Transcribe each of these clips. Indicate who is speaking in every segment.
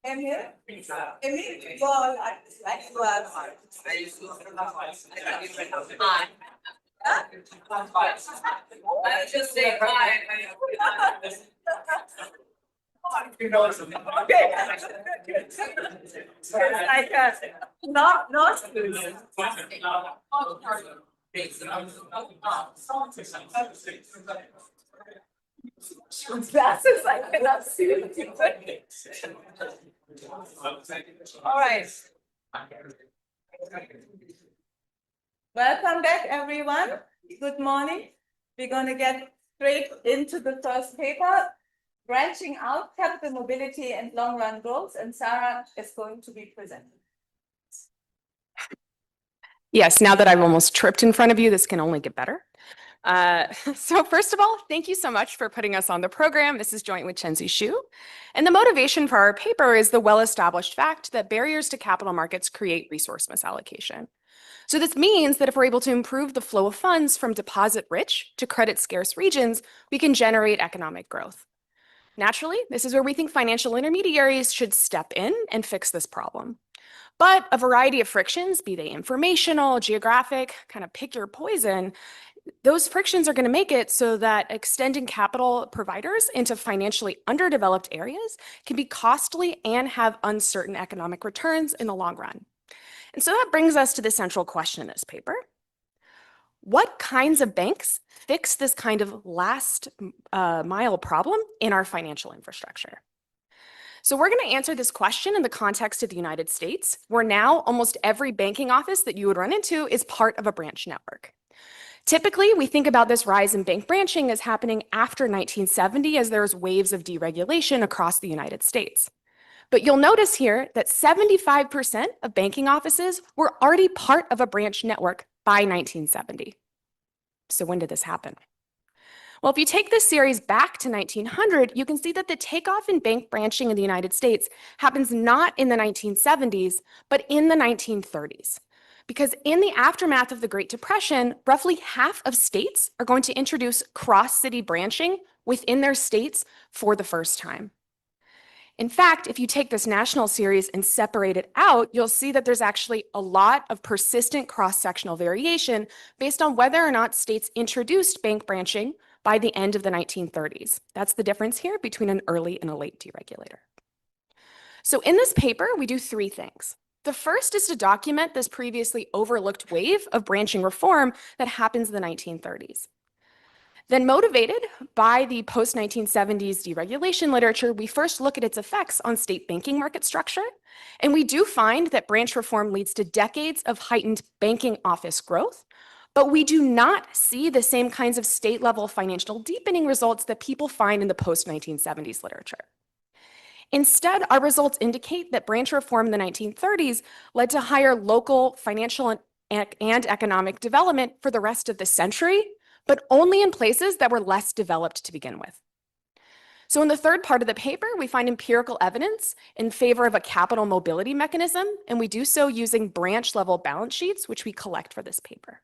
Speaker 1: Amir, you all are like you are.
Speaker 2: I just say hi.
Speaker 1: Okay. It's like not. Glasses, I cannot see it. All right. Welcome back, everyone. Good morning. We're going to get straight into the first paper, branching out capital mobility and long-run goals, and Sarah is going to be presenting.
Speaker 3: Yes, now that I've almost tripped in front of you, this can only get better. So first of all, thank you so much for putting us on the program. This is joint with Chenzi Xu. And the motivation for our paper is the well-established fact that barriers to capital markets create resource misallocation. So this means that if we're able to improve the flow of funds from deposit-rich to credit-scarce regions, we can generate economic growth. Naturally, this is where we think financial intermediaries should step in and fix this problem. But a variety of frictions, be they informational, geographic, kind of pick your poison, those frictions are going to make it so that extending capital providers into financially underdeveloped areas can be costly and have uncertain economic returns in the long run. And so that brings us to the central question in this paper. What kinds of banks fix this kind of last mile problem in our financial infrastructure? So we're going to answer this question in the context of the United States, where now almost every banking office that you would run into is part of a branch network. Typically, we think about this rise in bank branching as happening after 1970 as there's waves of deregulation across the United States. But you'll notice here that 75% of banking offices were already part of a branch network by 1970. So when did this happen? Well, if you take this series back to 1900, you can see that the takeoff in bank branching in the United States happens not in the 1970s, but in the 1930s. Because in the aftermath of the Great Depression, roughly half of states are going to introduce cross-city branching within their states for the first time. In fact, if you take this national series and separate it out, you'll see that there's actually a lot of persistent cross-sectional variation based on whether or not states introduced bank branching by the end of the 1930s. That's the difference here between an early and a late deregulator. So in this paper, we do three things. The first is to document this previously overlooked wave of branching reform that happens in the 1930s. Then, motivated by the post-1970s deregulation literature, we first look at its effects on state banking market structure. And we do find that branch reform leads to decades of heightened banking office growth, but we do not see the same kinds of state-level financial deepening results that people find in the post-1970s literature. Instead, our results indicate that branch reform in the 1930s led to higher local financial and economic development for the rest of the century, but only in places that were less developed to begin with. So in the third part of the paper, we find empirical evidence in favor of a capital mobility mechanism, and we do so using branch-level balance sheets, which we collect for this paper.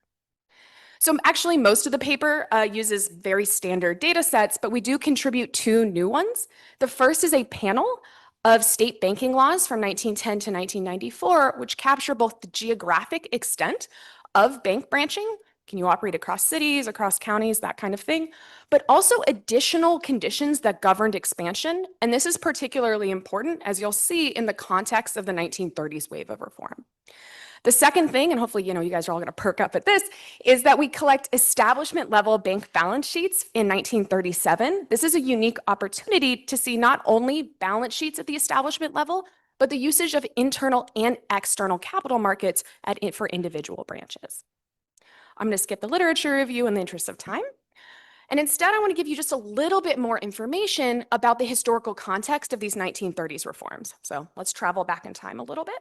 Speaker 3: So actually, most of the paper uses very standard data sets, but we do contribute two new ones. The first is a panel of state banking laws from 1910 to 1994, which capture both the geographic extent of bank branching. Can you operate across cities, across counties, that kind of thing, but also additional conditions that governed expansion. And this is particularly important, as you'll see, in the context of the 1930s wave of reform. The second thing, and hopefully you guys are all going to perk up at this, is that we collect establishment-level bank balance sheets in 1937. This is a unique opportunity to see not only balance sheets at the establishment level, but the usage of internal and external capital markets for individual branches. I'm going to skip the literature review in the interest of time. And instead, I want to give you just a little bit more information about the historical context of these 1930s reforms. So let's travel back in time a little bit.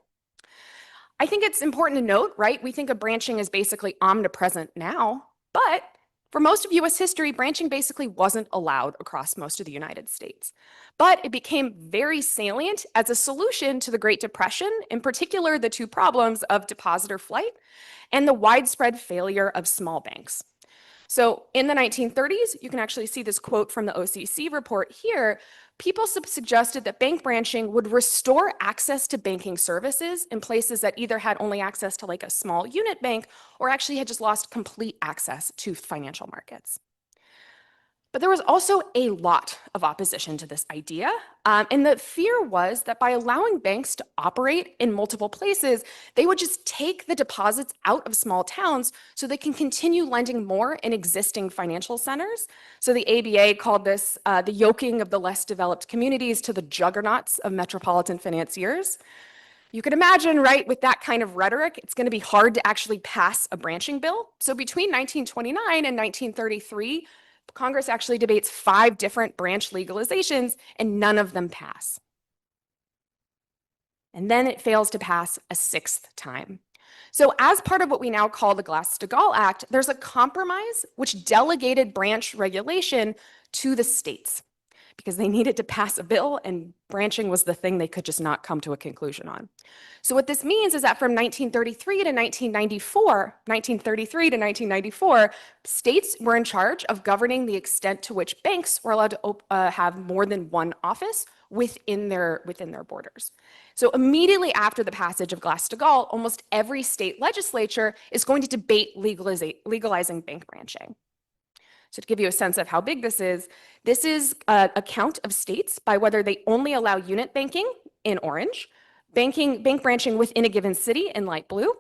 Speaker 3: I think it's important to note, right? We think of branching as basically omnipresent now, but For most of US history, branching basically wasn't allowed across most of the United States. But it became very salient as a solution to the Great Depression, in particular the two problems of depositor flight and the widespread failure of small banks. So in the 1930s, you can actually see this quote from the OCC report here. People suggested that bank branching would restore access to banking services in places that either had only access to like a small unit bank or actually had just lost complete access to financial markets. But there was also a lot of opposition to this idea. And the fear was that by allowing banks to operate in multiple places, they would just take the deposits out of small towns so they can continue lending more in existing financial centers. So the ABA called this the yoking of the less developed communities to the juggernauts of metropolitan financiers. You can imagine, right, with that kind of rhetoric, it's going to be hard to actually pass a branching bill. So between 1929 and 1933, Congress actually debates 5 different branch legalizations, and none of them pass. And then it fails to pass a 6th time. So as part of what we now call the Glass-Steagall Act, there's a compromise which delegated branch regulation to the states because they needed to pass a bill, and branching was the thing they could just not come to a conclusion on. So what this means is that from 1933 to 1994, states were in charge of governing the extent to which banks were allowed to have more than one office within their borders. So immediately after the passage of Glass-Steagall, almost every state legislature is going to debate legalizing bank branching. So to give you a sense of how big this is a count of states by whether they only allow unit banking in orange, bank branching within a given city in light blue,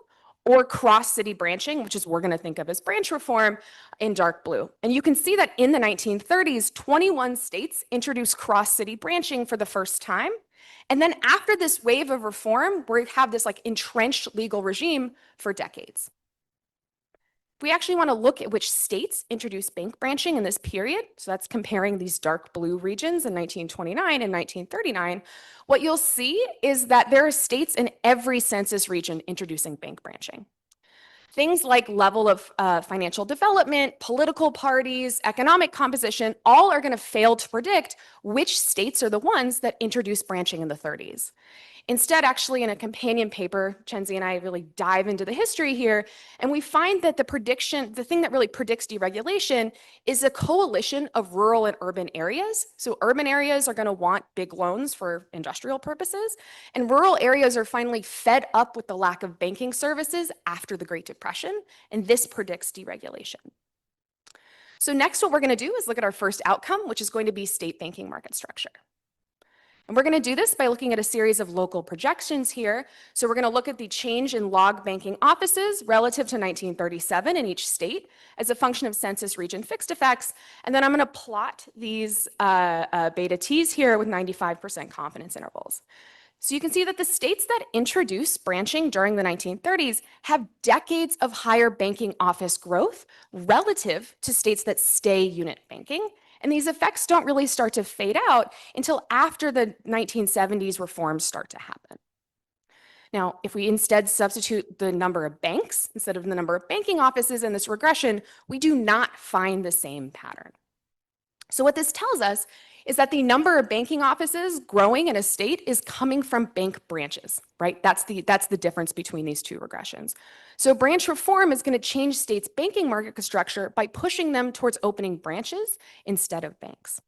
Speaker 3: or cross-city branching, which is we're going to think of as branch reform, in dark blue. And you can see that in the 1930s, 21 states introduced cross-city branching for the first time. And then after this wave of reform, we have this like entrenched legal regime for decades. We actually want to look at which states introduced bank branching in this period. So that's comparing these dark blue regions in 1929 and 1939. What you'll see is that there are states in every census region introducing bank branching. Things like level of financial development, political parties, economic composition, all are going to fail to predict which states are the ones that introduced branching in the 30s. Instead, actually, in a companion paper, Chenzi and I really dive into the history here, and we find that the thing that really predicts deregulation is a coalition of rural and urban areas. So urban areas are going to want big loans for industrial purposes, and rural areas are finally fed up with the lack of banking services after the Great Depression, and this predicts deregulation. So next, what we're going to do is look at our first outcome, which is going to be state banking market structure. And we're going to do this by looking at a series of local projections here. So we're going to look at the change in log banking offices relative to 1937 in each state as a function of census region fixed effects. And then I'm going to plot these beta t's here with 95% confidence intervals. So you can see that the states that introduced branching during the 1930s have decades of higher banking office growth relative to states that stay unit banking. And these effects don't really start to fade out until after the 1970s reforms start to happen. Now, if we instead substitute the number of banks instead of the number of banking offices in this regression, we do not find the same pattern. So what this tells us is that the number of banking offices growing in a state is coming from bank branches, right? That's the difference between these two regressions. So branch reform is going to change states' banking market structure by pushing them towards opening branches instead of banks.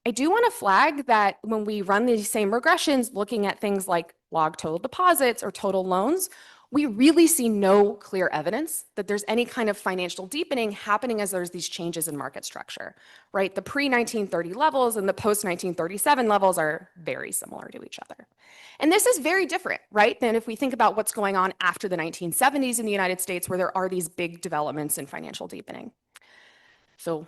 Speaker 3: I do want to flag that when we run these same regressions, looking at things like log total deposits or total loans, we really see no clear evidence that there's any kind of financial deepening happening as there's these changes in market structure, right? The pre-1930 levels and the post-1937 levels are very similar to each other. And this is very different, right, than if we think about what's going on after the 1970s in the United States, where there are these big developments in financial deepening. So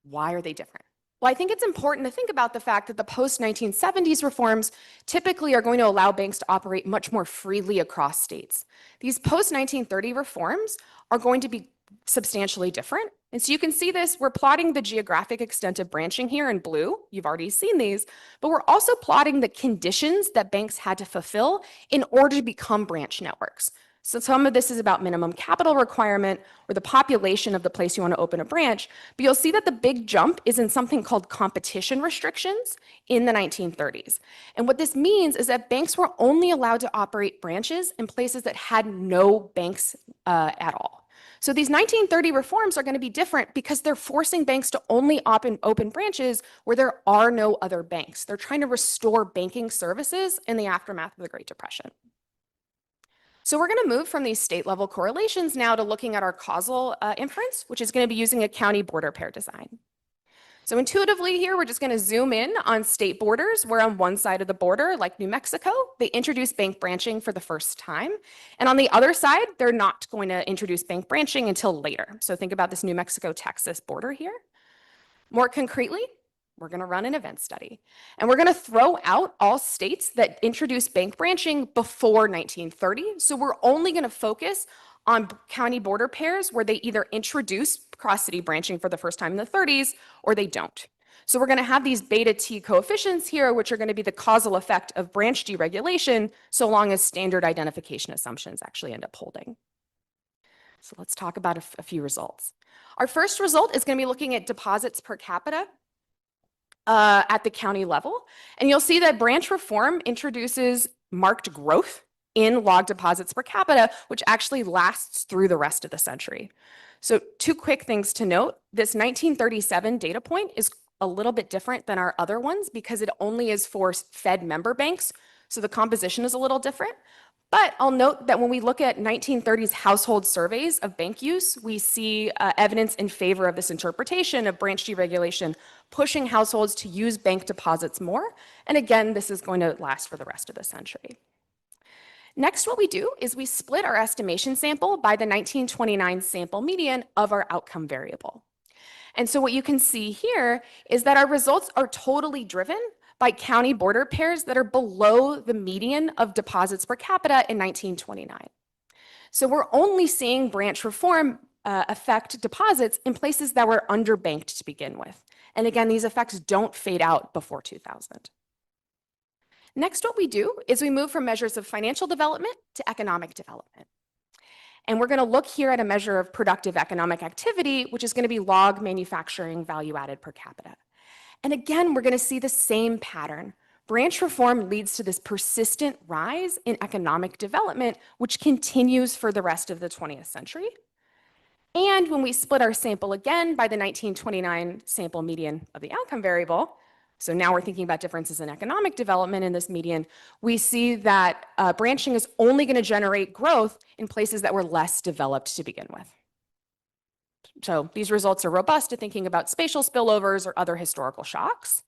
Speaker 3: why are they different? Well, I think it's important to think about the fact that the post-1970s reforms typically are going to allow banks to operate much more freely across states. These post-1930 reforms are going to be substantially different. And so you can see this, we're plotting the geographic extent of branching here in blue. You've already seen these, but we're also plotting the conditions that banks had to fulfill in order to become branch networks. So some of this is about minimum capital requirement or the population of the place you want to open a branch, but you'll see that the big jump is in something called competition restrictions in the 1930s. And what this means is that banks were only allowed to operate branches in places that had no banks at all. So these 1930 reforms are going to be different because they're forcing banks to only open branches where there are no other banks. They're trying to restore banking services in the aftermath of the Great Depression. So we're going to move from these state-level correlations now to looking at our causal inference, which is going to be using a county border pair design. So intuitively here, we're just going to zoom in on state borders, where on one side of the border, like New Mexico, they introduce bank branching for the first time. And on the other side, they're not going to introduce bank branching until later. So think about this New Mexico-Texas border here. More concretely, we're going to run an event study. And we're going to throw out all states that introduced bank branching before 1930. So we're only going to focus on county border pairs where they either introduce cross-city branching for the first time in the 30s or they don't. So we're going to have these beta T coefficients here, which are going to be the causal effect of branch deregulation, so long as standard identification assumptions actually end up holding. So let's talk about a few results. Our first result is going to be looking at deposits per capita at the county level. And you'll see that branch reform introduces marked growth in log deposits per capita, which actually lasts through the rest of the century. So two quick things to note. This 1937 data point is a little bit different than our other ones because it only is for Fed member banks. So the composition is a little different. But I'll note that when we look at 1930s household surveys of bank use, we see evidence in favor of this interpretation of branch deregulation, pushing households to use bank deposits more. And again, this is going to last for the rest of the century. Next, what we do is we split our estimation sample by the 1929 sample median of our outcome variable. And so what you can see here is that our results are totally driven by county border pairs that are below the median of deposits per capita in 1929. So we're only seeing branch reform affect deposits in places that were underbanked to begin with. And again, these effects don't fade out before 2000. Next, what we do is we move from measures of financial development to economic development. And we're going to look here at a measure of productive economic activity, which is going to be log manufacturing value added per capita. And again, we're going to see the same pattern. Branch reform leads to this persistent rise in economic development, which continues for the rest of the 20th century. And when we split our sample again by the 1929 sample median of the outcome variable, so now we're thinking about differences in economic development in this median, we see that branching is only going to generate growth in places that were less developed to begin with. So these results are robust to thinking about spatial spillovers or other historical shocks.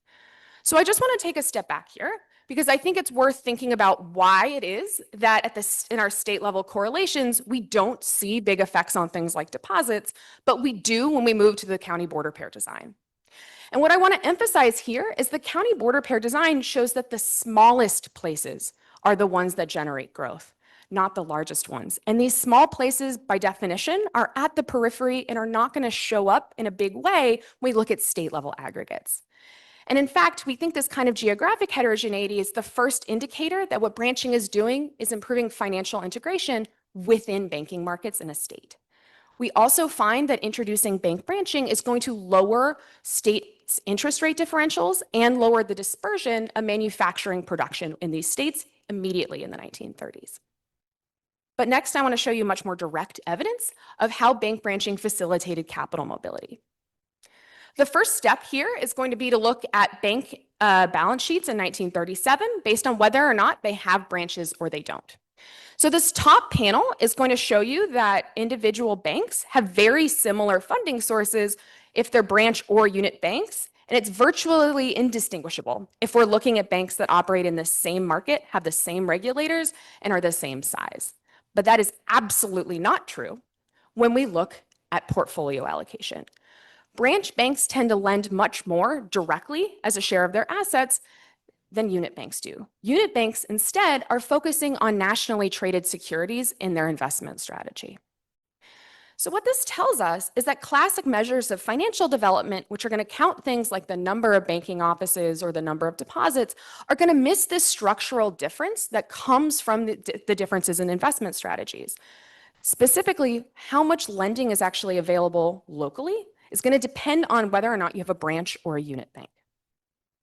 Speaker 3: So I just want to take a step back here because I think it's worth thinking about why it is that in our state level correlations, we don't see big effects on things like deposits, but we do when we move to the county border pair design. And what I want to emphasize here is the county border pair design shows that the smallest places are the ones that generate growth, not the largest ones. And these small places, by definition, are at the periphery and are not going to show up in a big way when we look at state-level aggregates. And in fact, we think this kind of geographic heterogeneity is the first indicator that what branching is doing is improving financial integration within banking markets in a state. We also find that introducing bank branching is going to lower states' interest rate differentials and lower the dispersion of manufacturing production in these states immediately in the 1930s. But next, I want to show you much more direct evidence of how bank branching facilitated capital mobility. The first step here is going to be to look at bank balance sheets in 1937 based on whether or not they have branches or they don't. So this top panel is going to show you that individual banks have very similar funding sources if they're branch or unit banks, and it's virtually indistinguishable if we're looking at banks that operate in the same market, have the same regulators, and are the same size. But that is absolutely not true when we look at portfolio allocation. Branch banks tend to lend much more directly as a share of their assets than unit banks do. Unit banks instead are focusing on nationally traded securities in their investment strategy. So what this tells us is that classic measures of financial development, which are going to count things like the number of banking offices or the number of deposits, are going to miss this structural difference that comes from the differences in investment strategies. Specifically, how much lending is actually available locally is going to depend on whether or not you have a branch or a unit bank.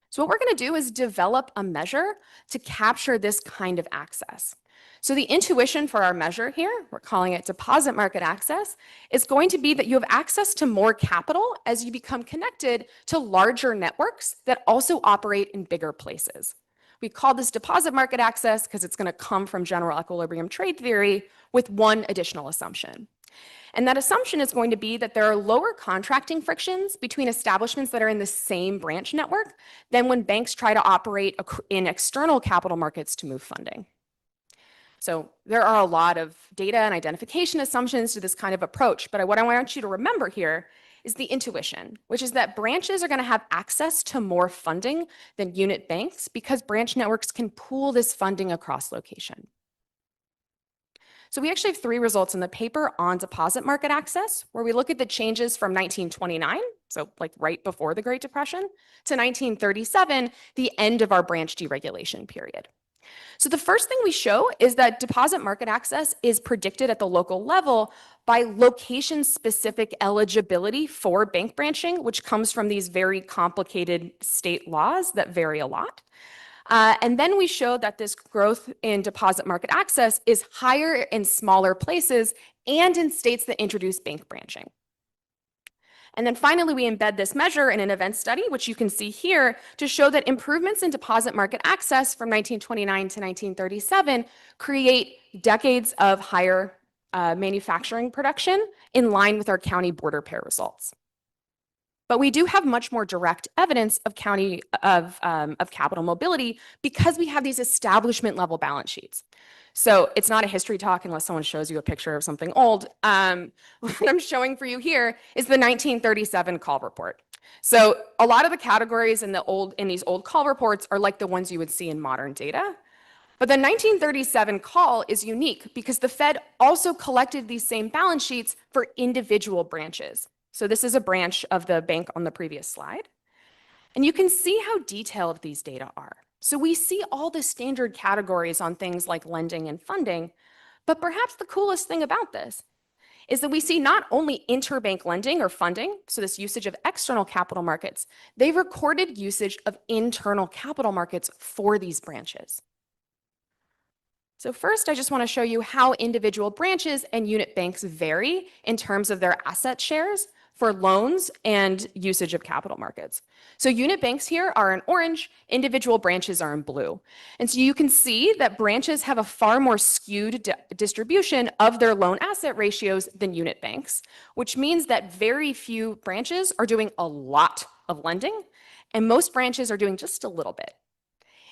Speaker 3: So what we're going to do is develop a measure to capture this kind of access. So the intuition for our measure here, we're calling it deposit market access, is going to be that you have access to more capital as you become connected to larger networks that also operate in bigger places. We call this deposit market access because it's going to come from general equilibrium trade theory with one additional assumption. And that assumption is going to be that there are lower contracting frictions between establishments that are in the same branch network than when banks try to operate in external capital markets to move funding. So there are a lot of data and identification assumptions to this kind of approach, but what I want you to remember here is the intuition, which is that branches are going to have access to more funding than unit banks because branch networks can pool this funding across location. So we actually have 3 results in the paper on deposit market access, where we look at the changes from 1929, so like right before the Great Depression, to 1937, the end of our branch deregulation period. So the first thing we show is that deposit market access is predicted at the local level by location-specific eligibility for bank branching, which comes from these very complicated state laws that vary a lot. And then we show that this growth in deposit market access is higher in smaller places and in states that introduce bank branching. And then finally, we embed this measure in an event study, which you can see here, to show that improvements in deposit market access from 1929 to 1937 create decades of higher manufacturing production in line with our county border pair results. But we do have much more direct evidence of capital mobility because we have these establishment level balance sheets. So it's not a history talk unless someone shows you a picture of something old. What I'm showing for you here is the 1937 call report. So a lot of the categories in these old call reports are like the ones you would see in modern data. But the 1937 call is unique because the Fed also collected these same balance sheets for individual branches. So this is a branch of the bank on the previous slide. And you can see how detailed these data are. So we see all the standard categories on things like lending and funding, but perhaps the coolest thing about this is that we see not only interbank lending or funding, so this usage of external capital markets, they recorded usage of internal capital markets for these branches. So first, I just want to show you how individual branches and unit banks vary in terms of their asset shares for loans and usage of capital markets. So unit banks here are in orange, individual branches are in blue. And so you can see that branches have a far more skewed distribution of their loan asset ratios than unit banks, which means that very few branches are doing a lot of lending, and most branches are doing just a little bit.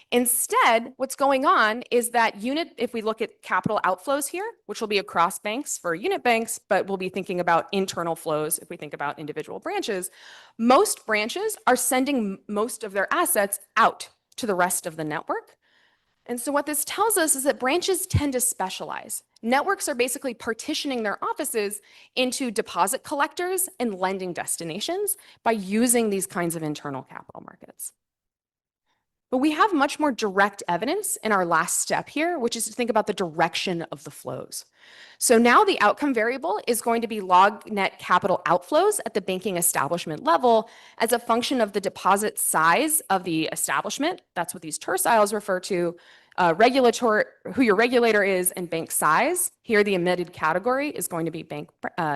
Speaker 3: Instead, what's going on is that if we look at capital outflows here, which will be across banks for unit banks, but we'll be thinking about internal flows if we think about individual branches, most branches are sending most of their assets out to the rest of the network. And so what this tells us is that branches tend to specialize. Networks are basically partitioning their offices into deposit collectors and lending destinations by using these kinds of internal capital markets. But we have much more direct evidence in our last step here, which is to think about the direction of the flows. So now the outcome variable is going to be log net capital outflows at the banking establishment level as a function of the deposit size of the establishment. That's what these terciles refer to. Who your regulator is, and bank size. Here, the emitted category is going to be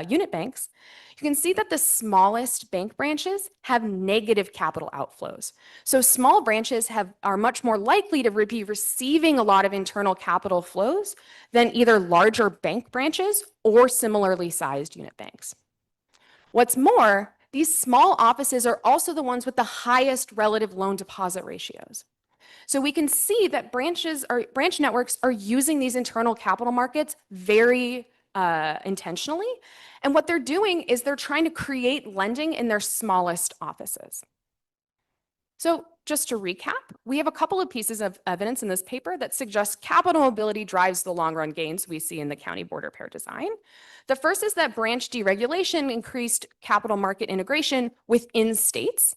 Speaker 3: unit banks. You can see that the smallest bank branches have negative capital outflows. So small branches are much more likely to be receiving a lot of internal capital flows than either larger bank branches or similarly sized unit banks. What's more, these small offices are also the ones with the highest relative loan deposit ratios. So we can see that branch networks are using these internal capital markets very intentionally. And what they're doing is they're trying to create lending in their smallest offices. So just to recap, we have a couple of pieces of evidence in this paper that suggests capital mobility drives the long-run gains we see in the county border pair design. The first is that branch deregulation increased capital market integration within states.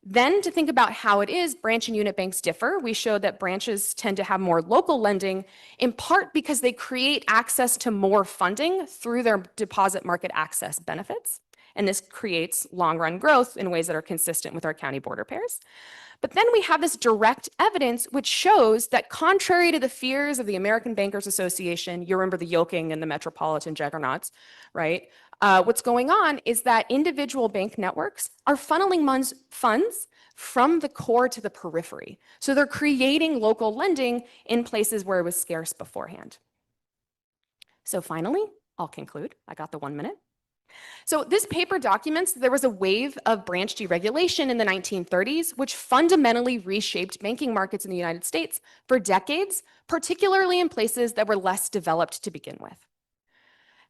Speaker 3: Then to think about how it is branch and unit banks differ, we showed that branches tend to have more local lending, in part because they create access to more funding through their deposit market access benefits. And this creates long-run growth in ways that are consistent with our county border pairs. But then we have this direct evidence which shows that contrary to the fears of the American Bankers Association, you remember the yoking and the metropolitan juggernauts, right? What's going on is that individual bank networks are funneling funds from the core to the periphery. So they're creating local lending in places where it was scarce beforehand. So finally, I'll conclude. I got the 1 minute. So this paper documents that there was a wave of branch deregulation in the 1930s, which fundamentally reshaped banking markets in the United States for decades, particularly in places that were less developed to begin with.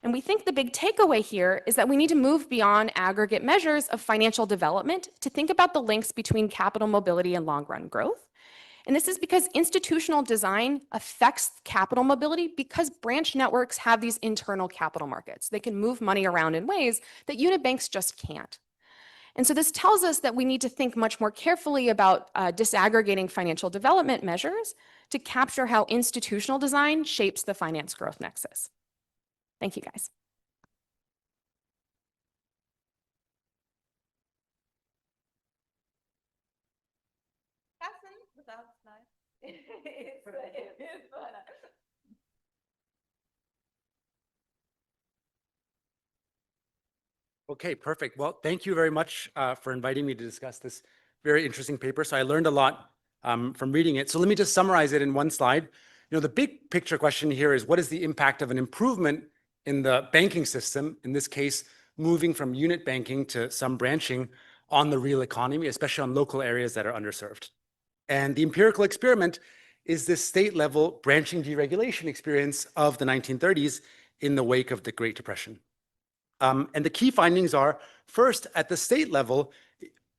Speaker 3: And we think the big takeaway here is that we need to move beyond aggregate measures of financial development to think about the links between capital mobility and long-run growth. And this is because institutional design affects capital mobility because branch networks have these internal capital markets. They can move money around in ways that unit banks just can't. And so this tells us that we need to think much more carefully about disaggregating financial development measures to capture how institutional design shapes the finance growth nexus. Thank you, guys.
Speaker 1: Without slides.
Speaker 2: Okay, perfect. Well, thank you very much for inviting me to discuss this very interesting paper. So I learned a lot from reading it. So let me just summarize it in one slide. You know, the big picture question here is what is the impact of an improvement in the banking system, in this case, moving from unit banking to some branching on the real economy, especially on local areas that are underserved. And the empirical experiment is this state-level branching deregulation experience of the 1930s in the wake of the Great Depression. And the key findings are, first, at the state level,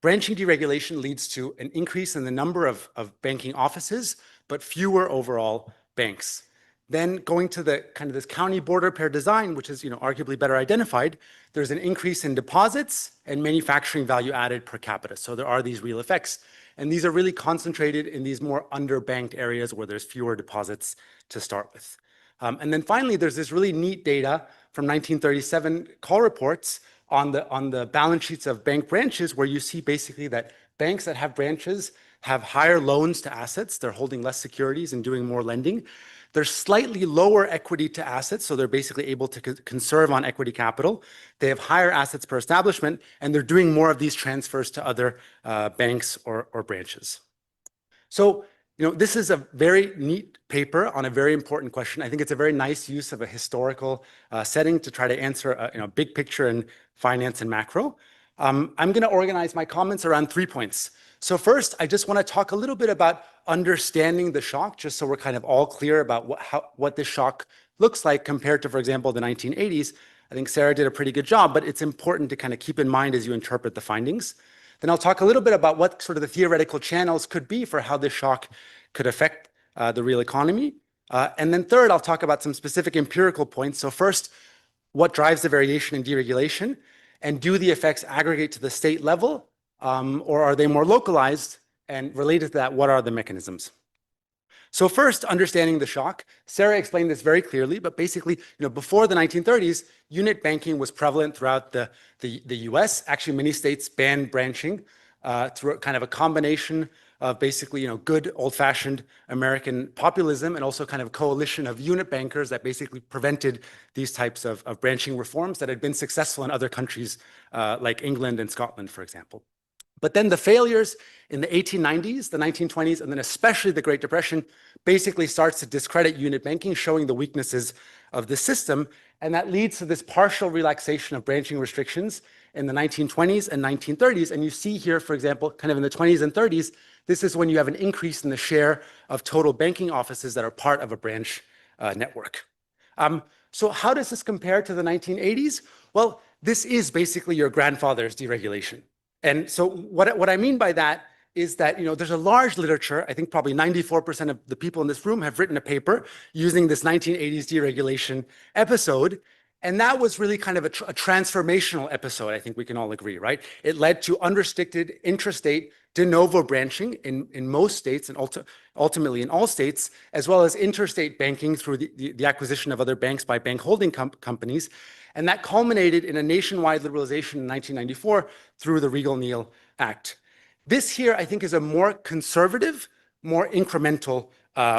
Speaker 2: branching deregulation leads to an increase in the number of banking offices, but fewer overall banks. Then going to the kind of this county border pair design, which is arguably better identified, there's an increase in deposits and manufacturing value added per capita. So there are these real effects. And these are really concentrated in these more underbanked areas where there's fewer deposits to start with. And then finally, there's this really neat data from 1937 call reports on the balance sheets of bank branches, where you see basically that banks that have branches have higher loans to assets. They're holding less securities and doing more lending. They're slightly lower equity to assets, so they're basically able to conserve on equity capital. They have higher assets per establishment, and they're doing more of these transfers to other banks or branches. So, this is a very neat paper on a very important question. I think it's a very nice use of a historical setting to try to answer a big picture in finance and macro. I'm going to organize my comments around 3 points. So first, I just want to talk a little bit about understanding the shock, just so we're kind of all clear about what this shock looks like compared to, for example, the 1980s. I think Sarah did a pretty good job, but it's important to kind of keep in mind as you interpret the findings. Then I'll talk a little bit about what sort of the theoretical channels could be for how this shock could affect the real economy. And then third, I'll talk about some specific empirical points. So first, what drives the variation in deregulation? And do the effects aggregate to the state level, or are they more localized? And related to that, what are the mechanisms? So first, understanding the shock. Sarah explained this very clearly, but basically, before the 1930s, unit banking was prevalent throughout the US. Actually, many states banned branching through kind of a combination of basically, good old-fashioned American populism and also kind of a coalition of unit bankers that basically prevented these types of branching reforms that had been successful in other countries like England and Scotland, for example. But then the failures in the 1890s, the 1920s, and then especially the Great Depression basically starts to discredit unit banking, showing the weaknesses of the system. And that leads to this partial relaxation of branching restrictions in the 1920s and 1930s. And you see here, for example, kind of in the 20s and 30s, this is when you have an increase in the share of total banking offices that are part of a branch network. So how does this compare to the 1980s? Well, this is basically your grandfather's deregulation. And so what I mean by that is that, there's a large literature. I think probably 94% of the people in this room have written a paper using this 1980s deregulation episode. And that was really kind of a transformational episode, I think we can all agree, right? It led to unrestricted intrastate de novo branching in most states and ultimately in all states, as well as interstate banking through the acquisition of other banks by bank holding companies. And that culminated in a nationwide liberalization in 1994 through the Regal-Neal Act. This here, I think, is a more conservative, more incremental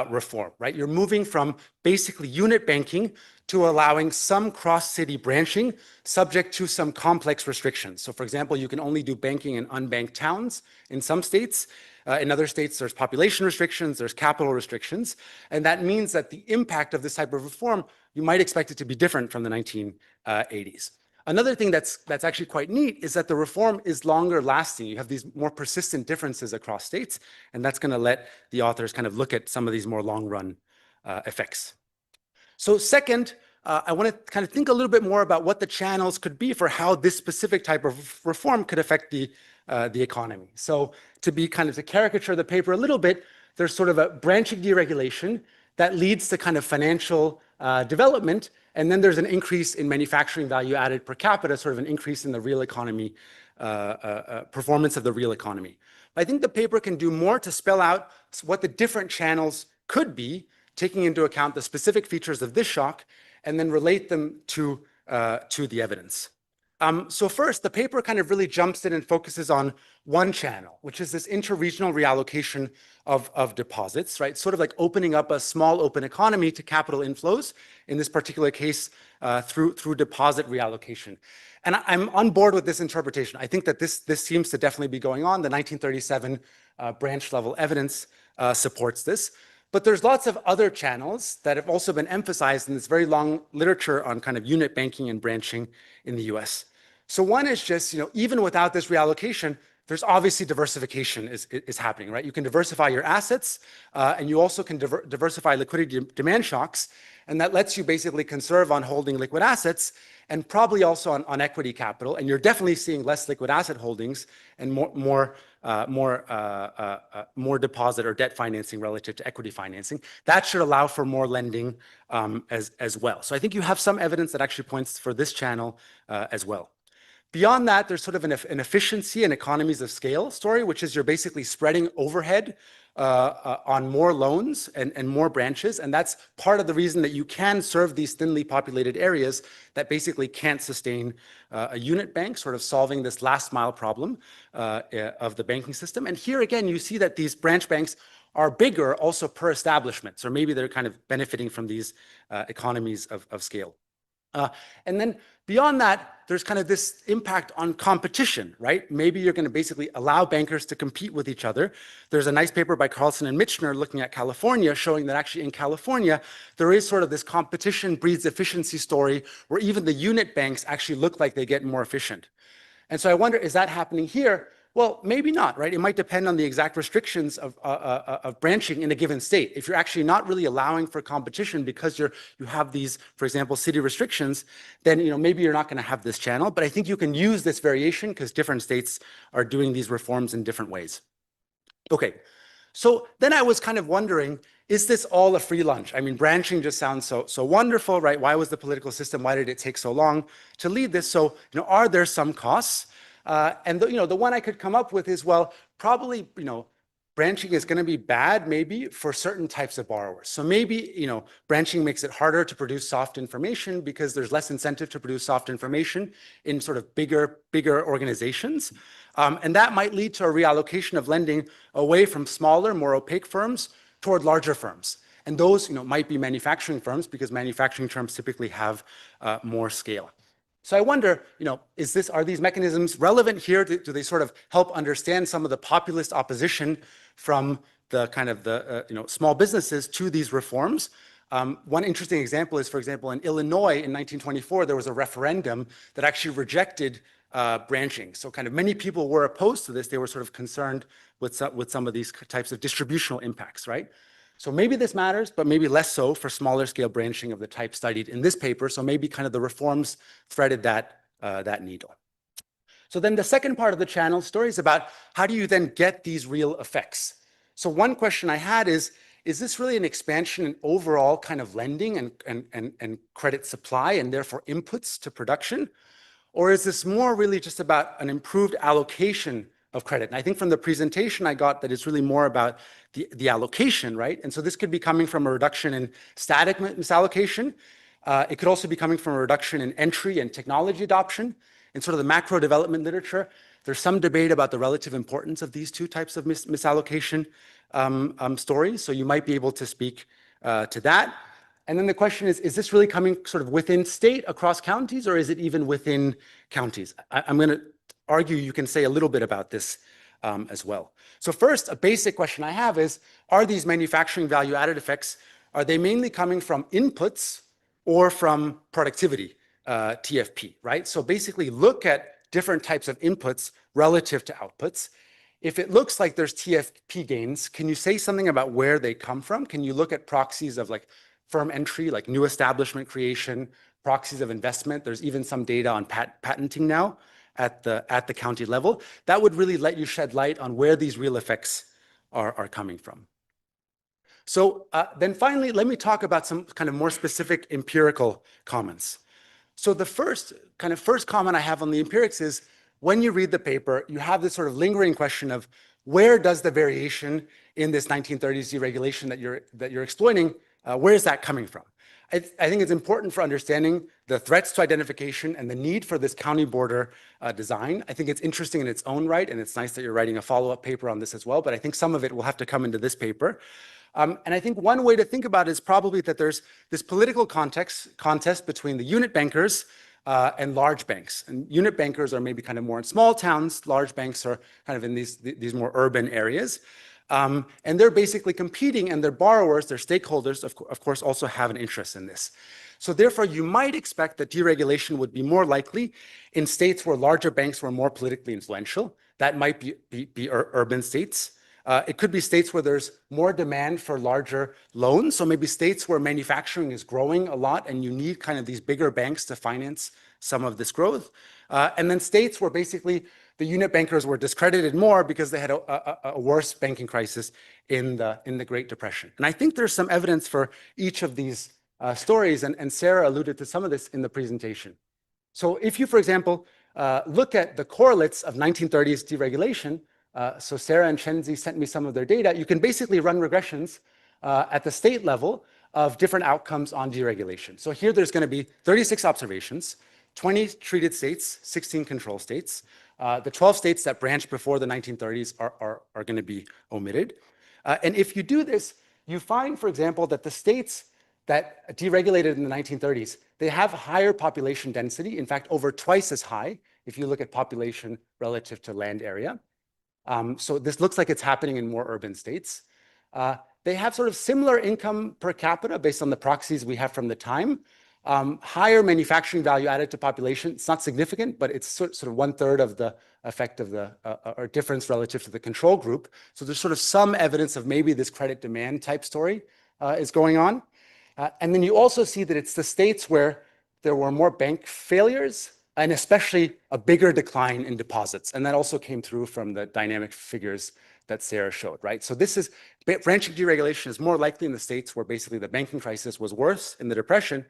Speaker 2: reform, right? You're moving from basically unit banking to allowing some cross-city branching subject to some complex restrictions. So for example, you can only do banking in unbanked towns in some states. In other states, there's population restrictions, there's capital restrictions. And that means that the impact of this type of reform, you might expect it to be different from the 1980s. Another thing that's actually quite neat is that the reform is longer lasting. You have these more persistent differences across states, and that's going to let the authors kind of look at some of these more long-run effects. So second, I want to kind of think a little bit more about what the channels could be for how this specific type of reform could affect the economy. So to caricature the paper a little bit, there's sort of a branching deregulation that leads to kind of financial development, and then there's an increase in manufacturing value added per capita, sort of an increase in the real economy, performance of the real economy. I think the paper can do more to spell out what the different channels could be, taking into account the specific features of this shock, and then relate them to the evidence. So first, the paper kind of really jumps in and focuses on one channel, which is this interregional reallocation of deposits, right? Sort of like opening up a small open economy to capital inflows, in this particular case, through deposit reallocation. And I'm on board with this interpretation. I think that this seems to definitely be going on. The 1937 branch level evidence supports this. But there's lots of other channels that have also been emphasized in this very long literature on kind of unit banking and branching in the US. So one is just, even without this reallocation, there's obviously diversification is happening, right? You can diversify your assets, and you also can diversify liquidity demand shocks, and that lets you basically conserve on holding liquid assets and probably also on equity capital. And you're definitely seeing less liquid asset holdings and more deposit or debt financing relative to equity financing. That should allow for more lending as well. So I think you have some evidence that actually points for this channel as well. Beyond that, there's sort of an efficiency and economies of scale story, which is you're basically spreading overhead on more loans and more branches. And that's part of the reason that you can serve these thinly populated areas that basically can't sustain a unit bank, sort of solving this last mile problem of the banking system. And here again, you see that these branch banks are bigger also per establishment. So maybe they're kind of benefiting from these economies of scale. And then beyond that, there's kind of this impact on competition, right? Maybe you're going to basically allow bankers to compete with each other. There's a nice paper by Carlson and Michener looking at California, showing that actually in California, there is sort of this competition breeds efficiency story where even the unit banks actually look like they get more efficient. And so I wonder, is that happening here? Well, maybe not, right? It might depend on the exact restrictions of branching in a given state. If you're actually not really allowing for competition because you have these, for example, city restrictions, then maybe you're not going to have this channel. But I think you can use this variation because different states are doing these reforms in different ways. Okay, so then I was kind of wondering, is this all a free lunch? I mean, branching just sounds so wonderful, right? Why was the political system? Why did it take so long to lead this? So, are there some costs? And the one I could come up with is, well, probably, branching is going to be bad maybe for certain types of borrowers. So maybe, branching makes it harder to produce soft information because there's less incentive to produce soft information in sort of bigger organizations. And that might lead to a reallocation of lending away from smaller, more opaque firms toward larger firms. And those, might be manufacturing firms because manufacturing firms typically have more scale. So I wonder, are these mechanisms relevant here? Do they sort of help understand some of the populist opposition from the kind of small businesses to these reforms? One interesting example is, for example, in Illinois in 1924, there was a referendum that actually rejected branching. So kind of many people were opposed to this. They were sort of concerned with some of these types of distributional impacts, right? So maybe this matters, but maybe less so for smaller scale branching of the type studied in this paper. So maybe kind of the reforms threaded that needle. So then the second part of the channel story is about how do you then get these real effects? So one question I had is this really an expansion in overall kind of lending and credit supply and therefore inputs to production? Or is this more really just about an improved allocation of credit? And I think from the presentation I got that it's really more about the allocation, right? And so this could be coming from a reduction in static misallocation. It could also be coming from a reduction in entry and technology adoption. In sort of the macro development literature, there's some debate about the relative importance of these two types of misallocation stories. So you might be able to speak to that. And then the question is this really coming sort of within state across counties, or is it even within counties? I'm going to argue you can say a little bit about this as well. So first, a basic question I have is, are these manufacturing value added effects, are they mainly coming from inputs or from productivity, TFP, right? So basically look at different types of inputs relative to outputs. If it looks like there's TFP gains, can you say something about where they come from? Can you look at proxies of like firm entry, like new establishment creation, proxies of investment? There's even some data on patenting now at the county level. That would really let you shed light on where these real effects are coming from. So then finally, let me talk about some kind of more specific empirical comments. So the first comment I have on the empirics is, when you read the paper, you have this sort of lingering question of where does the variation in this 1930s deregulation that you're exploiting, where is that coming from? I think it's important for understanding the threats to identification and the need for this county border design. I think it's interesting in its own right, and it's nice that you're writing a follow-up paper on this as well, but I think some of it will have to come into this paper. And I think one way to think about it is probably that there's this political contest between the unit bankers and large banks. And unit bankers are maybe kind of more in small towns. Large banks are kind of in these more urban areas. And they're basically competing, and their borrowers, their stakeholders, of course, also have an interest in this. So therefore, you might expect that deregulation would be more likely in states where larger banks were more politically influential. That might be urban states. It could be states where there's more demand for larger loans. So maybe states where manufacturing is growing a lot and you need kind of these bigger banks to finance some of this growth. And then states where basically the unit bankers were discredited more because they had a worse banking crisis in the Great Depression. And I think there's some evidence for each of these stories, and Sarah alluded to some of this in the presentation. So if you, for example, look at the correlates of 1930s deregulation, so Sarah and Chenzi sent me some of their data, you can basically run regressions at the state level of different outcomes on deregulation. So here there's going to be 36 observations, 20 treated states, 16 control states. The 12 states that branched before the 1930s are going to be omitted. And if you do this, you find, for example, that the states that deregulated in the 1930s, they have higher population density, in fact, over twice as high if you look at population relative to land area. So this looks like it's happening in more urban states. They have sort of similar income per capita based on the proxies we have from the time. Higher manufacturing value added to population. It's not significant, but it's sort of 1/3 of the effect of the or difference relative to the control group. So there's sort of some evidence of maybe this credit demand type story is going on. And then you also see that it's the states where there were more bank failures and especially a bigger decline in deposits. And that also came through from the dynamic figures that Sarah showed, right? So this is, branching deregulation is more likely in the states where basically the banking crisis was worse in the Depression.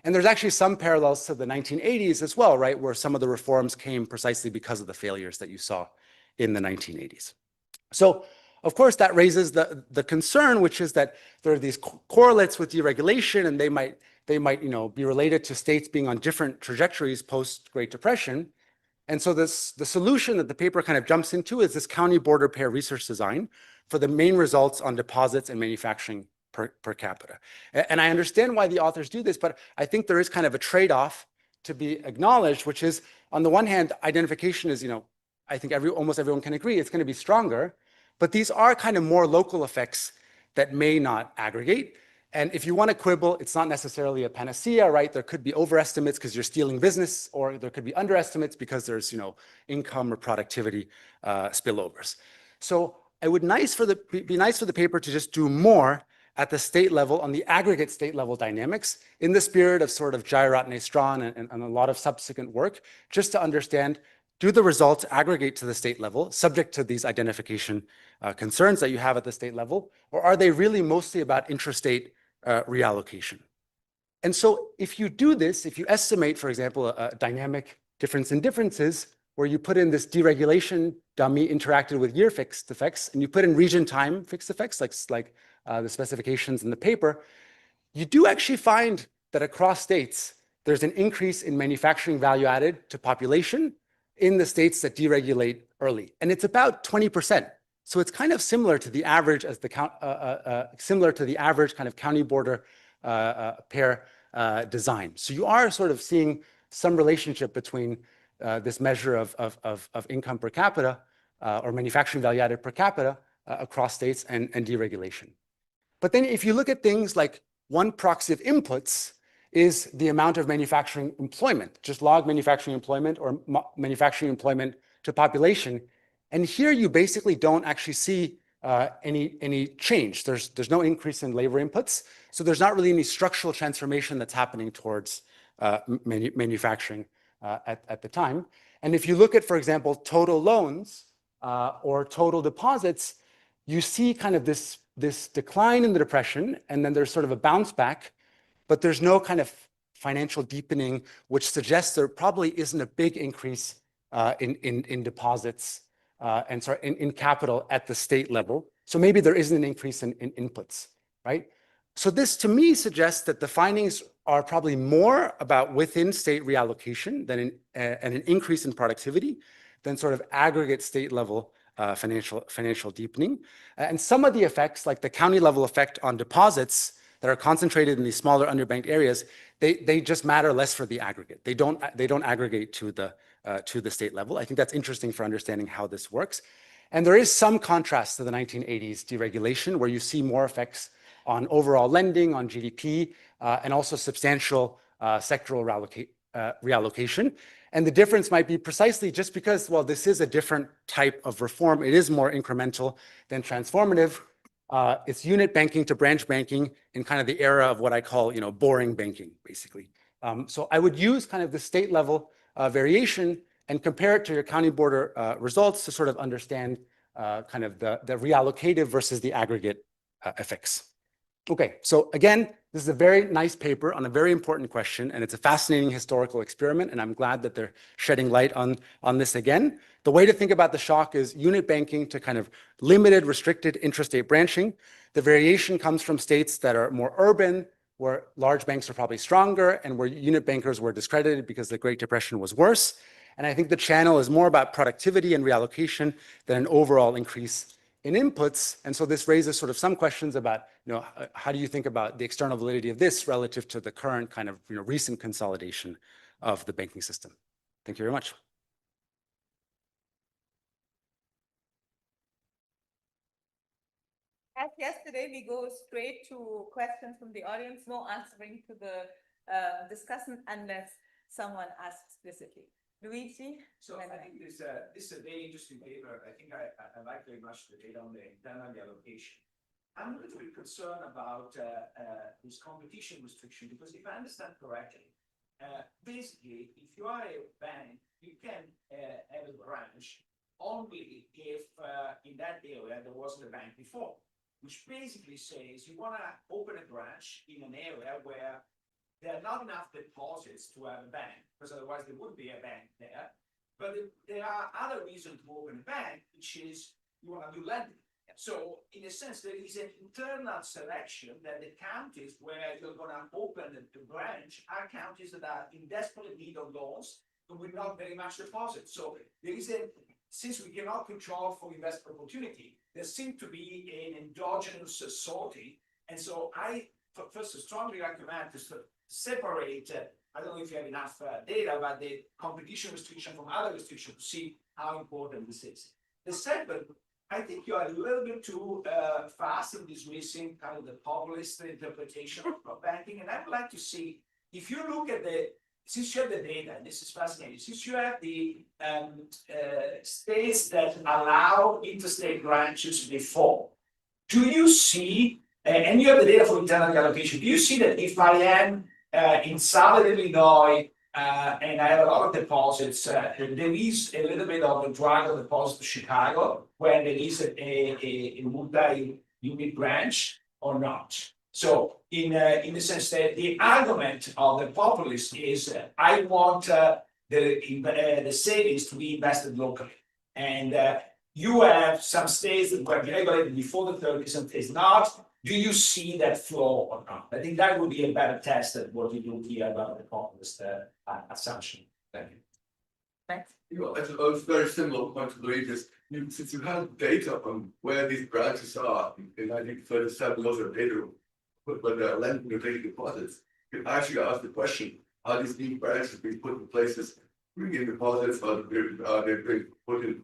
Speaker 2: And there's actually some parallels to the 1980s as well, right? Where some of the reforms came precisely because of the failures that you saw in the 1980s. So of course, that raises the concern, which is that there are these correlates with deregulation, and they might be related to states being on different trajectories post-Great Depression. And so the solution that the paper kind of jumps into is this county border pair research design for the main results on deposits and manufacturing per capita. And I understand why the authors do this, but I think there is kind of a trade-off to be acknowledged, which is, on the one hand, identification is, I think almost everyone can agree it's going to be stronger, but these are kind of more local effects that may not aggregate. And if you want to quibble, it's not necessarily a panacea, right? There could be overestimates because you're stealing business, or there could be underestimates because there's, income or productivity spillovers. So it would be nice for the paper to just do more at the state level, on the aggregate state level dynamics, in the spirit of sort of Jairatne Strawn and a lot of subsequent work, just to understand, do the results aggregate to the state level, subject to these identification concerns that you have at the state level, or are they really mostly about intrastate reallocation? And so if you do this, if you estimate, for example, a dynamic difference in differences, where you put in this deregulation dummy interacted with year fixed effects, and you put in region time fixed effects, like the specifications in the paper, you do actually find that across states, there's an increase in manufacturing value added to population in the states that deregulate early. And it's about 20%. So it's kind of similar to the average as the similar to the average kind of county border pair design. So you are sort of seeing some relationship between this measure of income per capita or manufacturing value added per capita across states and deregulation. But then if you look at things like one proxy of inputs is the amount of manufacturing employment, just log manufacturing employment or manufacturing employment to population. And here you basically don't actually see any change. There's no increase in labor inputs. So there's not really any structural transformation that's happening towards manufacturing at the time. And if you look at, for example, total loans or total deposits, you see kind of this decline in the depression, and then there's sort of a bounce back, but there's no kind of financial deepening, which suggests there probably isn't a big increase in deposits and sorry, in capital at the state level. So maybe there isn't an increase in inputs, right? So this to me suggests that the findings are probably more about within state reallocation than and an increase in productivity than sort of aggregate state level financial deepening. And some of the effects, like the county level effect on deposits that are concentrated in these smaller underbanked areas, they just matter less for the aggregate. They don't aggregate to the state level. I think that's interesting for understanding how this works. And there is some contrast to the 1980s deregulation, where you see more effects on overall lending, on GDP, and also substantial sectoral reallocation. And the difference might be precisely just because, well, this is a different type of reform. It is more incremental than transformative. It's unit banking to branch banking in kind of the era of what I call, boring banking, basically. So I would use kind of the state level variation and compare it to your county border results to sort of understand kind of the reallocative versus the aggregate effects. Okay, so again, this is a very nice paper on a very important question, and it's a fascinating historical experiment, and I'm glad that they're shedding light on this again. The way to think about the shock is unit banking to kind of limited, restricted intrastate branching. The variation comes from states that are more urban, where large banks are probably stronger, and where unit bankers were discredited because the Great Depression was worse. And I think the channel is more about productivity and reallocation than an overall increase in inputs. And so this raises sort of some questions about, how do you think about the external validity of this relative to the current kind of, recent consolidation of the banking system? Thank you very much.
Speaker 1: As yesterday, we go straight to questions from the audience, no answering to the discussant unless someone asks explicitly. Luigi?
Speaker 4: So I think this is a very interesting paper. I think I like very much the data on the internal allocation. I'm a little bit concerned about this competition restriction, because if I understand correctly, basically, if you are a bank, you can have a branch only if in that area there wasn't a bank before, which basically says you want to open a branch in an area where there are not enough deposits to have a bank, because otherwise there would be a bank there. But there are other reasons to open a bank, which is you want to do lending. So in a sense, there is an internal selection that the counties where you're going to open the branch are counties that are in desperate need of loans, but with not very much deposit. So there is since we cannot control for investment opportunity, there seems to be an endogenous sorting. And so I first strongly recommend to separate, I don't know if you have enough data about the competition restriction from other restrictions to see how important this is. The second, I think you are a little bit too fast in dismissing kind of the populist interpretation of banking. And I would like to see, if you look at since you have the data, and this is fascinating, since you have the states that allow interstate branches before, do you see, and you have the data for internal allocation, do you see that if I am in Southern Illinois, and I have a lot of deposits. There is a little bit of a drag of deposit to Chicago when there is a multi-unit branch or not. So in the sense that the argument of the populist is I want the savings to be invested locally. And you have some states that were regulated before the 30s and states not. Do you see that flow or not? I think that would be a better test than what you do here about the populist assumption. Thank you.
Speaker 1: Thanks.
Speaker 5: It's a very similar point to believe is since you have data on where these branches are in 1937, those are data when they're lending or taking deposits, you can actually ask the question, are these new branches being put in places, bringing deposits, are they being put in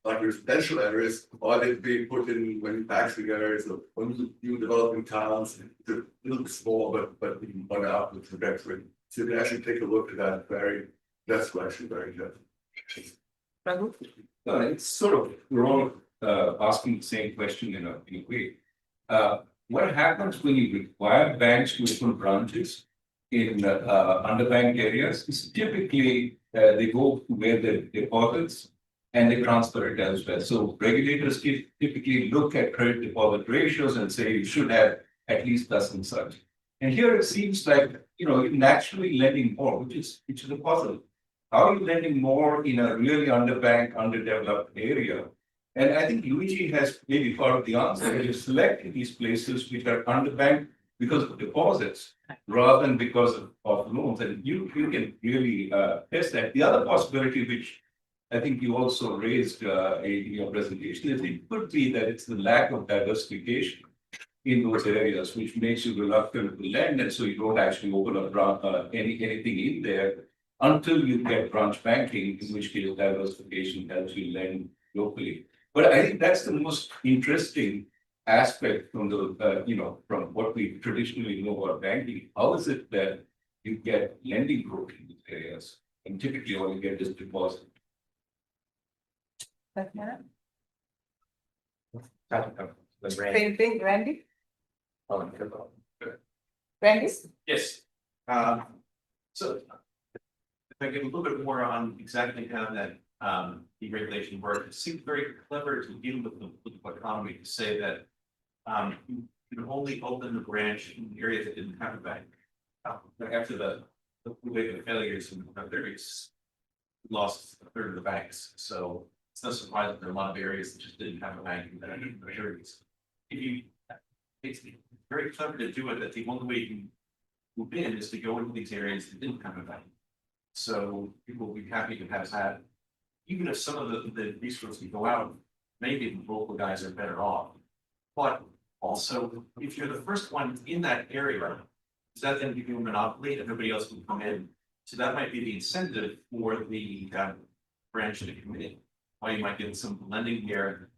Speaker 5: like residential areas, or are they being put in manufacturing areas or new developing towns? It's a little bit small, but on the upward trajectory. So you can actually take a look at that that's actually very good.
Speaker 6: No, it's sort of, we're all asking the same question in a way. What happens when you require banks to open branches in underbanked areas is typically they go to where the deposits and they transfer it elsewhere. So regulators typically look at credit deposit ratios and say you should have at least thus and such. And here it seems like you're naturally lending more, which is a puzzle. How are you lending more in a really underbanked, underdeveloped area? And I think Luigi has maybe part of the answer. You select these places which are underbanked because of deposits rather than because of loans. And you can really test that. The other possibility, which I think you also raised in your presentation, is it could be that it's the lack of diversification in those areas, which makes you reluctant to lend. And so you don't actually open up anything in there until you get branch banking, in which case diversification helps you lend locally. But I think that's the most interesting aspect from the, from what we traditionally know about banking. How is it that you get lending growth in these areas? And typically all you get is deposit.
Speaker 1: Same thing, Randy? Randy?
Speaker 7: Yes. So if I get a little bit more on exactly how that deregulation works, it seems very clever to deal with the political economy to say that you can only open the branch in areas that didn't have a bank. After the wave of failures in the 30s, we lost a third of the banks. So it's no surprise that there are a lot of areas that just didn't have a bank in the areas. It's very clever to do it, that the only way you can move in is to go into these areas that didn't have a bank. So people will be happy to have had, even if some of the resources go out, maybe the local guys are better off. But also, if you're the first one in that area, does that then give you a monopoly and nobody else can come in? So that might be the incentive for the branch to come in. Why you might get some lending here,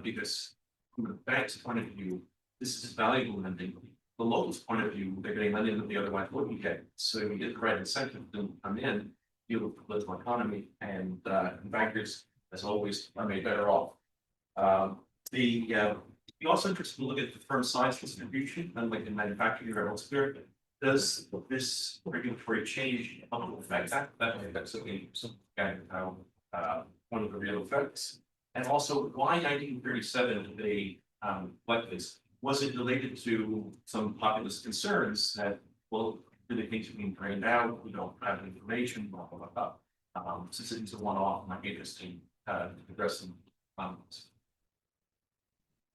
Speaker 7: because from the bank's point of view, this is valuable lending. The local's point of view, they're getting lending that they otherwise wouldn't get. So you get the right incentive to come in, deal with the political economy, and bankers, as always, are made better off. We also interested to look at the firm size distribution, unlike in manufacturing or elsewhere. Does this regulatory change affect that? That's certainly some kind of how one of the real effects. And also, why 1937 did they like this? Was it related to some populist concerns that, well, do they think being drained out? We don't have information, blah, blah, blah, blah. Since it's a one-off, might be interesting to address some comments.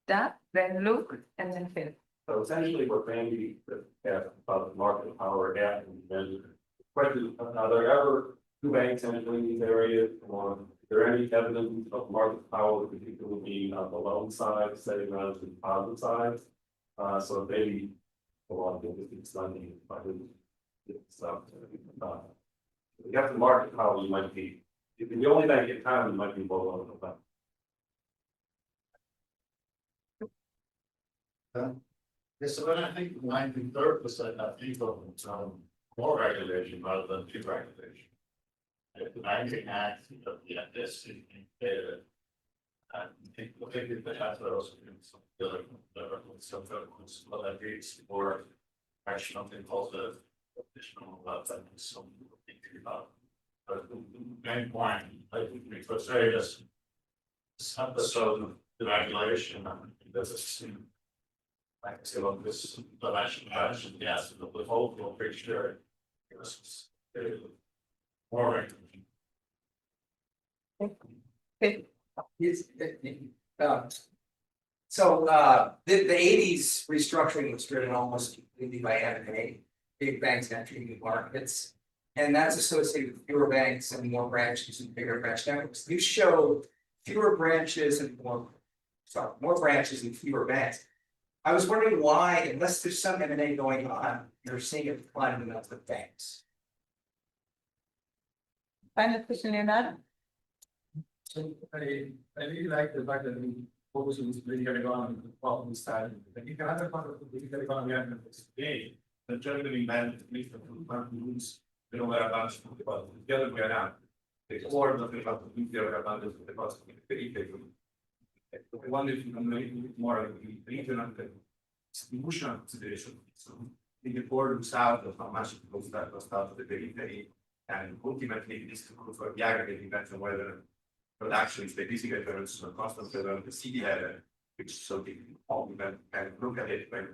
Speaker 1: That, then Luke, and then Phil.
Speaker 8: So essentially what Randy said about the market power gap and then the question, are there ever two banks entering these areas, or is there any evidence of market power, particularly on the loan side, setting around the deposit side? So maybe a lot of it's lending, but stuff. If you have the market power, you might be, if you're the only bank in town, you might be below the bank.
Speaker 9: Yes, so when I think 93%, I think of more regulation rather than deregulation. If the Banking Act, this, I think that has those some other, but that leads more action something called the additional, some thinking about. But the main point, I think we could say is this episode of the regulation, this is like I said, on this dimension, yes, the whole picture. Yes, more regulation.
Speaker 10: Yes, the eighties restructuring was driven almost completely by M&A, big banks entering new markets. And that's associated with fewer banks and more branches and bigger branch networks. You show fewer branches and more branches and fewer banks. I was wondering why, unless there's some M&A going on, you're seeing a decline in the number of banks.
Speaker 1: Final question, Leonardo?
Speaker 8: So I really like the fact that we focus on this political economy, the problem side. Like if you have a part of the political economy and today, the generally meant at least the rules, they don't wear a bunch of the other way around. They core nothing about the nuclear abundance of the cost of the I wonder if you can make it more of the regional distribution situation. So in the core south of how much it goes that was out of the periphery, and ultimately this to for the aggregate depends on whether production statistical terms or constant level the city level, which so the argument can look at it when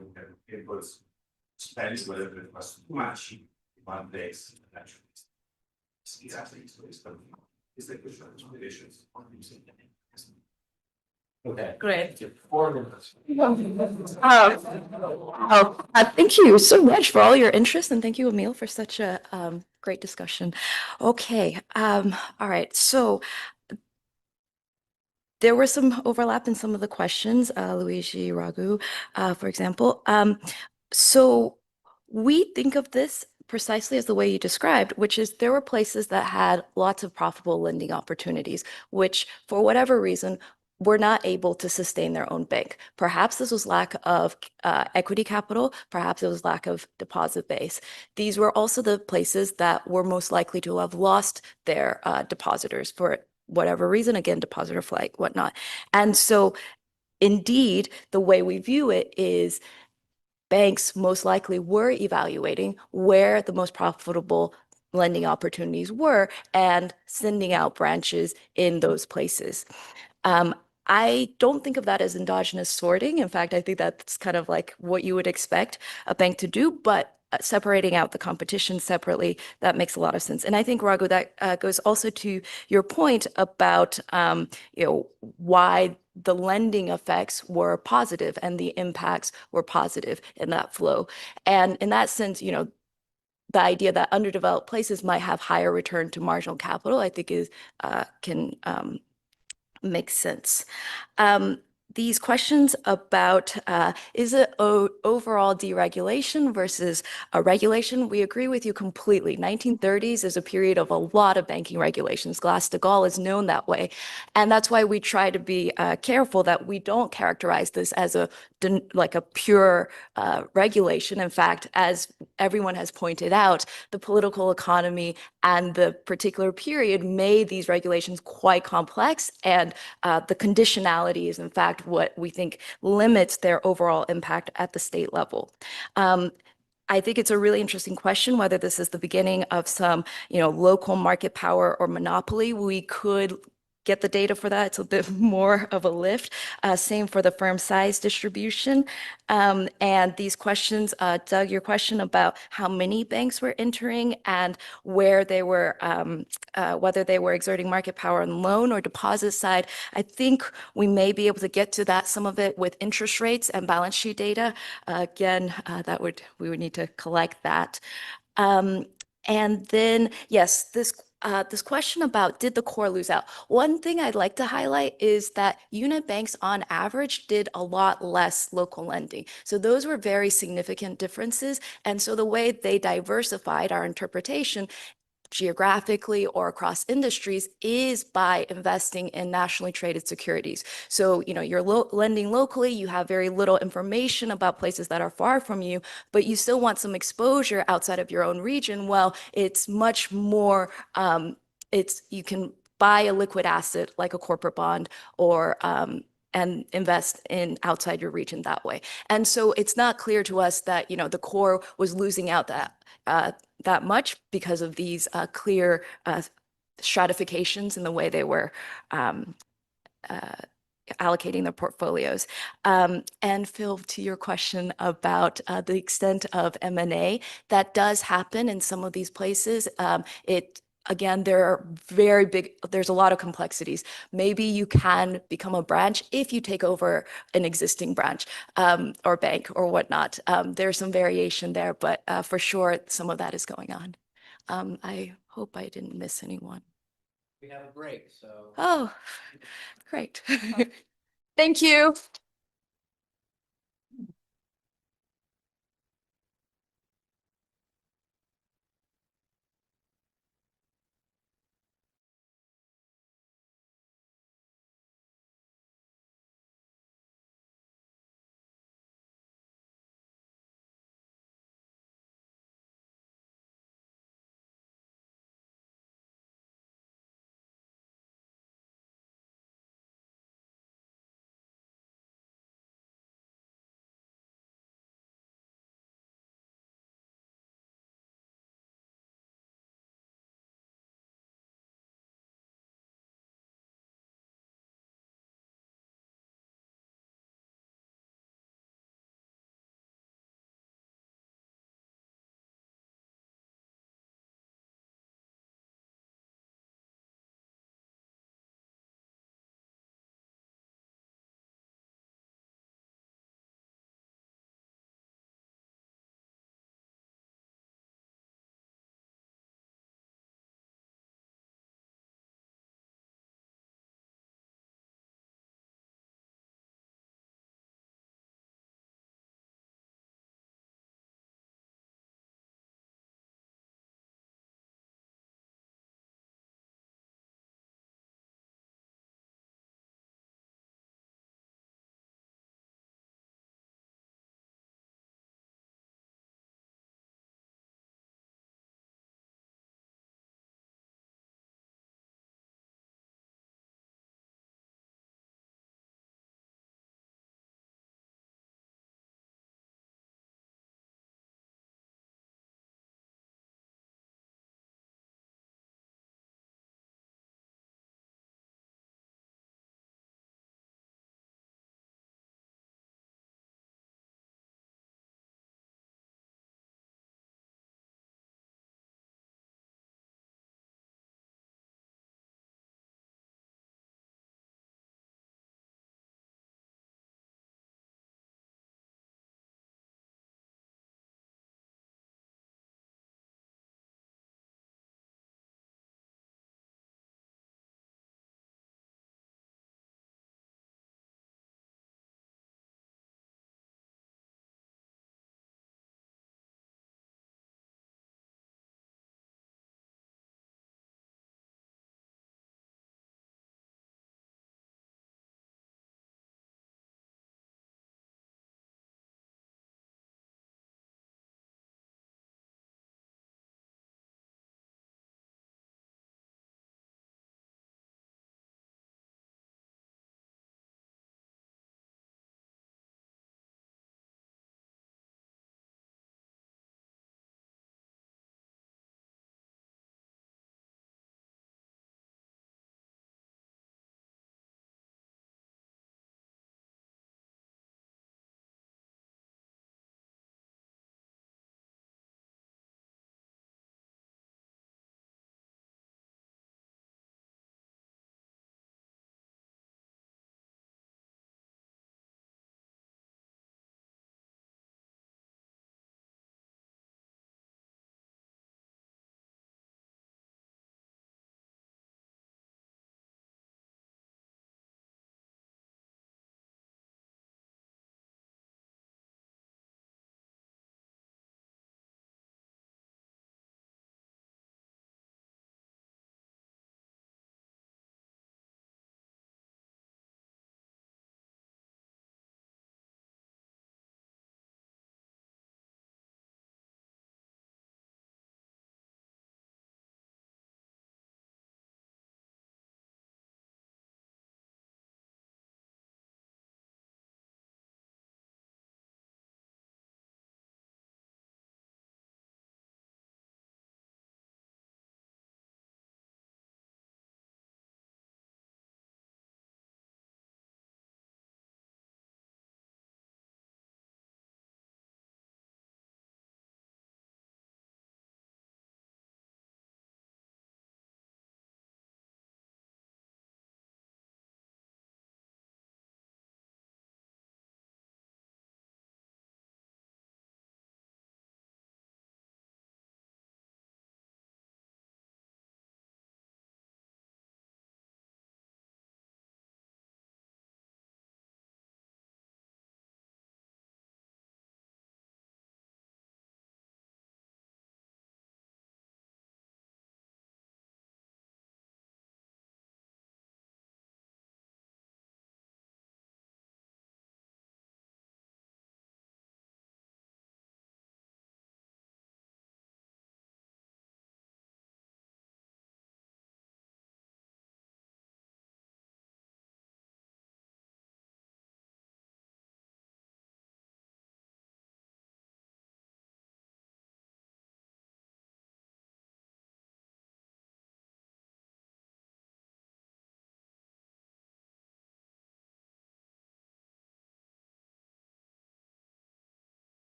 Speaker 8: it was spent, whether it was too much in one place. Actually, exactly so it's the question of relations on using.
Speaker 10: Okay.
Speaker 1: Great.
Speaker 8: 4 minutes.
Speaker 11: Thank you so much for all your interest, and thank you, Emil, for such a great discussion. Okay, all right. So there were some overlap in some of the questions, Luigi, Raghu, for example. So we think of this precisely as the way you described, which is there were places that had lots of profitable lending opportunities, which for whatever reason were not able to sustain their own bank. Perhaps this was lack of equity capital, perhaps it was lack of deposit base. These were also the places that were most likely to have lost their depositors for whatever reason, again, depositor flight, whatnot. And so indeed, the way we view it is banks most likely were evaluating where the most profitable lending opportunities were and sending out branches in those places. I don't think of that as endogenous sorting. In fact, I think that's kind of like what you would expect a bank to do, but separating out the competition separately, that makes a lot of sense. And I think, Raghu, that goes also to your point about why the lending effects were positive and the impacts were positive in that flow. And in that sense, the idea that underdeveloped places might have higher return to marginal capital, I think can makes sense. These questions about is it overall deregulation versus a regulation? We agree with you completely. 1930s is a period of a lot of banking regulations. Glass-Steagall is known that way. And that's why we try to be careful that we don't characterize this as like a pure regulation. In fact, as everyone has pointed out, the political economy and the particular period made these regulations quite complex, and the conditionality is in fact what we think limits their overall impact at the state level. I think it's a really interesting question whether this is the beginning of some, local market power or monopoly. We could get the data for that. It's a bit more of a lift. Same for the firm size distribution. And these questions, Doug, your question about how many banks were entering and where they were, whether they were exerting market power on the loan or deposit side, I think we may be able to get to that, some of it with interest rates and balance sheet data. Again, we would need to collect that. And then, yes, this question about did the core lose out? One thing I'd like to highlight is that unit banks on average did a lot less local lending. So those were very significant differences. And so the way they diversified our interpretation geographically or across industries is by investing in nationally traded securities. So, you're lending locally, you have very little information about places that are far from you, but you still want some exposure outside of your own region. Well, it's much more, you can buy a liquid asset like a corporate bond or and invest in outside your region that way. And so it's not clear to us that, you know, the core was losing out that much because of these clear stratifications in the way they were um, uh, allocating their portfolios. And Phil, to your question about the extent of M&A, that does happen in some of these places. Again, there are there's a lot of complexities. Maybe you can become a branch if you take over an existing branch or bank or whatnot. There's some variation there, but for sure, some of that is going on. I hope I didn't miss anyone.
Speaker 10: We have a break, so.
Speaker 11: Oh, great.
Speaker 3: Thank you.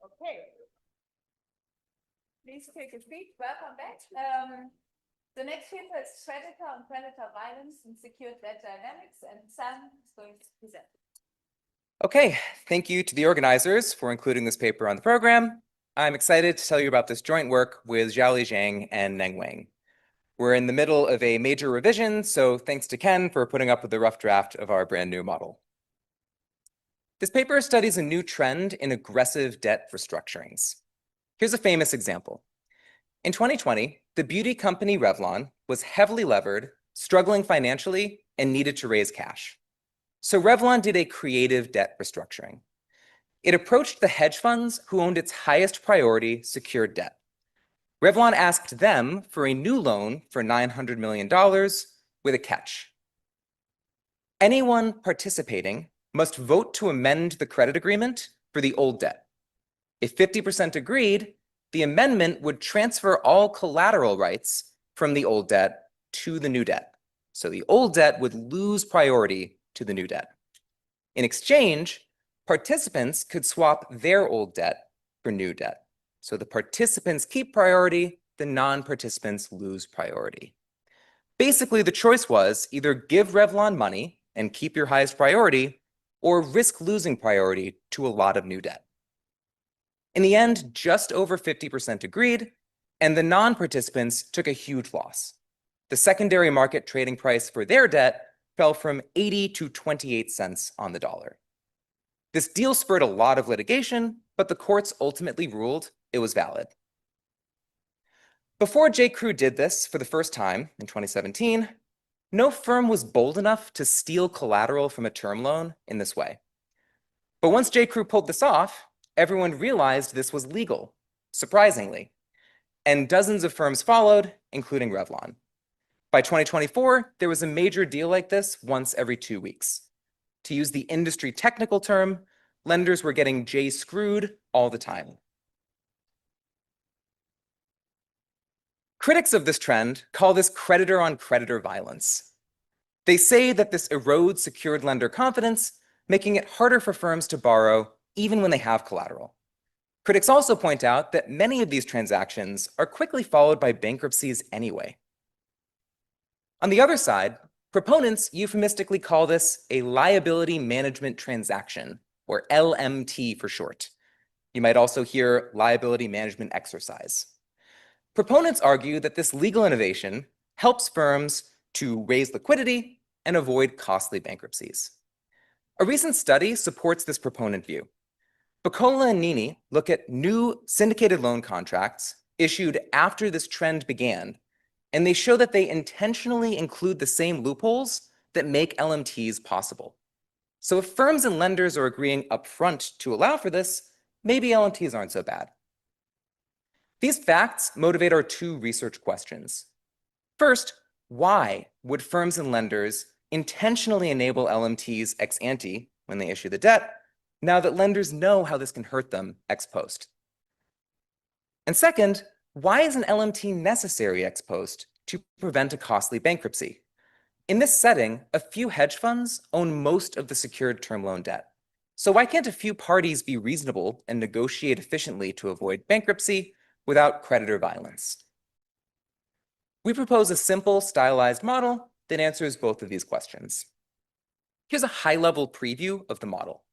Speaker 1: Okay. Please take a seat. Welcome back. The next paper is Creditor and Creditor Violence and Secured Debt Dynamics, and Sam is going to present.
Speaker 12: Okay, thank you to the organizers for including this paper on the program. I'm excited to tell you about this joint work with Xiaoli Zhang and Neng Wang. We're in the middle of a major revision, so thanks to Ken for putting up with the rough draft of our brand new model. This paper studies a new trend in aggressive debt restructurings. Here's a famous example. In 2020, the beauty company Revlon was heavily levered, struggling financially, and needed to raise cash. So Revlon did a creative debt restructuring. It approached the hedge funds who owned its highest priority secured debt. Revlon asked them for a new loan for $900 million with a catch. Anyone participating must vote to amend the credit agreement for the old debt. If 50% agreed, the amendment would transfer all collateral rights from the old debt to the new debt. So the old debt would lose priority to the new debt. In exchange, participants could swap their old debt for new debt. So the participants keep priority, the non-participants lose priority. Basically, the choice was either give Revlon money and keep your highest priority, or risk losing priority to a lot of new debt. In the end, just over 50% agreed, and the non-participants took a huge loss. The secondary market trading price for their debt fell from 80 to 28 cents on the dollar. This deal spurred a lot of litigation, but the courts ultimately ruled it was valid. Before J.Crew did this for the first time in 2017, no firm was bold enough to steal collateral from a term loan in this way. But once J.Crew pulled this off, everyone realized this was legal, surprisingly. And dozens of firms followed, including Revlon. By 2024, there was a major deal like this once every 2 weeks. To use the industry technical term, lenders were getting J-screwed all the time. Critics of this trend call this creditor on creditor violence. They say that this erodes secured lender confidence, making it harder for firms to borrow even when they have collateral. Critics also point out that many of these transactions are quickly followed by bankruptcies anyway. On the other side, proponents euphemistically call this a liability management transaction, or LMT for short. You might also hear liability management exercise. Proponents argue that this legal innovation helps firms to raise liquidity and avoid costly bankruptcies. A recent study supports this proponent view. Bacola and Nini look at new syndicated loan contracts issued after this trend began, and they show that they intentionally include the same loopholes that make LMTs possible. So if firms and lenders are agreeing upfront to allow for this, maybe LMTs aren't so bad. These facts motivate our two research questions. First, why would firms and lenders intentionally enable LMTs ex ante when they issue the debt, now that lenders know how this can hurt them ex post? And second, why is an LMT necessary ex post to prevent a costly bankruptcy? In this setting, a few hedge funds own most of the secured term loan debt. So why can't a few parties be reasonable and negotiate efficiently to avoid bankruptcy without creditor violence? We propose a simple, stylized model that answers both of these questions. Here's a high-level preview of the model.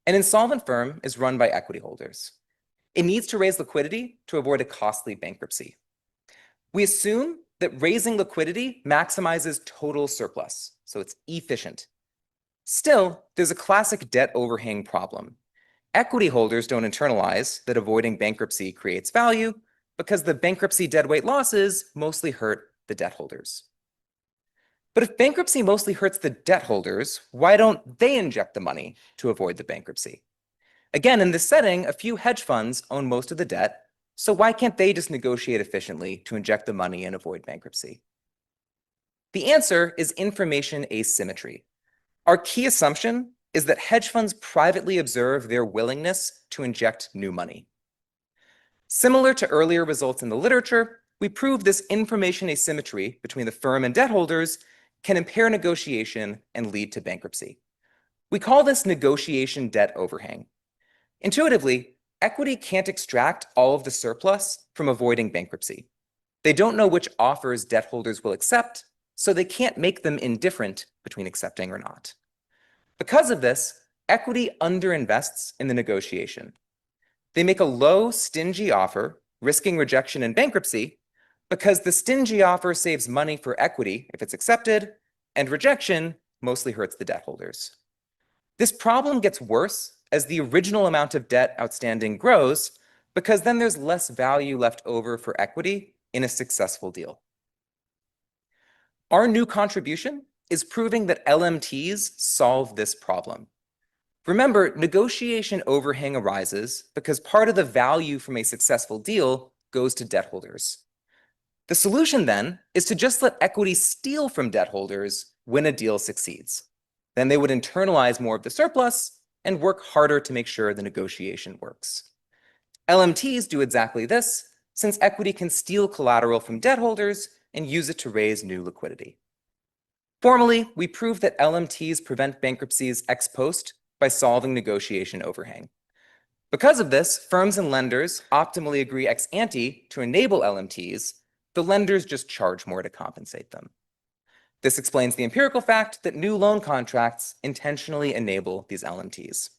Speaker 12: An insolvent firm is run by equity holders. It needs to raise liquidity to avoid a costly bankruptcy. We assume that raising liquidity maximizes total surplus, so it's efficient. Still, there's a classic debt overhang problem. Equity holders don't internalize that avoiding bankruptcy creates value because the bankruptcy deadweight losses mostly hurt the debt holders. But if bankruptcy mostly hurts the debt holders, why don't they inject the money to avoid the bankruptcy? Again, in this setting, a few hedge funds own most of the debt, so why can't they just negotiate efficiently to inject the money and avoid bankruptcy? The answer is information asymmetry. Our key assumption is that hedge funds privately observe their willingness to inject new money. Similar to earlier results in the literature, we prove this information asymmetry between the firm and debt holders can impair negotiation and lead to bankruptcy. We call this negotiation debt overhang. Intuitively, equity can't extract all of the surplus from avoiding bankruptcy. They don't know which offers debt holders will accept, so they can't make them indifferent between accepting or not. Because of this, equity underinvests in the negotiation. They make a low, stingy offer, risking rejection and bankruptcy, because the stingy offer saves money for equity if it's accepted, and rejection mostly hurts the debt holders. This problem gets worse as the original amount of debt outstanding grows, because then there's less value left over for equity in a successful deal. Our new contribution is proving that LMTs solve this problem. Remember, negotiation overhang arises because part of the value from a successful deal goes to debt holders. The solution then is to just let equity steal from debt holders when a deal succeeds. Then they would internalize more of the surplus and work harder to make sure the negotiation works. LMTs do exactly this, since equity can steal collateral from debt holders and use it to raise new liquidity. Formally, we prove that LMTs prevent bankruptcies ex post by solving negotiation overhang. Because of this, firms and lenders optimally agree ex ante to enable LMTs. The lenders just charge more to compensate them. This explains the empirical fact that new loan contracts intentionally enable these LMTs.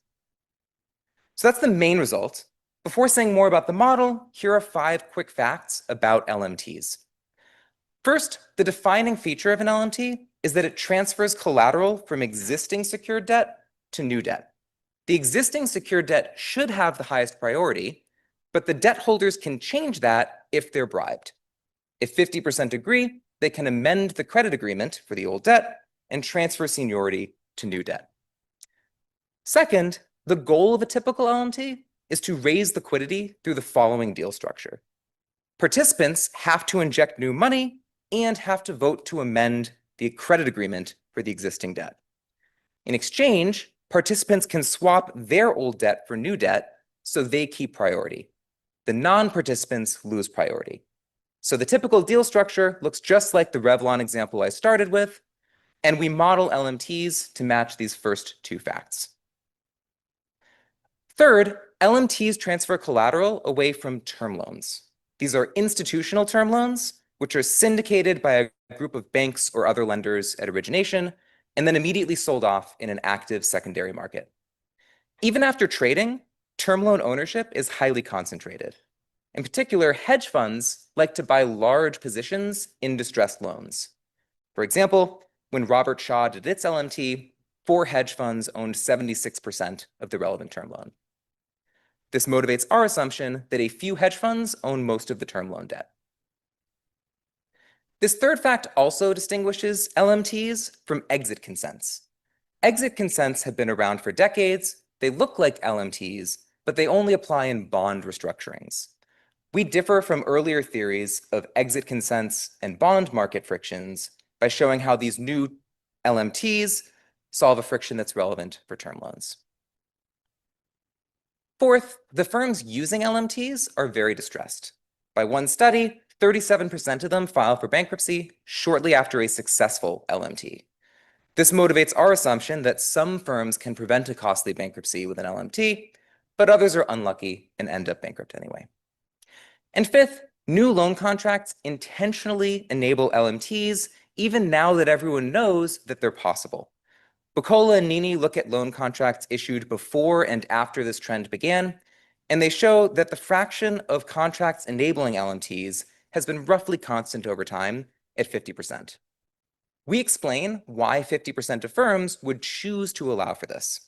Speaker 12: So that's the main result. Before saying more about the model, here are 5 quick facts about LMTs. First, the defining feature of an LMT is that it transfers collateral from existing secured debt to new debt. The existing secured debt should have the highest priority, but the debt holders can change that if they're bribed. If 50% agree, they can amend the credit agreement for the old debt and transfer seniority to new debt. Second, the goal of a typical LMT is to raise liquidity through the following deal structure. Participants have to inject new money and have to vote to amend the credit agreement for the existing debt. In exchange, participants can swap their old debt for new debt, so they keep priority. The non-participants lose priority. So the typical deal structure looks just like the Revlon example I started with, and we model LMTs to match these first 2 facts. Third, LMTs transfer collateral away from term loans. These are institutional term loans, which are syndicated by a group of banks or other lenders at origination, and then immediately sold off in an active secondary market. Even after trading, term loan ownership is highly concentrated. In particular, hedge funds like to buy large positions in distressed loans. For example, when Robert Shaw did its LMT, 4 hedge funds owned 76% of the relevant term loan. This motivates our assumption that a few hedge funds own most of the term loan debt. This third fact also distinguishes LMTs from exit consents. Exit consents have been around for decades. They look like LMTs, but they only apply in bond restructurings. We differ from earlier theories of exit consents and bond market frictions by showing how these new LMTs solve a friction that's relevant for term loans. Fourth, the firms using LMTs are very distressed. By one study, 37% of them file for bankruptcy shortly after a successful LMT. This motivates our assumption that some firms can prevent a costly bankruptcy with an LMT, but others are unlucky and end up bankrupt anyway. And fifth, new loan contracts intentionally enable LMTs even now that everyone knows that they're possible. Bucola and Nini look at loan contracts issued before and after this trend began, and they show that the fraction of contracts enabling LMTs has been roughly constant over time at 50%. We explain why 50% of firms would choose to allow for this.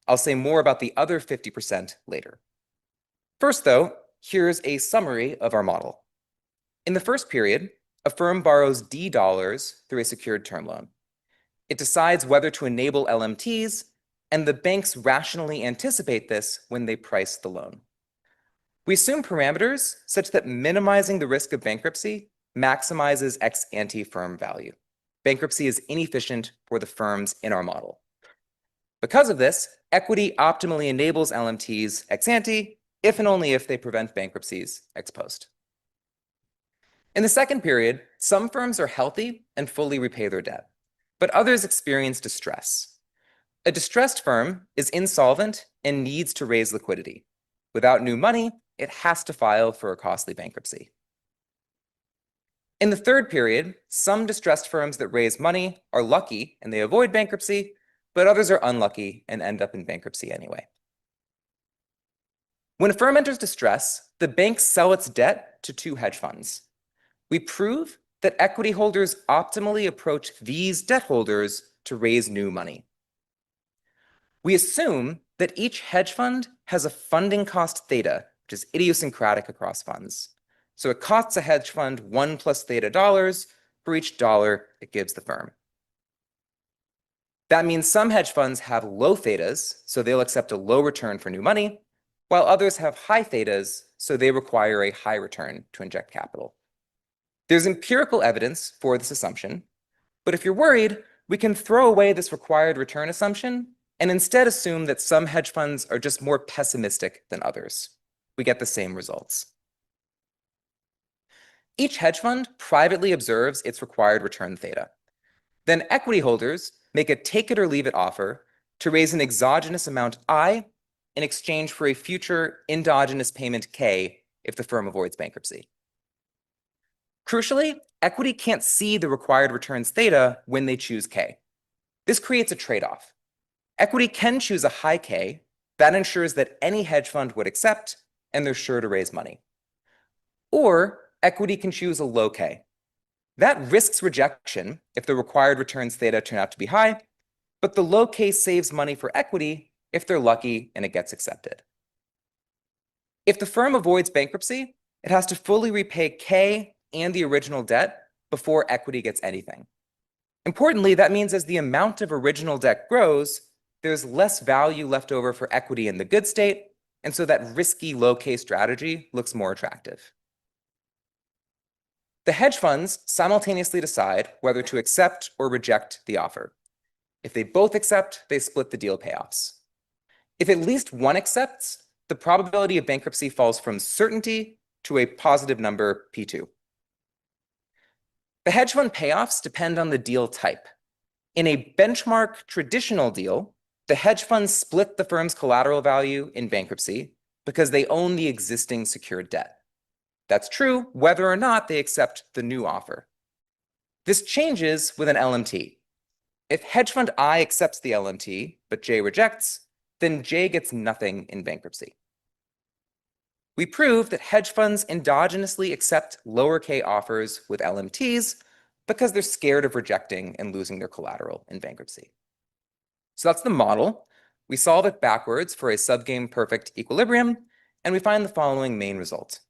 Speaker 12: I'll say more about the other 50% later. First, though, here's a summary of our model. In the first period, a firm borrows D dollars through a secured term loan. It decides whether to enable LMTs, and the banks rationally anticipate this when they price the loan. We assume parameters such that minimizing the risk of bankruptcy maximizes ex ante firm value. Bankruptcy is inefficient for the firms in our model. Because of this, equity optimally enables LMTs ex ante if and only if they prevent bankruptcies ex post. In the second period, some firms are healthy and fully repay their debt, but others experience distress. A distressed firm is insolvent and needs to raise liquidity. Without new money, it has to file for a costly bankruptcy. In the third period, some distressed firms that raise money are lucky and they avoid bankruptcy, but others are unlucky and end up in bankruptcy anyway. When a firm enters distress, the banks sell its debt to two hedge funds. We prove that equity holders optimally approach these debt holders to raise new money. We assume that each hedge fund has a funding cost theta, which is idiosyncratic across funds. So it costs a hedge fund 1 plus theta dollars for each dollar it gives the firm. That means some hedge funds have low thetas, so they'll accept a low return for new money, while others have high thetas, so they require a high return to inject capital. There's empirical evidence for this assumption, but if you're worried, we can throw away this required return assumption and instead assume that some hedge funds are just more pessimistic than others. We get the same results. Each hedge fund privately observes its required return theta. Then equity holders make a take it or leave it offer to raise an exogenous amount I in exchange for a future endogenous payment K if the firm avoids bankruptcy. Crucially, equity can't see the required returns theta when they choose K. This creates a trade-off. Equity can choose a high K. That ensures that any hedge fund would accept, and they're sure to raise money. Or equity can choose a low K. That risks rejection if the required returns theta turn out to be high, but the low K saves money for equity if they're lucky and it gets accepted. If the firm avoids bankruptcy, it has to fully repay K and the original debt before equity gets anything. Importantly, that means as the amount of original debt grows, there's less value left over for equity in the good state, and so that risky low K strategy looks more attractive. The hedge funds simultaneously decide whether to accept or reject the offer. If they both accept, they split the deal payoffs. If at least one accepts, the probability of bankruptcy falls from certainty to a positive number P2. The hedge fund payoffs depend on the deal type. In a benchmark traditional deal, the hedge funds split the firm's collateral value in bankruptcy because they own the existing secured debt. That's true whether or not they accept the new offer. This changes with an LMT. If hedge fund I accepts the LMT, but J rejects, then J gets nothing in bankruptcy. We prove that hedge funds endogenously accept lower K offers with LMTs because they're scared of rejecting and losing their collateral in bankruptcy. So that's the model. We solve it backwards for a subgame perfect equilibrium, and we find the following main result.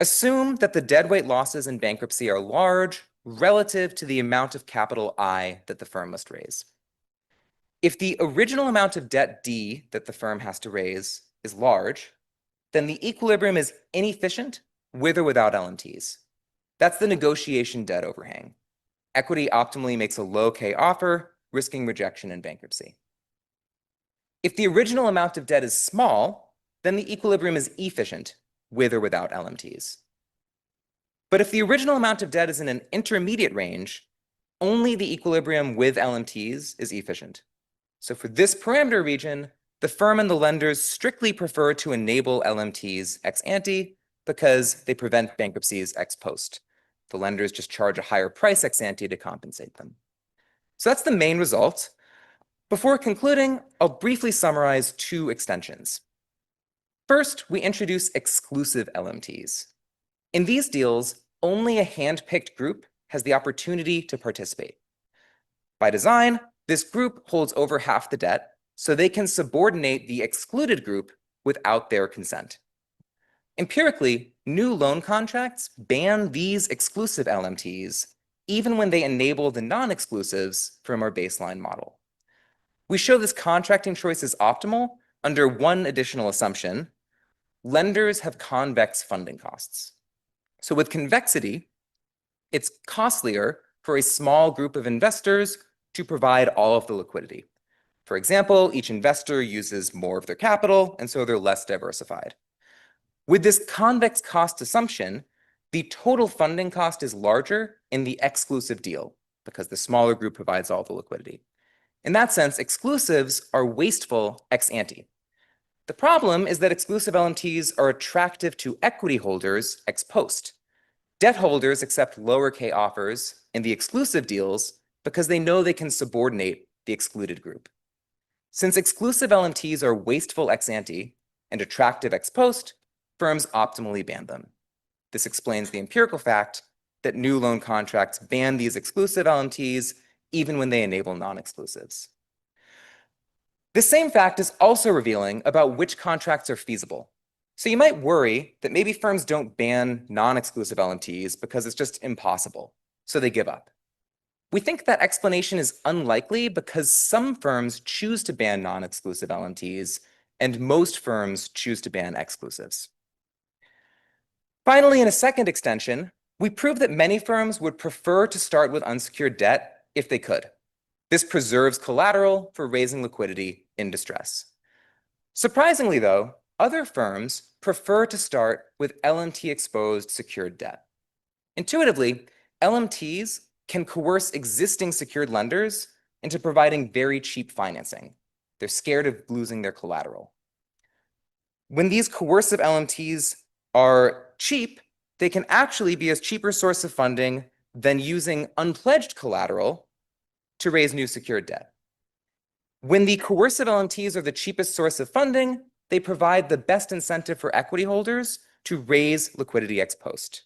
Speaker 12: Assume that the deadweight losses in bankruptcy are large relative to the amount of capital I that the firm must raise. If the original amount of debt D that the firm has to raise is large, then the equilibrium is inefficient with or without LMTs. That's the negotiation debt overhang. Equity optimally makes a low K offer, risking rejection in bankruptcy. If the original amount of debt is small, then the equilibrium is efficient with or without LMTs. But if the original amount of debt is in an intermediate range, only the equilibrium with LMTs is efficient. So for this parameter region, the firm and the lenders strictly prefer to enable LMTs ex ante because they prevent bankruptcies ex post. The lenders just charge a higher price ex ante to compensate them. So that's the main result. Before concluding, I'll briefly summarize two extensions. First, we introduce exclusive LMTs. In these deals, only a hand-picked group has the opportunity to participate. By design, this group holds over half the debt, so they can subordinate the excluded group without their consent. Empirically, new loan contracts ban these exclusive LMTs, even when they enable the non-exclusives from our baseline model. We show this contracting choice is optimal under one additional assumption. Lenders have convex funding costs. So with convexity, it's costlier for a small group of investors to provide all of the liquidity. For example, each investor uses more of their capital, and so they're less diversified. With this convex cost assumption, the total funding cost is larger in the exclusive deal because the smaller group provides all the liquidity. In that sense, exclusives are wasteful ex ante. The problem is that exclusive LMTs are attractive to equity holders ex post. Debt holders accept lower K offers in the exclusive deals because they know they can subordinate the excluded group. Since exclusive LMTs are wasteful ex ante and attractive ex post, firms optimally ban them. This explains the empirical fact that new loan contracts ban these exclusive LMTs even when they enable non-exclusives. This same fact is also revealing about which contracts are feasible. So you might worry that maybe firms don't ban non-exclusive LMTs because it's just impossible, so they give up. We think that explanation is unlikely because some firms choose to ban non-exclusive LMTs and most firms choose to ban exclusives. Finally, in a second extension, we prove that many firms would prefer to start with unsecured debt if they could. This preserves collateral for raising liquidity in distress. Surprisingly, though, other firms prefer to start with LMT-exposed secured debt. Intuitively, LMTs can coerce existing secured lenders into providing very cheap financing. They're scared of losing their collateral. When these coercive LMTs are cheap, they can actually be a cheaper source of funding than using unpledged collateral to raise new secured debt. When the coercive LMTs are the cheapest source of funding, they provide the best incentive for equity holders to raise liquidity ex post.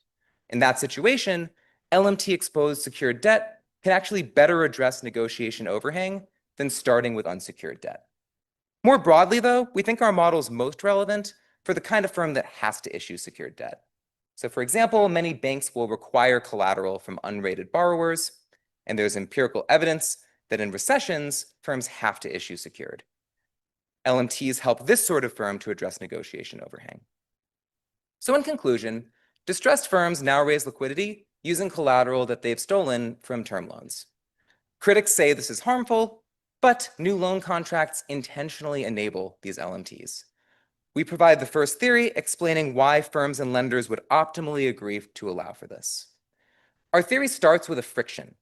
Speaker 12: In that situation, LMT-exposed secured debt can actually better address negotiation overhang than starting with unsecured debt. More broadly, though, we think our model is most relevant for the kind of firm that has to issue secured debt. So for example, many banks will require collateral from unrated borrowers, and there's empirical evidence that in recessions, firms have to issue secured. LMTs help this sort of firm to address negotiation overhang. So in conclusion, distressed firms now raise liquidity using collateral that they've stolen from term loans. Critics say this is harmful, but new loan contracts intentionally enable these LMTs. We provide the first theory explaining why firms and lenders would optimally agree to allow for this. Our theory starts with a friction.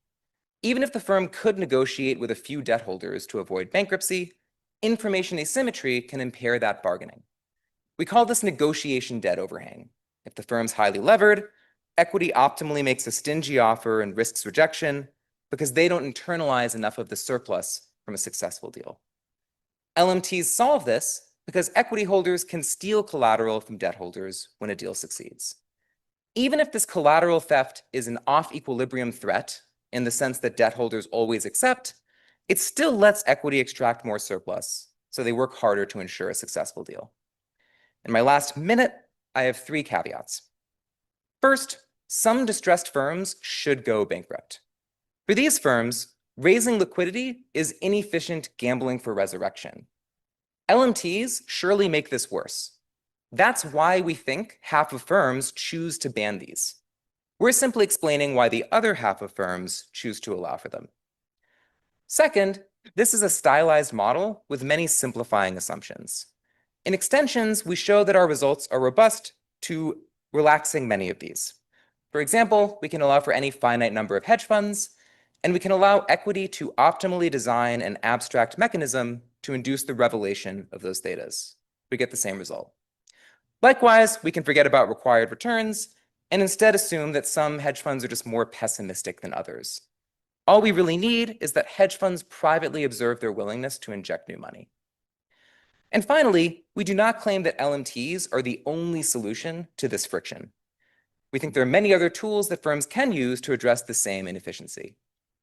Speaker 12: Even if the firm could negotiate with a few debt holders to avoid bankruptcy, information asymmetry can impair that bargaining. We call this negotiation debt overhang. If the firm's highly levered, equity optimally makes a stingy offer and risks rejection because they don't internalize enough of the surplus from a successful deal. LMTs solve this because equity holders can steal collateral from debt holders when a deal succeeds. Even if this collateral theft is an off-equilibrium threat in the sense that debt holders always accept, it still lets equity extract more surplus, so they work harder to ensure a successful deal. In my last minute, I have 3 caveats. First, some distressed firms should go bankrupt. For these firms, raising liquidity is inefficient gambling for resurrection. LMTs surely make this worse. That's why we think half of firms choose to ban these. We're simply explaining why the other half of firms choose to allow for them. Second, this is a stylized model with many simplifying assumptions. In extensions, we show that our results are robust to relaxing many of these. For example, we can allow for any finite number of hedge funds, and we can allow equity to optimally design an abstract mechanism to induce the revelation of those thetas. We get the same result. Likewise, we can forget about required returns and instead assume that some hedge funds are just more pessimistic than others. All we really need is that hedge funds privately observe their willingness to inject new money. And finally, we do not claim that LMTs are the only solution to this friction. We think there are many other tools that firms can use to address the same inefficiency.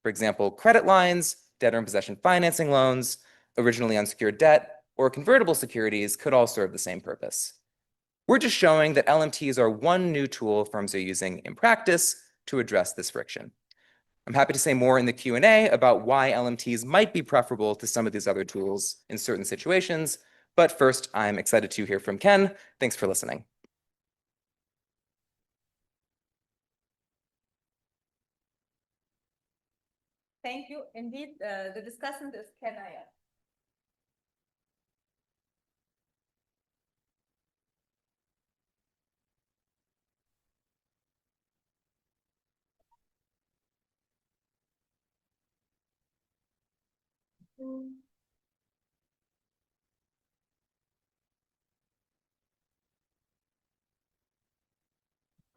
Speaker 12: For example, credit lines, debtor-in-possession financing loans, originally unsecured debt, or convertible securities could all serve the same purpose. We're just showing that LMTs are one new tool firms are using in practice to address this friction. I'm happy to say more in the Q&A about why LMTs might be preferable to some of these other tools in certain situations, but first, I'm excited to hear from Ken. Thanks for listening.
Speaker 1: Thank you. Indeed, the discussant is Ken Iyer.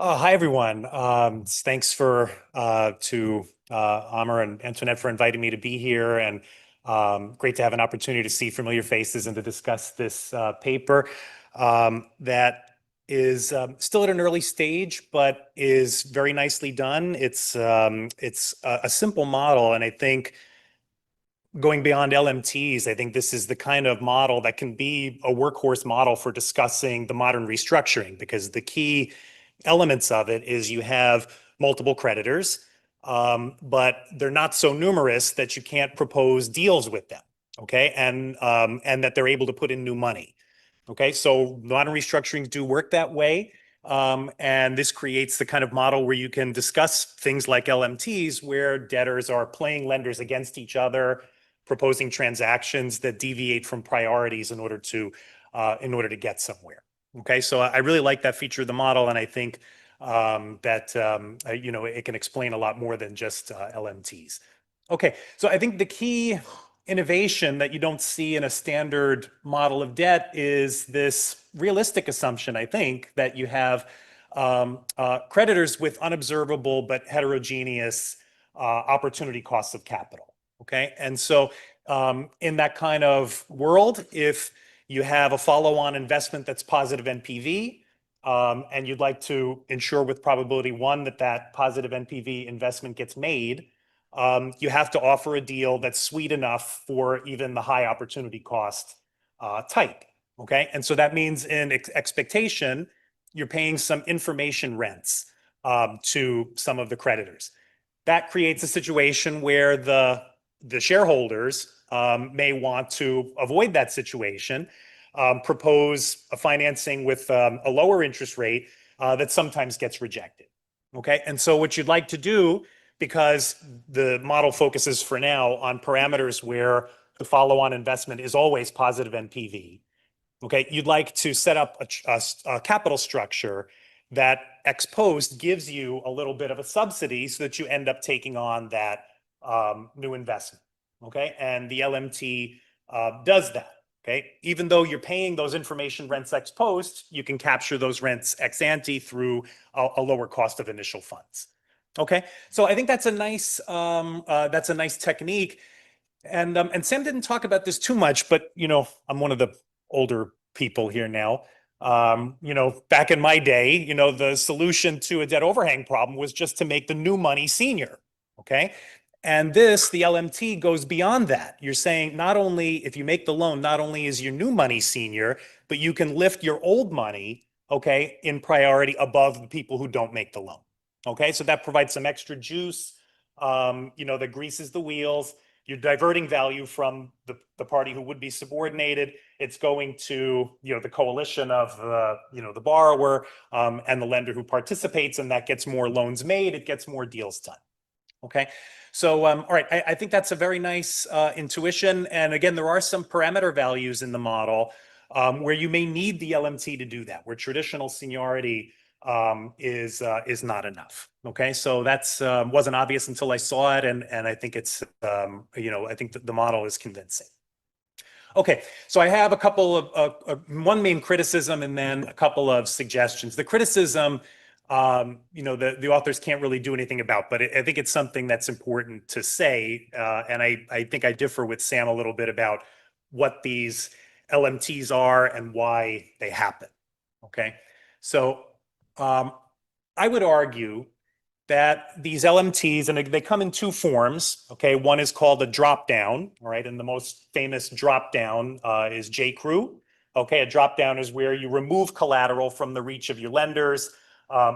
Speaker 13: Hi, everyone. Thanks for to Amir and Antoinette for inviting me to be here, and great to have an opportunity to see familiar faces and to discuss this paper that is still at an early stage, but is very nicely done. It's a simple model, and I think going beyond LMTs, I think this is the kind of model that can be a workhorse model for discussing the modern restructuring, because the key elements of it is you have multiple creditors, but they're not so numerous that you can't propose deals with them, okay? And that they're able to put in new money, okay? So modern restructurings do work that way. And this creates the kind of model where you can discuss things like LMTs, where debtors are playing lenders against each other, proposing transactions that deviate from priorities in order to get somewhere. Okay, so I really like that feature of the model, and I think you know, it can explain a lot more than just LMTs. Okay, so I think the key innovation that you don't see in a standard model of debt is this realistic assumption, I think, that you have creditors with unobservable but heterogeneous opportunity costs of capital. Okay, and so in that kind of world, if you have a follow-on investment that's positive NPV, and you'd like to ensure with probability 1 that that positive NPV investment gets made, you have to offer a deal that's sweet enough for even the high opportunity cost type. Okay, and so that means in expectation, you're paying some information rents to some of the creditors. That creates a situation where the shareholders may want to avoid that situation, propose a financing with a lower interest rate that sometimes gets rejected. Okay, and so what you'd like to do, because the model focuses for now on parameters where the follow-on investment is always positive NPV, okay, you'd like to set up a capital structure that ex post gives you a little bit of a subsidy so that you end up taking on that new investment, okay? And the LMT does that, okay? Even though you're paying those information rents ex post, you can capture those rents ex ante through a lower cost of initial funds, okay? So I think that's a nice technique. And Sam didn't talk about this too much, but you know, I'm one of the older people here now. You know, back in my day, you know, the solution to a debt overhang problem was just to make the new money senior, okay? And this, the LMT, goes beyond that. You're saying not only, if you make the loan, not only is your new money senior, but you can lift your old money, okay, in priority above the people who don't make the loan, okay? So that provides some extra juice, you know, that greases the wheels. You're diverting value from the party who would be subordinated. It's going to, you know, the coalition of you know, the borrower and the lender who participates, and that gets more loans made. It gets more deals done. Okay, so all right, I think that's a very nice intuition. And again, there are some parameter values in the model where you may need the LMT to do that, where traditional seniority is not enough. Okay, so that's wasn't obvious until I saw it, and I think it's you know, I think that the model is convincing. Okay, so I have a couple of one main criticism and then a couple of suggestions. The criticism, you know, the authors can't really do anything about, but I think it's something that's important to say, and I think I differ with Sam a little bit about what these LMTs are and why they happen. Okay, so I would argue that these LMTs, and they come in two forms, okay? One is called a drop down, all right? And the most famous drop down is J-Crew, okay? A drop down is where you remove collateral from the reach of your lenders,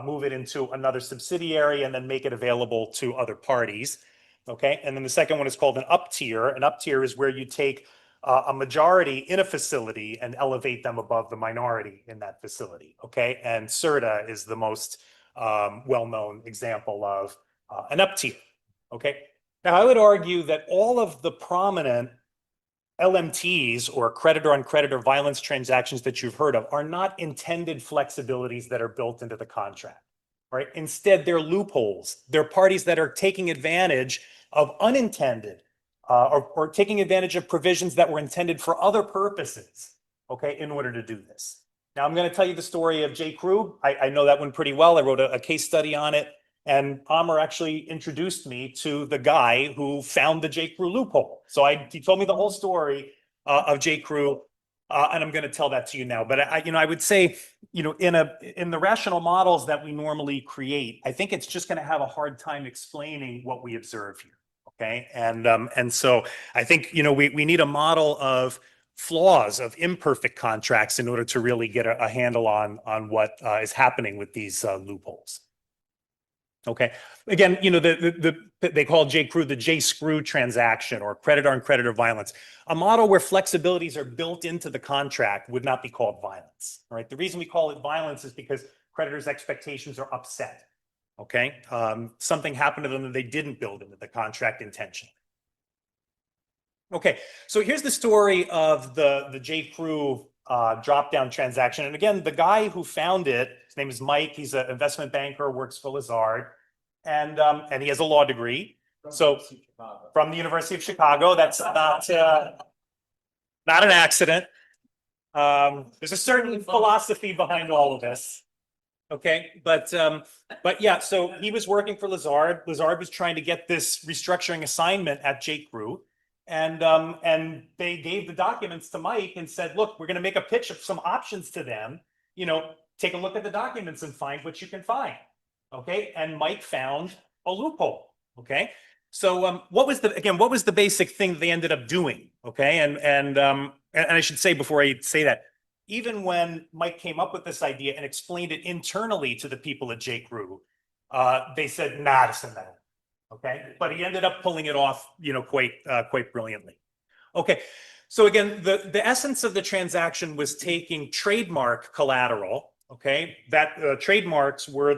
Speaker 13: move it into another subsidiary, and then make it available to other parties, okay? And then the second one is called an up tier. An up tier is where you take a majority in a facility and elevate them above the minority in that facility, okay? And CERTA is the most well-known example of an up tier, okay? Now, I would argue that all of the prominent LMTs, or creditor-on-creditor violence transactions that you've heard of, are not intended flexibilities that are built into the contract, right? Instead, they're loopholes. They're parties that are taking advantage of unintended or taking advantage of provisions that were intended for other purposes, okay, in order to do this. Now I'm going to tell you the story of J. Crew. I know that one pretty well. I wrote a case study on it. And Amir actually introduced me to the guy who found the J. Crew loophole. So he told me the whole story of J. Crew, and I'm going to tell that to you now. But I would say, in the rational models that we normally create, I think it's just going to have a hard time explaining what we observe here. Okay, and so I think we need a model of flaws, of imperfect contracts, in order to really get a handle on what is happening with these loopholes. Okay, again, they call J. Crew the J-screw transaction, or creditor on creditor violence. A model where flexibilities are built into the contract would not be called violence. All right, the reason we call it violence is because creditors' expectations are upset. Okay, something happened to them that they didn't build into the contract intentionally. Okay, so here's the story of the J. Crew drop-down transaction. And again, the guy who found it, his name is Mike. He's an investment banker, works for Lazard, and he has a law degree. So from the University of Chicago, that's not an accident. There's a certain philosophy behind all of this. Okay, but yeah, so he was working for Lazard. Lazard was trying to get this restructuring assignment at J. Crew. And they gave the documents to Mike and said, look, we're going to make a pitch of some options to them. Take a look at the documents and find what you can find. Okay. And Mike found a loophole. Okay. So what was the basic thing they ended up doing? Okay. And I should say, before I say that, even when Mike came up with this idea and explained it internally to the people at J. Crew, they said, nah, this isn't that. Okay, but he ended up pulling it off, quite brilliantly. Okay, so again, the essence of the transaction was taking trademark collateral. Okay, that trademarks were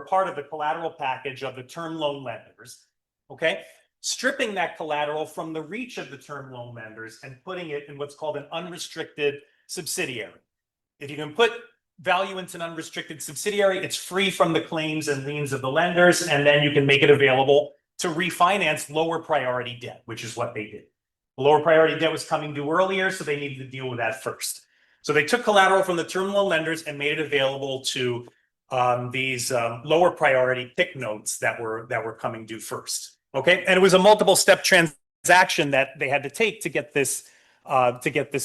Speaker 13: part of the collateral package of the term loan lenders. Okay, stripping that collateral from the reach of the term loan lenders and putting it in what's called an unrestricted subsidiary. If you can put value into an unrestricted subsidiary, it's free from the claims and liens of the lenders, and then you can make it available to refinance lower priority debt, which is what they did. The lower priority debt was coming due earlier, so they needed to deal with that first. So they took collateral from the term loan lenders and made it available to these lower priority PIK notes that were coming due first. Okay, and it was a multiple step transaction that they had to take to get this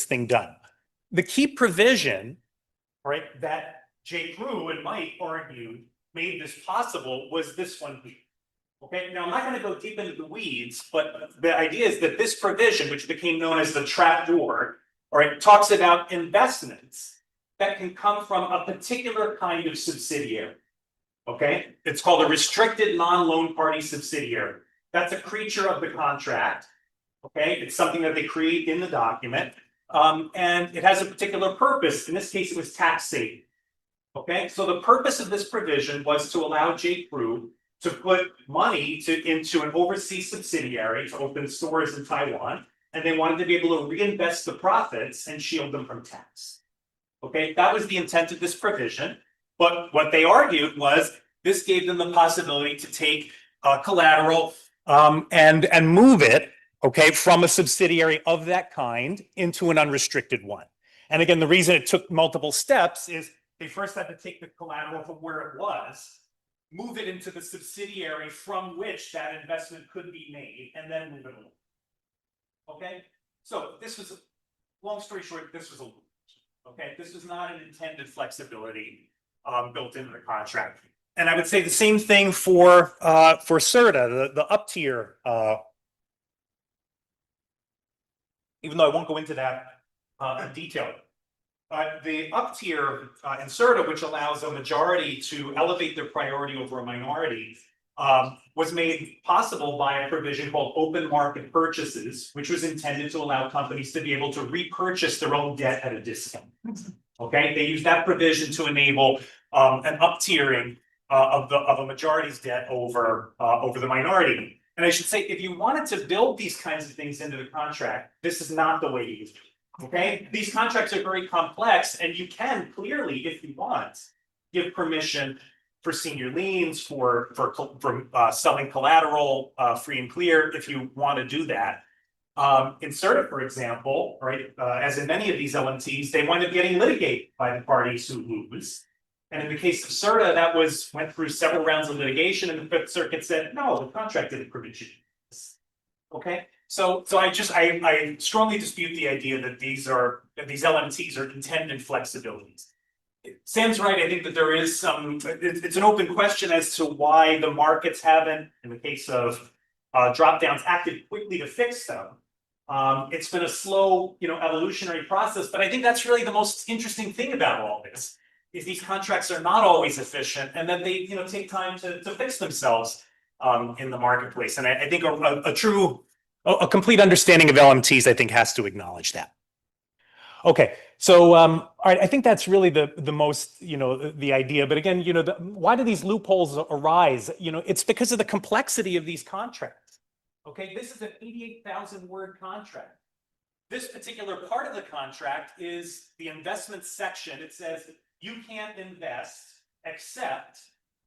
Speaker 13: thing done. The key provision, right, that J. Crew and Mike argued made this possible was this one here. Okay, now I'm not going to go deep into the weeds, but the idea is that this provision, which became known as the trapdoor, all right, talks about investments that can come from a particular kind of subsidiary. Okay, it's called a restricted non-loan party subsidiary. That's a creature of the contract. Okay, it's something that they create in the document. And it has a particular purpose. In this case, it was tax saving. Okay, so the purpose of this provision was to allow J. Crew to put money into an overseas subsidiary to open stores in Taiwan, and they wanted to be able to reinvest the profits and shield them from tax. Okay, that was the intent of this provision. But what they argued was this gave them the possibility to take collateral and move it, okay, from a subsidiary of that kind into an unrestricted one. And again, the reason it took multiple steps is they first had to take the collateral from where it was, move it into the subsidiary from which that investment could be made, and then move it along. Okay, so this was, long story short, this was a loop. Okay, this was not an intended flexibility built into the contract. And I would say the same thing for CERTA, the up tier. Even though I won't go into that in detail. The up tier in CERTA, which allows a majority to elevate their priority over a minority, was made possible by a provision called open market purchases, which was intended to allow companies to be able to repurchase their own debt at a discount. Okay, they used that provision to enable an up tiering of a majority's debt over the minority. And I should say, if you wanted to build these kinds of things into the contract, this is not the way you do it. Okay, these contracts are very complex, and you can clearly, if you want, give permission for senior liens, for selling collateral free and clear, if you want to do that. Inserted, for example, right, as in many of these LMTs, they wind up getting litigated by the parties who lose. And in the case of CERTA, that went through several rounds of litigation, and the Fifth Circuit said, no, the contract didn't permit you to do this. Okay, so I strongly dispute the idea that these LMTs are intended flexibilities. Sam's right. I think that there is it's an open question as to why the markets haven't, in the case of drop downs, acted quickly to fix them. It's been a slow, evolutionary process, but I think that's really the most interesting thing about all this, is these contracts are not always efficient, and then they, take time to fix themselves in the marketplace. And I think a complete understanding of LMTs, I think, has to acknowledge that. Okay, so all right, I think that's really the most, the idea. But again, why do these loopholes arise? It's because of the complexity of these contracts. Okay, this is an 88,000 word contract. This particular part of the contract is the investment section. It says you can't invest except,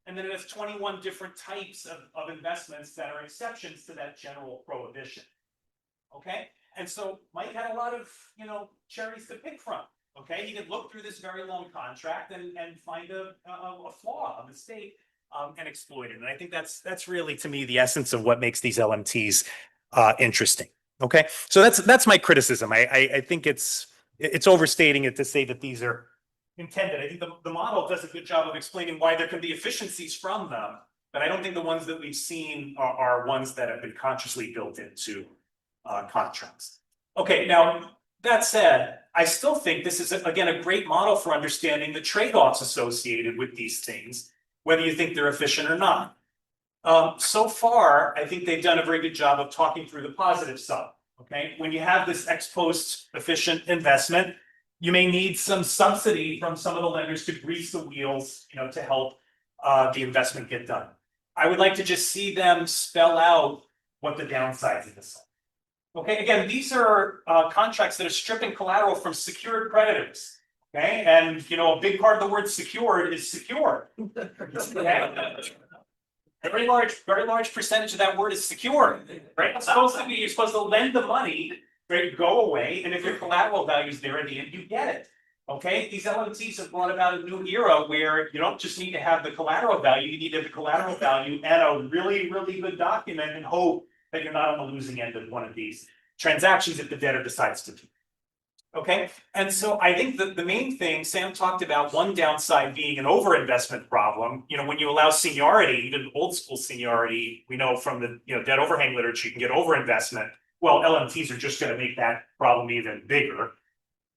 Speaker 13: and then it has 21 different types of investments that are exceptions to that general prohibition. Okay, and so Mike had a lot of, cherries to pick from. Okay, he could look through this very long contract and find a flaw, a mistake, and exploit it. And I think that's really, to me, the essence of what makes these LMTs interesting. Okay, so that's my criticism. I think it's overstating it to say that these are intended. I think the model does a good job of explaining why there can be efficiencies from them, but I don't think the ones that we've seen are ones that have been consciously built into contracts. Okay, now that said, I still think this is, again, a great model for understanding the trade-offs associated with these things, whether you think they're efficient or not. So far, I think they've done a very good job of talking through the positive side. Okay, when you have this ex post efficient investment, you may need some subsidy from some of the lenders to grease the wheels, to help the investment get done. I would like to just see them spell out what the downsides of this are. Okay, again, these are contracts that are stripping collateral from secured creditors. Okay, and a big part of the word secured is secure. Okay? Very large percentage of that word is secure, right? It's supposed to be, you're supposed to lend the money, right? Go away, and if your collateral value is there at the end, you get it. Okay, these LMTs have brought about a new era where you don't just need to have the collateral value, you need to have the collateral value and a really, really good document, and hope that you're not on the losing end of one of these transactions if the debtor decides to do. Okay, and so I think that the main thing Sam talked about, one downside being an overinvestment problem. When you allow seniority, even old school seniority, we know from the debt overhang literature, you can get overinvestment. Well, LMTs are just going to make that problem even bigger.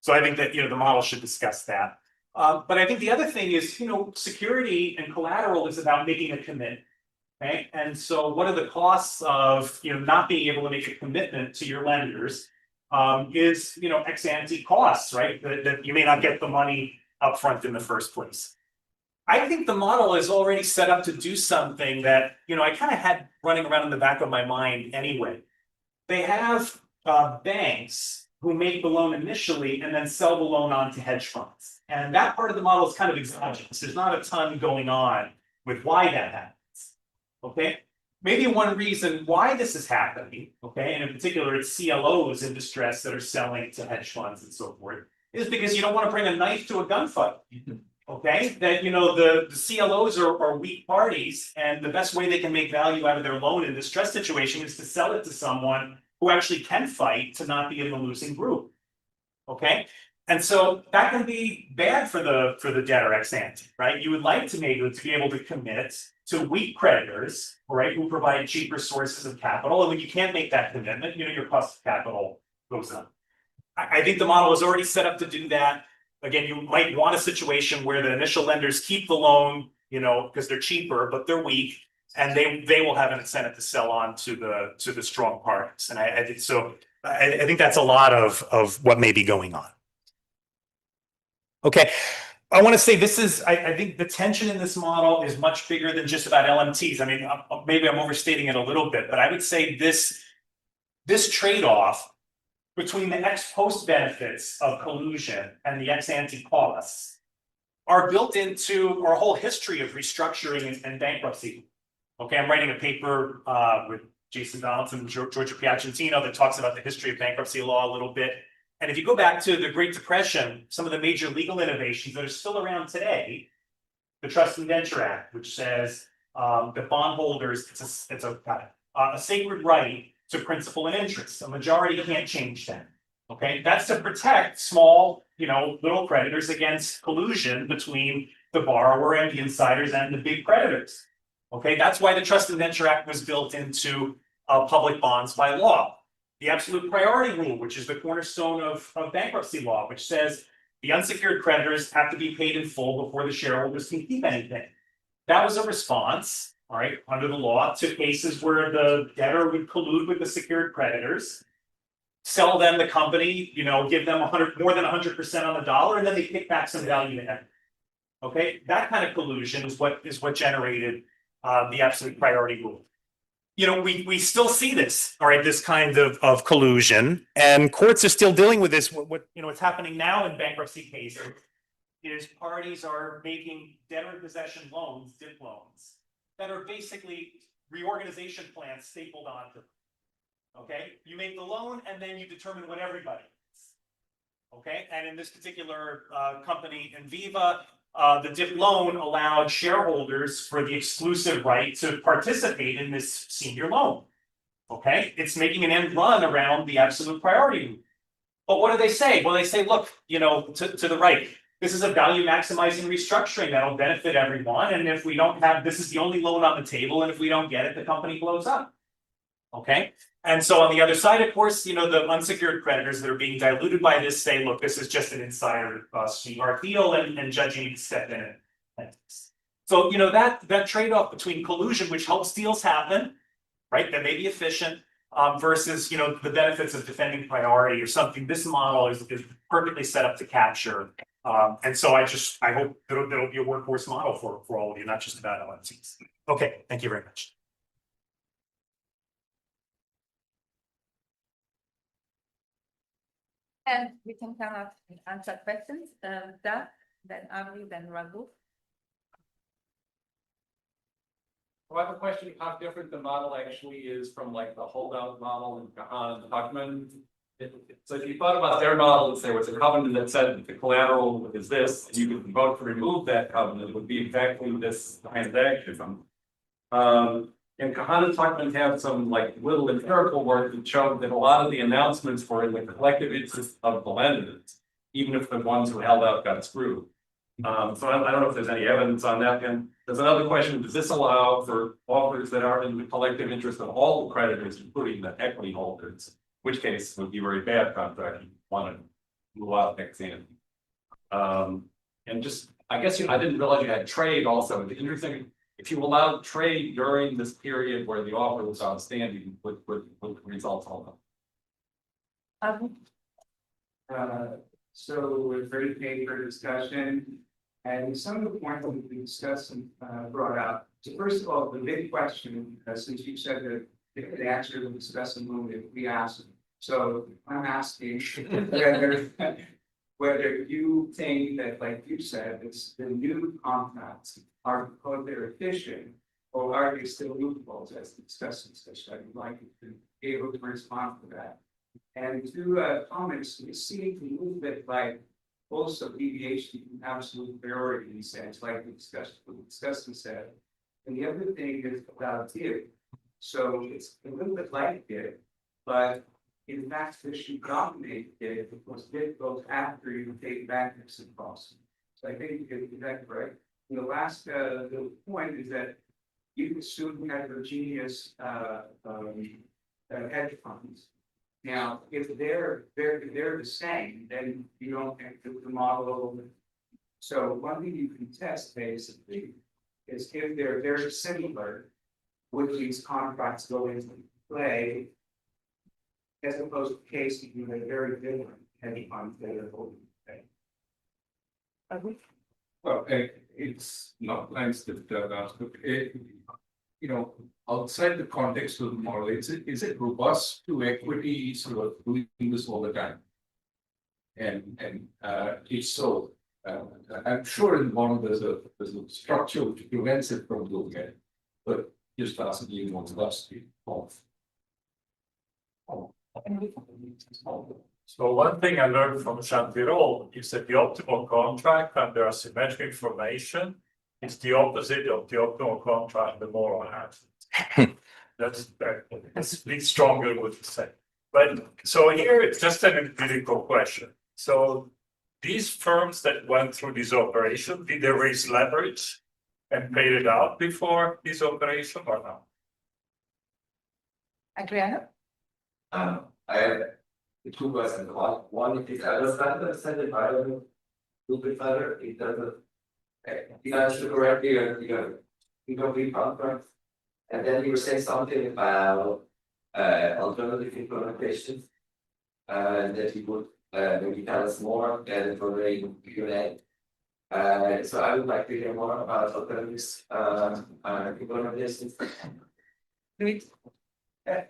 Speaker 13: So I think that the model should discuss that. But I think the other thing is, security and collateral is about making a commitment. Okay, and so what are the costs of not being able to make a commitment to your lenders? Is ex ante costs, right? That you may not get the money up front in the first place. I think the model is already set up to do something that I kind of had running around in the back of my mind anyway. They have banks who make the loan initially and then sell the loan on to hedge funds, and that part of the model is kind of exogenous. There's not a ton going on with why that happens. Okay. Maybe one reason why this is happening, okay, and in particular it's CLOs in distress that are selling to hedge funds and so forth, is because you don't want to bring a knife to a gunfight. Okay, that the CLOs are weak parties, and the best way they can make value out of their loan in a distress situation is to sell it to someone who actually can fight to not be in the losing group. Okay, and so that can be bad for the debtor ex ante, right? You would like to be able to commit to weak creditors, right, who provide cheaper sources of capital, and when you can't make that commitment, your cost of capital goes up. I think the model is already set up to do that. Again, you might want a situation where the initial lenders keep the loan, because they're cheaper, but they're weak, and they will have an incentive to sell on to the strong parties. And I think so. I think that's a lot of what may be going on. Okay. I want to say this is, I think the tension in this model is much bigger than just about LMTs. I mean, maybe I'm overstating it a little bit, but I would say this trade-off between the ex post benefits of collusion and the ex ante costs are built into our whole history of restructuring and bankruptcy. Okay, I'm writing a paper with Jason Donaldson and Georgia Piacentino that talks about the history of bankruptcy law a little bit. And if you go back to the Great Depression, some of the major legal innovations that are still around today, the Trust and Indenture Act, which says that bondholders, it's a sacred right to principal and interest. A majority can't change that. Okay, that's to protect small, little creditors against collusion between the borrower and the insiders and the big creditors. Okay, that's why the Trust and Indenture Act was built into public bonds by law. The absolute priority rule, which is the cornerstone of bankruptcy law, which says the unsecured creditors have to be paid in full before the shareholders can keep anything. That was a response, all right, under the law to cases where the debtor would collude with the secured creditors, sell them the company, give them more than 100% on the dollar, and then they kick back some value to equity. Okay, that kind of collusion is what generated the absolute priority rule. We still see this, all right, this kind of collusion, and courts are still dealing with this. What's happening now in bankruptcy cases is parties are making debtor in possession loans, DIP loans, that are basically reorganization plans stapled onto them. Okay, you make the loan and then you determine what everybody is. Okay, and in this particular company, NBER, the DIP loan allowed shareholders for the exclusive right to participate in this senior loan. Okay, it's making an end run around the absolute priority rule. But what do they say? Well, they say, look, to the right, this is a value maximizing restructuring that'll benefit everyone. And if we don't have, this is the only loan on the table. And if we don't get it, the company blows up. Okay. And so on the other side, of course, the unsecured creditors that are being diluted by this say, look, this is just an insider sweetheart deal, and judge, you need to step in and so that trade-off between collusion, which helps deals happen, right? That may be efficient, versus the benefits of defending priority or something. This model is perfectly set up to capture. And so I hope that'll be a workhorse model for all of you, not just about LMCs. Okay, thank you very much.
Speaker 1: And we can come up and answer questions. Doug, then Amir, then Raghu.
Speaker 8: I have a question of how different the model actually is from like the holdout model in Kahan and Tuckman. So if you thought about their model, if there was a covenant that said that the collateral is this, and you could vote to remove that covenant, it would be exactly this transaction. And Kahan and Tuckman have some like little empirical work that showed that a lot of the announcements were in the collective interest of the lenders, even if the ones who held out got screwed. So I don't know if there's any evidence on that. And there's another question: does this allow for offers that are in the collective interest of all creditors, including the equity holders? In which case would be a very bad contract. You want to move out next in. And just, I guess I didn't realize you had trade also. It's interesting. If you allowed trade during this period where the offer was outstanding, what results all
Speaker 1: Raghu.
Speaker 10: So we're very paid for discussion, and some of the points that we discussed and brought up. So first of all, the big question, since you said that the answer to discuss and move, we asked. So I'm asking whether you think that, like you said, it's the new contracts are because they're efficient, or are they still loopholes as discussed in session? I'd like you to be able to respond to that. And two comments, it seemed a little bit like also deviation from absolute priority in a sense, like we discussed and said. And the other thing is about DIP. So it's a little bit like DIP, but in fact, this should dominate DIP because DIP goes after you take bankruptcy costs. So I think you get that right. And the last little point is that you can soon have heterogeneous hedge funds. Now, if they're the same, then you don't have the model. So one thing you can test basically is if they're very similar, would these contracts go into play, as opposed to cases where they're very different hedge funds that are holding play.
Speaker 6: Well, it's not nice that outside the context of the model, is it robust to equity sort of doing this all the time? And if so, I'm sure in the model there's a structure which prevents it from doing it, but just asking you what's last off.
Speaker 9: So one thing I learned from Jean-Tirole is that the optimal contract under asymmetric information is the opposite of the optimal contract under moral hazard. That's a bit stronger what you say. But so here it's just an empirical question. So these firms that went through this operation, did they raise leverage and paid it out before this operation or not?
Speaker 1: Adriano?
Speaker 5: I have two questions. One, if it's understand the environment, little bit better, it doesn't. You answered correctly, you complete contract. And then you were saying something about alternative implementations. That you would maybe tell us more for the Q&A. So I would like to hear more about alternatives implementations.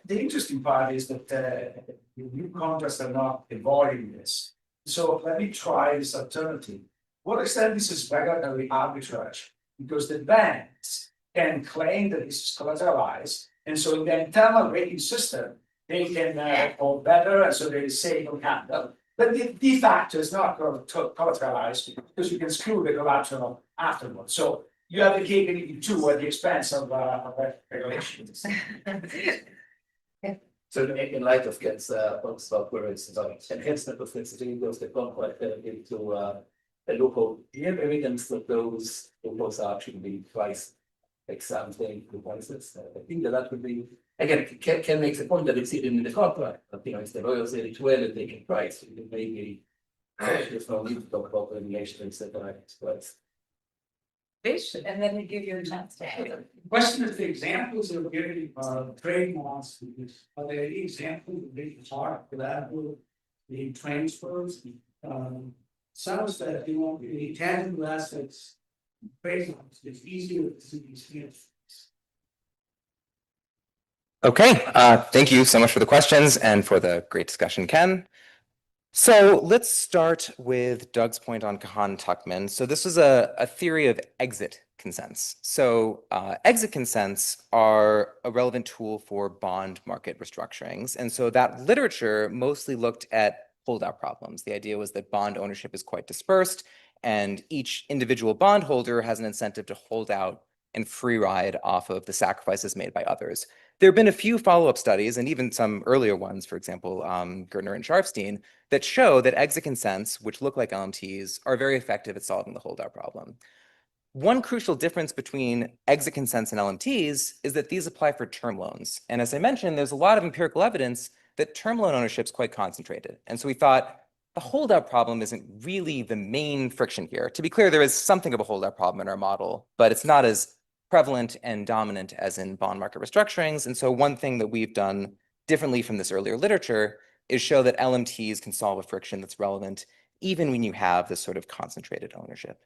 Speaker 4: The interesting part is that the new contracts are not avoiding this. So let me try this alternative. What extent this is regulatory arbitrage? Because the banks can claim that this is collateralized, and so in the internal rating system, they can go better, and so they say no capital. But de facto is not collateralized because you can screw the collateral afterwards. So you have the cake and eat it too at the expense of regulations.
Speaker 14: So in light of Ken's stock where it's enhancement of flexibility goes the contract into a loophole. Do you have evidence that those loopholes are actually being priced like something to prices? I think that would be again Ken makes the point that it's hidden in the contract, but it's the lawyers say it's well that they can price. Maybe there's no need to talk about regulation etc. Price.
Speaker 1: And then we give you a chance to.
Speaker 4: Question is the examples of giving trademarks, are there any examples of big part that will be transfers? Sounds that the tangible assets, trademarks, it's easier to see these transfers.
Speaker 12: Okay, thank you so much for the questions and for the great discussion, Ken. So let's start with Doug's point on Kahan-Tuckman. So this was a theory of exit consents. So exit consents are a relevant tool for bond market restructurings. And so that literature mostly looked at holdout problems. The idea was that bond ownership is quite dispersed and each individual bondholder has an incentive to hold out and free ride off of the sacrifices made by others. There have been a few follow-up studies and even some earlier ones, for example, Gertner and Sharfstein, that show that exit consents, which look like LMTs, are very effective at solving the holdout problem. One crucial difference between exit consents and LMTs is that these apply for term loans. And as I mentioned, there's a lot of empirical evidence that term loan ownership is quite concentrated. And so we thought the holdout problem isn't really the main friction here. To be clear, there is something of a holdout problem in our model, but it's not as prevalent and dominant as in bond market restructurings. And so one thing that we've done differently from this earlier literature is show that LMTs can solve a friction that's relevant even when you have this sort of concentrated ownership.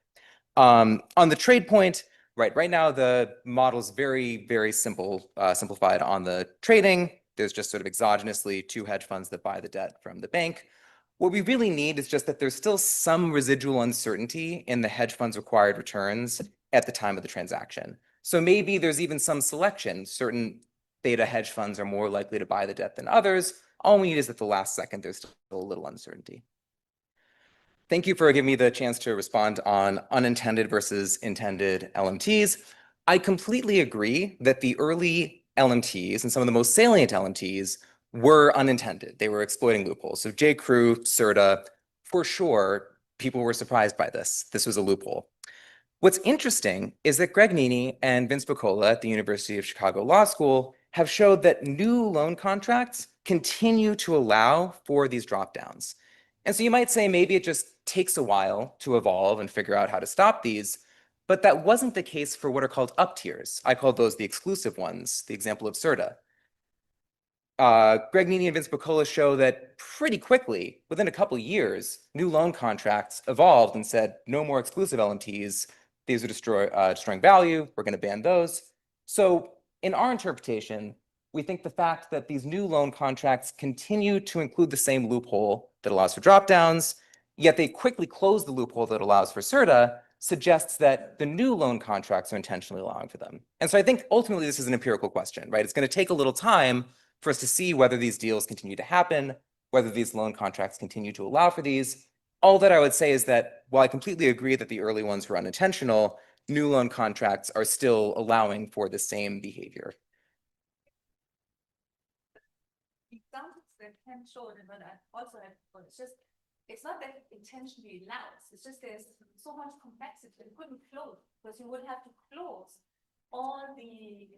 Speaker 12: On the trade point, right now the model is very, very simplified on the trading. There's just sort of exogenously two hedge funds that buy the debt from the bank. What we really need is just that there's still some residual uncertainty in the hedge fund's required returns at the time of the transaction. So maybe there's even some selection. Certain theta hedge funds are more likely to buy the debt than others. All we need is at the last second, there's still a little uncertainty. Thank you for giving me the chance to respond on unintended versus intended LMTs. I completely agree that the early LMTs and some of the most salient LMTs were unintended. They were exploiting loopholes. So J.Crew, CERTA, for sure, people were surprised by this. This was a loophole. What's interesting is that Greg Nini and Vince Piccola at the University of Chicago Law School have showed that new loan contracts continue to allow for these dropdowns. And so you might say maybe it just takes a while to evolve and figure out how to stop these, but that wasn't the case for what are called up tiers. I call those the exclusive ones, the example of CERTA. Greg Nini and Vince Piccola show that pretty quickly, within a couple of years, new loan contracts evolved and said, no more exclusive LMTs. These are destroying value. We're going to ban those. So in our interpretation, we think the fact that these new loan contracts continue to include the same loophole that allows for dropdowns, yet they quickly close the loophole that allows for CERTA, suggests that the new loan contracts are intentionally allowing for them. And so I think ultimately this is an empirical question, right? It's going to take a little time, for us to see whether these deals continue to happen, whether these loan contracts continue to allow for these. All that I would say is that while I completely agree that the early ones were unintentional, new loan contracts are still allowing for the same behavior.
Speaker 1: Examples that can show it, but I also have, it's just, it's not that intentionally allows, it's just there's so much complexity, you couldn't close, because you would have to close all the,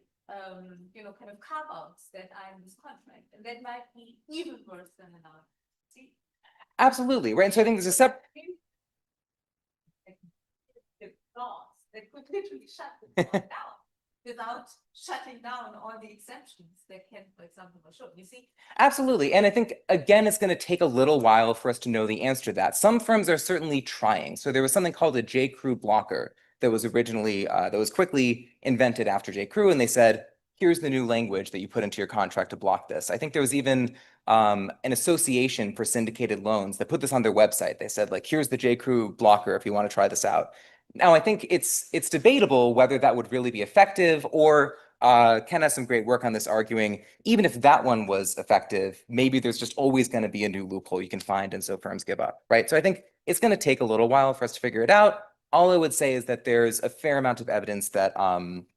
Speaker 1: kind of carve-outs that are in this contract, and that might be even worse than allowed. See?
Speaker 12: Absolutely, right? And so I think there's a separate.
Speaker 1: The clause that could literally shut the down without shutting down all the exceptions that can, for example, show. You see?
Speaker 12: Absolutely. And I think, again, it's going to take a little while for us to know the answer to that. Some firms are certainly trying. So there was something called a J.Crew blocker that was originally, that was quickly invented after J.Crew. And they said, here's the new language that you put into your contract to block this. I think there was even an association for syndicated loans that put this on their website. They said, like, here's the J.Crew blocker if you want to try this out. Now, I think it's debatable whether that would really be effective, or Ken has some great work on this arguing, even if that one was effective, maybe there's just always going to be a new loophole you can find, and so firms give up, right? So I think it's going to take a little while for us to figure it out. All I would say is that there's a fair amount of evidence that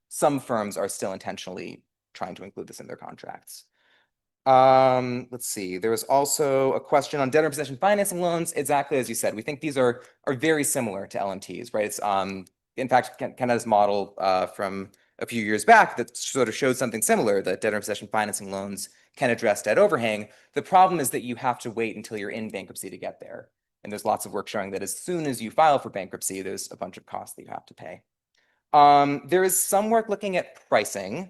Speaker 12: some firms are still intentionally trying to include this in their contracts. Let's see. There was also a question on debtor in possession financing loans. Exactly as you said, we think these are very similar to LMTs, right? It's in fact, Canada's model from a few years back that sort of showed something similar, that debtor in possession financing loans can address debt overhang. The problem is that you have to wait until you're in bankruptcy to get there. And there's lots of work showing that as soon as you file for bankruptcy, there's a bunch of costs that you have to pay. There is some work looking at pricing,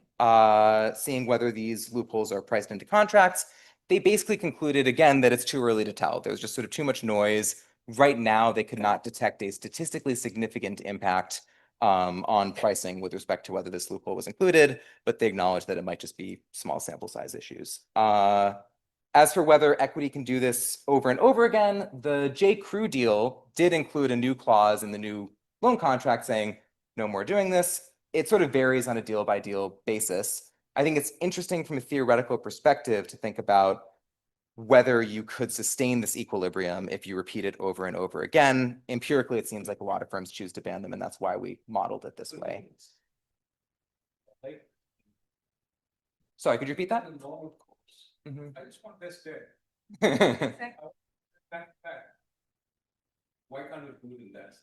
Speaker 12: seeing whether these loopholes are priced into contracts. They basically concluded, again, that it's too early to tell. There's just sort of too much noise. Right now, they could not detect a statistically significant impact on pricing with respect to whether this loophole was included, but they acknowledge that it might just be small sample size issues. As for whether equity can do this over and over again, the J.Crew deal did include a new clause in the new loan contract saying, no more doing this. It sort of varies on a deal by deal basis. I think it's interesting from a theoretical perspective to think about whether you could sustain this equilibrium if you repeat it over and over again. Empirically, it seems like a lot of firms choose to ban them, and that's why we modeled it this way. Sorry, could you repeat that?
Speaker 6: I just want this there. Why can't we do it in that?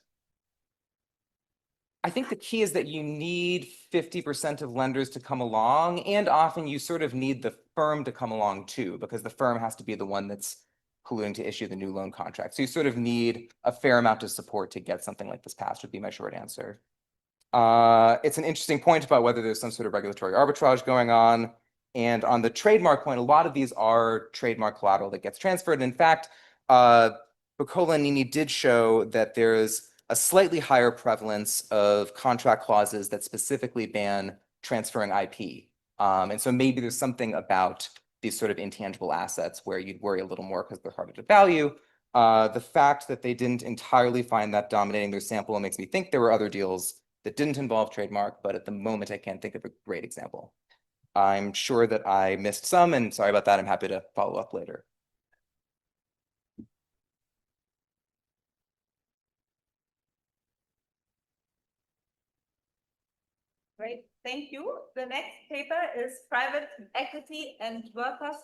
Speaker 12: I think the key is that you need 50% of lenders to come along, and often you sort of need the firm to come along too, because the firm has to be the one that's colluding to issue the new loan contract. So you sort of need a fair amount of support to get something like this passed, would be my short answer. It's an interesting point about whether there's some sort of regulatory arbitrage going on. And on the trademark point, a lot of these are trademark collateral that gets transferred. And in fact, Bucola and Nini did show that there's a slightly higher prevalence of contract clauses that specifically ban transferring IP. And so maybe there's something about these sort of intangible assets where you'd worry a little more because they're harder to value. The fact that they didn't entirely find that dominating their sample makes me think there were other deals that didn't involve trademark, but at the moment I can't think of a great example. I'm sure that I missed some, and sorry about that. I'm happy to follow up later.
Speaker 1: Great, thank you. The next paper is Private Equity and Workers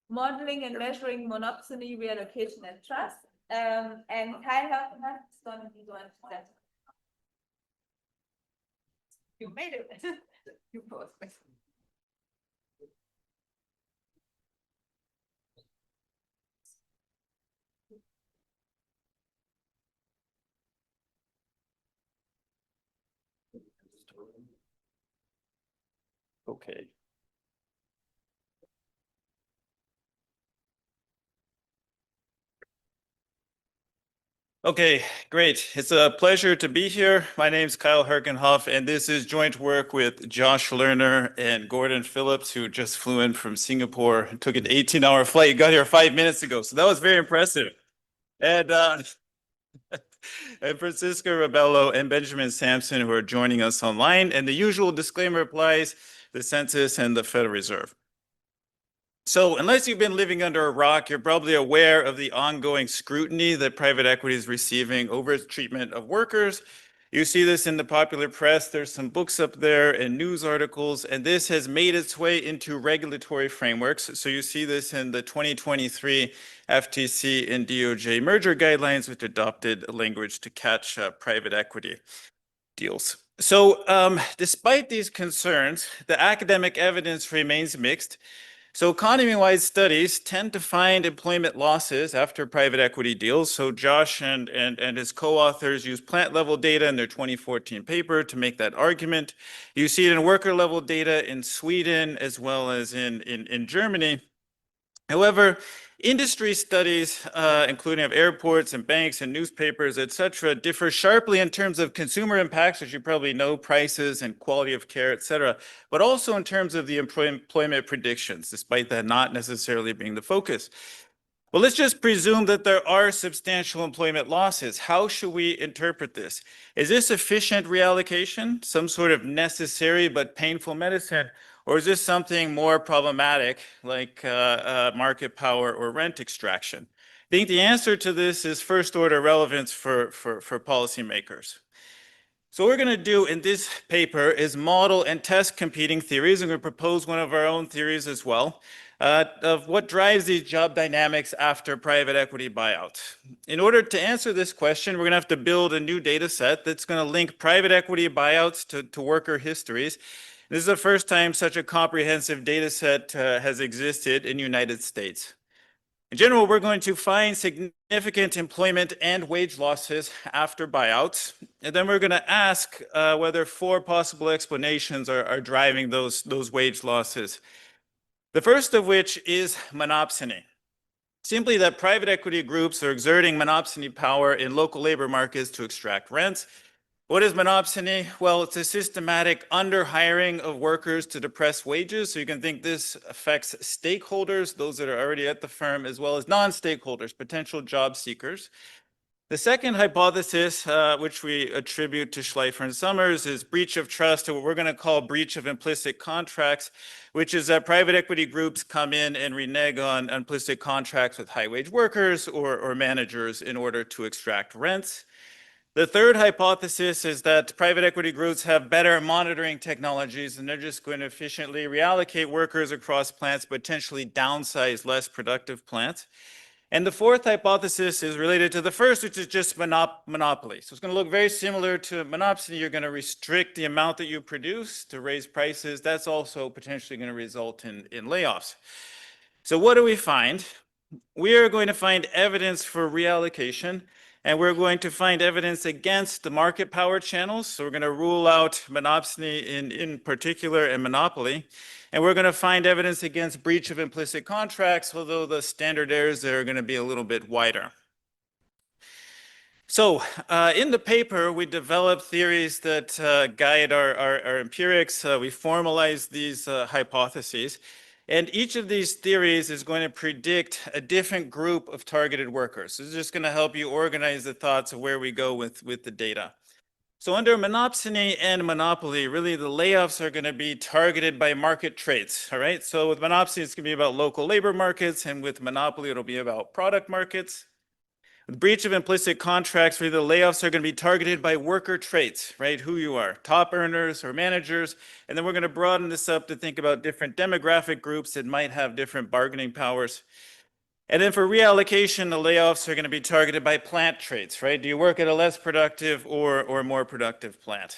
Speaker 1: Modeling and Measuring Monopsony Reallocation and Trust. And Kyle Hoffman is going to be the one to present. You made it. You both.
Speaker 15: Okay. Okay, great. It's a pleasure to be here. My name is Kyle Herkenhoff, and this is joint work with Josh Lerner and Gordon Phillips, who just flew in from Singapore and took an 18-hour flight. Got here 5 minutes ago, so that was very impressive. And and Francisco Rabello and Benjamin Sampson, who are joining us online. And the usual disclaimer applies: the census and the Federal Reserve. So unless you've been living under a rock, you're probably aware of the ongoing scrutiny that private equity is receiving over its treatment of workers. You see this in the popular press. There's some books up there and news articles, and this has made its way into regulatory frameworks. So you see this in the 2023 FTC and DOJ merger guidelines, which adopted language to catch private equity deals. So despite these concerns, the academic evidence remains mixed. So economy-wide studies tend to find employment losses after private equity deals. So Josh and his co-authors use plant-level data in their 2014 paper to make that argument. You see it in worker-level data in Sweden as well as in Germany. However, industry studies, including of airports and banks and newspapers, et cetera, differ sharply in terms of consumer impacts, as you probably know, prices and quality of care, et cetera, but also in terms of the employment predictions, despite that not necessarily being the focus. Well, let's just presume that there are substantial employment losses. How should we interpret this? Is this efficient reallocation, some sort of necessary but painful medicine? Or is this something more problematic like market power or rent extraction? I think the answer to this is first order relevance for policymakers. So what we're going to do in this paper is model and test competing theories. I'm going to propose one of our own theories as well of what drives these job dynamics after private equity buyouts. In order to answer this question, we're going to have to build a new data set that's going to link private equity buyouts to worker histories. This is the first time such a comprehensive data set has existed in the United States. In general, we're going to find significant employment and wage losses after buyouts. And then we're going to ask whether 4 possible explanations are driving those wage losses. The first of which is monopsony. Simply that private equity groups are exerting monopsony power in local labor markets to extract rents. What is monopsony? Well, it's a systematic underhiring of workers to depress wages. So you can think this affects stakeholders, those that are already at the firm, as well as non-stakeholders, potential job seekers. The second hypothesis, which we attribute to Schleifer and Summers, is breach of trust, or what we're going to call breach of implicit contracts, which is that private equity groups come in and renege on implicit contracts with high-wage workers or managers in order to extract rents. The third hypothesis is that private equity groups have better monitoring technologies and they're just going to efficiently reallocate workers across plants, potentially downsize less productive plants. And the fourth hypothesis is related to the first, which is just monopoly. So it's going to look very similar to monopsony. You're going to restrict the amount that you produce to raise prices. That's also potentially going to result in layoffs. So what do we find? We are going to find evidence for reallocation. And we're going to find evidence against the market power channels. So we're going to rule out monopsony in particular and monopoly. And we're going to find evidence against breach of implicit contracts, although the standard errors there are going to be a little bit wider. So in the paper, we developed theories that guide our empirics. We formalized these hypotheses. And each of these theories is going to predict a different group of targeted workers. This is just going to help you organize the thoughts of where we go with the data. So under monopsony and monopoly, really the layoffs are going to be targeted by market traits, all right? So with monopsony, it's going to be about local labor markets, and with monopoly, it'll be about product markets. With breach of implicit contracts, really the layoffs are going to be targeted by worker traits, right? Who you are, top earners or managers. And then we're going to broaden this up to think about different demographic groups that might have different bargaining powers. And then for reallocation, the layoffs are going to be targeted by plant traits, right? Do you work at a less productive or more productive plant?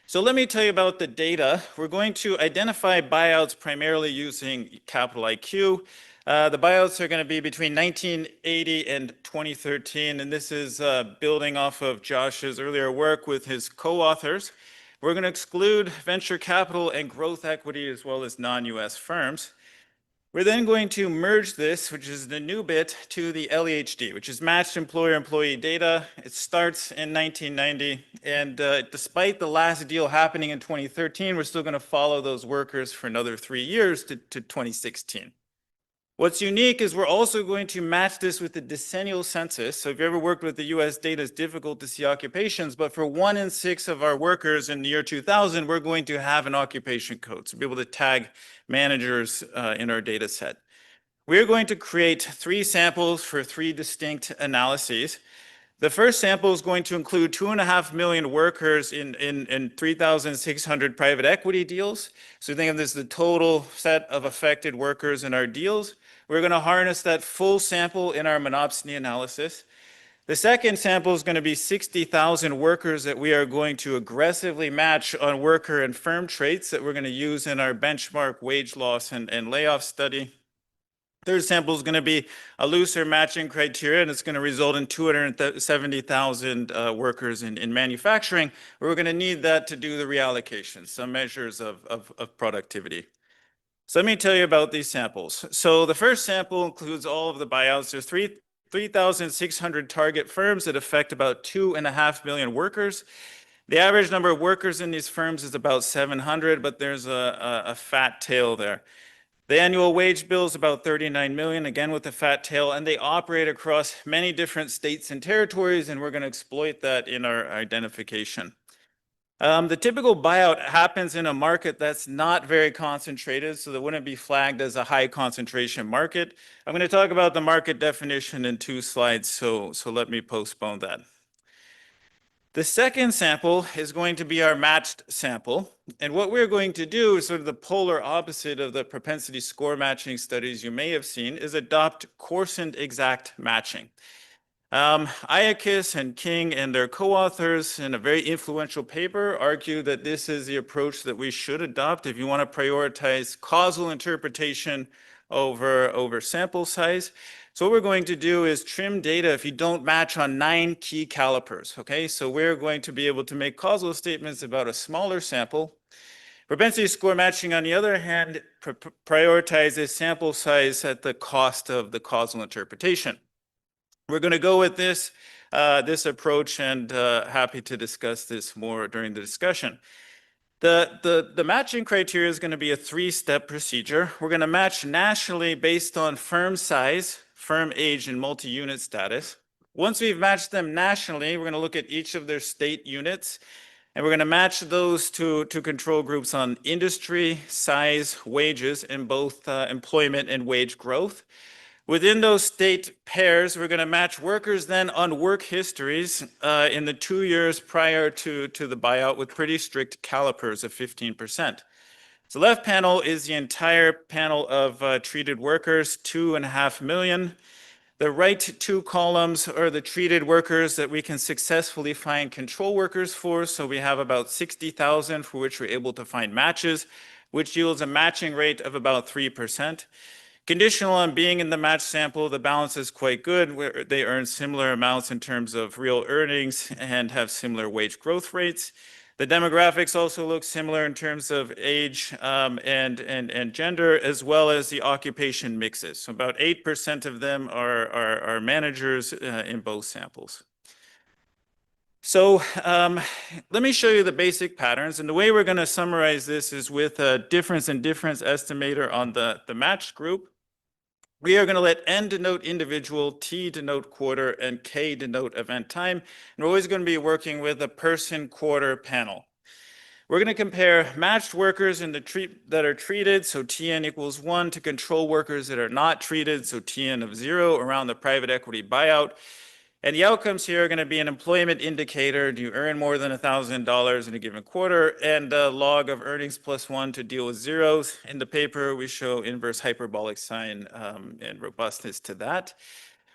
Speaker 15: So let me tell you about the data. We're going to identify buyouts primarily using capital IQ. The buyouts are going to be between 1980 and 2013, and this is building off of Josh's earlier work with his co-authors. We're going to exclude venture capital and growth equity as well as non-US firms. We're then going to merge this, which is the new bit, to the LEHD, which is matched employer-employee data. It starts in 1990, and despite the last deal happening in 2013, we're still going to follow those workers for another 3 years to 2016. What's unique is we're also going to match this with the decennial census. So if you ever worked with the US data, it's difficult to see occupations, but for 1 in 6 of our workers in the year 2000, we're going to have an occupation code. So be able to tag managers in our data set. We're going to create 3 samples for 3 distinct analyses. The first sample is going to include 2.5 million workers in 3,600 private equity deals. So think of this as the total set of affected workers in our deals. We're going to harness that full sample in our monopsony analysis. The second sample is going to be 60,000 workers that we are going to aggressively match on worker and firm traits that we're going to use in our benchmark wage loss and layoff study. Third sample is going to be a looser matching criteria, and it's going to result in 270,000 workers in manufacturing. We're going to need that to do the reallocation, some measures of productivity. So let me tell you about these samples. So the first sample includes all of the buyouts. There's 3,600 target firms that affect about 2.5 million workers. The average number of workers in these firms is about 700, but there's a fat tail there. The annual wage bill is about 39 million, again with a fat tail, and they operate across many different states and territories, and we're going to exploit that in our identification. The typical buyout happens in a market that's not very concentrated, so that wouldn't be flagged as a high concentration market. I'm going to talk about the market definition in 2 slides, so let me postpone that. The second sample is going to be our matched sample. And what we're going to do is sort of the polar opposite of the propensity score matching studies you may have seen, is adopt coarsened exact matching. Iakis and King and their co-authors in a very influential paper argue that this is the approach that we should adopt if you want to prioritize causal interpretation over sample size. So what we're going to do is trim data if you don't match on 9 key calipers, okay? So we're going to be able to make causal statements about a smaller sample. Propensity score matching, on the other hand, prioritizes sample size at the cost of the causal interpretation. We're going to go with this approach, and happy to discuss this more during the discussion. The matching criteria is going to be a 3-step procedure. We're going to match nationally based on firm size, firm age, and multi-unit status. Once we've matched them nationally, we're going to look at each of their state units, and we're going to match those to control groups on industry, size, wages, and both employment and wage growth. Within those state pairs, we're going to match workers then on work histories in the 2 years prior to the buyout with pretty strict calipers of 15%. So left panel is the entire panel of treated workers, 2.5 million. The right 2 columns are the treated workers that we can successfully find control workers for. So we have about 60,000 for which we're able to find matches, which yields a matching rate of about 3%. Conditional on being in the match sample, the balance is quite good, where they earn similar amounts in terms of real earnings and have similar wage growth rates. The demographics also look similar in terms of age and gender, as well as the occupation mixes. So about 8% of them are managers in both samples. So let me show you the basic patterns. And the way we're going to summarize this is with a difference in difference estimator on the matched group. We are going to let N denote individual, T denote quarter, and K denote event time. And we're always going to be working with a person quarter panel. We're going to compare matched workers that are treated, so TN equals 1, to control workers that are not treated, so TN of 0, around the private equity buyout. And the outcomes here are going to be an employment indicator. Do you earn more than $1,000 in a given quarter? And a log of earnings plus 1 to deal with zeros. In the paper, we show inverse hyperbolic sign and robustness to that.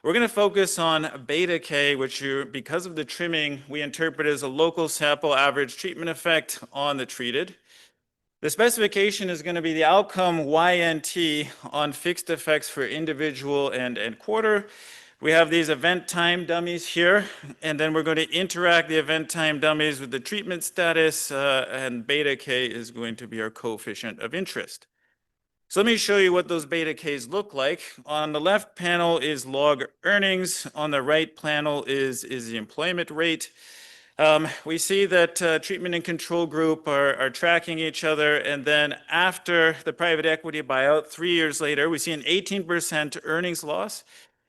Speaker 15: We're going to focus on beta K, which because of the trimming, we interpret as a local sample average treatment effect on the treated. The specification is going to be the outcome YNT on fixed effects for individual and quarter. We have these event time dummies here, and then we're going to interact the event time dummies with the treatment status, and beta K is going to be our coefficient of interest. So let me show you what those beta Ks look like. On the left panel is log earnings. On the right panel is the employment rate. We see that treatment and control group are tracking each other. And then after the private equity buyout, 3 years later, we see an 18% earnings loss.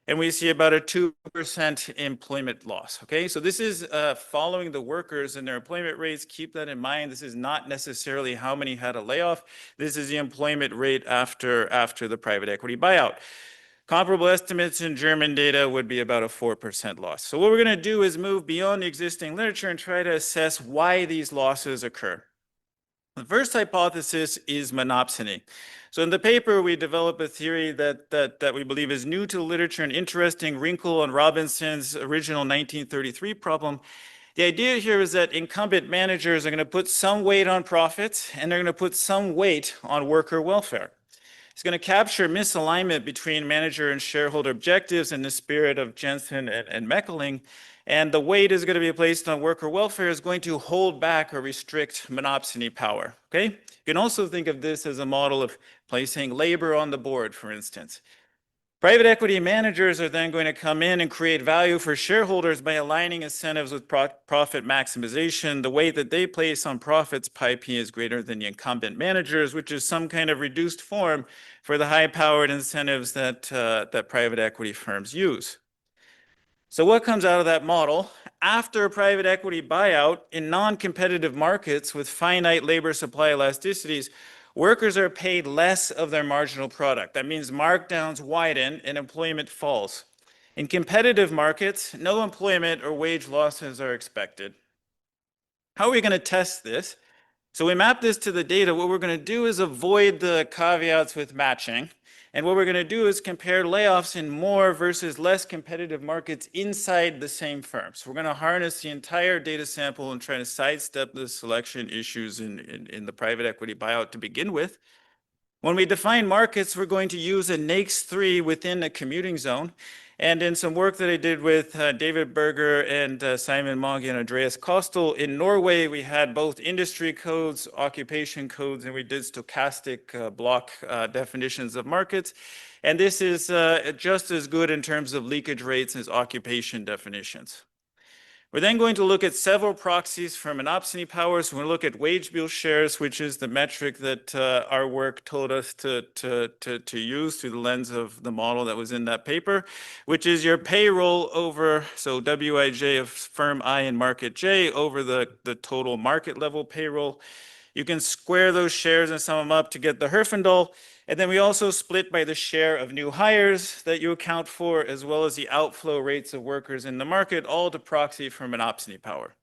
Speaker 15: And we see about a 2% employment loss. Okay, so this is following the workers and their employment rates. Keep that in mind. This is not necessarily how many had a layoff. This is the employment rate after the private equity buyout. Comparable estimates in German data would be about a 4% loss. So what we're going to do is move beyond the existing literature and try to assess why these losses occur. The first hypothesis is monopsony. So in the paper, we develop a theory that we believe is new to the literature, an interesting wrinkle on Robinson's original 1933 problem. The idea here is that incumbent managers are going to put some weight on profits, and they're going to put some weight on worker welfare. It's going to capture misalignment between manager and shareholder objectives in the spirit of Jensen and Meckeling. And the weight is going to be placed on worker welfare is going to hold back or restrict monopsony power. Okay? You can also think of this as a model of placing labor on the board, for instance. Private equity managers are then going to come in and create value for shareholders by aligning incentives with profit maximization. The weight that they place on profits, pi p, is greater than the incumbent managers, which is some kind of reduced form for the high-powered incentives that private equity firms use. So what comes out of that model? After a private equity buyout in non-competitive markets with finite labor supply elasticities, workers are paid less of their marginal product. That means markdowns widen and employment falls. In competitive markets, no employment or wage losses are expected. How are we going to test this? So we map this to the data. What we're going to do is avoid the caveats with matching. And what we're going to do is compare layoffs in more versus less competitive markets inside the same firm. So we're going to harness the entire data sample and try to sidestep the selection issues in the private equity buyout to begin with. When we define markets, we're going to use a NAICS 3 within a commuting zone. And in some work that I did with David Berger and Simon Mogge and Andreas Causal, in Norway, we had both industry codes, occupation codes, and we did stochastic block definitions of markets. And this is just as good in terms of leakage rates as occupation definitions. We're then going to look at several proxies for monopsony power. So we're going to look at wage bill shares, which is the metric that our work told us to use through the lens of the model that was in that paper, which is your payroll over, so WIJ of firm I and market J over the total market level payroll. You can square those shares and sum them up to get the Herfindahl. And then we also split by the share of new hires that you account for, as well as the outflow rates of workers in the market, all to proxy for monopsony power.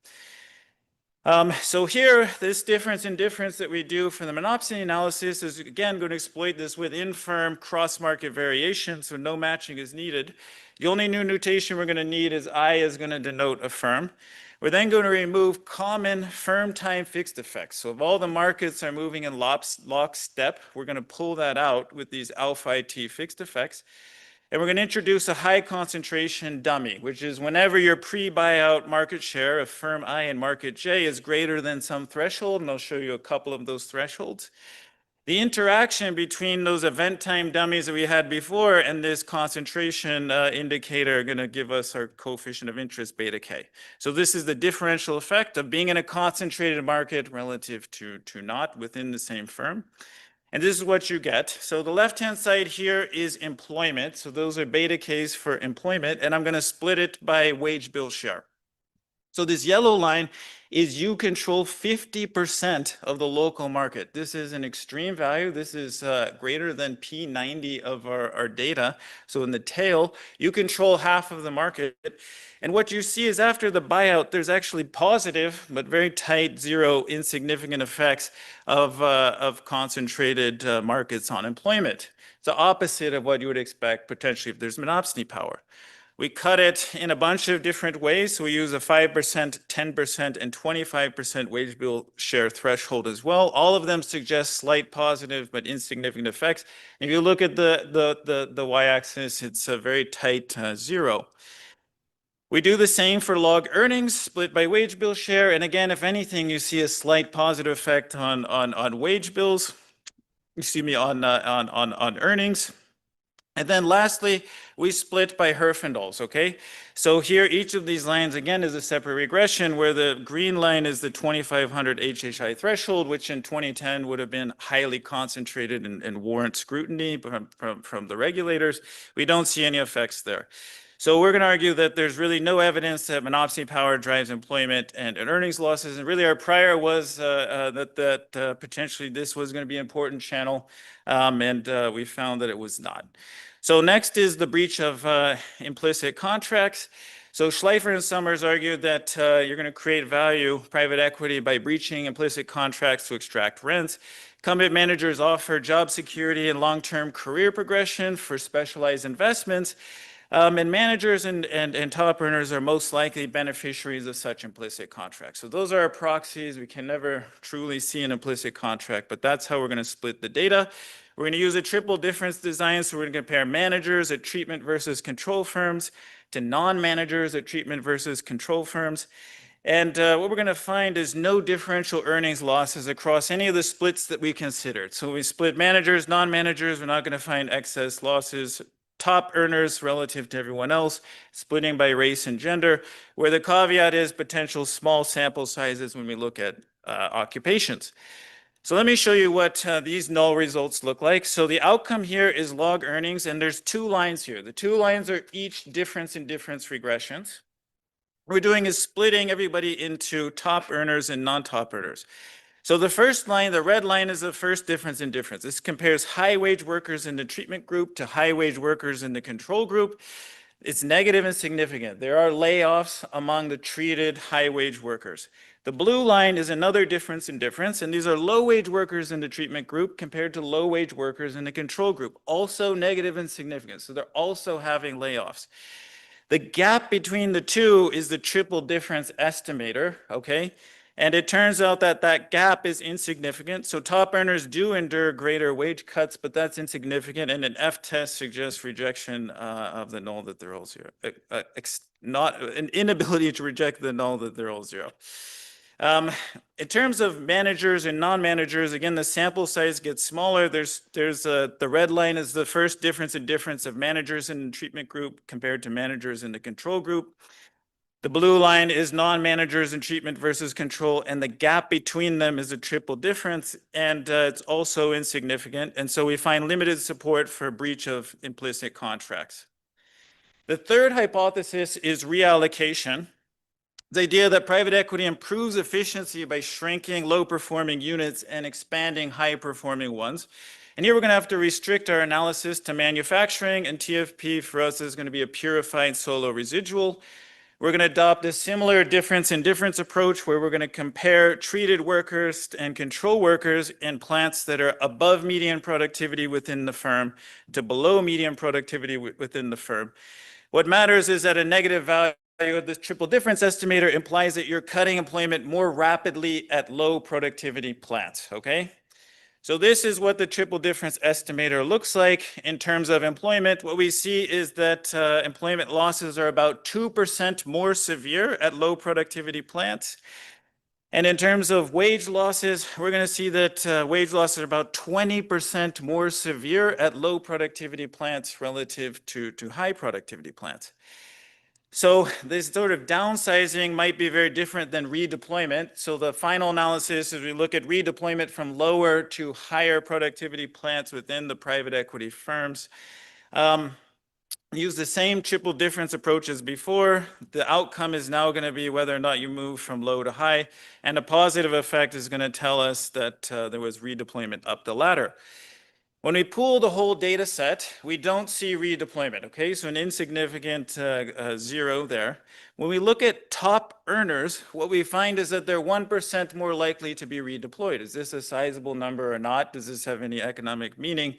Speaker 15: So here, this difference in difference that we do for the monopsony analysis is, again, going to exploit this within firm cross-market variation, so no matching is needed. The only new notation we're going to need is I is going to denote a firm. We're then going to remove common firm time fixed effects. So if all the markets are moving in lockstep, we're going to pull that out with these alpha IT fixed effects. And we're going to introduce a high concentration dummy, which is whenever your pre-buyout market share of firm I and market J is greater than some threshold, and I'll show you a couple of those thresholds. The interaction between those event time dummies that we had before and this concentration indicator are going to give us our coefficient of interest beta k. So this is the differential effect of being in a concentrated market relative to not within the same firm. And this is what you get. So the left-hand side here is employment. So those are beta k's for employment. And I'm going to split it by wage bill share. So this yellow line is you control 50% of the local market. This is an extreme value. This is greater than P90 of our data. So in the tail, you control half of the market. And what you see is after the buyout, there's actually positive, but very tight, zero, insignificant effects of concentrated markets on employment. It's the opposite of what you would expect potentially if there's monopsony power. We cut it in a bunch of different ways. So we use a 5%, 10%, and 25% wage bill share threshold as well. All of them suggest slight positive but insignificant effects. If you look at the y-axis, it's a very tight zero. We do the same for log earnings split by wage bill share. And again, if anything, you see a slight positive effect on wage bills, excuse me, on earnings. And then lastly, we split by Herfindahl's, okay? So here, each of these lines, again, is a separate regression where the green line is the 2,500 HHI threshold, which in 2010 would have been highly concentrated and warrant scrutiny from the regulators. We don't see any effects there. So we're going to argue that there's really no evidence that monopsony power drives employment and earnings losses. And really our prior was that potentially this was going to be an important channel, and we found that it was not. So next is the breach of implicit contracts. So Schleifer and Summers argued that you're going to create value, private equity, by breaching implicit contracts to extract rents. Incumbent managers offer job security and long-term career progression for specialized investments. And managers and top earners are most likely beneficiaries of such implicit contracts. So those are our proxies. We can never truly see an implicit contract, but that's how we're going to split the data. We're going to use a triple difference design, so we're going to compare managers at treatment versus control firms to non-managers at treatment versus control firms. And what we're going to find is no differential earnings losses across any of the splits that we considered. So we split managers, non-managers, we're not going to find excess losses. Top earners relative to everyone else, splitting by race and gender, where the caveat is potential small sample sizes when we look at occupations. So let me show you what these null results look like. So the outcome here is log earnings, and there's two lines here. The two lines are each difference in difference regressions. What we're doing is splitting everybody into top earners and non-top earners. So the first line, the red line, is the first difference in difference. This compares high wage workers in the treatment group to high wage workers in the control group. It's negative and significant. There are layoffs among the treated high wage workers. The blue line is another difference in difference, and these are low wage workers in the treatment group compared to low wage workers in the control group. Also negative and significant. So they're also having layoffs. The gap between the two is the triple difference estimator, okay? And it turns out that that gap is insignificant. So top earners do endure greater wage cuts, but that's insignificant. And an F test suggests rejection of the null that they're all zero. Not an inability to reject the null that they're all zero. In terms of managers and non-managers, again, the sample size gets smaller. The red line is the first difference in difference of managers in the treatment group compared to managers in the control group. The blue line is non-managers in treatment versus control, and the gap between them is a triple difference, and it's also insignificant. And so we find limited support for breach of implicit contracts. The third hypothesis is reallocation. The idea that private equity improves efficiency by shrinking low-performing units and expanding high-performing ones. And here we're going to have to restrict our analysis to manufacturing, and TFP for us is going to be a purified solo residual. We're going to adopt a similar difference in difference approach where we're going to compare treated workers and control workers in plants that are above median productivity within the firm to below median productivity within the firm. What matters is that a negative value of this triple difference estimator implies that you're cutting employment more rapidly at low productivity plants, okay? So this is what the triple difference estimator looks like in terms of employment. What we see is that employment losses are about 2% more severe at low productivity plants. And in terms of wage losses, we're going to see that wage losses are about 20% more severe at low productivity plants relative to high productivity plants. So this sort of downsizing might be very different than redeployment. So the final analysis is we look at redeployment from lower to higher productivity plants within the private equity firms. Use the same triple difference approach as before. The outcome is now going to be whether or not you move from low to high. And a positive effect is going to tell us that there was redeployment up the ladder. When we pool the whole data set, we don't see redeployment, okay? So an insignificant zero there. When we look at top earners, what we find is that they're 1% more likely to be redeployed. Is this a sizable number or not? Does this have any economic meaning?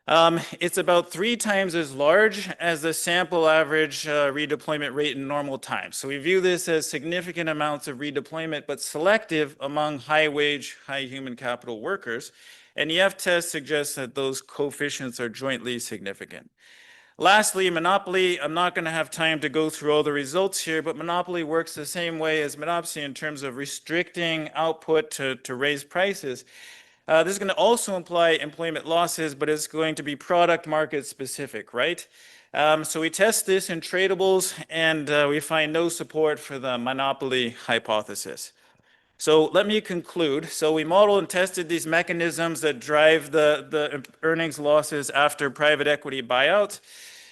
Speaker 15: It's about 3 times as large as the sample average redeployment rate in normal times. So we view this as significant amounts of redeployment, but selective among high wage, high human capital workers. And the F test suggests that those coefficients are jointly significant. Lastly, monopoly. I'm not going to have time to go through all the results here, but monopoly works the same way as monopsony in terms of restricting output to raise prices. This is going to also imply employment losses, but it's going to be product market specific, right? So we test this in tradables, and we find no support for the monopoly hypothesis. So let me conclude. So we modeled and tested these mechanisms that drive the earnings losses after private equity buyout.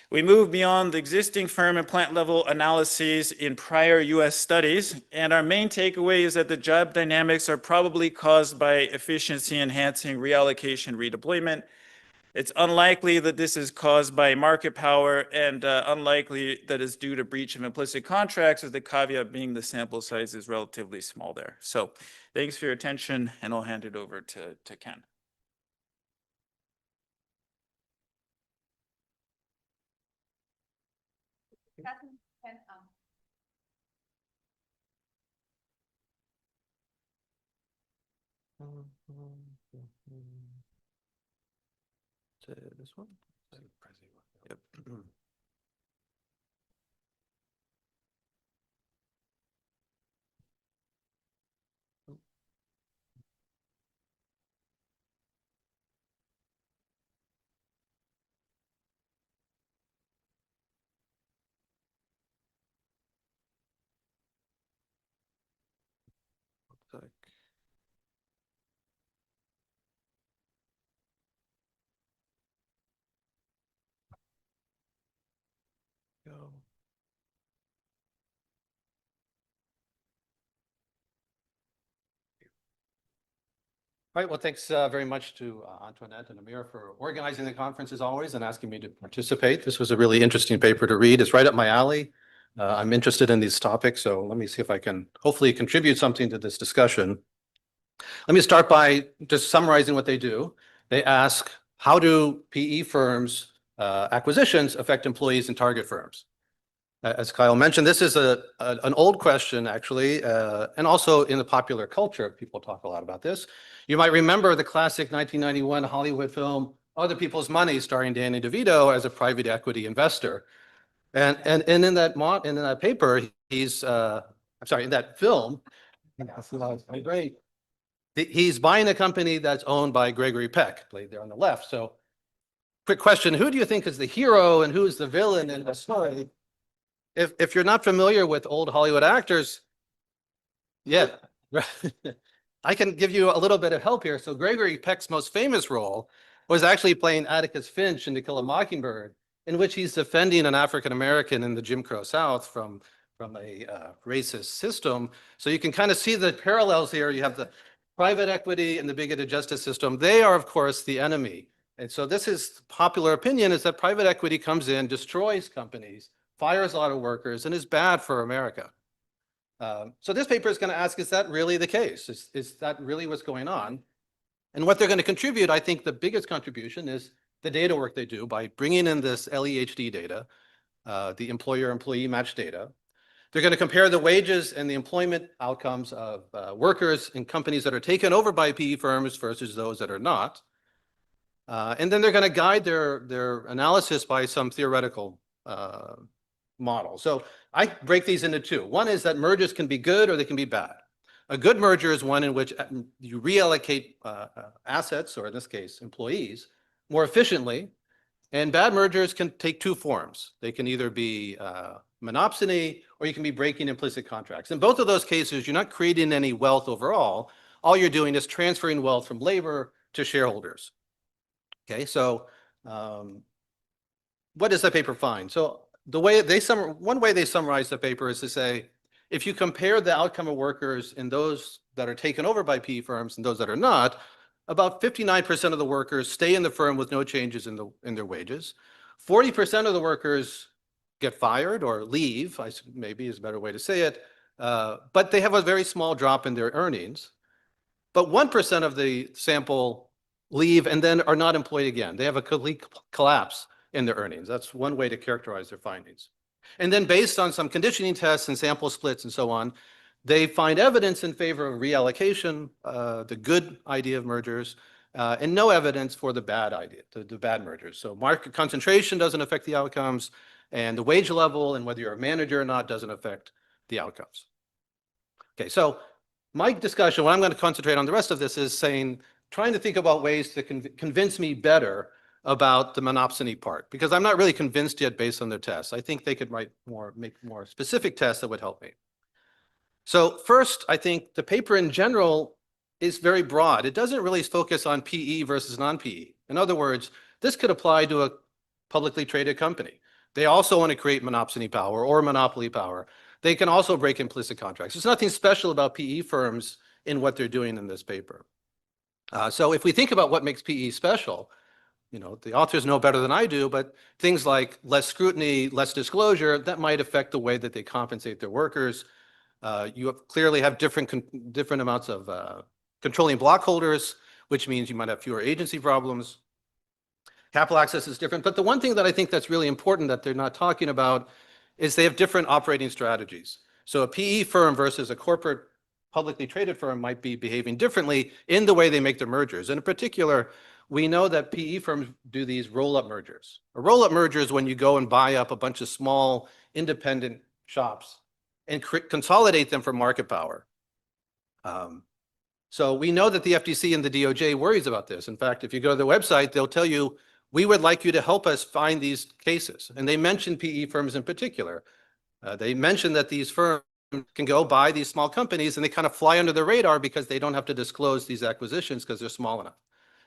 Speaker 15: We moved beyond the existing firm and plant level analyses in prior US studies, and our main takeaway is that the job dynamics are probably caused by efficiency enhancing reallocation redeployment. It's unlikely that this is caused by market power, and unlikely that it's due to breach of implicit contracts, with the caveat being the sample size is relatively small there. So thanks for your attention, and I'll hand it over to Ken.
Speaker 16: This one? Yep. Go. All right, well, thanks very much to Antoinette and Amir for organizing the conference as always and asking me to participate. This was a really interesting paper to read. It's right up my alley. I'm interested in these topics, so let me see if I can hopefully contribute something to this discussion. Let me start by just summarizing what they do. They ask, how do PE firms' acquisitions affect employees in target firms? As Kyle mentioned, this is an old question, actually, and also in the popular culture, people talk a lot about this. You might remember the classic 1991 Hollywood film, Other People's Money, starring Danny DeVito as a private equity investor. And in that paper, in that film, great. He's buying a company that's owned by Gregory Peck, played there on the left. So, quick question, who do you think is the hero and who's the villain in the story? If you're not familiar with old Hollywood actors, yeah, I can give you a little bit of help here. So Gregory Peck's most famous role was actually playing Atticus Finch in To Kill a Mockingbird, in which he's defending an African-American in the Jim Crow South from a racist system. So you can kind of see the parallels here. You have the private equity and the bigoted justice system. They are, of course, the enemy. And so this is popular opinion, is that private equity comes in, destroys companies, fires a lot of workers, and is bad for America. So this paper is going to ask, is that really the case? Is that really what's going on? And what they're going to contribute, I think the biggest contribution is the data work they do by bringing in this LEHD data, the employer-employee match data. They're going to compare the wages and the employment outcomes of workers in companies that are taken over by PE firms versus those that are not. And then they're going to guide their analysis by some theoretical model. So I break these into two. One is that mergers can be good or they can be bad. A good merger is one in which you reallocate assets, or in this case, employees, more efficiently. And bad mergers can take two forms. They can either be monopsony, or you can be breaking implicit contracts. In both of those cases, you're not creating any wealth overall. All you're doing is transferring wealth from labor to shareholders. Okay, so what does the paper find? So the way one way they summarize the paper is to say, if you compare the outcome of workers in those that are taken over by PE firms and those that are not, about 59% of the workers stay in the firm with no changes in their wages. 40% of the workers get fired or leave, maybe is a better way to say it, but they have a very small drop in their earnings. But 1% of the sample leave and then are not employed again. They have a complete collapse in their earnings. That's one way to characterize their findings. And then based on some conditioning tests and sample splits and so on, they find evidence in favor of reallocation, the good idea of mergers, and no evidence for the bad idea, the bad mergers. So market concentration doesn't affect the outcomes, and the wage level and whether you're a manager or not doesn't affect the outcomes. Okay, so my discussion, what I'm going to concentrate on the rest of this is saying trying to think about ways to convince me better about the monopsony part, because I'm not really convinced yet based on their tests. I think they could make more specific tests that would help me. So first, I think the paper in general is very broad. It doesn't really focus on PE versus non-PE. In other words, this could apply to a publicly traded company. They also want to create monopsony power or monopoly power. They can also break implicit contracts. There's nothing special about PE firms in what they're doing in this paper. So if we think about what makes PE special, the authors know better than I do, but things like less scrutiny, less disclosure, that might affect the way that they compensate their workers. You clearly have different amounts of controlling block holders, which means you might have fewer agency problems. Capital access is different, but the one thing that I think that's really important that they're not talking about is they have different operating strategies. So a PE firm versus a corporate publicly traded firm might be behaving differently in the way they make their mergers. And in particular, we know that PE firms do these roll-up mergers. A roll-up merger is when you go and buy up a bunch of small independent shops and consolidate them for market power. So we know that the FTC and the DOJ worries about this. In fact, if you go to their website, they'll tell you, we would like you to help us find these cases. And they mention PE firms in particular. They mention that these firms can go buy these small companies and they kind of fly under the radar because they don't have to disclose these acquisitions because they're small enough.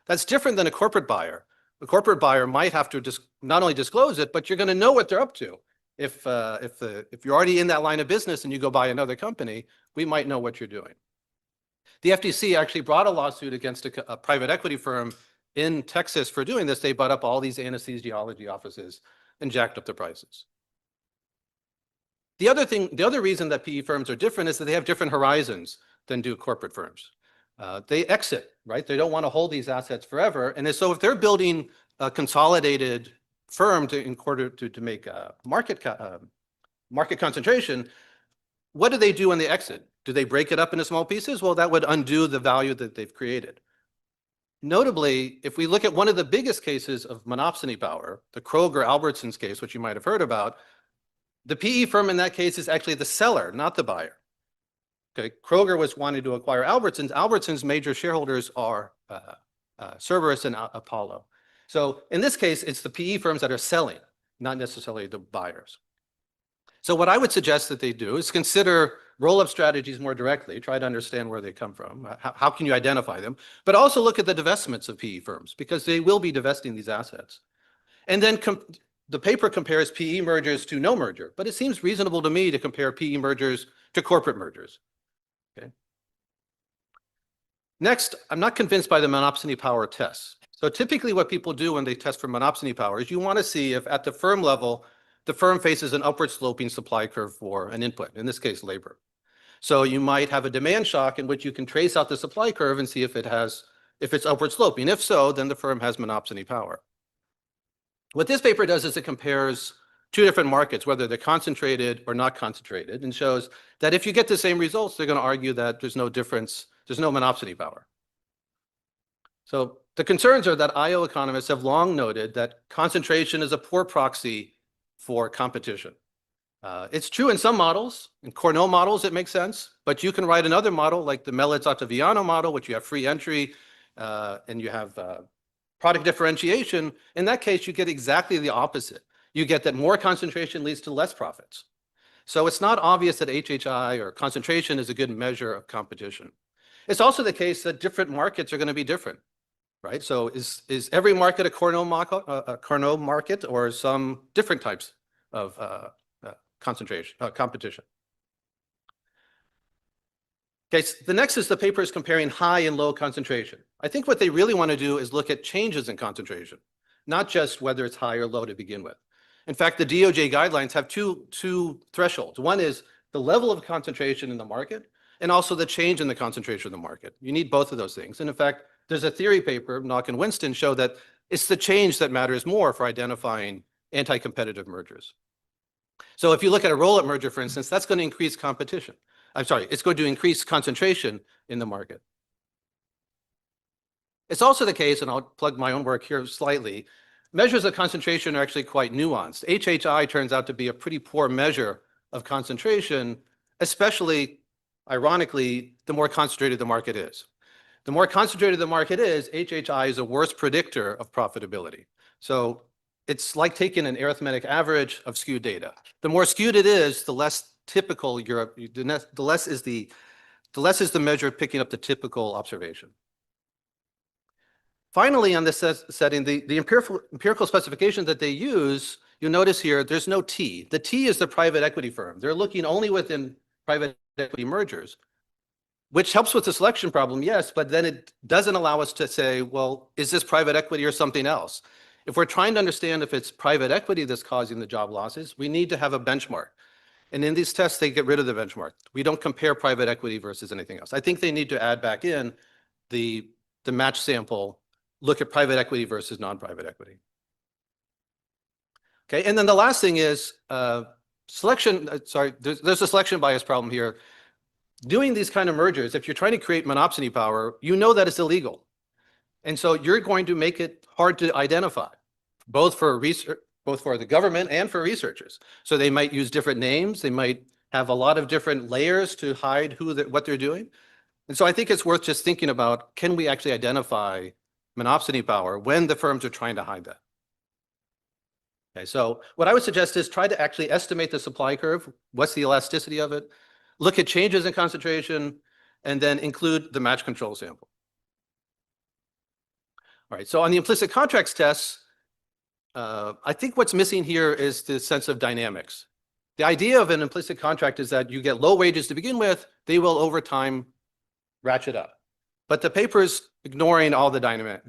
Speaker 16: That's different than a corporate buyer. A corporate buyer might have to not only disclose it, but you're going to know what they're up to. If you're already in that line of business and you go buy another company, we might know what you're doing. The FTC actually brought a lawsuit against a private equity firm in Texas for doing this. They bought up all these anesthesiology offices and jacked up the prices. The other reason that PE firms are different is that they have different horizons than do corporate firms. They exit, right? They don't want to hold these assets forever. And so if they're building a consolidated firm in order to make a market concentration, what do they do when they exit? Do they break it up into small pieces? Well, that would undo the value that they've created. Notably, if we look at one of the biggest cases of monopsony power, the Kroger-Albertsons case, which you might have heard about, the PE firm in that case is actually the seller, not the buyer. Okay, Kroger was wanting to acquire Albertsons. Albertsons' major shareholders are Cerberus and Apollo. So in this case, it's the PE firms that are selling, not necessarily the buyers. So what I would suggest that they do is consider roll-up strategies more directly, try to understand where they come from, how can you identify them, but also look at the divestments of PE firms because they will be divesting these assets. And then the paper compares PE mergers to no merger, but it seems reasonable to me to compare PE mergers to corporate mergers. Okay. Next, I'm not convinced by the monopsony power tests. So typically what people do when they test for monopsony power is you want to see if at the firm level, the firm faces an upward sloping supply curve for an input, in this case, labor. So you might have a demand shock in which you can trace out the supply curve and see if it's upward sloping. If so, then the firm has monopsony power. What this paper does is it compares two different markets, whether they're concentrated or not concentrated, and shows that if you get the same results, they're going to argue that there's no difference, there's no monopsony power. So the concerns are that IO economists have long noted that concentration is a poor proxy for competition. It's true in some models. In Cornell models, it makes sense. But you can write another model like the Melitz-Ottaviano model, which you have free entry and you have product differentiation. In that case, you get exactly the opposite. You get that more concentration leads to less profits. So it's not obvious that HHI or concentration is a good measure of competition. It's also the case that different markets are going to be different, right? So is every market a Cornell market or some different types of competition? Okay, so the next is the paper is comparing high and low concentration. I think what they really want to do is look at changes in concentration, not just whether it's high or low to begin with. In fact, the DOJ guidelines have two thresholds. One is the level of concentration in the market and also the change in the concentration of the market. You need both of those things. And in fact, there's a theory paper, Knock and Winston, show that it's the change that matters more for identifying anti-competitive mergers. So if you look at a roll-up merger, for instance, that's going to increase competition. I'm sorry, it's going to increase concentration in the market. It's also the case, and I'll plug my own work here slightly, measures of concentration are actually quite nuanced. HHI turns out to be a pretty poor measure of concentration, especially, ironically, the more concentrated the market is. The more concentrated the market is, HHI is a worse predictor of profitability. So it's like taking an arithmetic average of skewed data. The more skewed it is, the less typical the less is the measure of picking up the typical observation. Finally, on this setting, the empirical specification that they use, you'll notice here, there's no T. The T is the private equity firm. They're looking only within private equity mergers, which helps with the selection problem, yes, but then it doesn't allow us to say, well, is this private equity or something else? If we're trying to understand if it's private equity that's causing the job losses, we need to have a benchmark. And in these tests, they get rid of the benchmark. We don't compare private equity versus anything else. I think they need to add back in the match sample, look at private equity versus non-private equity. Okay, and then the last thing is selection, there's a selection bias problem here. Doing these kind of mergers, if you're trying to create monopsony power, you know that it's illegal. And so you're going to make it hard to identify, both for the government and for researchers. So they might use different names. They might have a lot of different layers to hide what they're doing. And so I think it's worth just thinking about, can we actually identify monopsony power when the firms are trying to hide that? Okay, so what I would suggest is try to actually estimate the supply curve. What's the elasticity of it? Look at changes in concentration, and then include the match control sample. All right, so on the implicit contracts tests, I think what's missing here is the sense of dynamics. The idea of an implicit contract is that you get low wages to begin with, they will over time ratchet up. But the paper's ignoring all the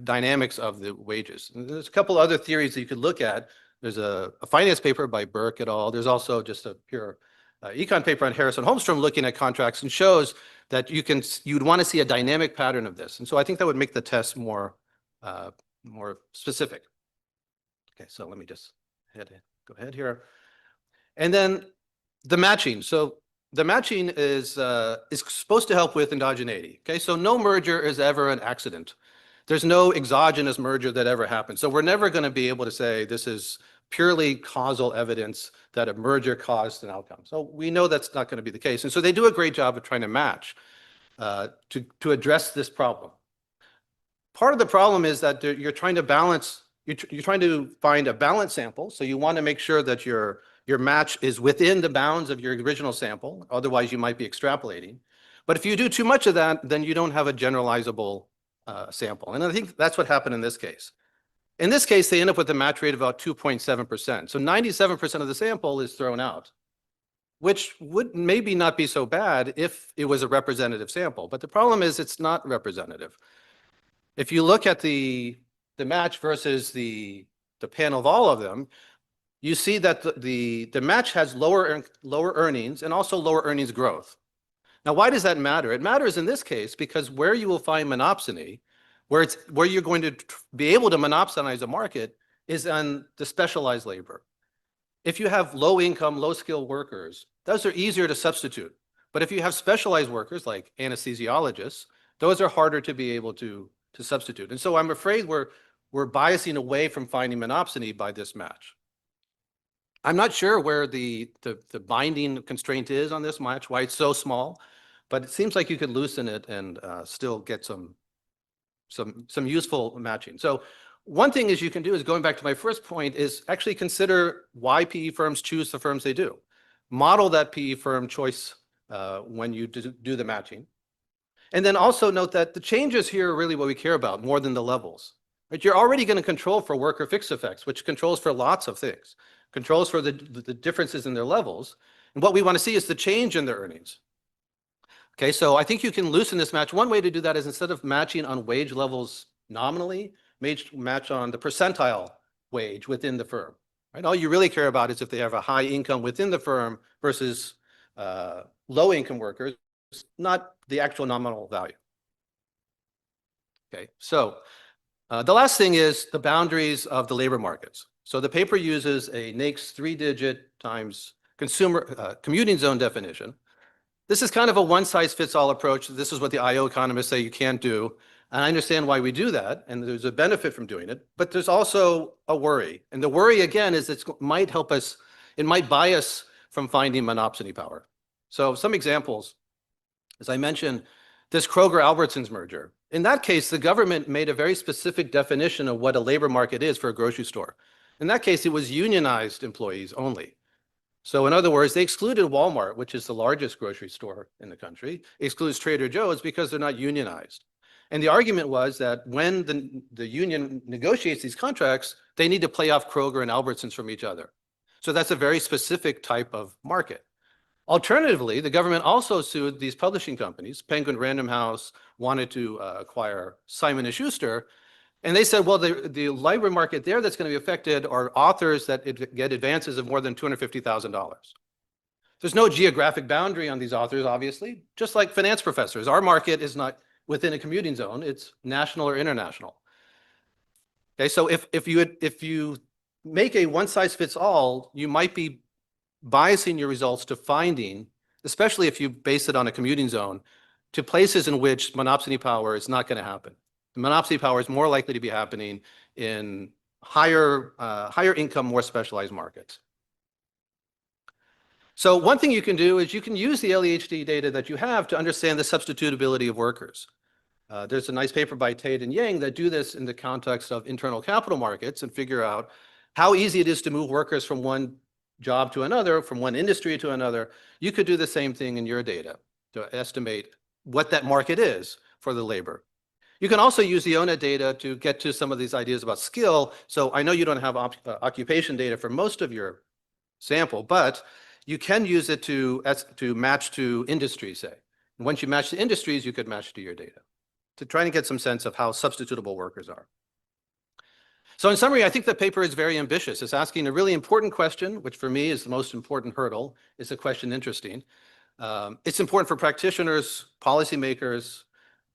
Speaker 16: dynamics of the wages. And there's a couple other theories that you could look at. There's a finance paper by Burke et al. There's also just a pure econ paper on Harrison Holmstrom looking at contracts, and shows that you'd want to see a dynamic pattern of this. And so I think that would make the test more specific. Okay, so let me just go ahead here. And then the matching. So the matching is supposed to help with endogeneity. Okay, so no merger is ever an accident. There's no exogenous merger that ever happens. So we're never going to be able to say this is purely causal evidence that a merger caused an outcome. So we know that's not going to be the case. And so they do a great job of trying to match to address this problem. Part of the problem is that you're trying to balance, you're trying to find a balanced sample. So you want to make sure that your match is within the bounds of your original sample. Otherwise, you might be extrapolating. But if you do too much of that, then you don't have a generalizable sample. And I think that's what happened in this case. In this case, they end up with a match rate of about 2.7%. So 97% of the sample is thrown out, which would maybe not be so bad if it was a representative sample. But the problem is it's not representative. If you look at the match versus the panel of all of them, you see that the match has lower earnings and also lower earnings growth. Now, why does that matter? It matters in this case because where you will find monopsony, where you're going to be able to monopsonize a market, is on the specialized labor. If you have low income, low skilled workers, those are easier to substitute. But if you have specialized workers like anesthesiologists, those are harder to be able to substitute. And so I'm afraid we're biasing away from finding monopsony by this match. I'm not sure where the binding constraint is on this match, why it's so small, but it seems like you could loosen it and still get some useful matching. So one thing is you can do is, going back to my first point, is actually consider why PE firms choose the firms they do. Model that PE firm choice when you do the matching. And then also note that the changes here are really what we care about more than the levels. Right? You're already going to control for worker fixed effects, which controls for lots of things. Controls for the differences in their levels. And what we want to see is the change in their earnings. Okay, so I think you can loosen this match. One way to do that is, instead of matching on wage levels nominally, match on the percentile wage within the firm. Right? All you really care about is if they have a high income within the firm versus low income workers, not the actual nominal value. Okay, so the last thing is the boundaries of the labor markets. So the paper uses a NAICS 3-digit times consumer commuting zone definition. This is kind of a one-size-fits-all approach. This is what the IO economists say you can't do. And I understand why we do that, and there's a benefit from doing it, but there's also a worry. And the worry, again, is it might help us, it might buy us from finding monopsony power. So some examples, as I mentioned, this Kroger-Albertsons merger. In that case, the government made a very specific definition of what a labor market is for a grocery store. In that case, it was unionized employees only. So in other words, they excluded Walmart, which is the largest grocery store in the country, excludes Trader Joe's because they're not unionized. And the argument was that when the union negotiates these contracts, they need to play off Kroger and Albertsons from each other. So that's a very specific type of market. Alternatively, the government also sued these publishing companies. Penguin Random House wanted to acquire Simon & Schuster, and they said, well, the library market there that's going to be affected are authors that get advances of more than $250,000. There's no geographic boundary on these authors, obviously, just like finance professors. Our market is not within a commuting zone, it's national or international. Okay, so if you make a one-size-fits-all, you might be biasing your results to finding, especially if you base it on a commuting zone, to places in which monopsony power is not going to happen. The monopsony power is more likely to be happening in higher income, more specialized markets. So one thing you can do is you can use the LEHD data that you have to understand the substitutability of workers. There's a nice paper by Tate and Yang that do this in the context of internal capital markets and figure out how easy it is to move workers from one job to another, from one industry to another. You could do the same thing in your data to estimate what that market is for the labor. You can also use the ONET data to get to some of these ideas about skill. So I know you don't have occupation data for most of your sample, but you can use it to match to industry, say. And once you match to industries, you could match to your data to try and get some sense of how substitutable workers are. So in summary, I think the paper is very ambitious. It's asking a really important question, which for me is the most important hurdle. Is the question interesting? It's important for practitioners, policymakers.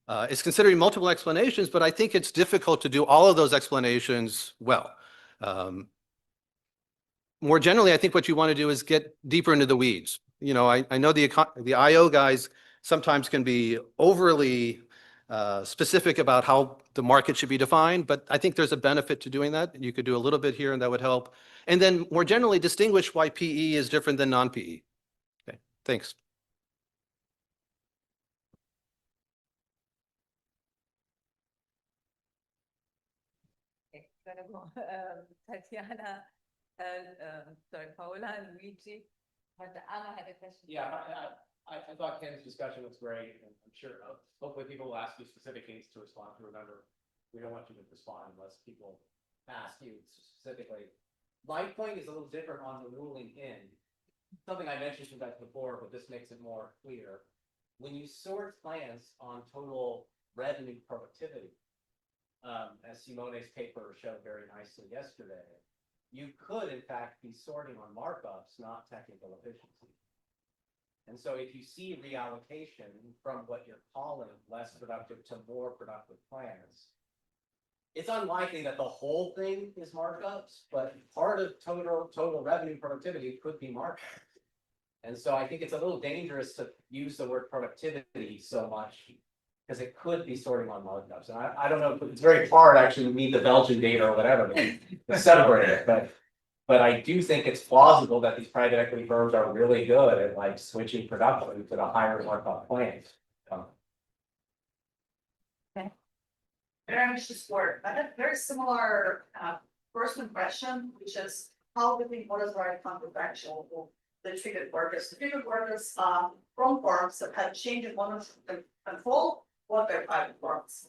Speaker 16: It's considering multiple explanations, but I think it's difficult to do all of those explanations well. More generally, I think what you want to do is get deeper into the weeds. You know, I know the IO guys sometimes can be overly specific about how the market should be defined, but I think there's a benefit to doing that. You could do a little bit here and that would help. And then more generally distinguish why PE is different than non-PE. Okay, thanks.
Speaker 1: Tatiana, sorry, Paola and Luigi, but Anna had a question.
Speaker 17: Yeah, I thought Ken's discussion was great, and I'm sure hopefully people will ask you specific things to respond to. Remember, we don't want you to respond unless people ask you specifically. My point is a little different on the ruling in. Something I mentioned to you guys before, but this makes it more clear. When you sort plans on total revenue productivity, as Simone's paper showed very nicely yesterday, you could in fact be sorting on markups, not technical efficiency. And so if you see reallocation from what you're calling less productive to more productive plans, it's unlikely that the whole thing is markups, but part of total revenue productivity could be markups. And so I think it's a little dangerous to use the word productivity so much because it could be sorting on markups. And I don't know, it's very hard actually to meet the Belgian data or whatever to separate it. But I do think it's plausible that these private equity firms are really good at like switching production to the higher markup plans.
Speaker 1: Okay. Very ambitious work. I had very similar first impression, which is how do we what is right contractual for the treated workers. The treated workers from firms that had changed in ownership and control what their private firms.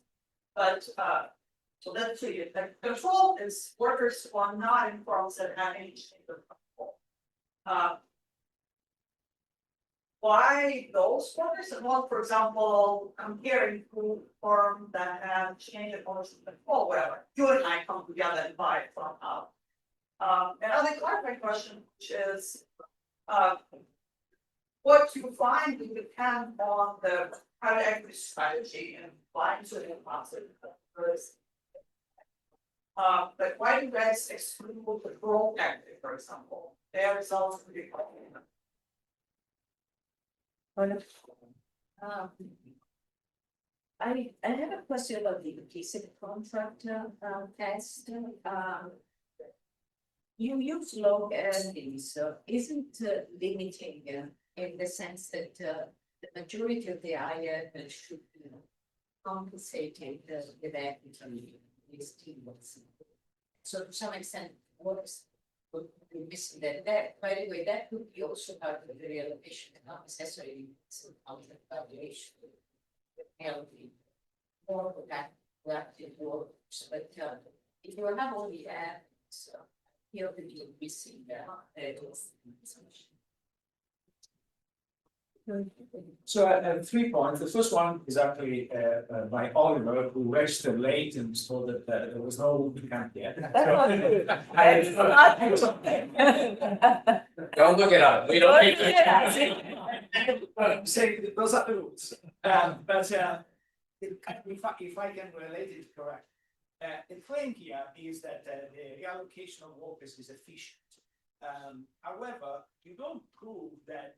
Speaker 1: But so that's treated. The control is workers who are not in firms that have any change of control. Why those workers? Well, for example, comparing to firms that have change of ownership and control, whatever. You and I come together and buy it from another clarifying question, which is what you find will depend on the private equity strategy and buying to the positive. But why do you guys exclude the growth equity, for example? Their results could be quite
Speaker 18: I have a question about the implicit contract test. You use log endings, so isn't limiting in the sense that the majority of the IF should compensating the equity these teams. So to some extent, what is would be missing that, by the way, that could be also part of the reallocation, not necessarily some counter valuation. Reality, more of that, works, but if you have all the ads, you'll be missing that.
Speaker 4: So I have 3 points. The first one is actually by Oliver, who registered late and was told that there was no bootcamp yet.
Speaker 12: Don't look it up. We don't need
Speaker 4: Say those are the rules. But if I can relate it correct, the claim here is that the reallocation of workers is efficient. However, you don't prove that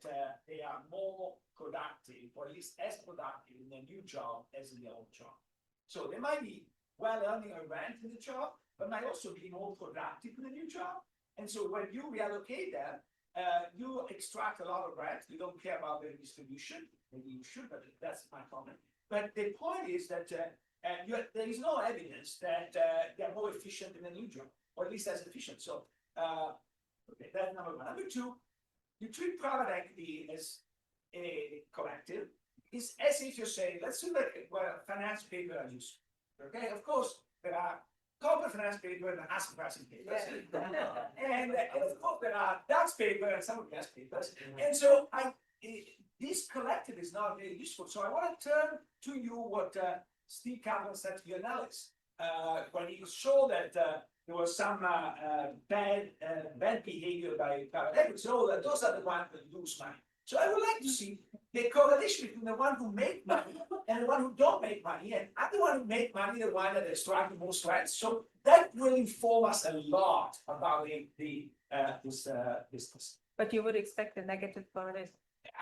Speaker 4: they are more productive, or at least as productive in their new job as in their old job. So they might be well earning a rent in the job, but might also be more productive in the new job. And so when you reallocate them, you extract a lot of rent. You don't care about the distribution. Maybe you should, but that's my comment. But the point is that there is no evidence that they are more efficient in the new job, or at least as efficient. So okay, that's number one. Number two, you treat private equity as a collective. It's as if you say, let's do like finance paper are used. Okay, of course, there are corporate finance paper and asset pricing papers. And of course, there are DAX paper and some of gas papers. And so this collective is not very useful. So I want to turn to you what Steve Campbell said to your analysis when he showed that there was some bad behavior by private equity. So those are the ones that lose money. So I would like to see the correlation between the one who make money and the one who don't make money. And I'm the one who make money, the one that is striking most rents. So that will inform us a lot about this business.
Speaker 1: But you would expect a negative correlation.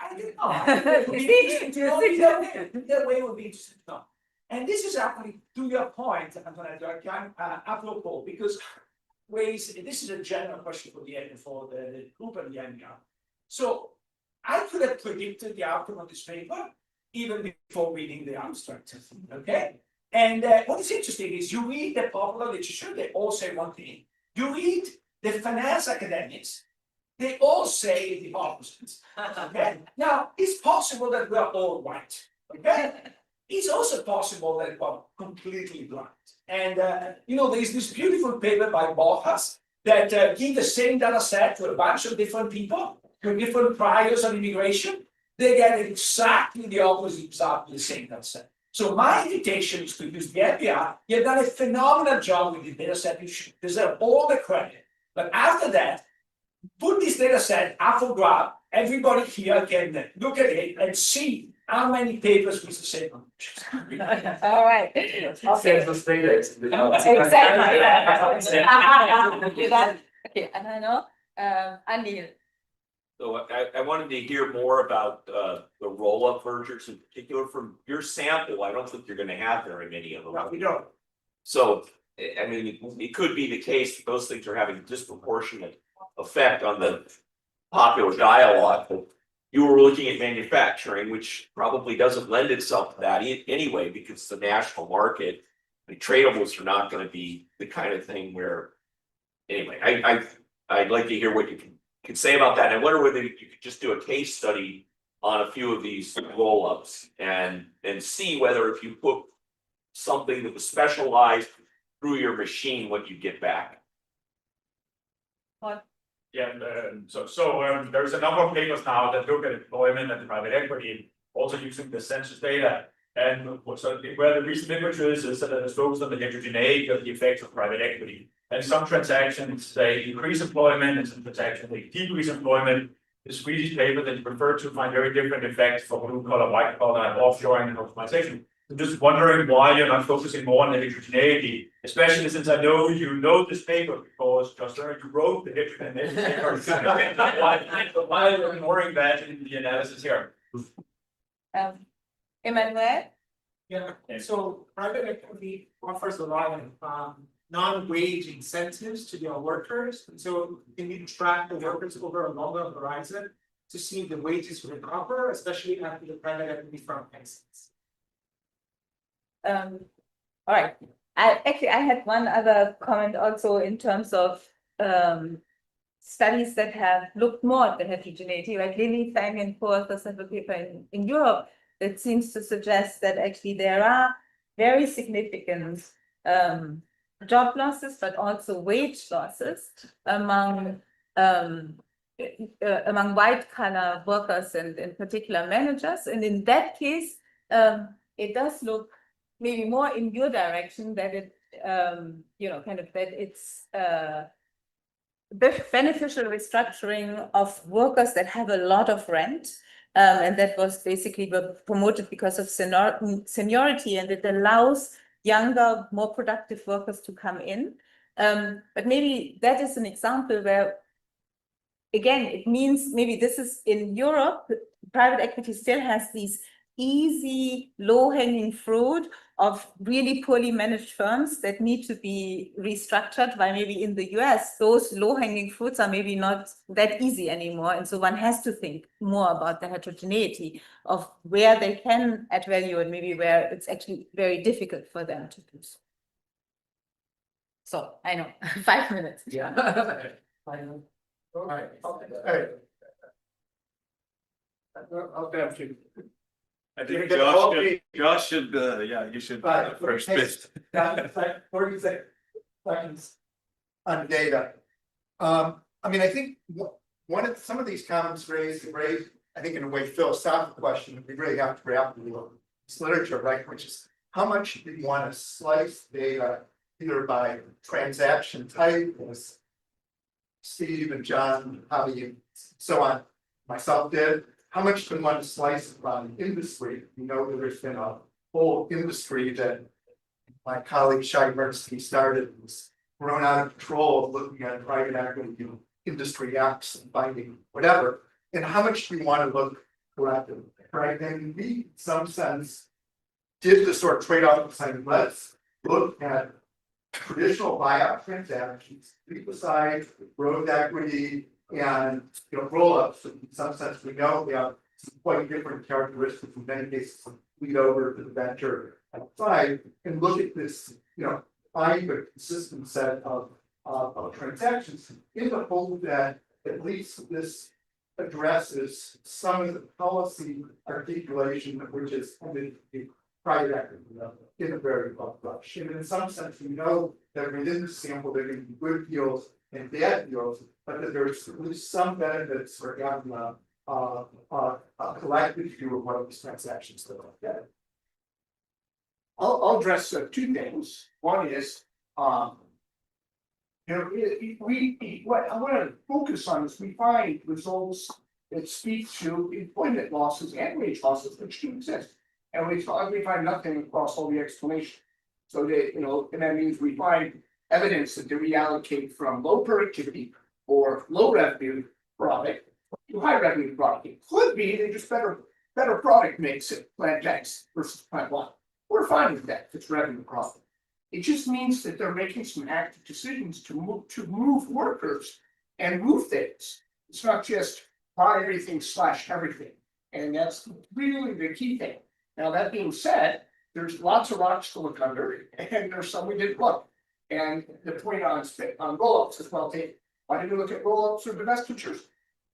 Speaker 4: I don't know. It would be interesting to know either way would be interesting to know. And this is actually to your point, Antoinette, apropos, because this is a general question for the group and the NBER. So I could have predicted the outcome of this paper even before reading the abstract. Okay. And what is interesting is you read the popular literature, they all say one thing. You read the finance academics, they all say the opposite. Okay. Now, it's possible that we are all right. Okay. It's also possible that we're completely blind. And there is this beautiful paper by Borjas that give the same data set to a bunch of different people with different priors on immigration. They get exactly the opposite result with the same data set. So my invitation is to use the NBER. You've done a phenomenal job with the data set. You should deserve all the credit. But after that, put this data set up for grab. Everybody here can look at it and see how many papers with the same conclusions.
Speaker 1: All right. Okay. Okay, and I know, Amir.
Speaker 19: So I wanted to hear more about the roll-up mergers in particular from your sample. I don't think you're gonna have very many of them.
Speaker 4: No, we don't.
Speaker 19: So, I mean, it could be the case that those things are having a disproportionate effect on the popular dialogue. But you were looking at manufacturing, which probably doesn't lend itself to that anyway, because the national market, the tradables are not gonna be the kind of thing where, anyway, I'd like to hear what you can say about that. And I wonder whether you could just do a case study on a few of these roll-ups and see whether if you put something that was specialized through your machine, what you get back.
Speaker 1: What?
Speaker 8: Yeah, there's a number of papers now that look at employment and private equity, also using the census data. And so where the recent literature is that it's focused on the heterogeneity of the effects of private equity. And some transactions, they increase employment, and some transactions, they decrease employment. The Swedish paper that you refer to find very different effects for blue collar, white collar, and offshoring and optimization. I'm just wondering why you're not focusing more on the heterogeneity, especially since I know you know this paper because just you wrote the heterogeneity paper. Why are you ignoring that in the analysis here?
Speaker 1: Emmanuel?
Speaker 20: Yeah, so private equity offers a lot of non-wage incentives to their workers. And so you need to track the workers over a longer horizon to see the wages recover, especially after the private equity firm exits.
Speaker 1: All right. I had one other comment also in terms of studies that have looked more at the heterogeneity, like Lily Fang and co-authors have a paper in Europe that seems to suggest that actually there are very significant job losses, but also wage losses among white collar workers and in particular managers. And in that case, it does look maybe more in your direction that it, kind of that it's beneficial restructuring of workers that have a lot of rent. And that was basically promoted because of seniority, and it allows younger, more productive workers to come in. But maybe that is an example where, again, it means maybe this is in Europe, private equity still has these easy, low-hanging fruit of really poorly managed firms that need to be restructured, while maybe in the US, those low-hanging fruits are maybe not that easy anymore. And so one has to think more about the heterogeneity of where they can add value and maybe where it's actually very difficult for them to do so. So, I know, 5 minutes.
Speaker 20: Yeah. All right. I'll have to.
Speaker 15: I think Josh should, you should first bit.
Speaker 20: 40 seconds on data. I mean, I think some of these comments raise, I think in a way, philosophical question that we really have to grapple with this literature, right? Which is how much do you want to slice data either by transaction type, as Steve and John, probably so on, myself did. How much do we want to slice it by industry? You know, there's been a whole industry that my colleague Shai Bernstein started, was grown out of control, looking at private equity, industry X and finding whatever. And how much do we want to look collectively, right? And we, in some sense, did the sort of trade-off of saying, let's look at traditional buyout transactions, leave aside growth equity and roll-ups. In some sense, we know we have some quite different characteristics in many cases lead over to the venture outside and look at this, find a consistent set of transactions in the hope that at least this addresses some of the policy articulation which is private equity in a very broad brush. And in some sense, we know that within the sample there can be good deals and bad deals, but that there's at least some benefits for having a collective view of what these transactions look like.
Speaker 9: I'll address two things. One is, what I want to focus on is we find results that speak to employment losses and wage losses which do exist. And we find nothing across all the explanation. So that, and that means we find evidence that they reallocate from low productivity or low revenue product to high revenue product. It could be they just better product mix at plant X versus plant Y. We're fine with that if it's revenue profit. It just means that they're making some active decisions to move workers and move things. It's not just buy everything / everything. And that's really the key thing. Now, that being said, there's lots of rocks to look under, and there's some we didn't look. And the point on roll-ups is well taken. Why did we look at roll-ups or divestitures?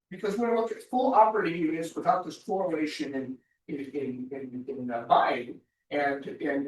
Speaker 9: Because we're going to look at full operating units without this correlation in buying, and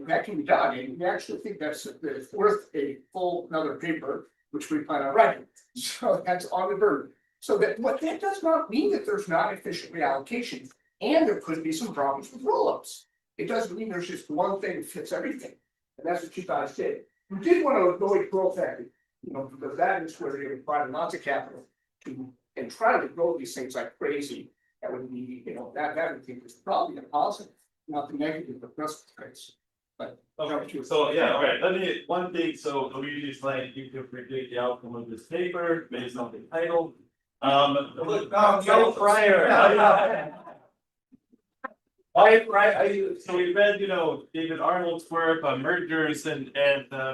Speaker 9: that can be done. And we actually think that's worth a full another paper, which we plan on writing. So that's on the burden. So that does not mean that there's not efficient reallocation. And there could be some problems with roll-ups. It doesn't mean there's just one thing that fits everything. And that's what you guys did. You did want to avoid growth equity, because that is where you're providing lots of capital and trying to grow these things like crazy. That would be, that would think is probably a positive, not the negative of best case. But
Speaker 15: okay, so yeah, all right. One thing, so Luigi is like you can predict the outcome of this paper based on the title. Prior. So we read, David Arnold's work on mergers, and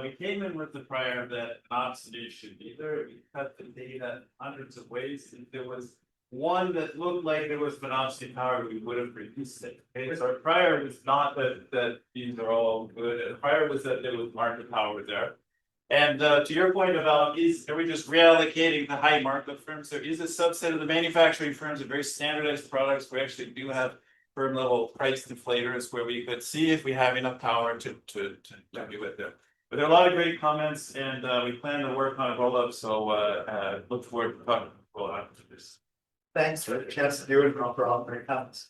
Speaker 15: we came in with the prior that not solution either. We cut the data hundreds of ways. If there was
Speaker 7: one that looked like there was monopoly power, we would have reduced it. Okay, so prior was not that these are all good, and prior was that there was market power there. And to your point about are we just reallocating the high markup firms? There is a subset of the manufacturing firms of very standardized products. We actually do have firm level price deflators where we could see if we have enough power to do it there. But there are a lot of great comments, and we plan to work on a roll up. So look forward to talking about this.
Speaker 9: Thanks for the chance to do it for all my comments.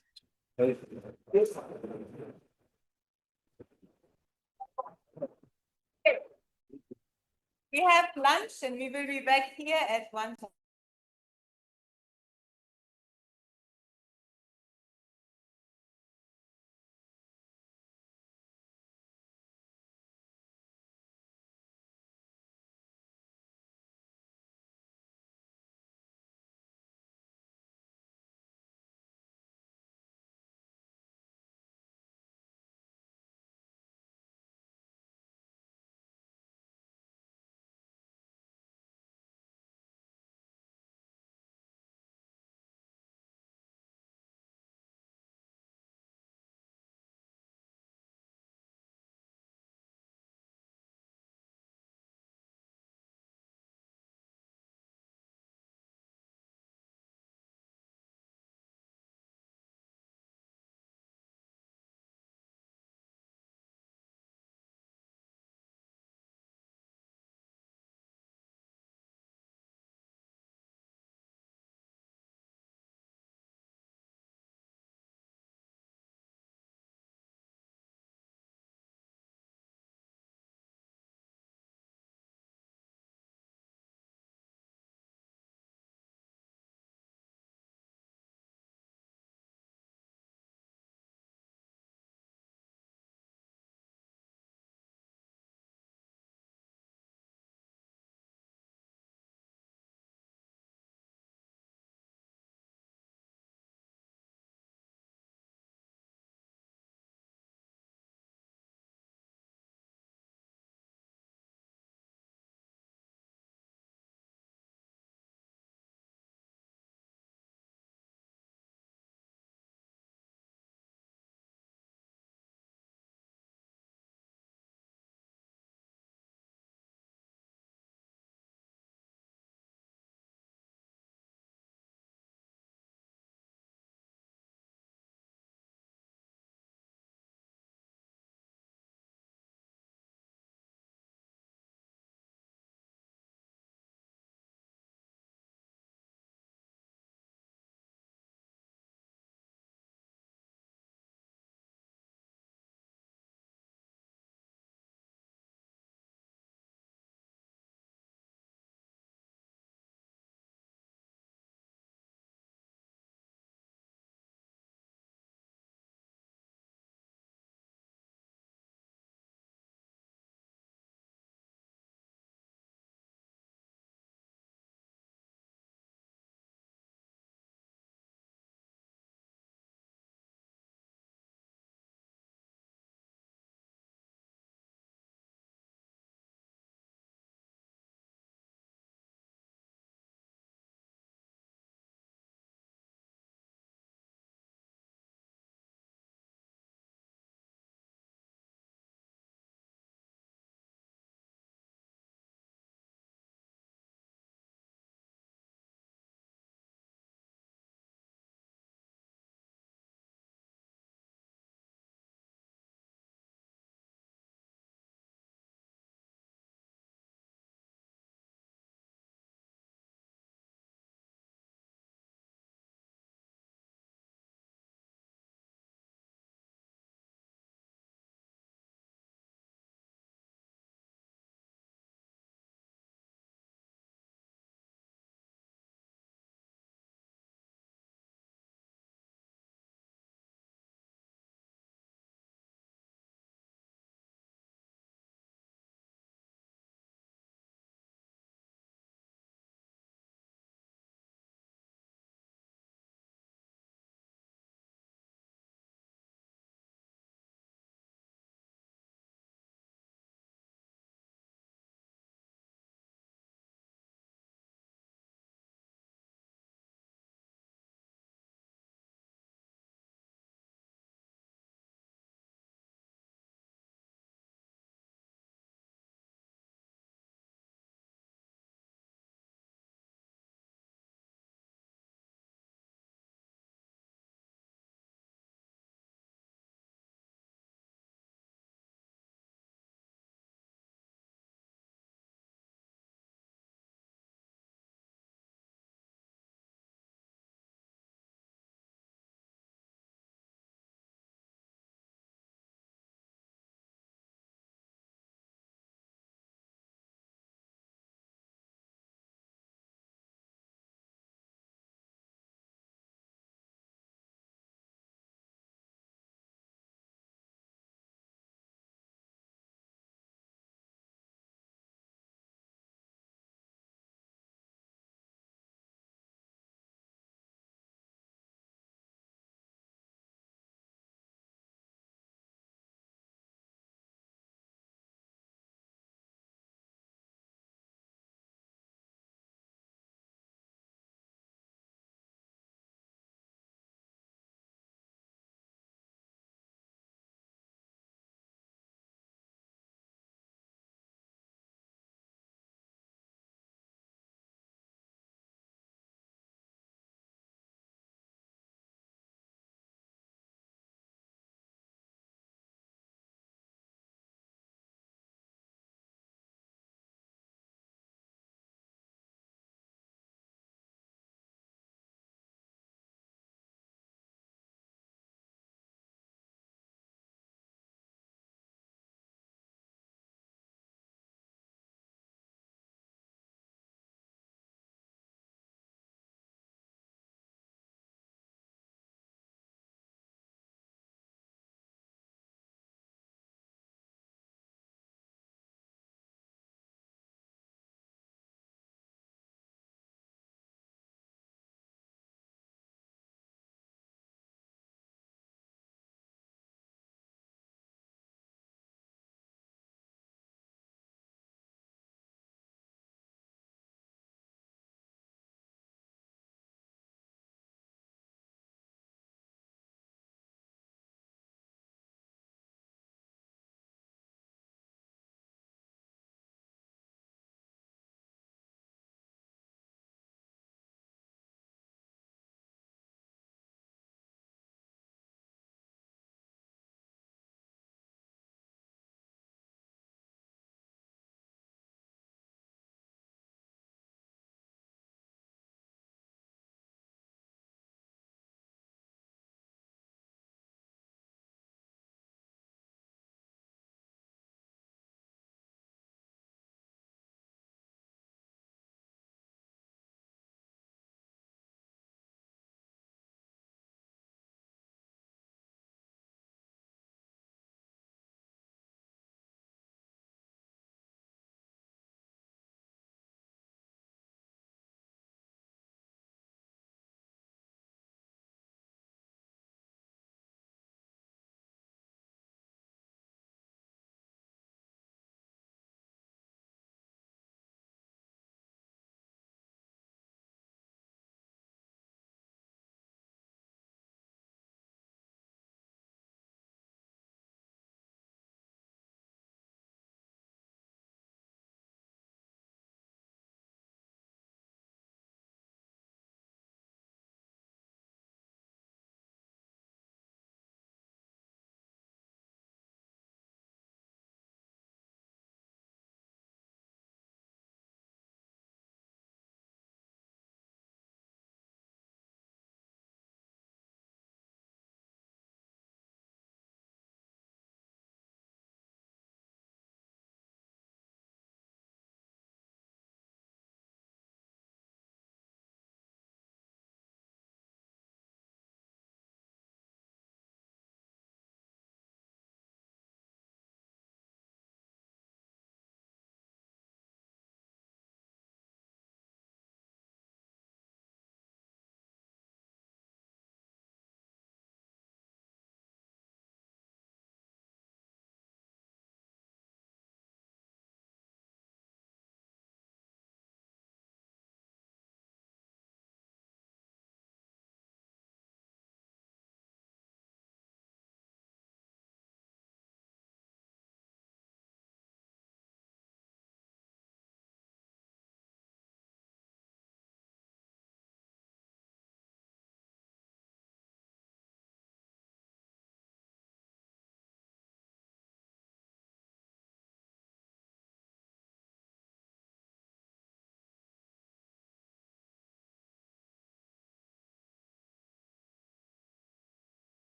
Speaker 1: We have lunch and we will be back here at 1.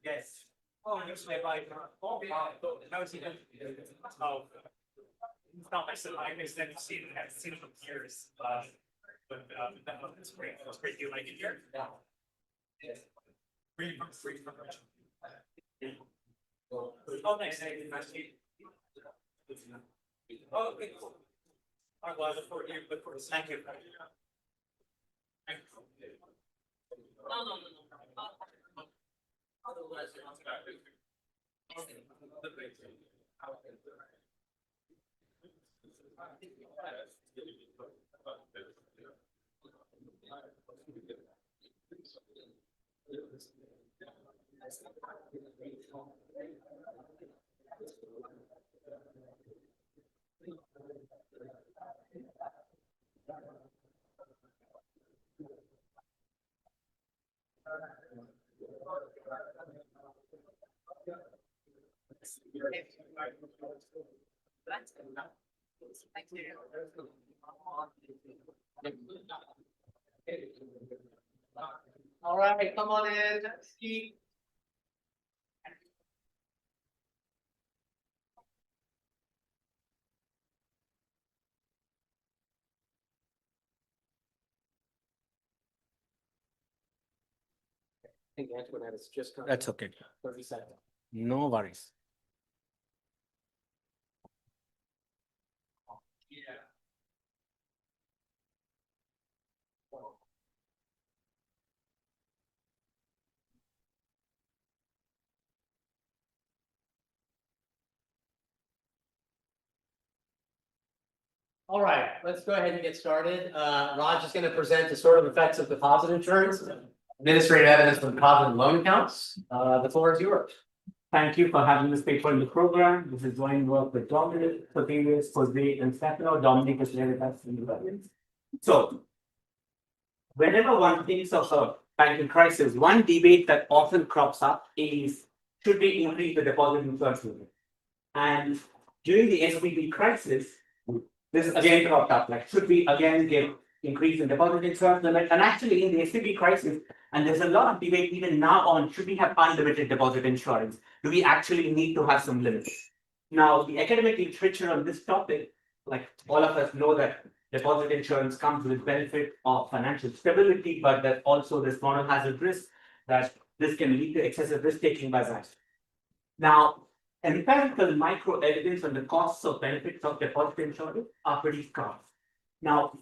Speaker 20: Yes. Oh, it's like, oh, how is he doing? Oh. It's not myself, I guess then I've seen it for years, but that's great, that's great, you like it here? Yeah. Free from Russia. Oh, nice, nice to meet you. Oh, okay, cool. All right, well, I look forward to thank you. All right, come on in, Steve.
Speaker 16: I think Antoinette is just.
Speaker 2: That's okay.
Speaker 16: 30 seconds.
Speaker 2: No worries.
Speaker 20: Yeah.
Speaker 14: All right, let's go ahead and get started. Raj is going to present the sort of effects of deposit insurance, administrative evidence from deposit and loan accounts. The floor is yours.
Speaker 20: Thank you for having this paper in the program. This is joint work with Dominic, Sophia, Jose, and Stefano. Dominic is led us in the audience. So, whenever one thinks of a banking crisis, one debate that often crops up is, should we increase the deposit insurance limit? And during the SVB crisis, this again cropped up, like, should we again give increase in deposit insurance limit? And actually in the SVB crisis, and there's a lot of debate even now on, should we have unlimited deposit insurance? Do we actually need to have some limits? Now, the academic literature on this topic, like all of us know that deposit insurance comes with benefit of financial stability, but that also this monohazard risk that this can lead to excessive risk taking by banks. Now, empirical micro evidence on the costs of benefits of deposit insurance are pretty scarce. Now,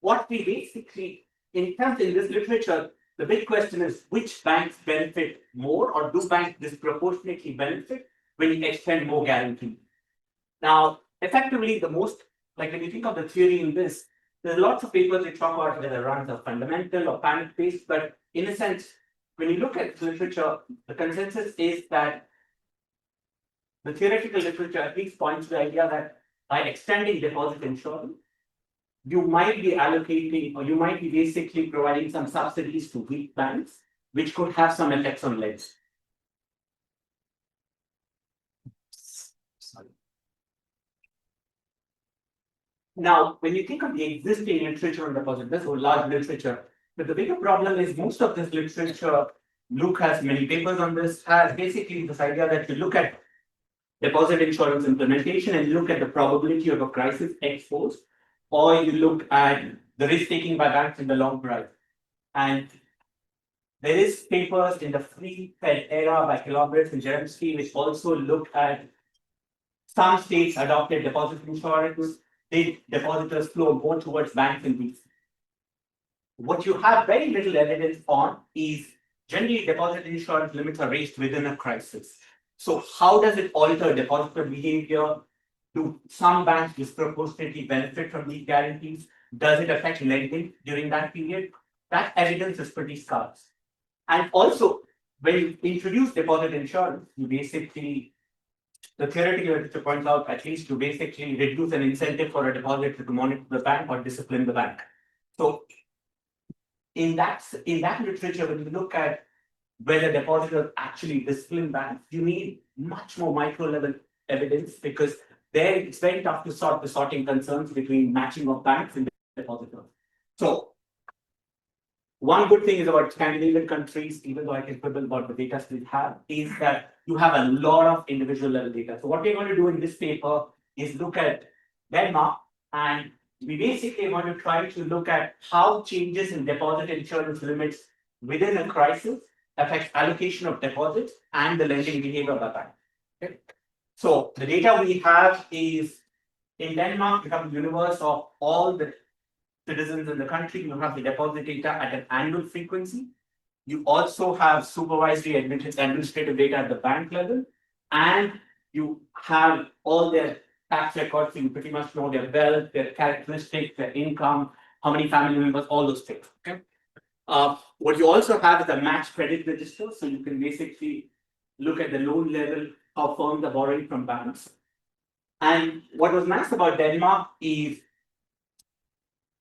Speaker 20: what we basically, in terms in this literature, the big question is which banks benefit more, or do banks disproportionately benefit when you extend more guarantee? Now, effectively, the most, like when you think of the theory in this, there's lots of papers that talk about whether runs are fundamental or panic-based, but in a sense, when you look at the literature, the consensus is that the theoretical literature at least points to the idea that by extending deposit insurance, you might be allocating, or you might be basically providing some subsidies to weak banks, which could have some effects on lending. Now, when you think of the existing literature on deposit, this whole large literature, but the bigger problem is most of this literature, Luke has many papers on this, has basically this idea that you look at deposit insurance implementation and look at the probability of a crisis exposed, or you look at the risk taking by banks in the long run. And there is papers in the free Fed era by Kilobritz and Jeremsky, which also look at
Speaker 21: some states adopted deposit insurance, depositors flow more towards banks and these. What you have very little evidence on is generally deposit insurance limits are raised within a crisis. So how does it alter depositor behavior? Do some banks disproportionately benefit from these guarantees? Does it affect lending during that period? That evidence is pretty scarce. And also, when you introduce deposit insurance, you basically, the theoretical literature points out, at least to basically reduce an incentive for a depositor to monitor the bank or discipline the bank. So in that literature, when you look at whether depositors actually discipline banks, you need much more micro level evidence because there it's very tough to sort the sorting concerns between matching of banks and depositors. So one good thing is about Scandinavian countries, even though I can quibble about the data we have, is that you have a lot of individual level data. So what we're going to do in this paper is look at Denmark, and we basically want to try to look at how changes in deposit insurance limits within a crisis affects allocation of deposits and the lending behavior of the bank. Okay. So the data we have is in Denmark, we have a universe of all the citizens in the country. You have the deposit data at an annual frequency. You also have supervisory administrative data at the bank level, and you have all their tax records. So you pretty much know their wealth, their characteristics, their income, how many family members, all those things. Okay. What you also have is a match credit register. So you can basically look at the loan level, how firms are borrowing from banks. And what was nice about Denmark is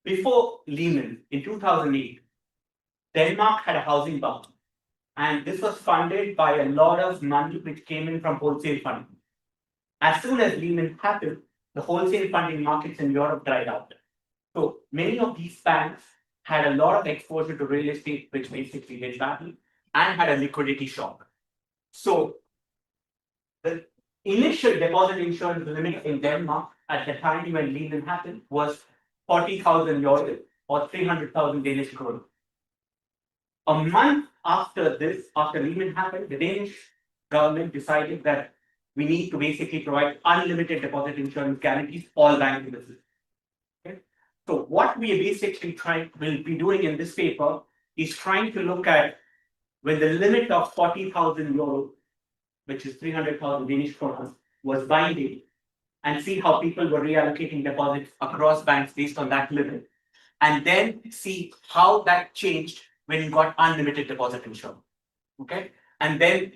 Speaker 21: before Lehman in 2008, Denmark had a housing bubble. And this was funded by a lot of money which came in from wholesale funding. As soon as Lehman happened, the wholesale funding markets in Europe dried out. So many of these banks had a lot of exposure to real estate, which basically did badly, and had a liquidity shock. So the initial deposit insurance limit in Denmark at the time when Lehman happened was 40,000 euros or 300,000 Danish kroner. A month after this, after Lehman happened, the Danish government decided that we need to basically provide unlimited deposit insurance guarantees for all banking businesses. Okay? So what we basically will be doing in this paper is trying to look at when the limit of 40,000 euros, which is 300,000 Danish kroner, was binding, and see how people were reallocating deposits across banks based on that limit, and then see how that changed when you got unlimited deposit insurance. Okay, and then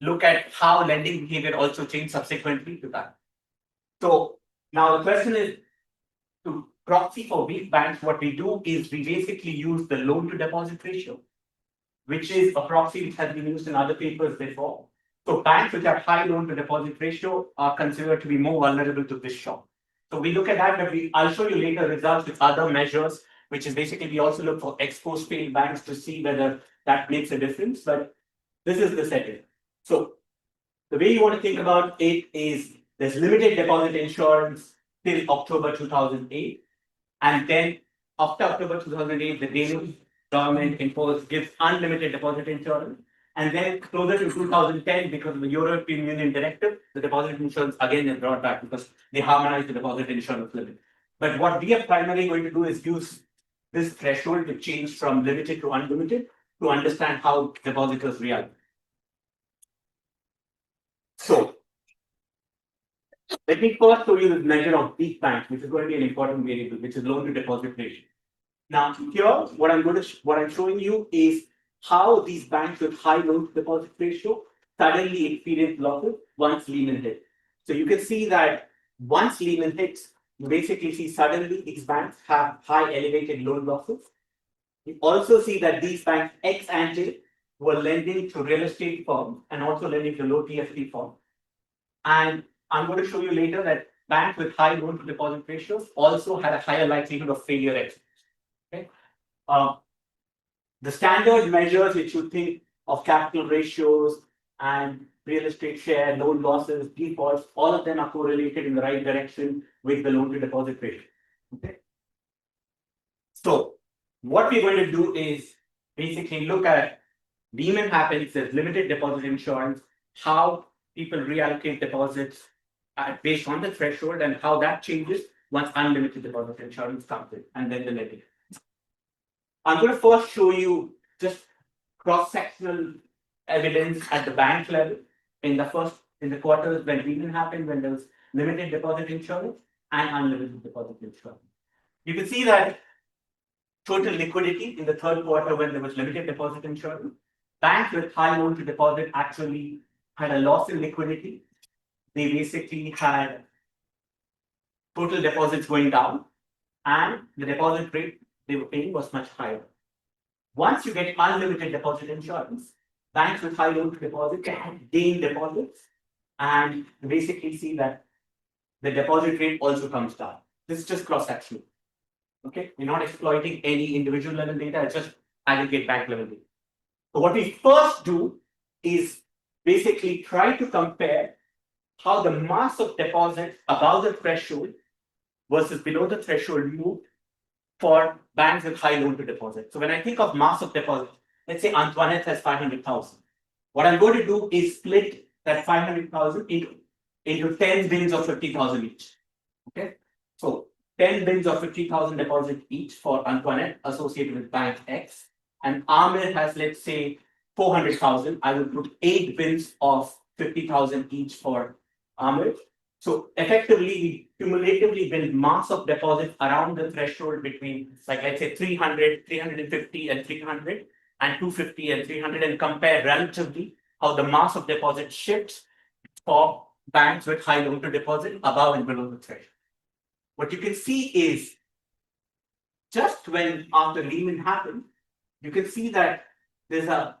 Speaker 21: look at how lending behavior also changed subsequently to that. So now the question is, to proxy for weak banks, what we do is we basically use the loan to deposit ratio, which is a proxy which has been used in other papers before. So banks which have high loan to deposit ratio are considered to be more vulnerable to this shock. So we look at that, but I'll show you later results with other measures, which is basically we also look for exposed failed banks to see whether that makes a difference. But this is the setting. So the way you want to think about it is there's limited deposit insurance till October 2008. And then after October 2008, the Danish government gives unlimited deposit insurance. And then closer to 2010, because of the European Union directive, the deposit insurance again is brought back because they harmonized the deposit insurance limit. But what we are primarily going to do is use this threshold to change from limited to unlimited to understand how depositors react. So let me first show you the measure of weak banks, which is going to be an important variable, which is loan to deposit ratio. Now here, what I'm showing you is how these banks with high loan to deposit ratio suddenly experience losses once Lehman hit. So you can see that once Lehman hits, you basically see suddenly these banks have high elevated loan losses. You also see that these banks ex ante were lending to real estate firms and also lending to low TFT firms. And I'm going to show you later that banks with high loan to deposit ratios also had a higher likelihood of failure exits. Okay. The standard measures which you think of capital ratios and real estate share, loan losses, defaults, all of them are correlated in the right direction with the loan to deposit ratio. Okay. So what we're going to do is basically look at Lehman happens, there's limited deposit insurance, how people reallocate deposits, based on the threshold and how that changes once unlimited deposit insurance comes in, and then the netting. I'm going to first show you just cross-sectional evidence at the bank level in the quarters when Lehman happened, when there was limited deposit insurance and unlimited deposit insurance. You can see that total liquidity in the third quarter when there was limited deposit insurance, banks with high loan to deposit actually had a loss in liquidity. They basically had total deposits going down, and the deposit rate they were paying was much higher. Once you get unlimited deposit insurance, banks with high loan to deposit can gain deposits, and you basically see that the deposit rate also comes down. This is just cross-sectional. Okay, we're not exploiting any individual level data, it's just aggregate bank level data. So what we first do is basically try to compare how the mass of deposit above the threshold versus below the threshold moved for banks with high loan to deposit. So when I think of mass of deposit, let's say Antoinette has 500,000. What I'm going to do is split that 500,000 into 10 bins of 50,000 each. Okay, so 10 bins of 50,000 deposit each for Antoinette associated with bank X, and Amir has, let's say, 400,000. I will put 8 bins of 50,000 each for Amir. So effectively, we cumulatively build mass of deposits around the threshold between, like, let's say 300, 350, and 300, and 250 and 300, and compare relatively how the mass of deposit shifts for banks with high loan to deposit above and below the threshold. What you can see is just when after Lehman happened, you can see that there's a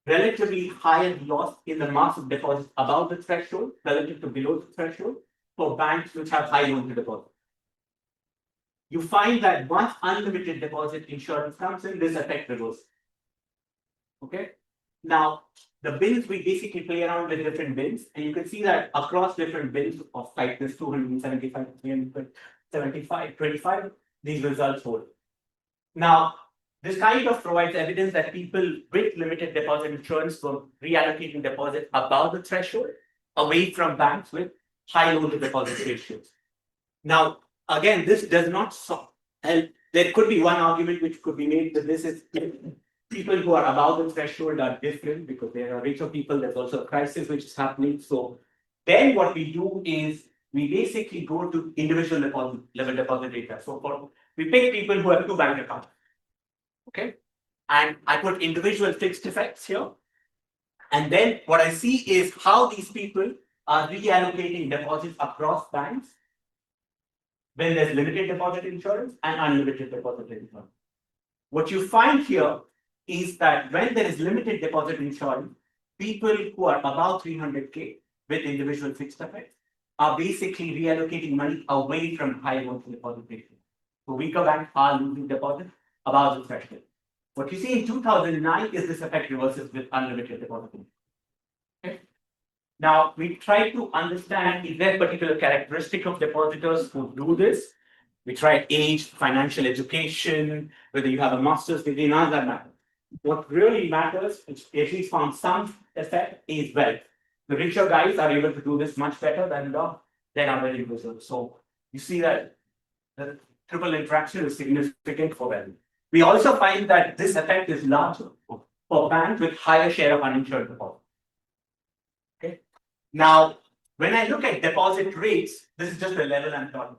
Speaker 21: relatively higher loss in the mass of deposits above the threshold relative to below the threshold for banks which have high loan to deposit. You find that once unlimited deposit insurance comes in, this effect reverses. Okay. Now, the bins, we basically play around with different bins, and you can see that across different bins of tightness 275, 375, 25, these results hold. Now, this kind of provides evidence that people with limited deposit insurance were reallocating deposits above the threshold away from banks with high loan to deposit ratios. Now, again, this does not solve, and there could be one argument which could be made that this is people who are above the threshold are different because there are richer people. There's also a crisis which is happening. So then what we do is we basically go to individual level deposit data. So we pick people who have 2 bank accounts. Okay. And I put individual fixed effects here. And then what I see is how these people are reallocating deposits across banks when there's limited deposit insurance and unlimited deposit insurance. What you find here is that when there is limited deposit insurance, people who are above 300K with individual fixed effects are basically reallocating money away from high loan to deposit ratio. So weaker banks are losing deposits above the threshold. What you see in 2009 is this effect reverses with unlimited deposit. Okay. Now, we try to understand is there a particular characteristic of depositors who do this. We try age, financial education, whether you have a master's degree, none of that matters. What really matters, which at least found some effect, is wealth. The richer guys are able to do this much better than other individuals. So you see that the triple interaction is significant for wealth. We also find that this effect is larger for banks with higher share of uninsured deposits. Okay. Now, when I look at deposit rates, this is just the level I'm talking.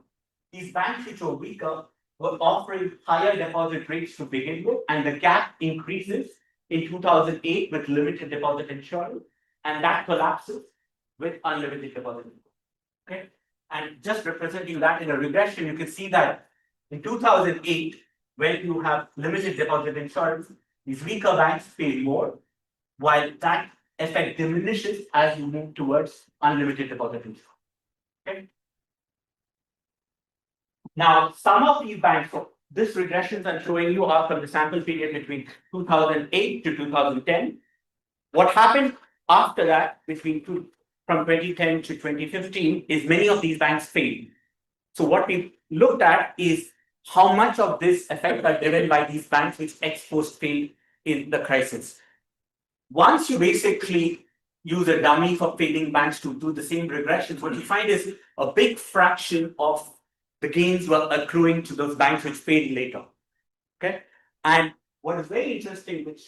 Speaker 21: These banks which were weaker were offering higher deposit rates to begin with, and the gap increases in 2008 with limited deposit insurance, and that collapses with unlimited deposit. Okay, and just representing that in a regression, you can see that in 2008, when you have limited deposit insurance, these weaker banks pay more, while that effect diminishes as you move towards unlimited deposit insurance. Okay. Now, some of these banks, so this regressions I'm showing you are from the sample period between 2008 to 2010. What happened after that, from 2010 to 2015, is many of these banks failed. So what we looked at is how much of this effect are driven by these banks which ex post failed in the crisis. Once you basically use a dummy for failing banks to do the same regressions, what you find is a big fraction of the gains were accruing to those banks which failed later. Okay. And what is very interesting, which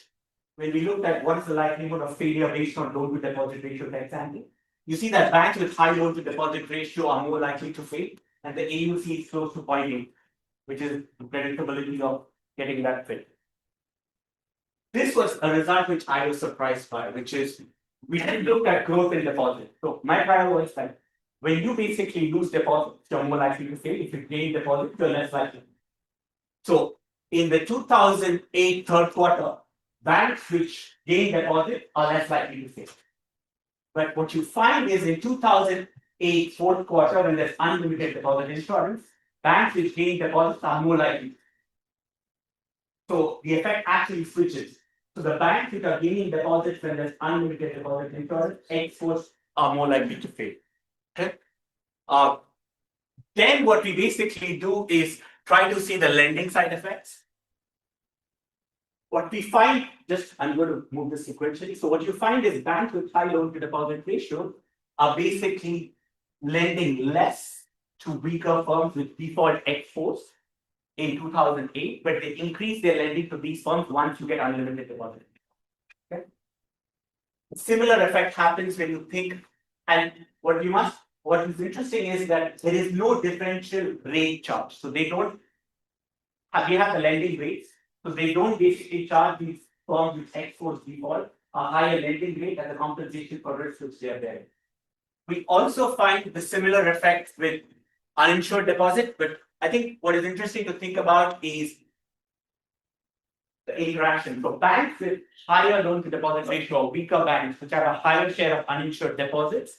Speaker 21: when we looked at what is the likelihood of failure based on loan to deposit ratio, for example, you see that banks with high loan to deposit ratio are more likely to fail, and the AUC is close to 0.8, which is the predictability of getting that fit. This was a result which I was surprised by, which is we didn't look at growth in deposits. So my trial was that when you basically lose deposits, you're more likely to fail. If you gain deposits, you're less likely. So in the 2008 third quarter, banks which gain deposit are less likely to fail. But what you find is in 2008 fourth quarter, when there's unlimited deposit insurance, banks which gain deposits are more likely. So the effect actually switches. So the banks which are gaining deposits when there's unlimited deposit insurance, exports are more likely to fail. Okay. Then what we basically do is try to see the lending side effects. What we find, I'm going to move this sequentially. So what you find is banks with high loan to deposit ratio are basically lending less to weaker firms with default exports in 2008, but they increase their lending to these firms once you get unlimited deposit. Okay. Similar effect happens when you think, and what is interesting is that there is no differential rate charge. So they don't have, we have the lending rates. So they don't basically charge these firms with exports default a higher lending rate as a compensation for risk which they are bearing. We also find the similar effects with uninsured deposit, but I think what is interesting to think about is the interaction. So banks with higher loan to deposit ratio, weaker banks which have a higher share of uninsured deposits,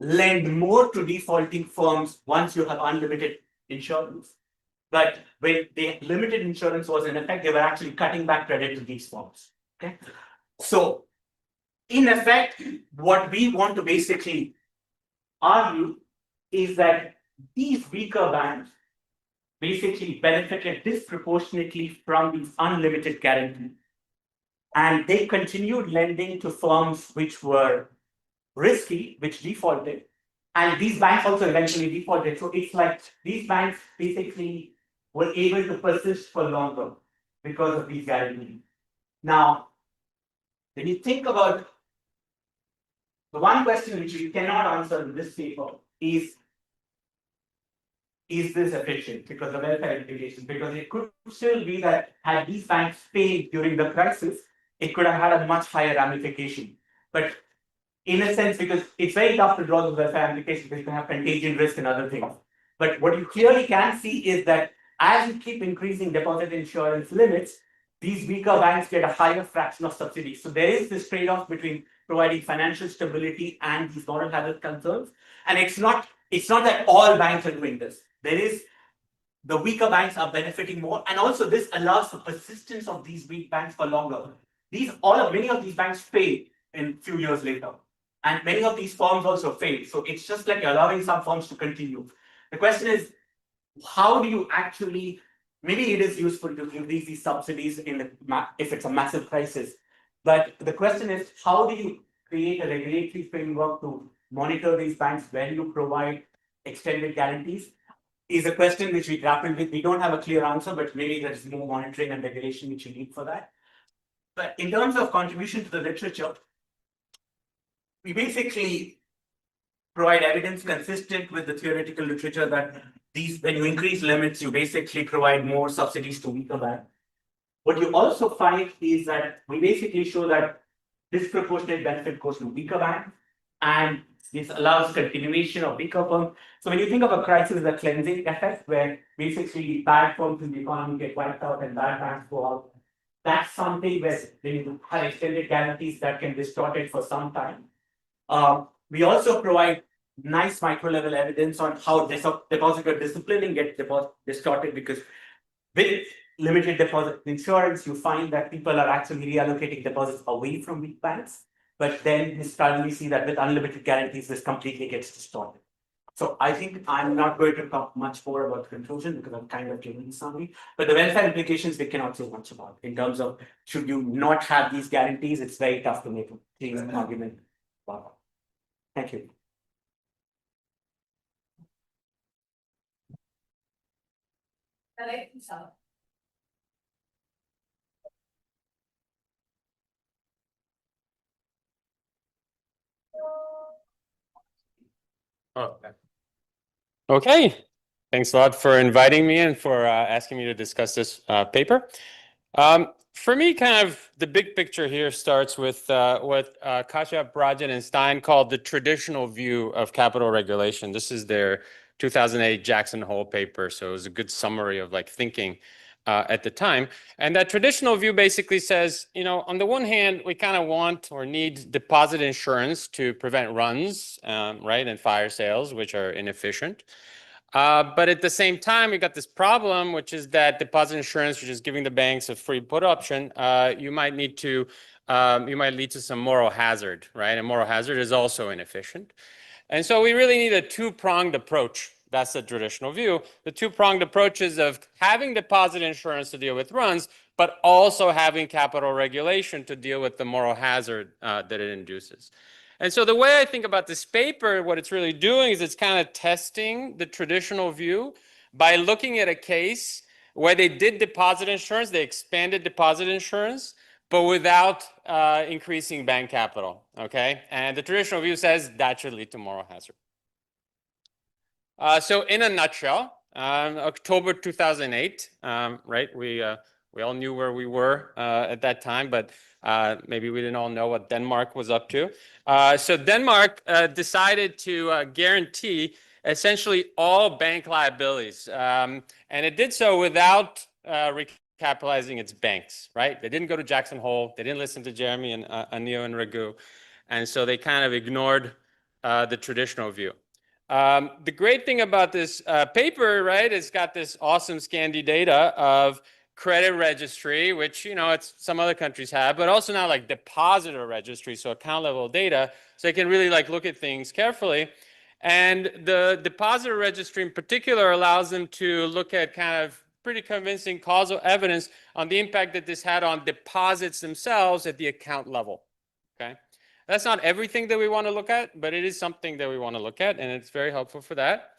Speaker 21: lend more to defaulting firms once you have unlimited insurance. But when the limited insurance was in effect, they were actually cutting back credit to these firms. Okay. So in effect, what we want to basically argue is that these weaker banks basically benefited disproportionately from these unlimited guarantees. And they continued lending to firms which were risky, which defaulted. And these banks also eventually defaulted. So it's like these banks basically were able to persist for longer because of these guarantees. Now, when you think about the one question which you cannot answer in this paper is this efficient? Because of welfare implications, because it could still be that had these banks failed during the crisis, it could have had a much higher ramification. But in a sense, because it's very tough to draw those welfare implications because you can have contagion risk and other things. But what you clearly can see is that as you keep increasing deposit insurance limits, these weaker banks get a higher fraction of subsidies. So there is this trade-off between providing financial stability and these moral hazard concerns. And it's not that all banks are doing this. There is the weaker banks are benefiting more, and also this allows for persistence of these weak banks for longer. Many of these banks fail in a few years later, and many of these firms also fail. So it's just like allowing some firms to continue. The question is, how do you actually? Maybe it is useful to give these subsidies if it's a massive crisis, but the question is, how do you create a regulatory framework to monitor these banks when you provide extended guarantees? Is a question which we grapple with. We don't have a clear answer, but maybe there's more monitoring and regulation which you need for that. But in terms of contribution to the literature, we basically provide evidence consistent with the theoretical literature that when you increase limits, you basically provide more subsidies to weaker banks. What you also find is that we basically show that disproportionate benefit goes to weaker banks, and this allows continuation of weaker firms. So when you think of a crisis as a cleansing effect, where basically bad firms in the economy get wiped out and bad banks go out, that's something where you have extended guarantees that can distort it for some time. We also provide nice micro-level evidence on how depositor disciplining gets distorted, because with limited deposit insurance, you find that people are actually reallocating deposits away from weak banks. But then you suddenly see that with unlimited guarantees, this completely gets distorted. So I think I'm not going to talk much more about the conclusion because I'm kind of giving the summary. But the welfare implications we cannot say much about in terms of should you not have these guarantees. It's very tough to make a clean argument. Wow. Thank you.
Speaker 11: Okay, thanks a lot for inviting me and for asking me to discuss this paper. For me, kind of the big picture here starts with what Kasia, Brajan, and Stein called the traditional view of capital regulation. This is their 2008 Jackson Hole paper, so it was a good summary of like thinking at the time. And that traditional view basically says, you know, on the one hand, we kind of want or need deposit insurance to prevent runs, right, and fire sales, which are inefficient. But at the same time, we got this problem, which is that deposit insurance, which is giving the banks a free put option, you might lead to some moral hazard, right? And moral hazard is also inefficient. And so we really need a two-pronged approach. That's the traditional view. The two-pronged approach is of having deposit insurance to deal with runs, but also having capital regulation to deal with the moral hazard that it induces. And so the way I think about this paper, what it's really doing is it's kind of testing the traditional view by looking at a case where they did deposit insurance, they expanded deposit insurance, but without increasing bank capital, okay? And the traditional view says that should lead to moral hazard. So in a nutshell, October 2008, right? We all knew where we were at that time, but maybe we didn't all know what Denmark was up to. So Denmark decided to guarantee essentially all bank liabilities. And it did so without recapitalizing its banks, right? They didn't go to Jackson Hole. They didn't listen to Jeremy and Anil and Raghu. And so they kind of ignored the traditional view. The great thing about this paper, right, it's got this awesome Scandi data of credit registry, which, you know, it's some other countries have, but also now like depositor registry, so account level data, so they can really like look at things carefully. And the depositor registry in particular allows them to look at kind of pretty convincing causal evidence on the impact that this had on deposits themselves at the account level, okay? That's not everything that we want to look at, but it is something that we want to look at, and it's very helpful for that.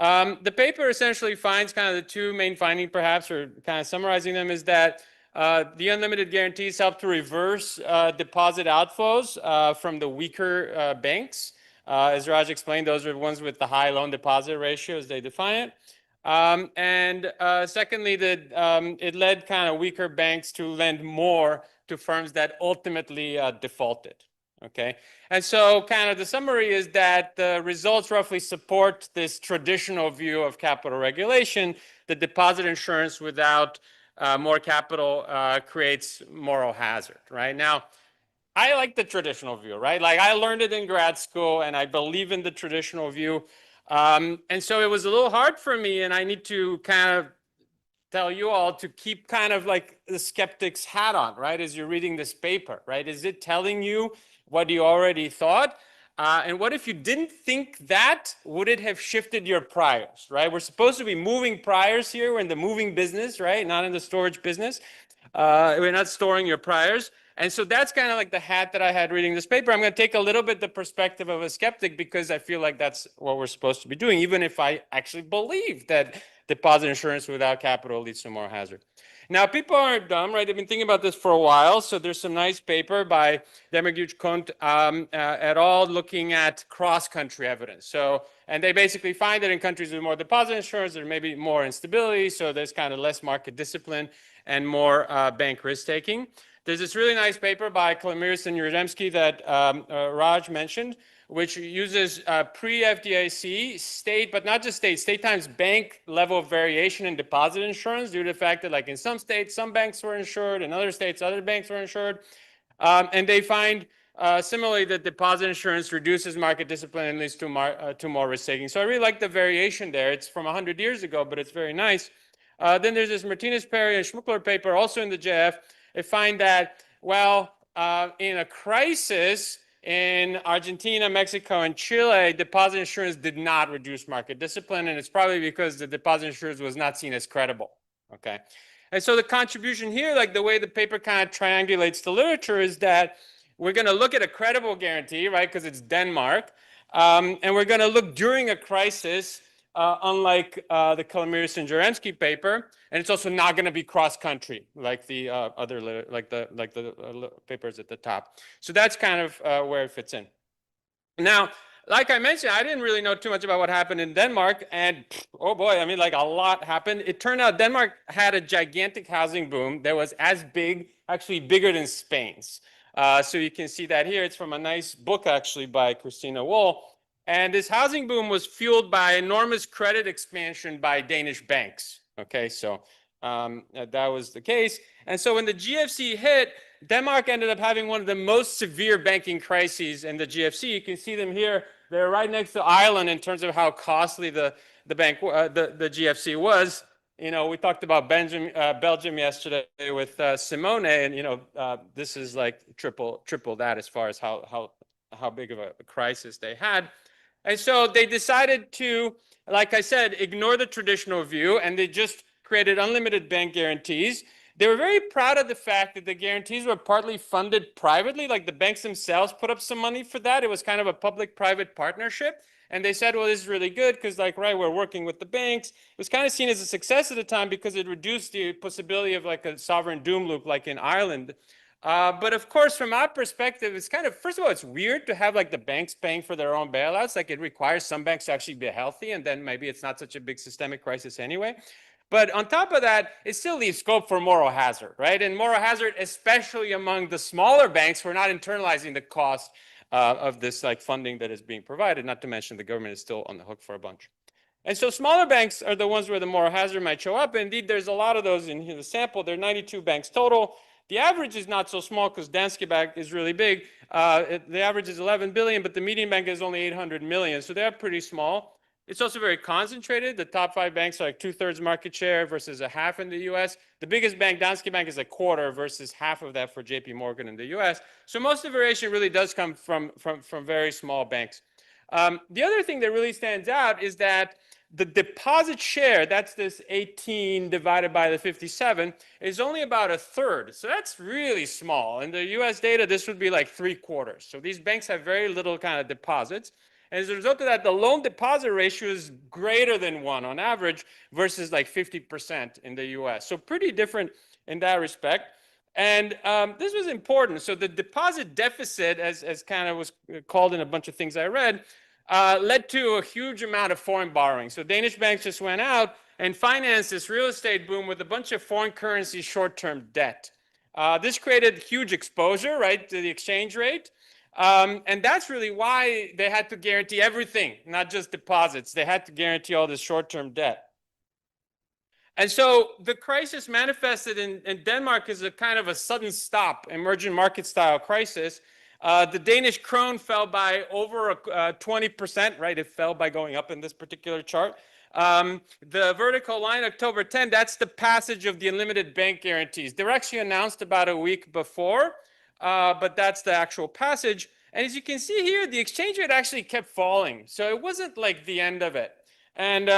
Speaker 11: The paper essentially finds kind of the two main findings, perhaps, or kind of summarizing them, is that the unlimited guarantees help to reverse deposit outflows from the weaker banks. As Raj explained, those are the ones with the high loan deposit ratio, as they define it. And secondly, that it led kind of weaker banks to lend more to firms that ultimately defaulted. Okay, and so kind of the summary is that the results roughly support this traditional view of capital regulation. The deposit insurance without more capital creates moral hazard, right? Now, I like the traditional view, right? Like I learned it in grad school and I believe in the traditional view. And so it was a little hard for me, and I need to kind of tell you all to keep kind of like the skeptic's hat on, right? As you're reading this paper, right? Is it telling you what you already thought? And what if you didn't think that? Would it have shifted your priors, right? We're supposed to be moving priors here. We're in the moving business, right? Not in the storage business. We're not storing your priors. And so that's kind of like the hat that I had reading this paper. I'm going to take a little bit the perspective of a skeptic because I feel like that's what we're supposed to be doing, even if I actually believe that deposit insurance without capital leads to more hazard. Now, people aren't dumb, right? They've been thinking about this for a while. So there's some nice paper by Demirguç et al. Looking at cross-country evidence. So, and they basically find that in countries with more deposit insurance, there may be more instability. So there's kind of less market discipline and more bank risk-taking. There's this really nice paper by Klamiris and Yuremsky that Raj mentioned, which uses pre-FDIC state, but not just state times bank level of variation in deposit insurance due to the fact that like in some states, some banks were insured, in other states, other banks were insured. And they find similarly that deposit insurance reduces market discipline and leads to more risk taking. So I really like the variation there. It's from 100 years ago, but it's very nice. Then there's this Martinez-Perry and Schmuckler paper also in the JF. They find that, well, in a crisis, in Argentina, Mexico, and Chile, deposit insurance did not reduce market discipline, and it's probably because the deposit insurance was not seen as credible, okay? And so the contribution here, like the way the paper kind of triangulates the literature is that We're going to look at a credible guarantee, right, because it's Denmark. And we're going to look during a crisis, unlike the Kalamir-Sinjaremski paper. And it's also not going to be cross-country like the other, like the papers at the top. So that's kind of where it fits in. Now, like I mentioned, I didn't really know too much about what happened in Denmark, and oh boy, I mean, like a lot happened. It turned out Denmark had a gigantic housing boom that was as big, actually bigger than Spain's. So you can see that here. It's from a nice book actually by Christina Wohl. And this housing boom was fueled by enormous credit expansion by Danish banks. Okay, so that was the case. And so when the GFC hit, Denmark ended up having one of the most severe banking crises in the GFC. You can see them here. They're right next to Ireland in terms of how costly the GFC was. You know, we talked about Belgium yesterday with Simone, and you know, this is like triple that as far as how big of a crisis they had. And so they decided to, like I said, ignore the traditional view, and they just created unlimited bank guarantees. They were very proud of the fact that the guarantees were partly funded privately, like the banks themselves put up some money for that. It was kind of a public-private partnership. And they said, well, this is really good because, like, right, we're working with the banks. It was kind of seen as a success at the time because it reduced the possibility of like a sovereign doom loop like in Ireland. But of course, from our perspective, it's kind of, first of all, it's weird to have like the banks paying for their own bailouts. Like it requires some banks to actually be healthy, and then maybe it's not such a big systemic crisis anyway. But on top of that, it still leaves scope for moral hazard, right? And moral hazard, especially among the smaller banks who are not internalizing the cost of this like funding that is being provided, not to mention the government is still on the hook for a bunch. And so smaller banks are the ones where the moral hazard might show up. Indeed, there's a lot of those in here, the sample. There are 92 banks total. The average is not so small because Danske Bank is really big. The average is 11 billion, but the median bank is only 800 million. So they're pretty small. It's also very concentrated. The top 5 banks are like 2/3 market share versus a half in the US. The biggest bank, Danske Bank, is a quarter versus half of that for JP Morgan in the US. So most of the variation really does come from very small banks. The other thing that really stands out is that the deposit share, that's this 18 divided by the 57, is only about 1/3. So that's really small. In the US data, this would be like 3/4. So these banks have very little kind of deposits. And as a result of that, the loan deposit ratio is greater than 1 on average versus like 50% in the US. So pretty different in that respect. And this was important. So the deposit deficit, as kind of was called in a bunch of things I read, led to a huge amount of foreign borrowing. So Danish banks just went out and financed this real estate boom with a bunch of foreign currency short-term debt. This created huge exposure, right, to the exchange rate. And that's really why they had to guarantee everything, not just deposits. They had to guarantee all this short-term debt. And so the crisis manifested in Denmark as a kind of a sudden stop, emergent market style crisis. The Danish krone fell by over 20%, right? It fell by going up in this particular chart. The vertical line, October 10, that's the passage of the unlimited bank guarantees. They were actually announced about a week before, but that's the actual passage. And as you can see here, the exchange rate actually kept falling. So it wasn't like the end of it. And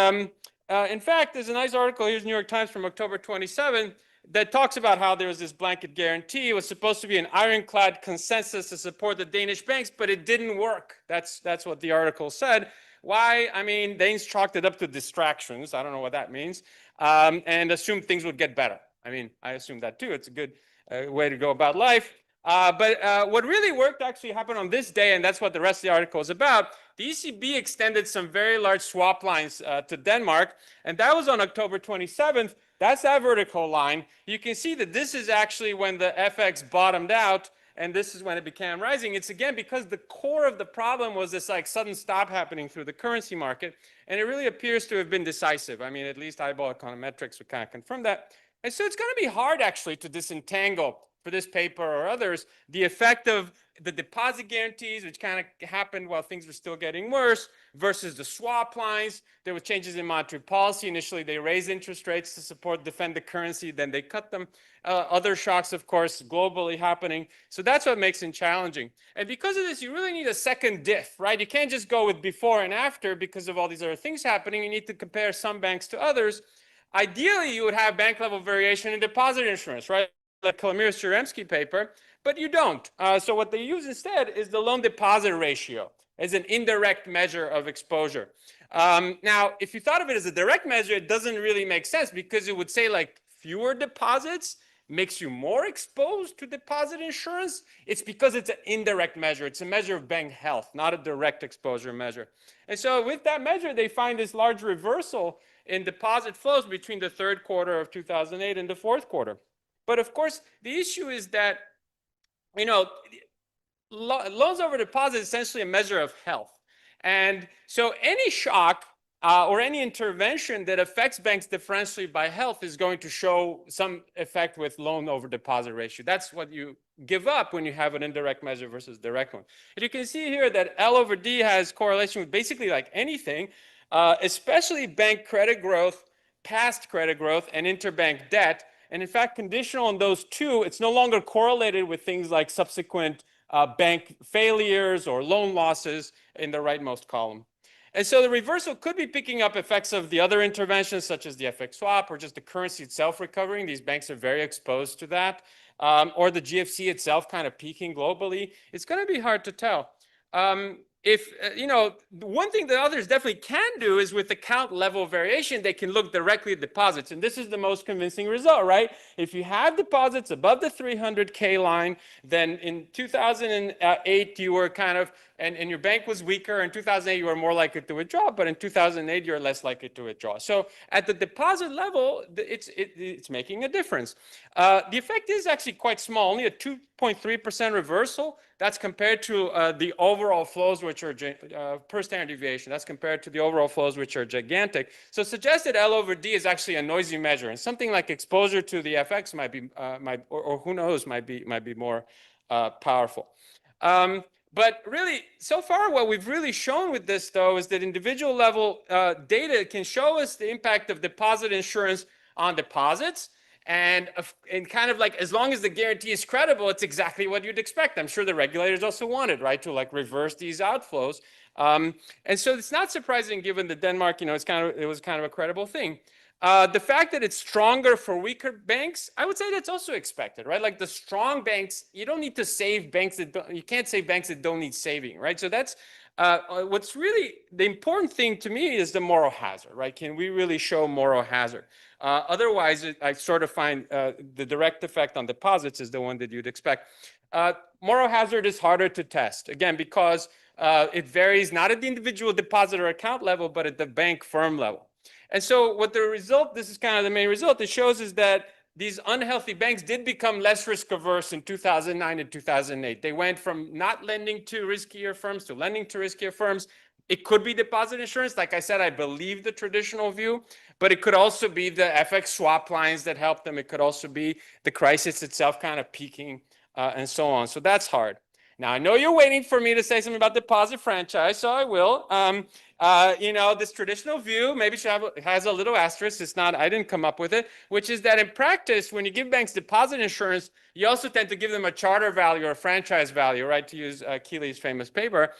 Speaker 11: in fact, there's a nice article, here's New York Times from October 27, that talks about how there was this blanket guarantee. It was supposed to be an ironclad consensus to support the Danish banks, but it didn't work. That's what the article said. Why? I mean, Danes chalked it up to distractions. I don't know what that means. And assumed things would get better. I mean, I assume that too. It's a good way to go about life. But what really worked actually happened on this day, and that's what the rest of the article is about. The ECB extended some very large swap lines to Denmark, and that was on October 27th. That's that vertical line. You can see that this is actually when the FX bottomed out, and this is when it began rising. It's again because the core of the problem was this like sudden stop happening through the currency market, and it really appears to have been decisive. I mean, at least eyeball econometrics would kind of confirm that. And so it's going to be hard actually to disentangle for this paper or others the effect of the deposit guarantees, which kind of happened while things were still getting worse, versus the swap lines. There were changes in monetary policy. Initially, they raised interest rates to defend the currency, then they cut them. Other shocks, of course, globally happening. So that's what makes it challenging. And because of this, you really need a second diff, right? You can't just go with before and after because of all these other things happening. You need to compare some banks to others. Ideally, you would have bank level variation in deposit insurance, right? the Amir-Shuremsky paper, but you don't. So what they use instead is the loan deposit ratio as an indirect measure of exposure. Now, if you thought of it as a direct measure, it doesn't really make sense because it would say like fewer deposits makes you more exposed to deposit insurance. It's because it's an indirect measure. It's a measure of bank health, not a direct exposure measure. And so with that measure, they find this large reversal in deposit flows between the third quarter of 2008 and the fourth quarter. But of course, the issue is that, you know, loans over deposit is essentially a measure of health. And so any shock or any intervention that affects banks differentially by health is going to show some effect with loan over deposit ratio. That's what you give up when you have an indirect measure versus direct one. And you can see here that L over D has correlation with basically like anything, especially bank credit growth, past credit growth, and interbank debt. And in fact, conditional on those two, it's no longer correlated with things like subsequent bank failures or loan losses in the rightmost column. And so the reversal could be picking up effects of the other interventions, such as the FX swap or just the currency itself recovering. These banks are very exposed to that. Or the GFC itself kind of peaking globally. It's going to be hard to tell. You know, one thing that others definitely can do is with account level variation, they can look directly at deposits. And this is the most convincing result, right? If you have deposits above the 300K line, then in 2008, you were kind of, and your bank was weaker. In 2008, you were more likely to withdraw, but in 2008, you're less likely to withdraw. So at the deposit level, it's making a difference. The effect is actually quite small, only a 2.3% reversal. That's compared to the overall flows, which are per standard deviation. That's compared to the overall flows, which are gigantic. So suggested L over D is actually a noisy measure, and something like exposure to the FX might be, or who knows, might be more powerful. But really, so far, what we've really shown with this, though, is that individual level data can show us the impact of deposit insurance on deposits. And kind of like, as long as the guarantee is credible, it's exactly what you'd expect. I'm sure the regulators also wanted, right, to like reverse these outflows. And so it's not surprising given that Denmark, you know, it was kind of a credible thing. The fact that it's stronger for weaker banks, I would say that's also expected, right? Like the strong banks, you don't need to save banks that don't, you can't save banks that don't need saving, right? So that's what's really the important thing to me is the moral hazard, right? Can we really show moral hazard? Otherwise, I sort of find the direct effect on deposits is the one that you'd expect. Moral hazard is harder to test, again, because it varies not at the individual deposit or account level, but at the bank firm level. And so what the result, this is kind of the main result, it shows is that these unhealthy banks did become less risk averse in 2009 and 2008. They went from not lending to riskier firms to lending to riskier firms. It could be deposit insurance. Like I said, I believe the traditional view, but it could also be the FX swap lines that helped them. It could also be the crisis itself kind of peaking and so on. So that's hard. Now, I know you're waiting for me to say something about deposit franchise, so I will. You know, this traditional view maybe has a little asterisk. It's not, I didn't come up with it, which is that in practice, when you give banks deposit insurance, you also tend to give them a charter value or a franchise value, right, to use Keeley's famous paper.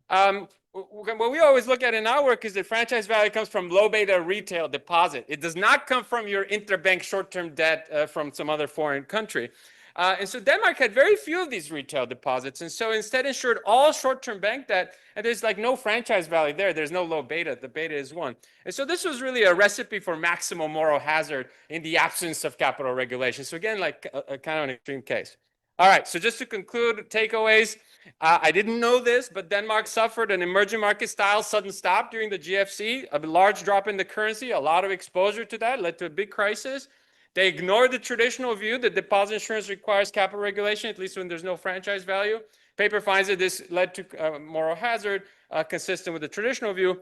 Speaker 11: What we always look at in our work is that franchise value comes from low beta retail deposit. It does not come from your interbank short-term debt from some other foreign country. And so Denmark had very few of these retail deposits. And so instead insured all short-term bank debt, and there's like no franchise value there. There's no low beta. The beta is 1. And so this was really a recipe for maximal moral hazard in the absence of capital regulation. So again, like a kind of an extreme case. All right, so just to conclude, takeaways. I didn't know this, but Denmark suffered an emerging market style sudden stop during the GFC, a large drop in the currency, a lot of exposure to that, led to a big crisis. They ignored the traditional view that deposit insurance requires capital regulation, at least when there's no franchise value. Paper finds that this led to moral hazard consistent with the traditional view.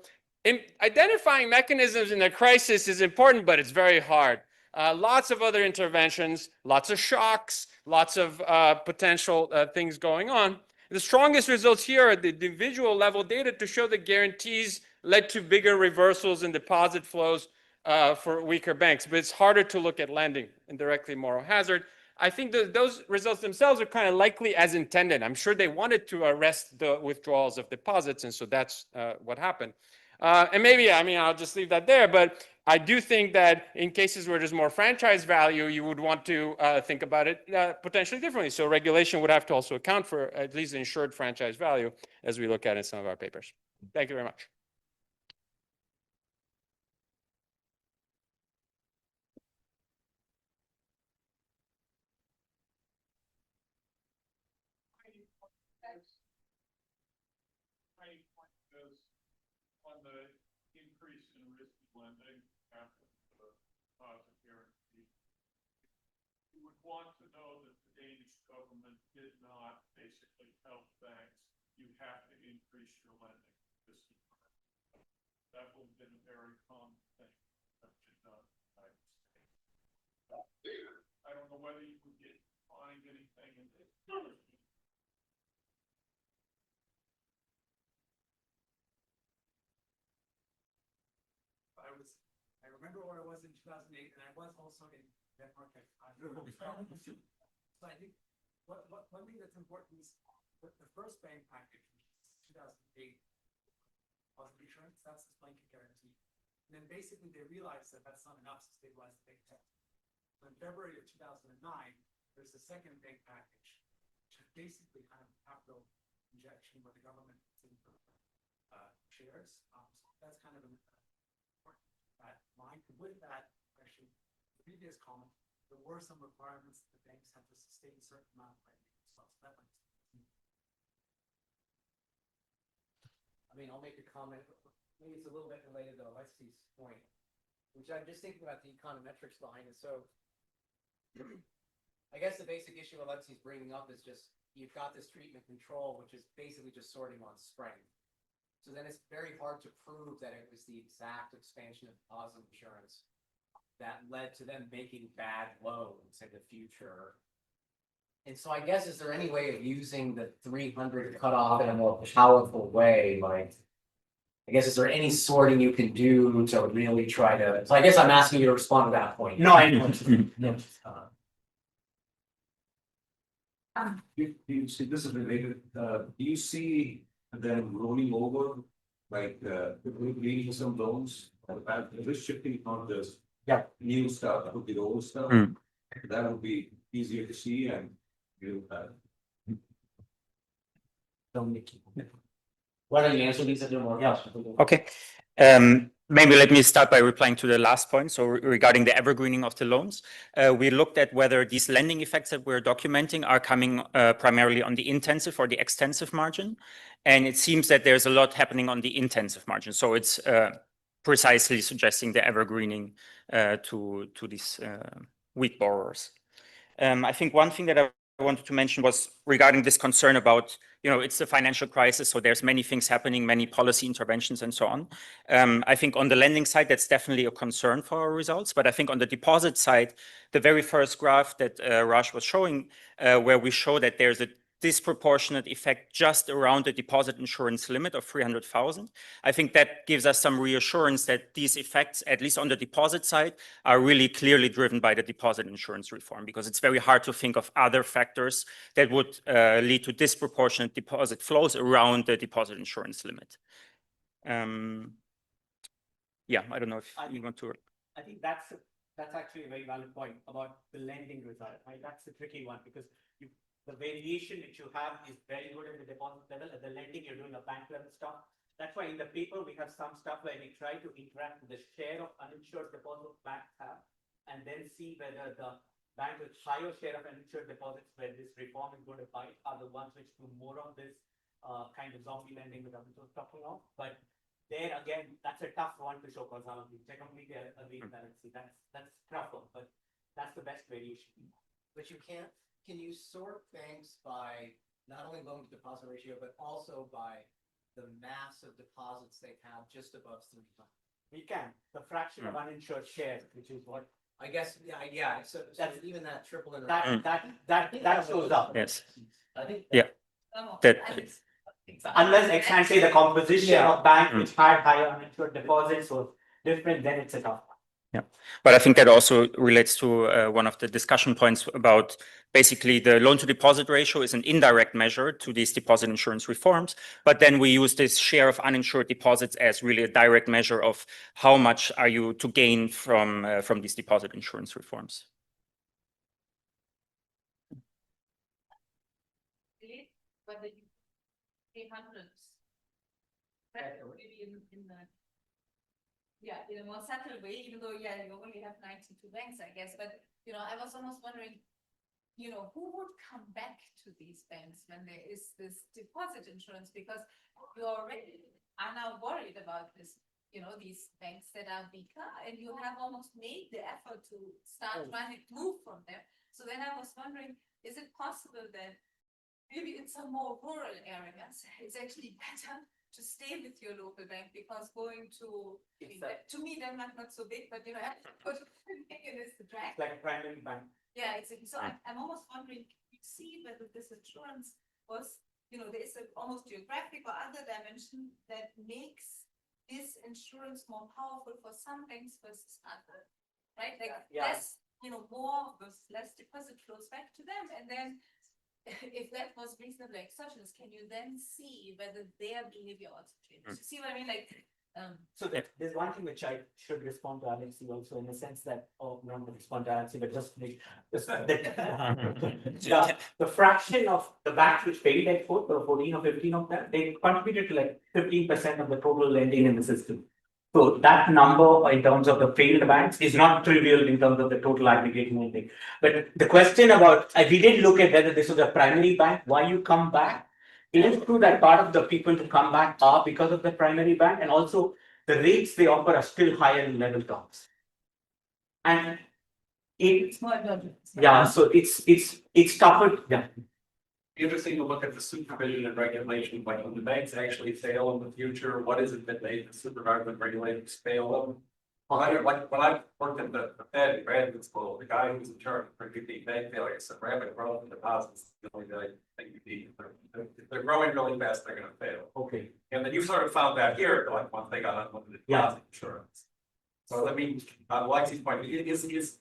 Speaker 11: Identifying mechanisms in a crisis is important, but it's very hard. Lots of other interventions, lots of shocks, lots of potential things going on. The strongest results here are the individual level data to show that guarantees led to bigger reversals in deposit flows for weaker banks, but it's harder to look at lending and directly moral hazard. I think that those results themselves are kind of likely as intended. I'm sure they wanted to arrest the withdrawals of deposits, and so that's what happened. And maybe, I mean, I'll just leave that there, but I do think that in cases where there's more franchise value, you would want to think about it potentially differently. So regulation would have to also account for at least insured franchise value, as we look at in some of our papers. Thank you very much.
Speaker 8: On the increase in risk lending after the deposit guarantee, you would want to know that the Danish government did not basically help banks. You have to increase your lending. That would have been a very common thing that did not. I don't know whether you would find anything in this.
Speaker 10: I remember where I was in 2008, and I was also in Denmark. So I think one thing that's important is the first bank package, which is 2008, was insurance. That's the blanket guarantee. And then basically they realized that that's not enough to stabilize the bank debt. So in February of 2009, there's a second bank package, which is basically kind of a capital injection where the government puts in shares. So that's kind of an line. With that, actually, the previous comment, there were some requirements that the banks had to sustain a certain amount of lending as well. So that might.
Speaker 17: I mean, I'll make a comment. Maybe it's a little bit related to Alexi's point, which I'm just thinking about the econometrics behind it. So I guess the basic issue Alexi's bringing up is just you've got this treatment control, which is basically just sorting on strength. So then it's very hard to prove that it was the exact expansion of deposit insurance that led to them making bad loans in the future. And so I guess, is there any way of using the 300 cutoff in a more powerful way? Like, I guess, is there any sorting you can do to really try to, so I guess I'm asking you to respond to that point. No, I know.
Speaker 6: Do you see, this is related, do you see them rolling over, like, reading some loans, risk shifting on this new stuff, that would be the old stuff? That would be easier to see and you
Speaker 17: Why don't you answer these a little more? Yeah.
Speaker 3: Okay. Maybe let me start by replying to the last point. So regarding the evergreening of the loans, we looked at whether these lending effects that we're documenting are coming primarily on the intensive or the extensive margin. And it seems that there's a lot happening on the intensive margin. So it's precisely suggesting the evergreening to these weak borrowers. I think one thing that I wanted to mention was regarding this concern about, it's the financial crisis, so there's many things happening, many policy interventions and so on. I think on the lending side, that's definitely a concern for our results. But I think on the deposit side, the very first graph that Raj was showing, where we show that there's a disproportionate effect just around the deposit insurance limit of 300,000. I think that gives us some reassurance that these effects, at least on the deposit side, are really clearly driven by the deposit insurance reform, because it's very hard to think of other factors that would lead to disproportionate deposit flows around the deposit insurance limit. Yeah, I don't know if you want to.
Speaker 21: I think that's actually a very valid point about the lending result, right? That's the tricky one, because the variation that you have is very good at the deposit level. At the lending, you're doing a bank level stuff. That's why in the paper, we have some stuff where we try to interact with the share of uninsured deposits banks have, and then see whether the bank with higher share of uninsured deposits where this reform is going to bite are the ones which do more of this kind of zombie lending that I was talking of. But there again, that's a tough one to show causality. I completely agree with that. That's tougher, but that's the best variation.
Speaker 17: But you can't. Can you sort banks by not only loan to deposit ratio, but also by the mass of deposits they have just above 3 times?
Speaker 21: We can. The fraction of uninsured shares, which is what
Speaker 17: I guess. Yeah. So that's even that triple in
Speaker 21: that shows up.
Speaker 3: Yes.
Speaker 17: I think.
Speaker 3: Yeah.
Speaker 21: Unless I can say the composition of banks which had higher uninsured deposits was different, then it's a tough one.
Speaker 3: Yeah, but I think that also relates to one of the discussion points about basically the loan to deposit ratio is an indirect measure to these deposit insurance reforms. But then we use this share of uninsured deposits as really a direct measure of how much are you to gain from these deposit insurance reforms.
Speaker 1: Whether you pay hundreds. Maybe in the. Yeah, in a more subtle way, even though, yeah, you only have 92 banks, I guess, but, I was almost wondering, who would come back to these banks when there is this deposit insurance? Because you already are now worried about this, these banks that are weaker, and you have almost made the effort to start trying to move from them. So then I was wondering, is it possible that maybe in some more rural areas, it's actually better to stay with your local bank, because going to me, they're not so big, but Copenhagen is the drag.
Speaker 21: Like a primary bank.
Speaker 1: Yeah, exactly. So I'm almost wondering, you see whether this insurance was, there is an almost geographic or other dimension that makes this insurance more powerful for some banks versus others, right? Like less, more of this, less deposit flows back to them, and then if that was reasonably exogenous, can you then see whether their behavior also changes? See what I mean? Like,
Speaker 21: So there's one thing which I should respond to Alexi also, in the sense that, not to respond to Alexi, but just make the fraction of the banks which paid export, the 14 or 15 of them, they contributed to like 15% of the total lending in the system. So that number in terms of the failed banks is not trivial in terms of the total aggregate lending. But the question about, we did look at whether this was a primary bank, why you come back. It is true that part of the people who come back are because of the primary bank, and also the rates they offer are still higher in level terms. And it's
Speaker 1: more
Speaker 21: so it's tougher. Yeah.
Speaker 8: Interesting to look at the supervision and regulation, like when the banks actually fail in the future, what is it that made the supervisor regulators fail them? Like when I worked at the Fed in graduate school, the guy who was in charge of predicting bank failures said rapid growth in deposits is the only thing you need. If they're growing really fast, they're going to fail.
Speaker 21: Okay.
Speaker 8: And then you sort of found that here, like once they got unlimited deposit insurance. So I mean, Alexi's point is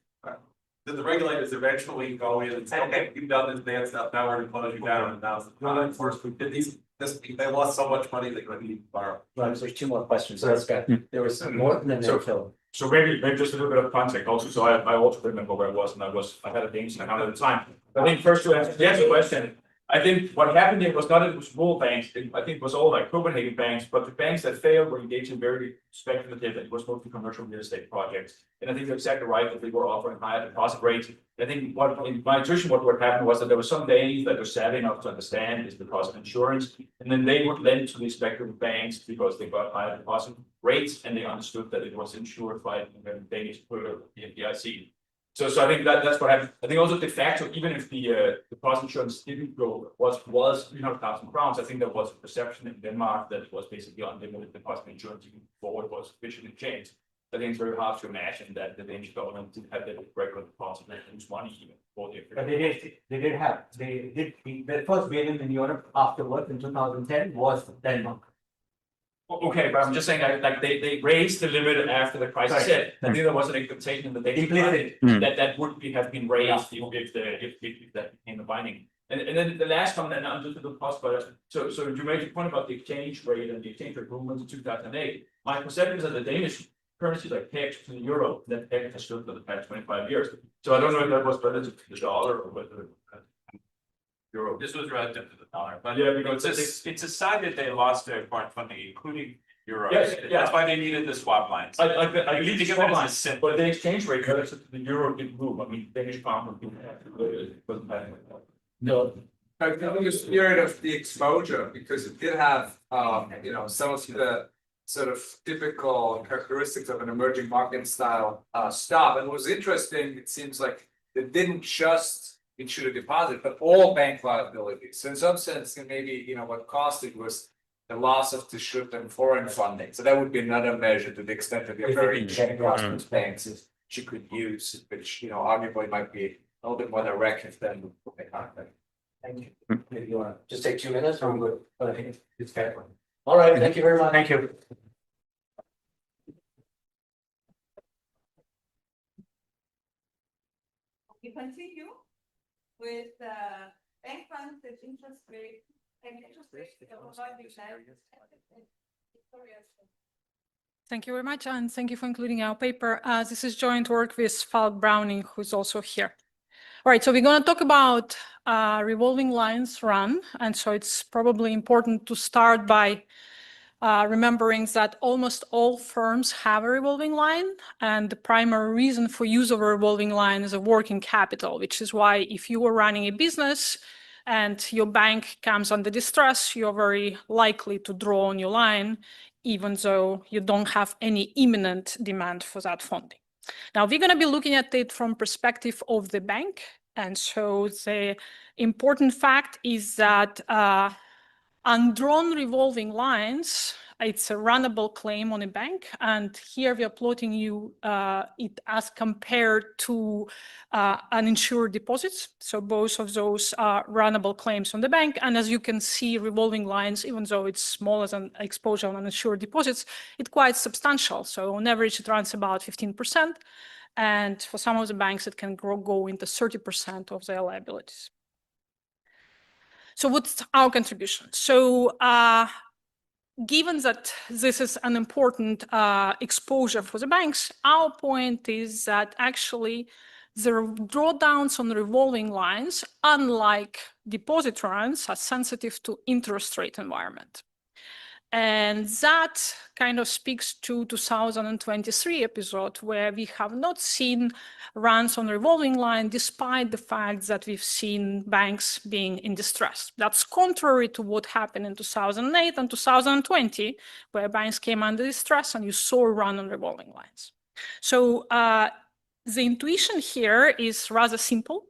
Speaker 8: did the regulators eventually go in and say, okay, you've done this bad stuff, now we're going to close you down, and now's the time. Of course, they lost so much money they couldn't even borrow.
Speaker 14: Right, so there's two more questions. So that's good. There was more than that.
Speaker 13: So maybe just a little bit of context also. So I also remember where I was, and I had a Danish account at the time. I think first to answer the question, I think what happened here was not that it was rural banks. I think it was all like Copenhagen banks, but the banks that failed were engaged in very speculative. It was mostly commercial real estate projects. And I think you're exactly right that they were offering higher deposit rates. I think in my intuition, what happened was that there were some Danes that were savvy enough to understand this because of insurance, and then they would lend to these speculative banks because they got higher deposit rates and they understood that it was insured by the Danish FDIC. So I think that's what happened. I think also de facto, even if the deposit insurance didn't go, was 300,000 crowns, I think there was a perception in Denmark that it was basically unlimited deposit insurance even before it was officially changed. I think it's very hard to imagine that the Danish government didn't have that regular deposit and lose money even before the.
Speaker 21: But the first variant in Europe afterwards in 2010 was Denmark.
Speaker 13: Okay, but I'm just saying like they raised the limit after the crisis hit. I think there was an expectation that they that would have been raised if that became a binding. And then the last comment, and I'm just a little pause, but so you made a point about the exchange rate and the exchange rate movement in 2008. My perception is that the Danish currency like pegged to the euro, that peg has stood for the past 25 years. So I don't know if that was relative to the dollar or whether euro.
Speaker 7: This was relative to the dollar, but
Speaker 13: yeah, because
Speaker 7: it's a side that they lost their foreign funding, including euros.
Speaker 13: Yes, yeah.
Speaker 7: That's why they needed the swap lines.
Speaker 13: I
Speaker 7: need to give it as a simple.
Speaker 13: But the exchange rate relative to the euro didn't move. I mean, Danish pound wasn't bad. No.
Speaker 22: I think the spirit of the exposure, because it did have, some of the sort of typical characteristics of an emerging market style stuff. And what was interesting, it seems like they didn't just insure a deposit, but all bank liabilities. So in some sense, maybe, what cost it was the loss of the short-term foreign funding. So that would be another measure to the extent that the very generous banks you could use, which, arguably might be a little bit more direct than the contact.
Speaker 14: Thank you. Maybe you want to just take 2 minutes or I'm good, but I think it's fair. All right, thank you very much.
Speaker 21: Thank you.
Speaker 1: We continue with bank funds at interest rate and interest rates.
Speaker 5: Thank you very much, and thank you for including our paper. This is joint work with Falk Browning, who's also here. All right, so we're going to talk about revolving lines run, and so it's probably important to start by remembering that almost all firms have a revolving line, and the primary reason for use of a revolving line is a working capital, which is why if you are running a business and your bank comes under distress, you're very likely to draw on your line, even though you don't have any imminent demand for that funding. Now, we're going to be looking at it from perspective of the bank, and so the important fact is that undrawn revolving lines, it's a runnable claim on a bank, and here we are plotting you it as compared to uninsured deposits. So both of those are runnable claims on the bank, and as you can see, revolving lines, even though it's small as an exposure on uninsured deposits, it's quite substantial. So on average, it runs about 15%, and for some of the banks, it can go into 30% of their liabilities. So what's our contribution? So given that this is an important exposure for the banks, our point is that actually the drawdowns on revolving lines, unlike deposit runs, are sensitive to interest rate environment. And that kind of speaks to 2023 episode, where we have not seen runs on revolving line, despite the fact that we've seen banks being in distress. That's contrary to what happened in 2008 and 2020, where banks came under distress and you saw a run on revolving lines. So the intuition here is rather simple.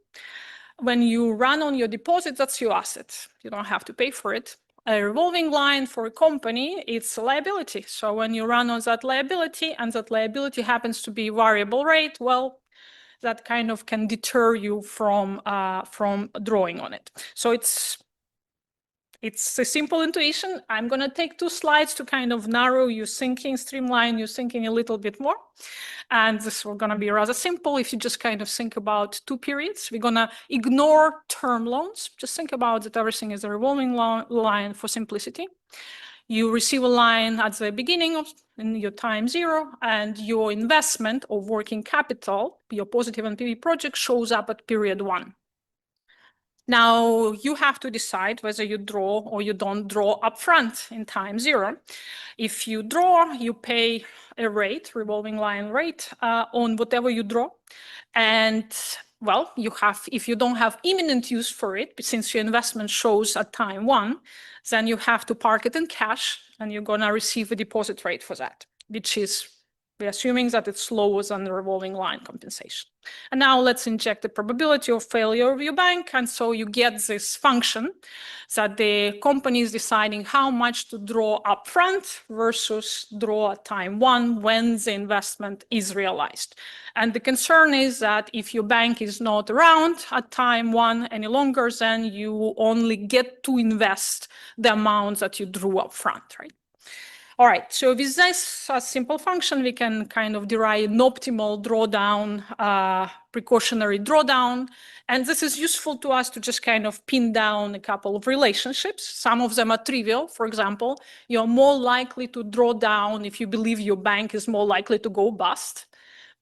Speaker 5: When you run on your deposit, that's your asset. You don't have to pay for it. A revolving line for a company, it's a liability. So when you run on that liability and that liability happens to be variable rate, well, that kind of can deter you from drawing on it. So it's a simple intuition. I'm going to take 2 slides to kind of narrow your thinking, streamline your thinking a little bit more. And this is going to be rather simple if you just kind of think about 2 periods. We're going to ignore term loans. Just think about that everything is a revolving line for simplicity. You receive a line at the beginning of in your time 0, and your investment of working capital, your positive NPV project, shows up at period 1. Now, you have to decide whether you draw or you don't draw upfront in time 0. If you draw, you pay a rate, revolving line rate, on whatever you draw. And, well, if you don't have imminent use for it, since your investment shows at time 1, then you have to park it in cash, and you're going to receive a deposit rate for that, which is, we're assuming that it's lower than the revolving line compensation. And now let's inject the probability of failure of your bank. And so you get this function that the company is deciding how much to draw upfront versus draw at time 1 when the investment is realized. And the concern is that if your bank is not around at time 1 any longer, then you only get to invest the amount that you drew upfront, right? All right, so with this simple function, we can kind of derive an optimal drawdown, precautionary drawdown. And this is useful to us to just kind of pin down a couple of relationships. Some of them are trivial. For example, you're more likely to draw down if you believe your bank is more likely to go bust.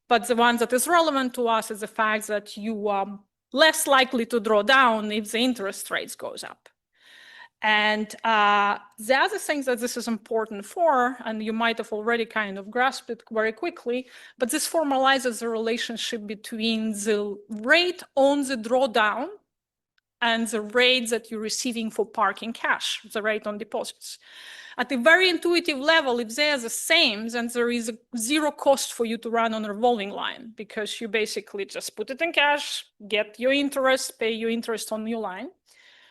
Speaker 5: But the one that is relevant to us is the fact that you are less likely to draw down if the interest rates goes up. And the other thing that this is important for, and you might have already kind of grasped it very quickly, but this formalizes the relationship between the rate on the drawdown and the rate that you're receiving for parking cash, the rate on deposits. At a very intuitive level, if they're the same, then there is a 0 cost for you to run on a revolving line, because you basically just put it in cash, get your interest, pay your interest on your line.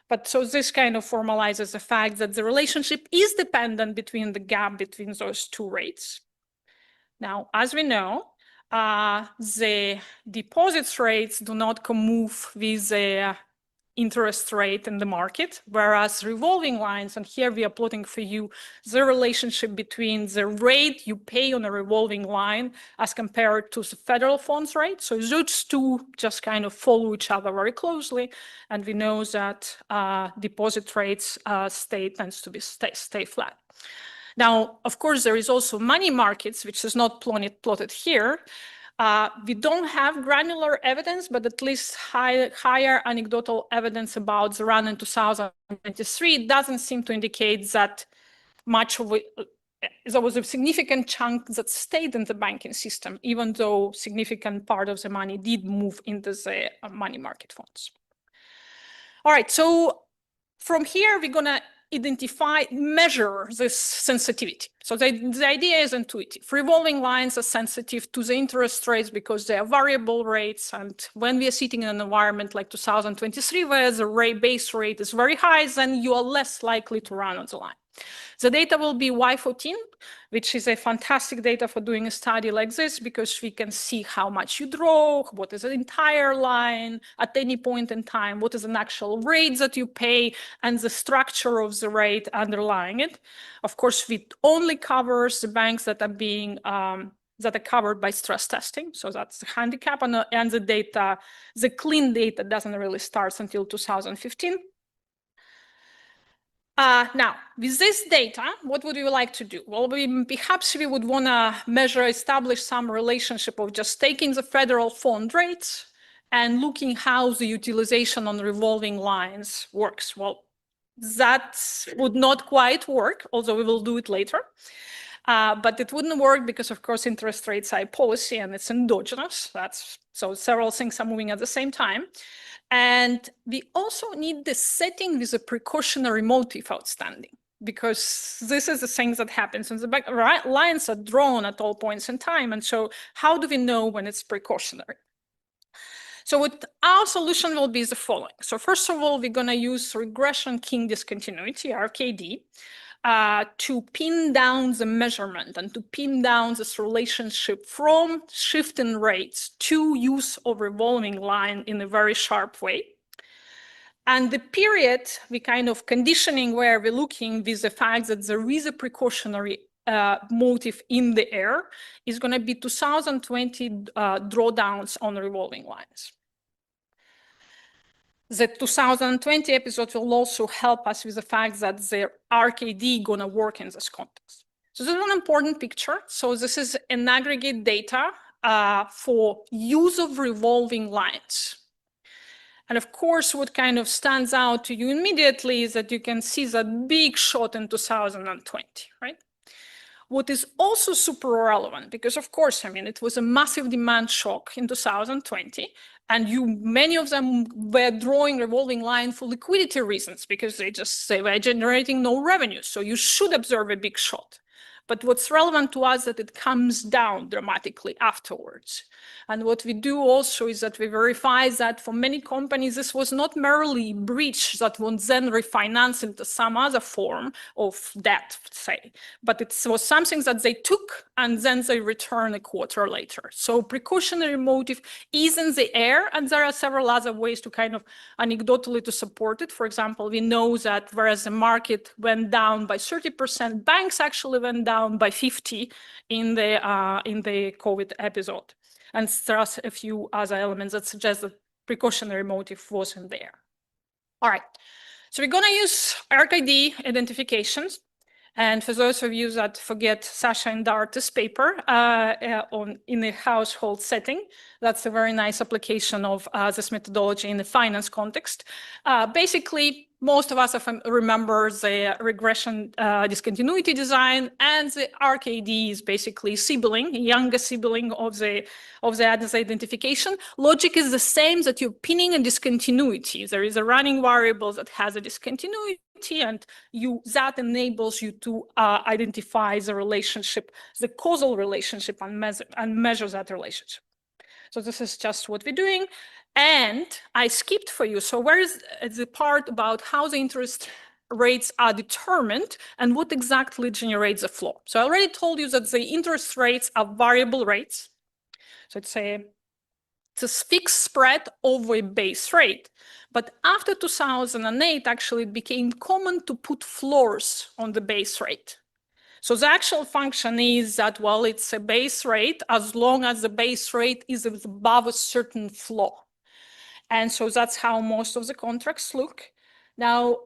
Speaker 5: But so this kind of formalizes the fact that the relationship is dependent between the gap between those 2 rates. Now, as we know, the deposits rates do not move with the interest rate in the market, whereas revolving lines, and here we are plotting for you the relationship between the rate you pay on a revolving line as compared to the federal funds rate. So those two just kind of follow each other very closely, and we know that deposit rates tends to stay flat. Now, of course, there is also money markets, which is not plotted here. We don't have granular evidence, but at least higher anecdotal evidence about the run in 2023 doesn't seem to indicate that much of it, there was a significant chunk that stayed in the banking system, even though significant part of the money did move into the money market funds. All right, so from here, we're gonna measure this sensitivity. So the idea is intuitive. Revolving lines are sensitive to the interest rates because they are variable rates. And when we are sitting in an environment like 2023, where the base rate is very high, then you are less likely to run on the line. The data will be Y14, which is a fantastic data for doing a study like this, because we can see how much you draw, what is the entire line at any point in time, what is an actual rate that you pay, and the structure of the rate underlying it. Of course, it only covers the banks that are being that are covered by stress testing. So that's the handicap, and the data, the clean data doesn't really start until 2015. Now, with this data, what would you like to do? Well, perhaps we would want to establish some relationship of just taking the federal fund rates and looking how the utilization on revolving lines works. Well, that would not quite work, although we will do it later. But it wouldn't work because, of course, interest rates are policy and it's endogenous. So several things are moving at the same time. And we also need the setting with a precautionary motive outstanding, because this is the thing that happens when the back lines are drawn at all points in time. And so how do we know when it's precautionary? So what our solution will be is the following. So first of all, we're going to use regression king discontinuity, RKD, to pin down the measurement and to pin down this relationship from shift in rates to use of revolving line in a very sharp way. And the period we kind of conditioning where we're looking with the fact that there is a precautionary motive in the air is going to be 2020 drawdowns on revolving lines. The 2020 episode will also help us with the fact that the RKD gonna work in this context. So this is an important picture. So this is an aggregate data for use of revolving lines. And of course, what kind of stands out to you immediately is that you can see that big shot in 2020, right? What is also super relevant, because of course, I mean, it was a massive demand shock in 2020, and many of them were drawing revolving line for liquidity reasons, because they were generating no revenue. So you should observe a big shot. But what's relevant to us is that it comes down dramatically afterwards. And what we do also is that we verify that for many companies, this was not merely breach that was then refinanced into some other form of debt, say, but it was something that they took and then they return a quarter later. So precautionary motive is in the air, and there are several other ways to kind of anecdotally to support it. For example, we know that whereas the market went down by 30%, banks actually went down by 50 in the COVID episode. And there are a few other elements that suggest that precautionary motive wasn't there. All right, so we're gonna use RKD identifications. And for those of you that forget Sasha and Dart's paper in a household setting, that's a very nice application of this methodology in the finance context. Basically, most of us remember the regression discontinuity design, and the RKD is basically sibling, younger sibling of the identification. Logic is the same, that you're pinning a discontinuity. There is a running variable that has a discontinuity, and that enables you to identify the relationship, the causal relationship, and measure that relationship. So this is just what we're doing. And I skipped for you. So where is the part about how the interest rates are determined and what exactly generates the floor? So I already told you that the interest rates are variable rates. So it's It's a fixed spread over a base rate. But after 2008, actually, it became common to put floors on the base rate. So the actual function is that, well, it's a base rate as long as the base rate is above a certain floor. And so that's how most of the contracts look. Now,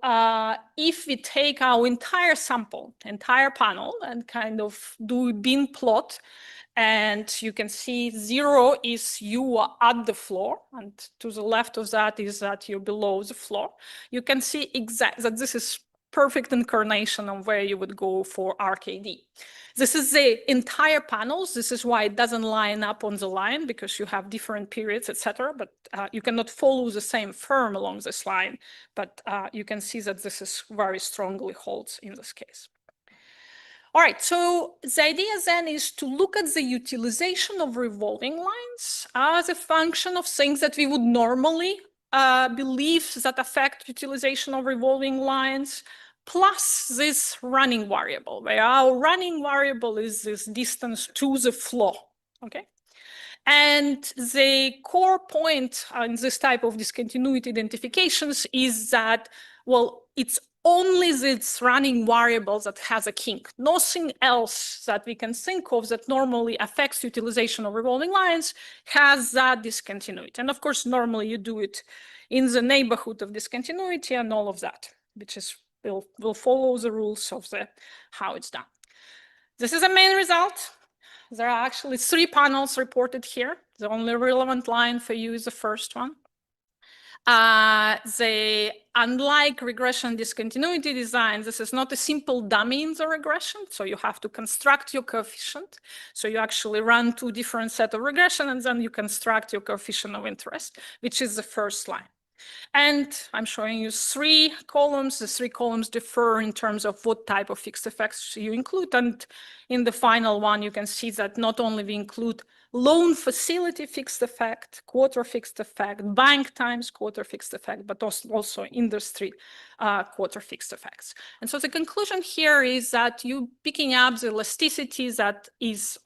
Speaker 5: if we take our entire sample, entire panel, and kind of do a bin plot, and you can see 0 is you are at the floor, and to the left of that is that you're below the floor. You can see that this is perfect incarnation of where you would go for RKD. This is the entire panels. This is why it doesn't line up on the line, because you have different periods, etc. But you cannot follow the same firm along this line. But you can see that this is very strongly holds in this case. All right, so the idea then is to look at the utilization of revolving lines as a function of things that we would normally believe that affect utilization of revolving lines, plus this running variable, where our running variable is this distance to the floor, okay? And the core point in this type of discontinuity identifications is that, well, it's only this running variable that has a kink. Nothing else that we can think of that normally affects utilization of revolving lines has that discontinuity. And of course, normally you do it in the neighborhood of discontinuity and all of that, which is will follow the rules of how it's done. This is the main result. There are actually 3 panels reported here. The only relevant line for you is the first one. Unlike regression discontinuity design, this is not a simple dummy in the regression. So you have to construct your coefficient. So you actually run 2 different sets of regression, and then you construct your coefficient of interest, which is the first line. And I'm showing you 3 columns. The 3 columns differ in terms of what type of fixed effects you include. And in the final one, you can see that not only we include loan facility fixed effect, quarter fixed effect, bank times quarter fixed effect, but also industry quarter fixed effects. And so the conclusion here is that you picking up the elasticity that is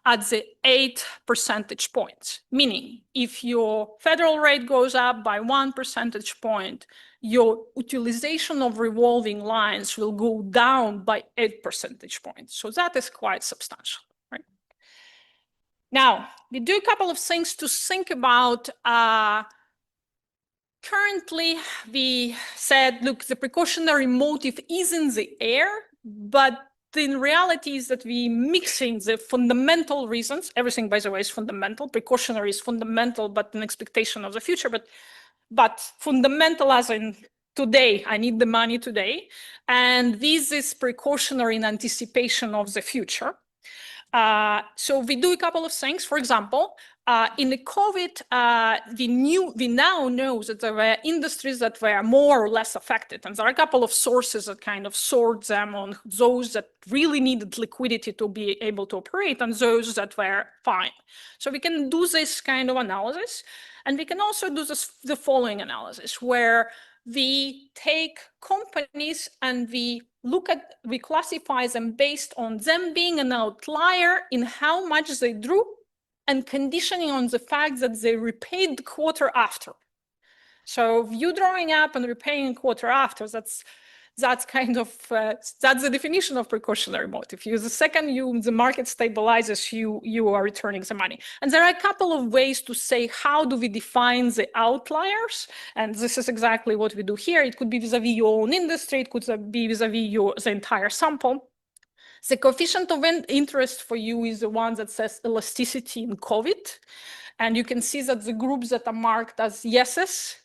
Speaker 5: at the 8 percentage points, meaning if your federal rate goes up by 1 percentage point, your utilization of revolving lines will go down by 8 percentage points. So that is quite substantial, right? Now, we do a couple of things to think about. Currently, we said, look, the precautionary motive is in the air, but in reality is that we mixing the fundamental reasons. Everything, by the way, is fundamental. Precautionary is fundamental, but an expectation of the future. But fundamental as in today, I need the money today. And this is precautionary in anticipation of the future. So we do a couple of things. For example, in the COVID, we now know that there were industries that were more or less affected. And there are a couple of sources that kind of sort them on those that really needed liquidity to be able to operate and those that were fine. So we can do this kind of analysis. And we can also do the following analysis, where we take companies and we classify them based on them being an outlier in how much they drew and conditioning on the fact that they repaid the quarter after. So you drawing up and repaying quarter after, that's kind of, that's the definition of precautionary motive. The second the market stabilizes, you are returning the money. And there are a couple of ways to say, how do we define the outliers? And this is exactly what we do here. It could be vis-a-vis your own industry. It could be vis-a-vis the entire sample. The coefficient of interest for you is the one that says elasticity in COVID. And you can see that the groups that are marked as yeses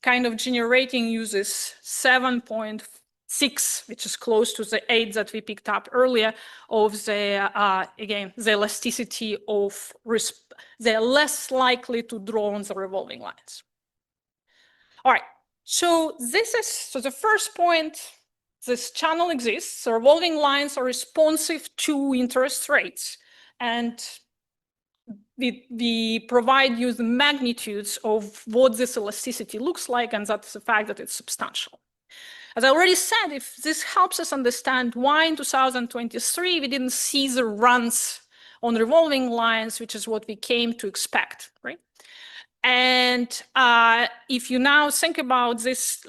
Speaker 5: kind of generating uses 7.6, which is close to the 8 that we picked up earlier, of the, again, the elasticity of risk. They're less likely to draw on the revolving lines. All right, so the first point, this channel exists. The revolving lines are responsive to interest rates. And we provide you the magnitudes of what this elasticity looks like, and that's the fact that it's substantial. As I already said, if this helps us understand why in 2023 we didn't see the runs on revolving lines, which is what we came to expect, right? And if you now think about this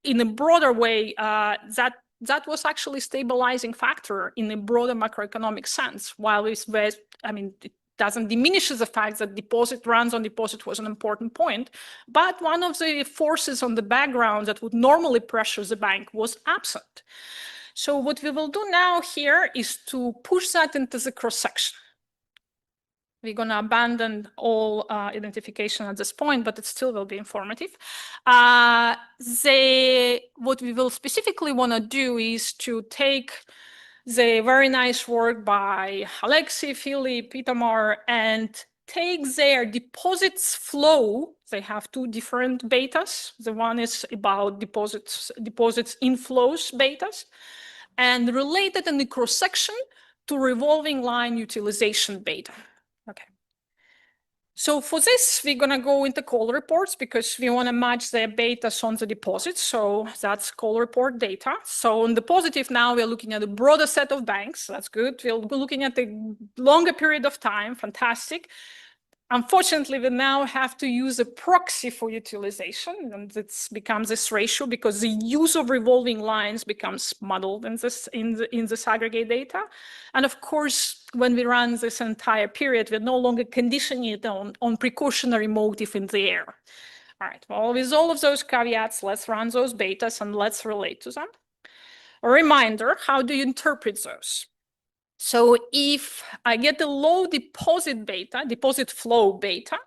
Speaker 5: in a broader way, that was actually stabilizing factor in a broader macroeconomic sense. While it doesn't diminish the fact that deposit runs on deposit was an important point, but one of the forces on the background that would normally pressure the bank was absent. So what we will do now here is to push that into the cross-section. We're going to abandon all identification at this point, but it still will be informative. What we will specifically want to do is to take the very nice work by Alexei, Philip, Itamar, and take their deposits flow. They have two different betas. The one is about deposits inflows betas, and related in the cross-section to revolving line utilization beta. Okay. So for this, we're going to go into call reports because we want to match the betas on the deposits. So that's call report data. So on the positive now, we're looking at a broader set of banks. That's good. We'll be looking at a longer period of time. Fantastic. Unfortunately, we now have to use a proxy for utilization, and it becomes this ratio because the use of revolving lines becomes muddled in this aggregate data. And of course, when we run this entire period, we're no longer conditioning it on precautionary motive in the air. All right, well, with all of those caveats, let's run those betas and let's relate to them. A reminder, how do you interpret those? So if I get a low deposit beta, deposit flow beta,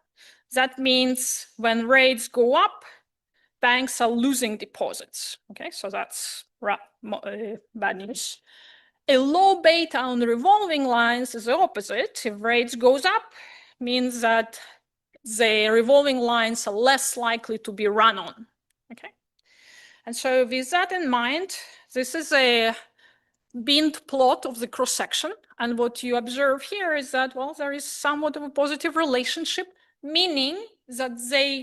Speaker 5: that means when rates go up, banks are losing deposits. Okay, so that's bad news. A low beta on the revolving lines is the opposite. If rates goes up, means that the revolving lines are less likely to be run on. Okay, and so with that in mind, this is a binned plot of the cross-section. And what you observe here is that, well, there is somewhat of a positive relationship, meaning that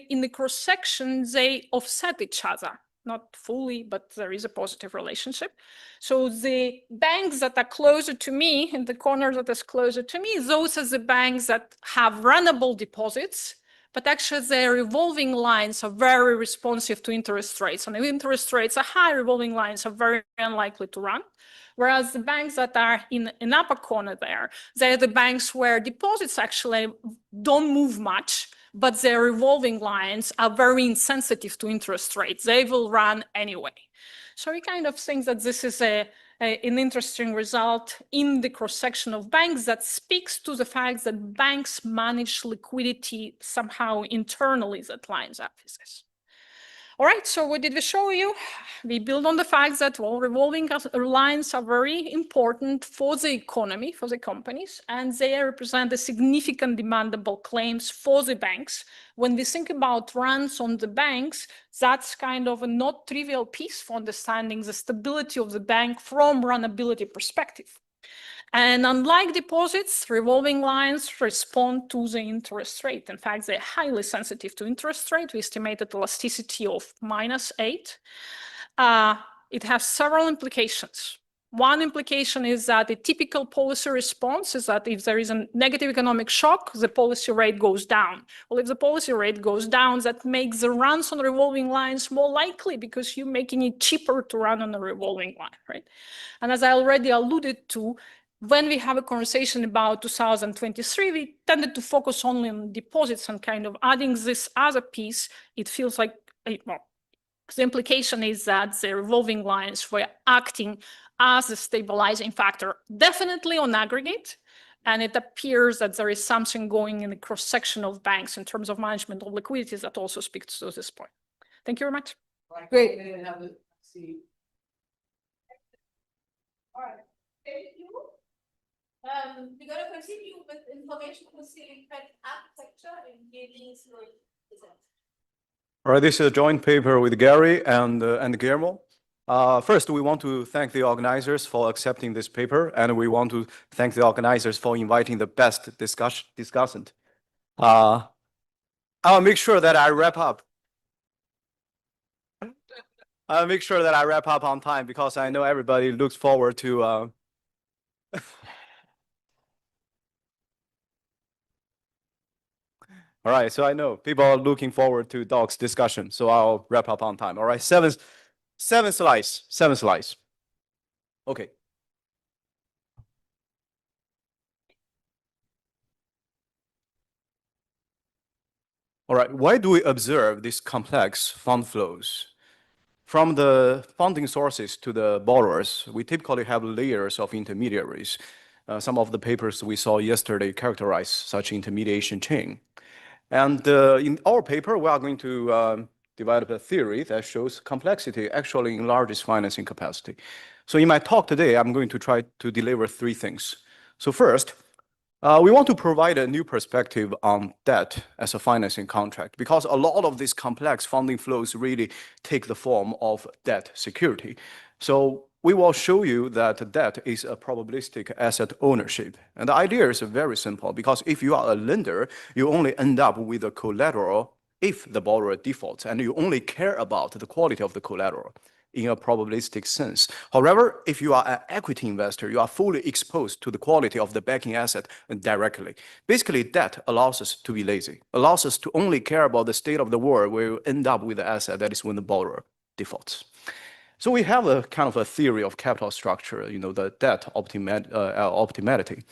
Speaker 5: in the cross-section, they offset each other. Not fully, but there is a positive relationship. So the banks that are closer to me, in the corner that is closer to me, those are the banks that have runnable deposits, but actually their revolving lines are very responsive to interest rates. And if interest rates are high, revolving lines are very unlikely to run. Whereas the banks that are in an upper corner there, they're the banks where deposits actually don't move much, but their revolving lines are very insensitive to interest rates. They will run anyway. So we kind of think that this is an interesting result in the cross-section of banks that speaks to the fact that banks manage liquidity somehow internally that lines up with this. All right, so what did we show you? We build on the fact that, well, revolving lines are very important for the economy, for the companies, and they represent a significant demandable claims for the banks. When we think about runs on the banks, that's kind of a not trivial piece for understanding the stability of the bank from runnability perspective. And unlike deposits, revolving lines respond to the interest rate. In fact, they're highly sensitive to interest rate. We estimated elasticity of -8. It has several implications. One implication is that the typical policy response is that if there is a negative economic shock, the policy rate goes down. Well, if the policy rate goes down, that makes the runs on revolving lines more likely because you're making it cheaper to run on a revolving line, right? And as I already alluded to, when we have a conversation about 2023, we tended to focus only on deposits and kind of adding this other piece. It feels like, well, the implication is that the revolving lines were acting as a stabilizing factor, definitely on aggregate. And it appears that there is something going in the cross-section of banks in terms of management of liquidities that also speaks to this point. Thank you very much.
Speaker 1: Great. All right. Thank you. We're going to continue with information concealing credit architecture and Gary's present.
Speaker 12: All right, this is a joint paper with Gary and Guillermo. First, we want to thank the organizers for accepting this paper, and we want to thank the organizers for inviting the best discussant. I'll make sure that I wrap up. I'll make sure that I wrap up on time because I know everybody looks forward to All right, so I know people are looking forward to Doc's discussion, so I'll wrap up on time. All right, seven slides. Okay. All right, why do we observe these complex fund flows? From the funding sources to the borrowers, we typically have layers of intermediaries. Some of the papers we saw yesterday characterize such intermediation chain. And in our paper, we are going to develop a theory that shows complexity actually enlarges financing capacity. So in my talk today, I'm going to try to deliver three things. So first, we want to provide a new perspective on debt as a financing contract because a lot of these complex funding flows really take the form of debt security. So we will show you that debt is a probabilistic asset ownership. And the idea is very simple because if you are a lender, you only end up with a collateral if the borrower defaults, and you only care about the quality of the collateral in a probabilistic sense. However, if you are an equity investor, you are fully exposed to the quality of the backing asset directly. Basically, debt allows us to be lazy, allows us to only care about the state of the world where you end up with the asset, that is when the borrower defaults. So we have a kind of a theory of capital structure, the debt optimality.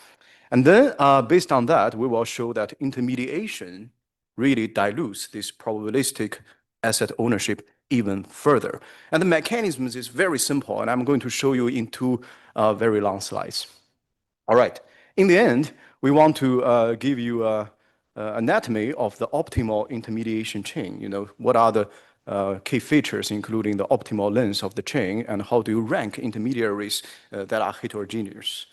Speaker 12: And then based on that, we will show that intermediation really dilutes this probabilistic asset ownership even further. And the mechanism is very simple, and I'm going to show you in two very long slides. All right. In the end, we want to give you an anatomy of the optimal intermediation chain. What are the key features, including the optimal length of the chain, and how do you rank intermediaries that are heterogeneous.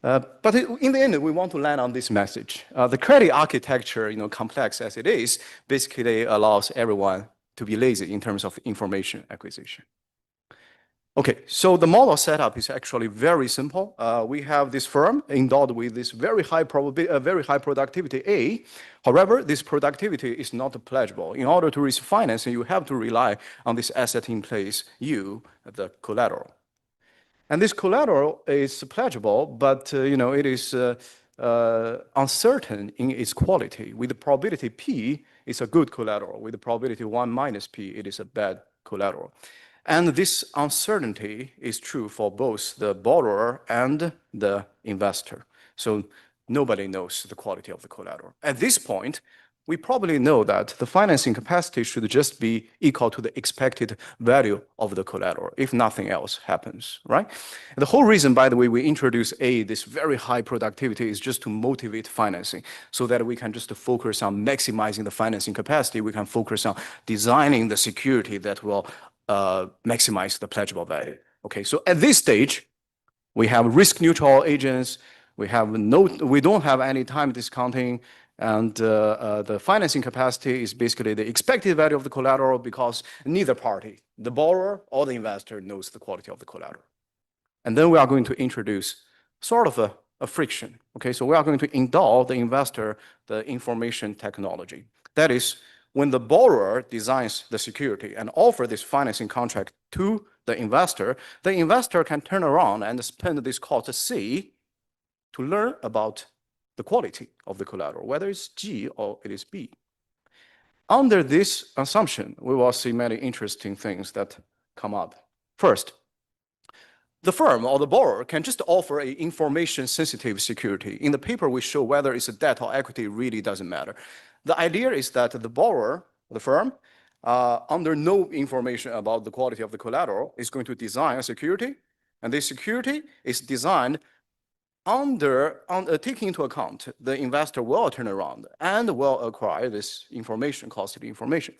Speaker 12: But in the end, we want to land on this message. The credit architecture, complex as it is, basically allows everyone to be lazy in terms of information acquisition. Okay, so the model setup is actually very simple. We have this firm endowed with this very high productivity A. However, this productivity is not pledgeable. In order to receive financing, you have to rely on this asset in place, U, the collateral. And this collateral is pledgeable, but it is uncertain in its quality. With the probability P, it's a good collateral. With the probability 1 minus P, it is a bad collateral. And this uncertainty is true for both the borrower and the investor. So nobody knows the quality of the collateral. At this point, we probably know that the financing capacity should just be equal to the expected value of the collateral, if nothing else happens, right? And the whole reason, by the way, we introduce A, this very high productivity, is just to motivate financing so that we can just focus on maximizing the financing capacity. We can focus on designing the security that will maximize the pledgeable value. Okay, so at this stage, we have risk-neutral agents. We don't have any time discounting. And the financing capacity is basically the expected value of the collateral because neither party, the borrower or the investor, knows the quality of the collateral. And then we are going to introduce sort of a friction. Okay, so we are going to endow the investor the information technology. That is, when the borrower designs the security and offer this financing contract to the investor can turn around and spend this cost C to learn about the quality of the collateral, whether it's G or it is B. Under this assumption, we will see many interesting things that come up. First, the firm or the borrower can just offer an information-sensitive security. In the paper, we show whether it's a debt or equity really doesn't matter. The idea is that the borrower, the firm, under no information about the quality of the collateral, is going to design a security, and this security is designed taking into account the investor will turn around and will acquire this information, costly information.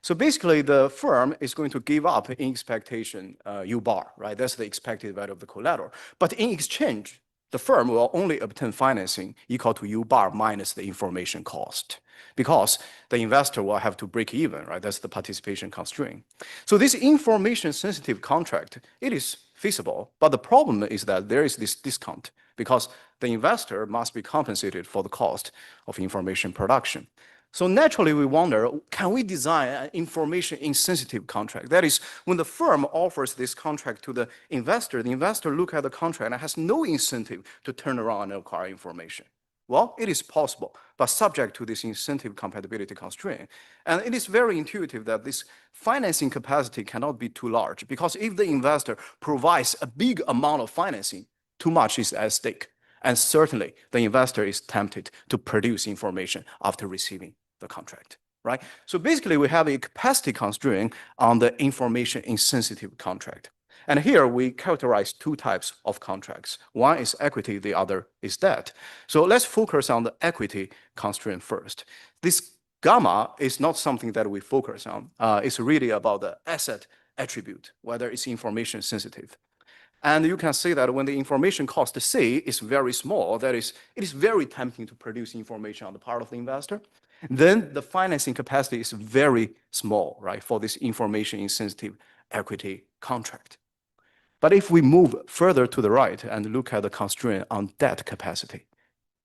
Speaker 12: So basically, the firm is going to give up in expectation U bar, right? That's the expected value of the collateral. But in exchange, the firm will only obtain financing equal to U bar minus the information cost, because the investor will have to break even, right? That's the participation constraint. So this information-sensitive contract, it is feasible, but the problem is that there is this discount because the investor must be compensated for the cost of information production. So naturally, we wonder, can we design an information-insensitive contract? That is, when the firm offers this contract to the investor looks at the contract and has no incentive to turn around and acquire information. Well, it is possible. but subject to this incentive compatibility constraint. And it is very intuitive that this financing capacity cannot be too large, because if the investor provides a big amount of financing, too much is at stake. And certainly the investor is tempted to produce information after receiving the contract, right? So basically we have a capacity constraint on the information insensitive contract. And here we characterize two types of contracts. One is equity, the other is debt. So let's focus on the equity constraint first. This gamma is not something that we focus on. It's really about the asset attribute, whether it's information sensitive. And you can see that when the information cost C is very small, that is, it is very tempting to produce information on the part of the investor. Then the financing capacity is very small, right, for this information insensitive equity contract. But if we move further to the right and look at the constraint on debt capacity,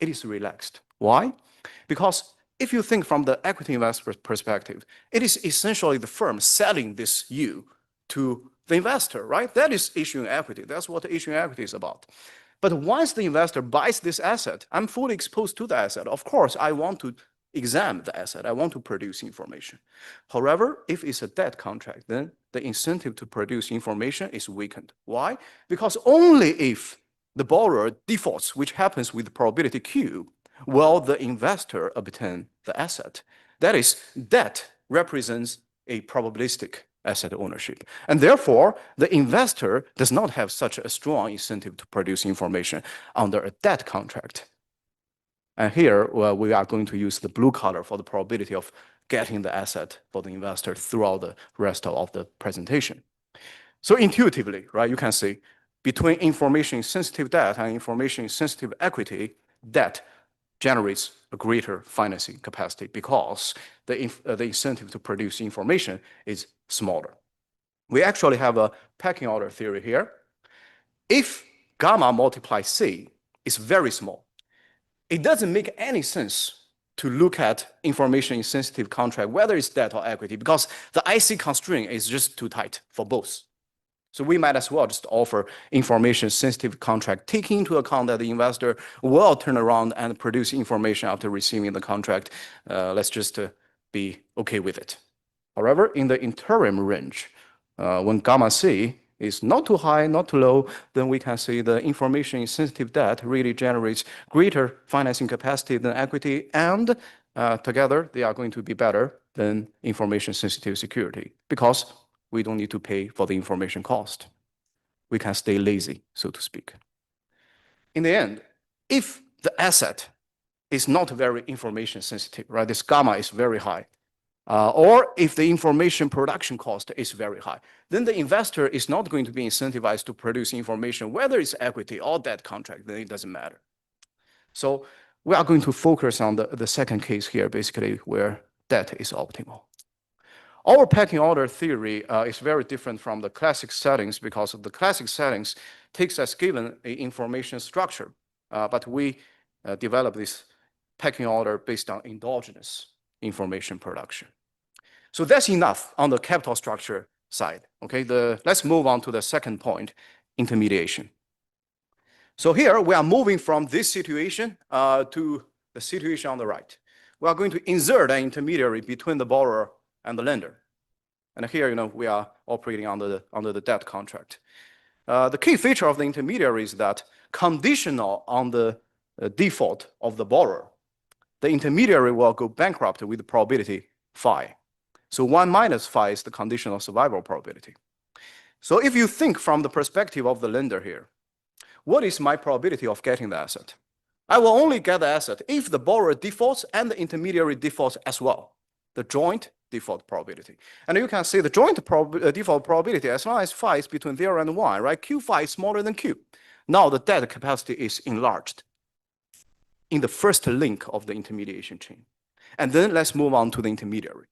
Speaker 12: it is relaxed. Why? Because if you think from the equity investor perspective, it is essentially the firm selling this U to the investor, right? That is issuing equity. That's what issuing equity is about. But once the investor buys this asset, I'm fully exposed to the asset. Of course, I want to examine the asset. I want to produce information. However, if it's a debt contract, then the incentive to produce information is weakened. Why? Because only if the borrower defaults, which happens with probability Q, will the investor obtain the asset. That is, debt represents a probabilistic asset ownership. And therefore, the investor does not have such a strong incentive to produce information under a debt contract. And here, well, we are going to use the blue color for the probability of getting the asset for the investor throughout the rest of the presentation. So intuitively, right, you can see between information sensitive debt and information sensitive equity, debt generates a greater financing capacity because the incentive to produce information is smaller. We actually have a pecking order theory here. If gamma multiplies C is very small, it doesn't make any sense to look at information insensitive contract, whether it's debt or equity, because the IC constraint is just too tight for both. So we might as well just offer information sensitive contract, taking into account that the investor will turn around and produce information after receiving the contract. Let's just be okay with it. However, in the interim range, when gamma C is not too high, not too low, then we can see the information sensitive debt really generates greater financing capacity than equity, and together they are going to be better than information sensitive security because we don't need to pay for the information cost. We can stay lazy, so to speak. In the end, if the asset is not very information sensitive, right, this gamma is very high, or if the information production cost is very high, then the investor is not going to be incentivized to produce information, whether it's equity or debt contract, then it doesn't matter. So we are going to focus on the second case here, basically where debt is optimal. Our pecking order theory is very different from the classic settings because the classic settings takes as given an information structure, but we develop this pecking order based on endogenous information production. So that's enough on the capital structure side. Okay, let's move on to the second point, intermediation. So here we are moving from this situation to the situation on the right. We are going to insert an intermediary between the borrower and the lender. And here, we are operating under the debt contract. The key feature of the intermediary is that conditional on the default of the borrower, the intermediary will go bankrupt with the probability phi. So 1 minus phi is the conditional survival probability. So if you think from the perspective of the lender here, what is my probability of getting the asset? I will only get the asset if the borrower defaults and the intermediary defaults as well, the joint default probability. And you can see the joint default probability as long as phi is between 0 and 1, right? Q phi is smaller than Q. Now the debt capacity is enlarged in the first link of the intermediation chain. And then let's move on to the intermediary.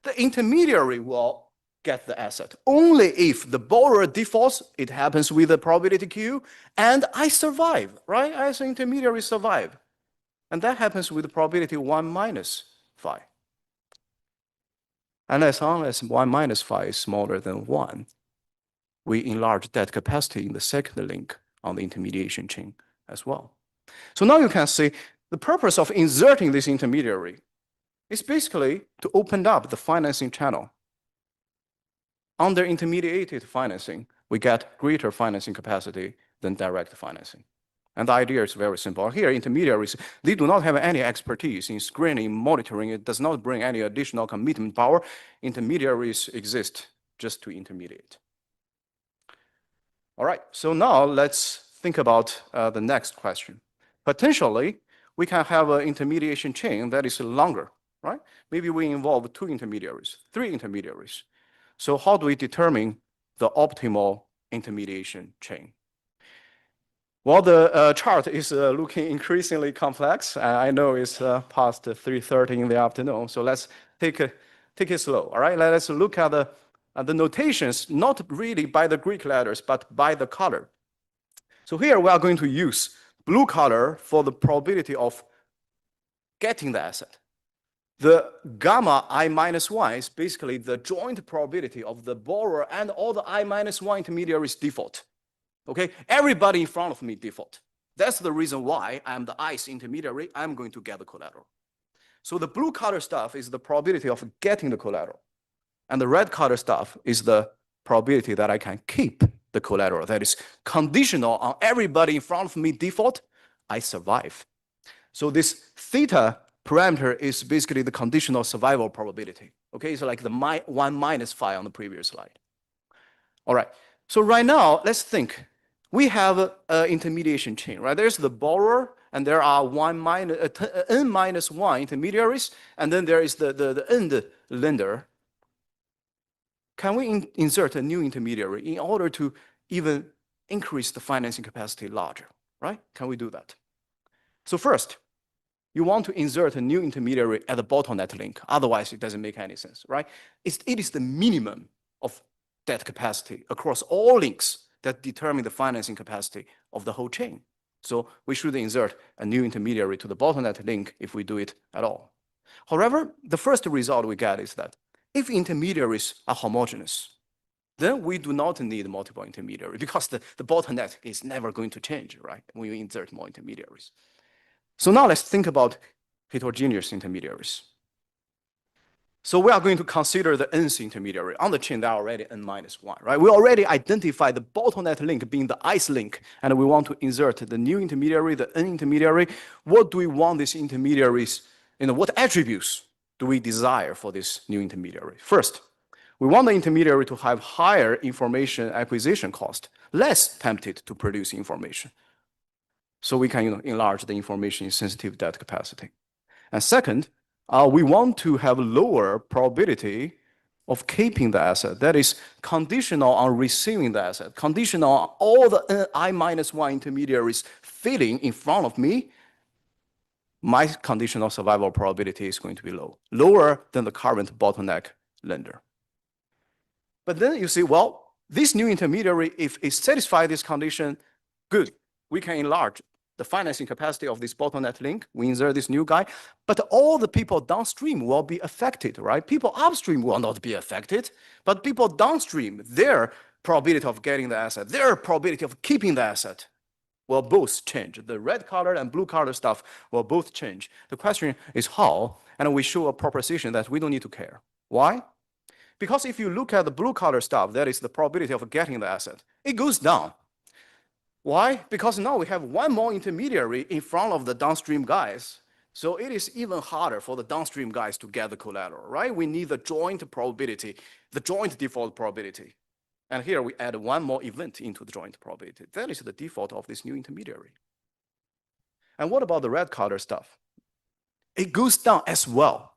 Speaker 12: The intermediary will get the asset only if the borrower defaults, it happens with the probability Q, and I survive, right? As an intermediary survive. And that happens with the probability 1 minus phi. And as long as 1 minus phi is smaller than 1, we enlarge debt capacity in the second link on the intermediation chain as well. So now you can see The purpose of inserting this intermediary is basically to open up the financing channel. Under intermediated financing, we get greater financing capacity than direct financing. And the idea is very simple. Here, intermediaries, they do not have any expertise in screening, monitoring. It does not bring any additional commitment power. Intermediaries exist just to intermediate. All right, so now let's think about the next question. Potentially, we can have an intermediation chain that is longer, right? Maybe we involve 2 intermediaries, 3 intermediaries. So how do we determine the optimal intermediation chain? Well, the chart is looking increasingly complex. I know it's past 3:30 in the afternoon, so let's take it slow, all right? Let's look at the notations, not really by the Greek letters, but by the color. So here we are going to use blue color for the probability of getting the asset. The gamma I minus 1 is basically the joint probability of the borrower and all the I minus 1 intermediaries default. Okay, everybody in front of me default. That's the reason why I'm the ICE intermediary. I'm going to get the collateral. So the blue color stuff is the probability of getting the collateral. And the red color stuff is the probability that I can keep the collateral. That is conditional on everybody in front of me default, I survive. So this theta parameter is basically the conditional survival probability. Okay, so like the 1 minus phi on the previous slide. All right, so right now, let's think. We have an intermediation chain, right? There's the borrower, and there are n minus 1 intermediaries, and then there is the end lender. Can we insert a new intermediary in order to even increase the financing capacity larger, right? Can we do that? So first, you want to insert a new intermediary at the bottleneck link. Otherwise, it doesn't make any sense, right? It is the minimum of that capacity across all links that determine the financing capacity of the whole chain. So we should insert a new intermediary to the bottleneck link if we do it at all. However, the first result we get is that if intermediaries are homogeneous, then we do not need multiple intermediaries because the bottleneck is never going to change, right? When we insert more intermediaries. So now let's think about heterogeneous intermediaries. So we are going to consider the nth intermediary. On the chain, there are already n minus 1, right? We already identified the bottleneck link being the ICE link, and we want to insert the new intermediary, the n intermediary. What do we want these intermediaries, what attributes do we desire for this new intermediary? First, we want the intermediary to have higher information acquisition cost, less tempted to produce information. So we can enlarge the information sensitive debt capacity. And second, we want to have lower probability of keeping the asset. That is conditional on receiving the asset, conditional on all the I minus 1 intermediaries fitting in front of me. My conditional survival probability is going to be low, lower than the current bottleneck lender. But then you see, well, this new intermediary, if it satisfies this condition, good, we can enlarge the financing capacity of this bottleneck link. We insert this new guy, but all the people downstream will be affected, right? People upstream will not be affected, but people downstream, their probability of getting the asset, their probability of keeping the asset will both change. The red color and blue color stuff will both change. The question is how, and we show a proposition that we don't need to care. Why? Because if you look at the blue color stuff, that is the probability of getting the asset, it goes down. Why? Because now we have one more intermediary in front of the downstream guys. So it is even harder for the downstream guys to get the collateral, right? We need the joint probability, the joint default probability. And here we add one more event into the joint probability. That is the default of this new intermediary. And what about the red color stuff? It goes down as well.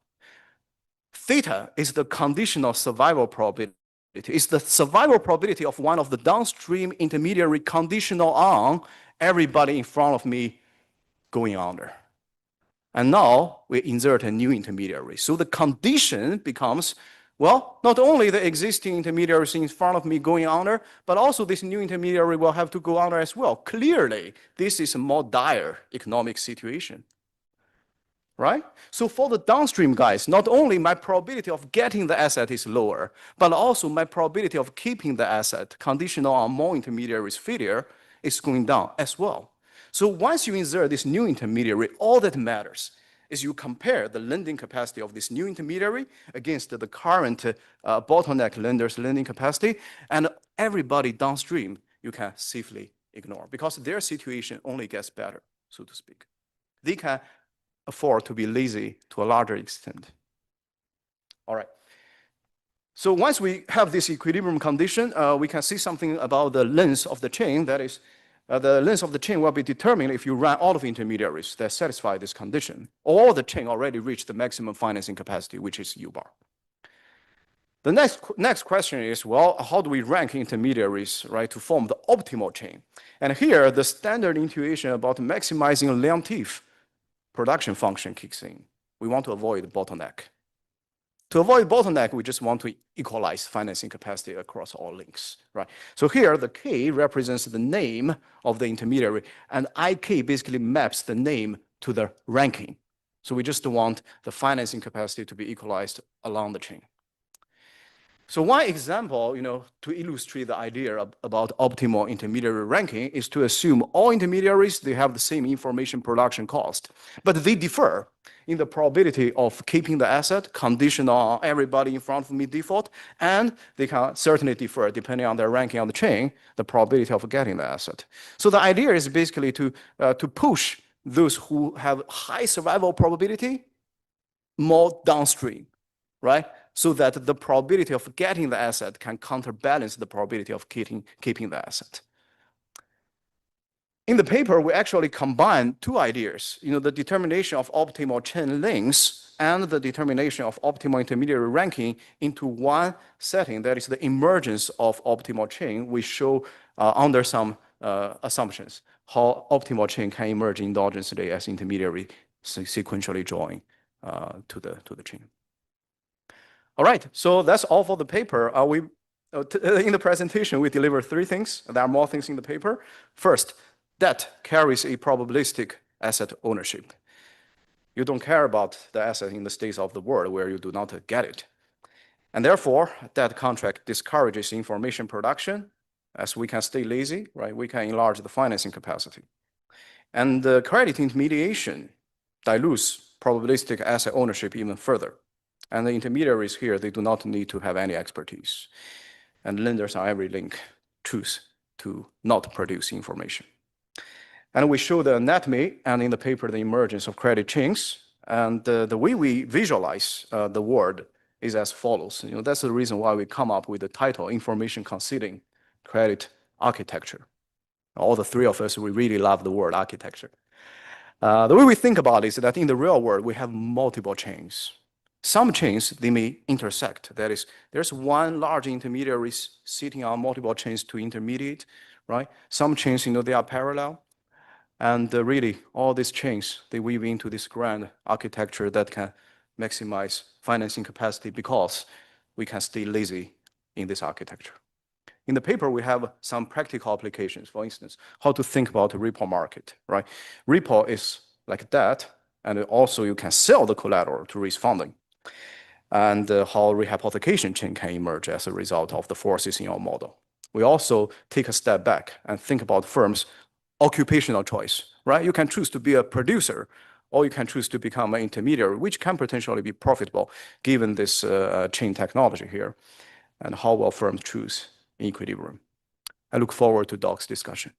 Speaker 12: Theta is the conditional survival probability. It's the survival probability of one of the downstream intermediary conditional on everybody in front of me going under. And now we insert a new intermediary. So the condition becomes, well, not only the existing intermediaries in front of me going under, but also this new intermediary will have to go under as well. Clearly, this is a more dire economic situation. Right? So for the downstream guys, not only my probability of getting the asset is lower, but also my probability of keeping the asset conditional on more intermediaries failure is going down as well. So once you insert this new intermediary, all that matters is you compare the lending capacity of this new intermediary against the current bottleneck lender's lending capacity, and everybody downstream you can safely ignore because their situation only gets better, so to speak. They can afford to be lazy to a larger extent. All right. So once we have this equilibrium condition, we can see something about the length of the chain. That is, the length of the chain will be determined if you run all of the intermediaries that satisfy this condition, or the chain already reached the maximum financing capacity, which is U bar. The next question is, well, how do we rank intermediaries, right, to form the optimal chain? And here, the standard intuition about maximizing Leontief production function kicks in. We want to avoid bottleneck. To avoid bottleneck, we just want to equalize financing capacity across all links, right? So here, the K represents the name of the intermediary, and IK basically maps the name to the ranking. So we just want the financing capacity to be equalized along the chain. So one example, to illustrate the idea about optimal intermediary ranking is to assume all intermediaries, they have the same information production cost, but they differ in the probability of keeping the asset conditional on everybody in front of me default, and they can certainly differ depending on their ranking on the chain, the probability of getting the asset. So the idea is basically to push those who have high survival probability more downstream, right? So that the probability of getting the asset can counterbalance the probability of keeping the asset. In the paper, we actually combine two ideas, the determination of optimal chain lengths and the determination of optimal intermediary ranking into one setting, that is the emergence of optimal chain. We show under some assumptions how optimal chain can emerge endogenously as intermediary sequentially join to the chain. All right, so that's all for the paper. In the presentation, we deliver three things. There are more things in the paper. First, debt carries a probabilistic asset ownership. You don't care about the asset in the states of the world where you do not get it. And therefore, that contract discourages information production. As we can stay lazy, right? We can enlarge the financing capacity. And the credit intermediation dilutes probabilistic asset ownership even further. And the intermediaries here, they do not need to have any expertise. And lenders on every link choose to not produce information. And we show the anatomy and in the paper, the emergence of credit chains. And the way we visualize the word is as follows. That's the reason why we come up with the title, Information Concealing Credit Architecture. All the three of us, we really love the word architecture. The way we think about it is that in the real world, we have multiple chains. Some chains, they may intersect. That is, there's one large intermediary sitting on multiple chains to intermediate, right? Some chains, they are parallel. And really, all these chains, they weave into this grand architecture that can maximize financing capacity because we can stay lazy in this architecture. In the paper, we have some practical applications. For instance, how to think about the repo market, right? Repo is like that, and also you can sell the collateral to raise funding. And how rehypothecation chain can emerge as a result of the forces in our model. We also take a step back and think about firms' occupational choice, right? You can choose to be a producer, or you can choose to become an intermediary, which can potentially be profitable given this chain technology here, and how will firms choose in equilibrium. I look forward to Doc's discussion.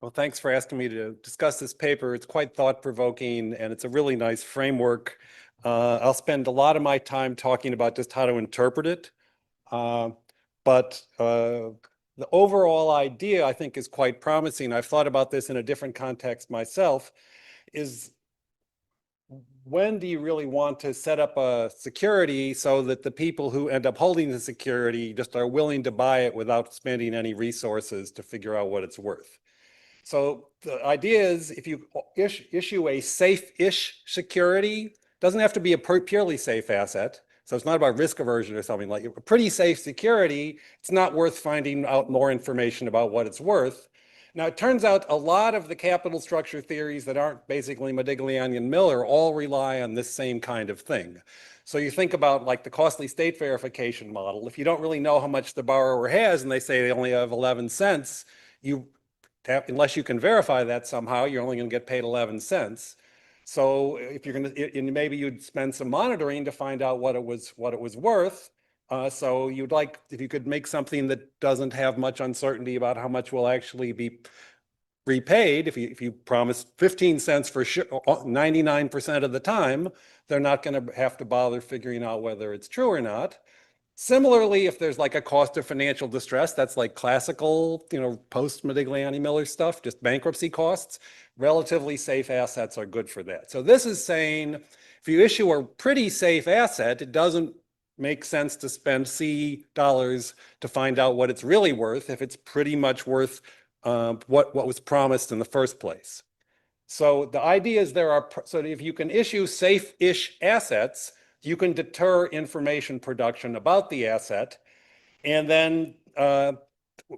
Speaker 4: Well, thanks for asking me to discuss this paper. It's quite thought-provoking, and it's a really nice framework. I'll spend a lot of my time talking about just how to interpret it. But the overall idea, I think, is quite promising. I've thought about this in a different context myself, is when do you really want to set up a security so that the people who end up holding the security just are willing to buy it without spending any resources to figure out what it's worth? So the idea is if you issue a safe-ish security, doesn't have to be a purely safe asset. So it's not about risk aversion or something like a pretty safe security. It's not worth finding out more information about what it's worth. Now, it turns out a lot of the capital structure theories that aren't basically Modigliani and Miller all rely on this same kind of thing. So you think about like the costly state verification model. If you don't really know how much the borrower has and they say they only have 11 cents, unless you can verify that somehow, you're only going to get paid 11 cents. So if you're going to, and maybe you'd spend some monitoring to find out what it was worth. So you'd like, if you could make something that doesn't have much uncertainty about how much will actually be repaid, if you promise 15 cents for 99% of the time, they're not going to have to bother figuring out whether it's true or not. Similarly, if there's like a cost of financial distress, that's like classical, post-Modigliani Miller stuff, just bankruptcy costs, relatively safe assets are good for that. So this is saying if you issue a pretty safe asset, it doesn't make sense to spend C dollars to find out what it's really worth if it's pretty much worth what was promised in the first place. So the idea is so if you can issue safe-ish assets, you can deter information production about the asset. And then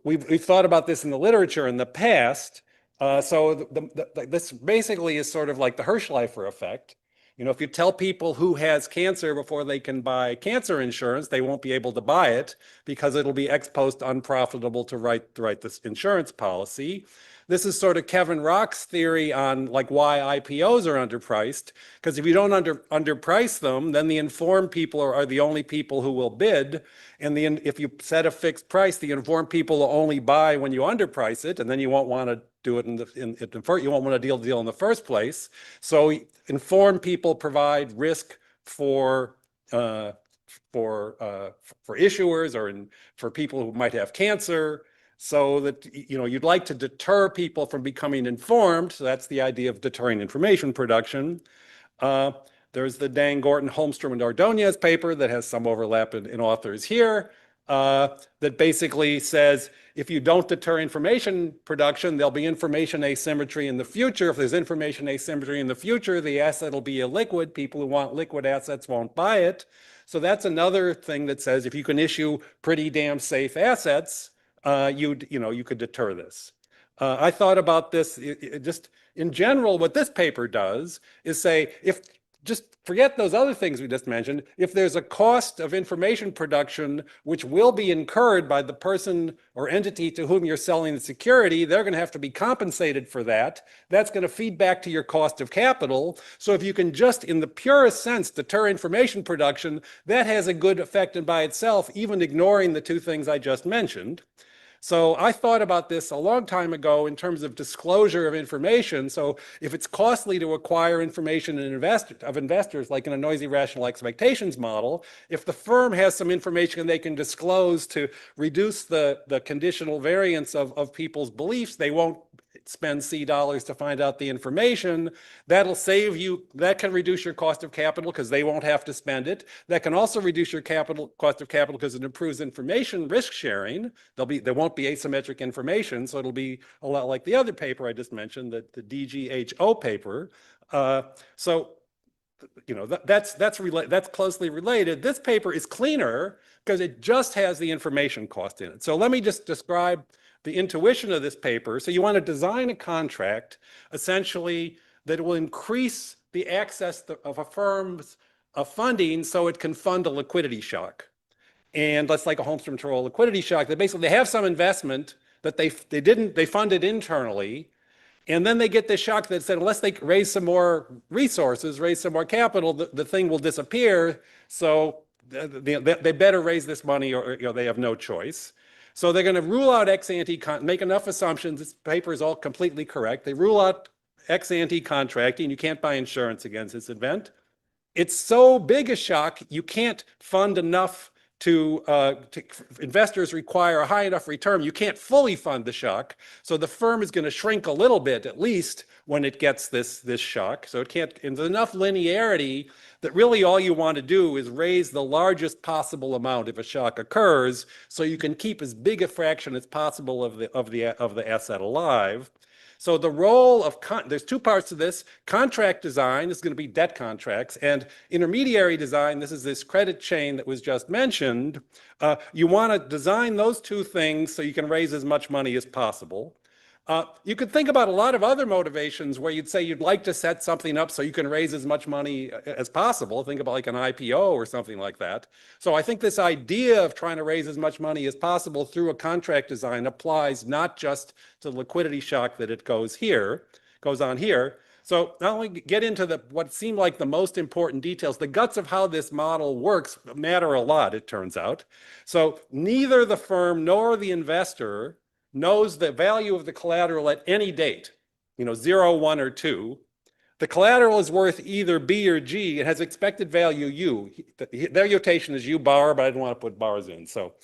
Speaker 4: we've thought about this in the literature in the past. So this basically is sort of like the Hirschleifer effect. If you tell people who has cancer before they can buy cancer insurance, they won't be able to buy it because it'll be ex post unprofitable to write this insurance policy. This is sort of Kevin Rock's theory on like why IPOs are underpriced, because if you don't underprice them, then the informed people are the only people who will bid. And if you set a fixed price, the informed people will only buy when you underprice it, and then you won't want to do it you won't want to deal in the first place. So informed people provide risk for issuers or for people who might have cancer, so that you'd like to deter people from becoming informed. So that's the idea of deterring information production. There's the Dang, Gorton, Holmstrom, and Ordonez paper that has some overlap in authors here, that basically says if you don't deter information production, there'll be information asymmetry in the future. If there's information asymmetry in the future, the asset will be illiquid. People who want liquid assets won't buy it. So that's another thing that says if you can issue pretty damn safe assets, you could deter this. I thought about this just in general. What this paper does is say, just forget those other things we just mentioned. If there's a cost of information production which will be incurred by the person or entity to whom you're selling the security, they're going to have to be compensated for that. That's going to feed back to your cost of capital. So if you can just, in the purest sense, deter information production, that has a good effect and by itself, even ignoring the two things I just mentioned. So I thought about this a long time ago in terms of disclosure of information. So if it's costly to acquire information of investors, like in a noisy rational expectations model, if the firm has some information they can disclose to reduce the conditional variance of people's beliefs, they won't spend C dollars to find out the information. That'll save you, that can reduce your cost of capital because they won't have to spend it. That can also reduce your cost of capital because it improves information risk sharing. There won't be asymmetric information, so it'll be a lot like the other paper I just mentioned, the DGHO paper. So that's closely related. This paper is cleaner because it just has the information cost in it. So let me just describe the intuition of this paper. So you want to design a contract essentially that will increase the access of a firm's funding so it can fund a liquidity shock. And that's like a Holmstrom Troll liquidity shock. That basically they have some investment that they funded internally, and then they get this shock that said unless they raise some more resources, raise some more capital, the thing will disappear. So they better raise this money or they have no choice. So they're going to rule out ex-ante, make enough assumptions. This paper is all completely correct. They rule out ex-ante contracting. You can't buy insurance against this event. It's so big a shock, you can't fund enough investors require a high enough return. You can't fully fund the shock. So the firm is going to shrink a little bit, at least when it gets this shock. So it can't, and there's enough linearity that really all you want to do is raise the largest possible amount if a shock occurs, so you can keep as big a fraction as possible of the asset alive. So the role of, there's two parts to this. Contract design is going to be debt contracts, and intermediary design, this is this credit chain that was just mentioned. You want to design those two things so you can raise as much money as possible. You could think about a lot of other motivations where you'd say you'd like to set something up so you can raise as much money as possible. Think about like an IPO or something like that. So I think this idea of trying to raise as much money as possible through a contract design applies not just to the liquidity shock that it goes on here. So now we get into what seem like the most important details. The guts of how this model works matter a lot, it turns out. So neither the firm nor the investor knows the value of the collateral at any date, 0, 1, or 2. The collateral is worth either B or G. It has expected value U. Their notation is U bar, but I didn't want to put bars in. So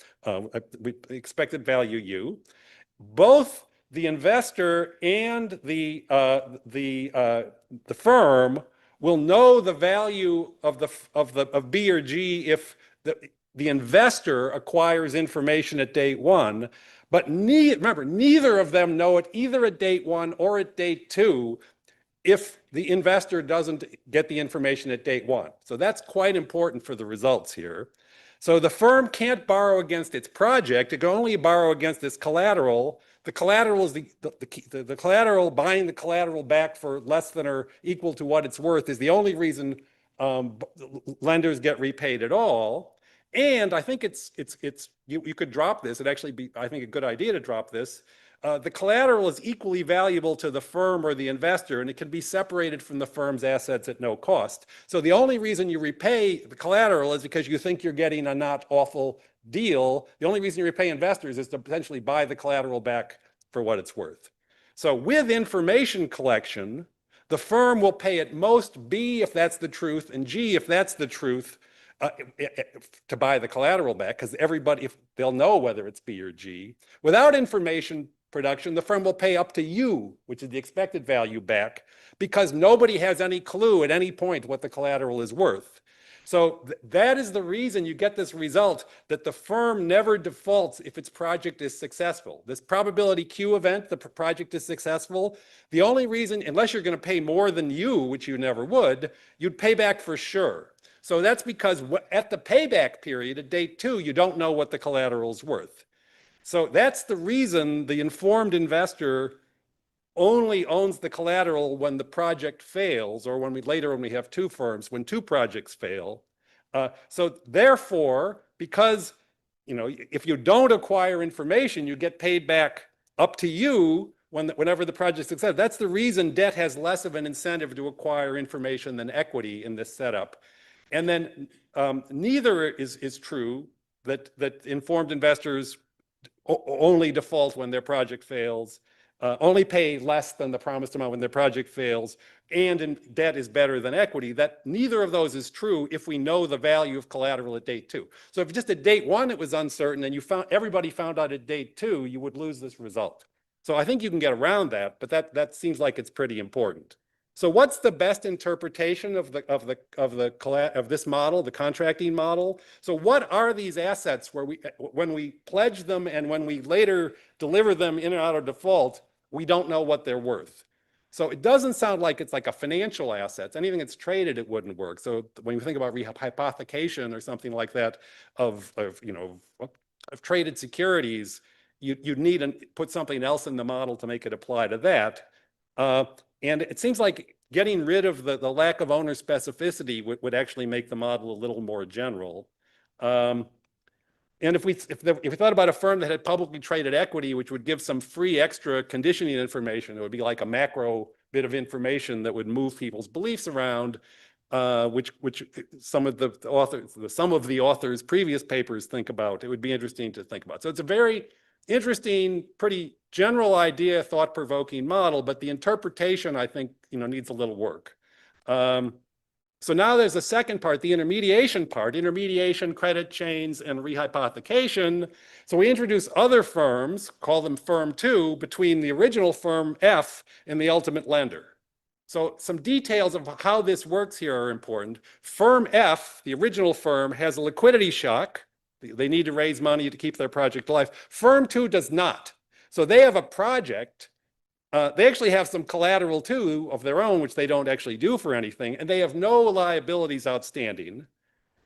Speaker 4: expected value U. Both the investor and the firm will know the value of B or G if the investor acquires information at date 1. But remember, neither of them know it either at date 1 or at date 2 if the investor doesn't get the information at date 1. So that's quite important for the results here. So the firm can't borrow against its project. It can only borrow against its collateral. The collateral is the collateral, buying the collateral back for less than or equal to what it's worth is the only reason lenders get repaid at all. And I think you could drop this. It'd actually be, I think, a good idea to drop this. The collateral is equally valuable to the firm or the investor, and it can be separated from the firm's assets at no cost. So the only reason you repay the collateral is because you think you're getting a not awful deal. The only reason you repay investors is to potentially buy the collateral back for what it's worth. So with information collection, the firm will pay at most B if that's the truth, and G if that's the truth, to buy the collateral back, because if they'll know whether it's B or G. Without information production, the firm will pay up to U, which is the expected value, back, because nobody has any clue at any point what the collateral is worth. So that is the reason you get this result that the firm never defaults if its project is successful. This probability Q event, the project is successful. The only reason, unless you're going to pay more than U, which you never would, you'd pay back for sure. So that's because at the payback period, at date 2, you don't know what the collateral is worth. So that's the reason the informed investor only owns the collateral when the project fails, or when we have 2 firms, when 2 projects fail. So therefore, because if you don't acquire information, you get paid back up to you whenever the project succeeds. That's the reason debt has less of an incentive to acquire information than equity in this setup. And then neither is true that informed investors only default when their project fails, only pay less than the promised amount when their project fails, and debt is better than equity. That neither of those is true if we know the value of collateral at date 2. So if just at date 1 it was uncertain and everybody found out at date 2, you would lose this result. So I think you can get around that, but that seems like it's pretty important. So what's the best interpretation of this model, the contracting model? So what are these assets when we pledge them and when we later deliver them in or out of default, we don't know what they're worth. So it doesn't sound like it's like a financial asset. Anything that's traded, it wouldn't work. So when you think about rehypothecation or something like that of traded securities, you'd need to put something else in the model to make it apply to that. And it seems like getting rid of the lack of owner specificity would actually make the model a little more general. And if we thought about a firm that had publicly traded equity, which would give some free extra conditioning information, it would be like a macro bit of information that would move people's beliefs around, which some of the authors' previous papers think about. It would be interesting to think about. So it's a very interesting, pretty general idea, thought-provoking model, but the interpretation, I think, needs a little work. So now there's a second part, the intermediation part, intermediation, credit chains, and rehypothecation. So we introduce other firms, call them firm 2, between the original firm F and the ultimate lender. So some details of how this works here are important. Firm F, the original firm, has a liquidity shock. They need to raise money to keep their project alive. Firm 2 does not. So they have a project. They actually have some collateral too of their own, which they don't actually do for anything, and they have no liabilities outstanding.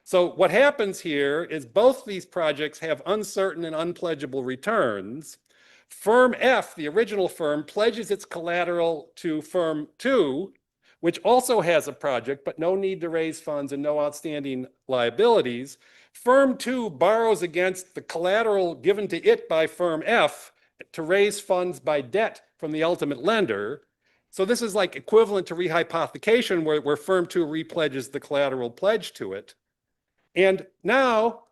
Speaker 4: So what happens here is both these projects have uncertain and unpledgeable returns. Firm F, the original firm, pledges its collateral to firm 2, which also has a project, but no need to raise funds and no outstanding liabilities. Firm 2 borrows against the collateral given to it by firm F to raise funds by debt from the ultimate lender. So this is like equivalent to rehypothecation where firm 2 repledges the collateral pledge to it. And now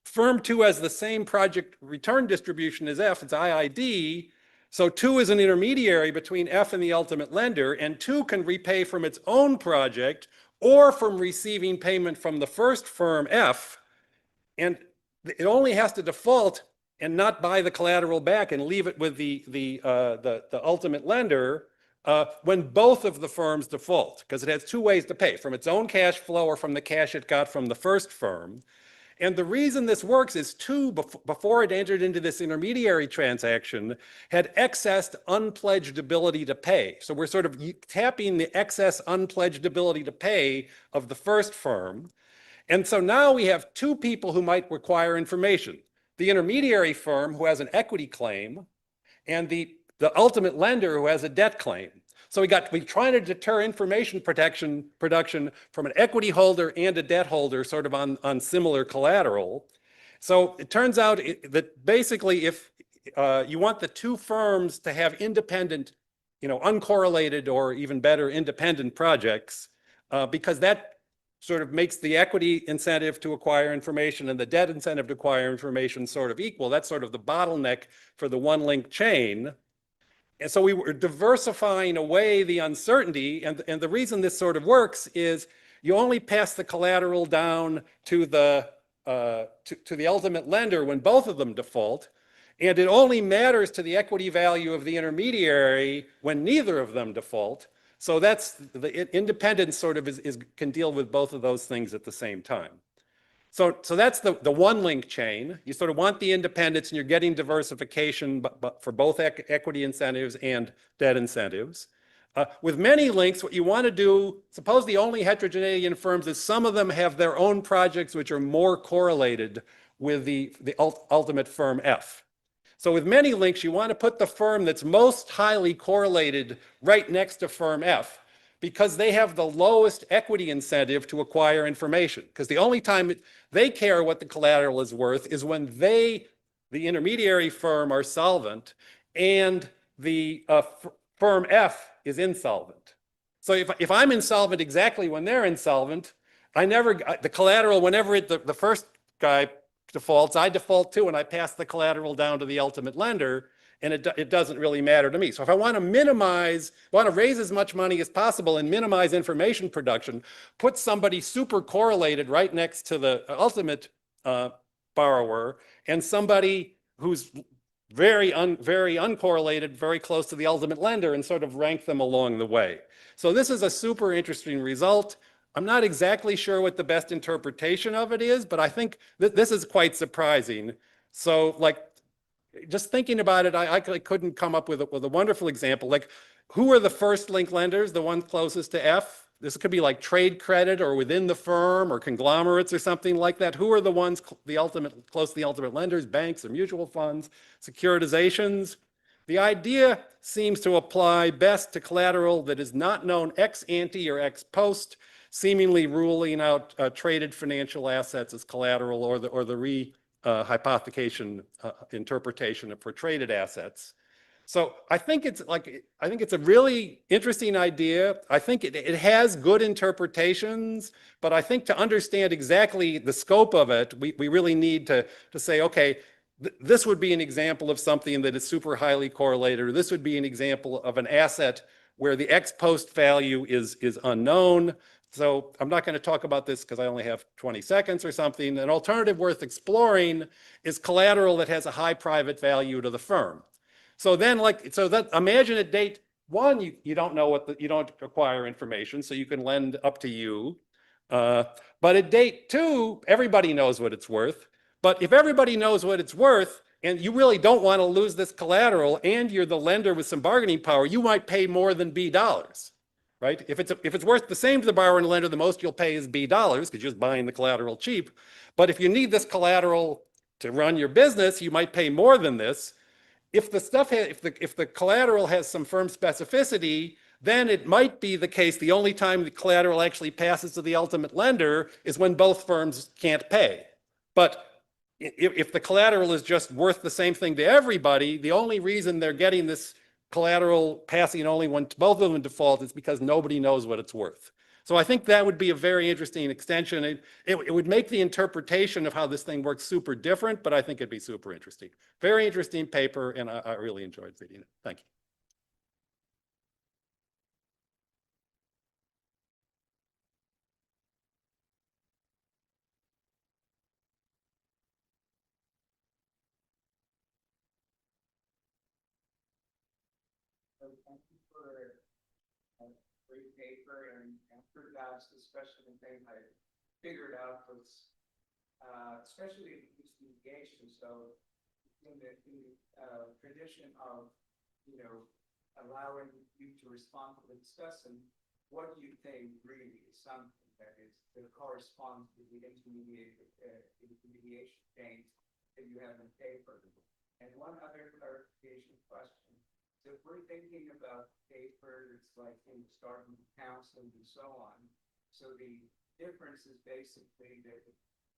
Speaker 4: firm 2 has the same project return distribution as F, it's IID. So 2 is an intermediary between F and the ultimate lender, and 2 can repay from its own project or from receiving payment from the first firm F. And it only has to default and not buy the collateral back and leave it with the ultimate lender when both of the firms default, because it has 2 ways to pay, from its own cash flow or from the cash it got from the first firm. And the reason this works is 2, before it entered into this intermediary transaction, had excess unpledged ability to pay. So we're sort of tapping the excess unpledged ability to pay of the first firm. And so now we have 2 people who might require information. The intermediary firm who has an equity claim and the ultimate lender who has a debt claim. So we're trying to deter information production from an equity holder and a debt holder sort of on similar collateral. So it turns out that basically if you want the 2 firms to have independent, uncorrelated or even better independent projects, because that sort of makes the equity incentive to acquire information and the debt incentive to acquire information sort of equal. That's sort of the bottleneck for the one link chain. And so we were diversifying away the uncertainty. And the reason this sort of works is you only pass the collateral down to the ultimate lender when both of them default. And it only matters to the equity value of the intermediary when neither of them default. So that's the independence sort of can deal with both of those things at the same time. So that's the one link chain. You sort of want the independence and you're getting diversification but for both equity incentives and debt incentives. With many links, what you want to do, suppose the only heterogeneity in firms is some of them have their own projects which are more correlated with the ultimate firm F. So with many links, you want to put the firm that's most highly correlated right next to firm F, because they have the lowest equity incentive to acquire information. Because the only time they care what the collateral is worth is when the intermediary firm, are solvent and the firm F is insolvent. So if I'm insolvent exactly when they're insolvent, the collateral, whenever the first guy defaults, I default too, and I pass the collateral down to the ultimate lender. And it doesn't really matter to me. So if I want to raise as much money as possible and minimize information production, put somebody super correlated right next to the ultimate borrower and somebody who's very uncorrelated, very close to the ultimate lender, and sort of rank them along the way. So this is a super interesting result. I'm not exactly sure what the best interpretation of it is, but I think this is quite surprising. So just thinking about it, I couldn't come up with a wonderful example. Like, who are the first link lenders, the ones closest to F? This could be like trade credit or within the firm or conglomerates or something like that. Who are the ones close to the ultimate lenders? Banks or mutual funds, securitizations. The idea seems to apply best to collateral that is not known ex ante or ex post, seemingly ruling out traded financial assets as collateral or the hypothecation interpretation for traded assets. So I think it's a really interesting idea. I think it has good interpretations, but I think to understand exactly the scope of it, we really need to say, okay, this would be an example of something that is super highly correlated, or this would be an example of an asset where the ex post value is unknown. So I'm not going to talk about this because I only have 20 seconds or something. An alternative worth exploring is collateral that has a high private value to the firm. So then imagine at date 1, you don't know you don't acquire information, so you can lend up to you. But at date 2, everybody knows what it's worth. But if everybody knows what it's worth, and you really don't want to lose this collateral, and you're the lender with some bargaining power, you might pay more than B dollars. Right? If it's worth the same to the borrower and the lender, the most you'll pay is B dollars because you're just buying the collateral cheap. But if you need this collateral to run your business, you might pay more than this. if the stuff, if the collateral has some firm specificity, then it might be the case, the only time the collateral actually passes to the ultimate lender is when both firms can't pay. But if the collateral is just worth the same thing to everybody, the only reason they're getting this collateral passing only when both of them default is because nobody knows what it's worth. So I think that would be a very interesting extension. It would make the interpretation of how this thing works super different, but I think it'd be super interesting. Very interesting paper, and I really enjoyed reading it. Thank you.
Speaker 10: Thank you for a great paper, and for that discussion and thing I figured out was especially with mediation. So in the tradition of allowing you to respond to the discussion, what do you think really is something that is that corresponds to the intermediation change that you have in paper? And one other clarification question. So if we're thinking about paper, it's like in starting counseling and so on. So the difference is basically that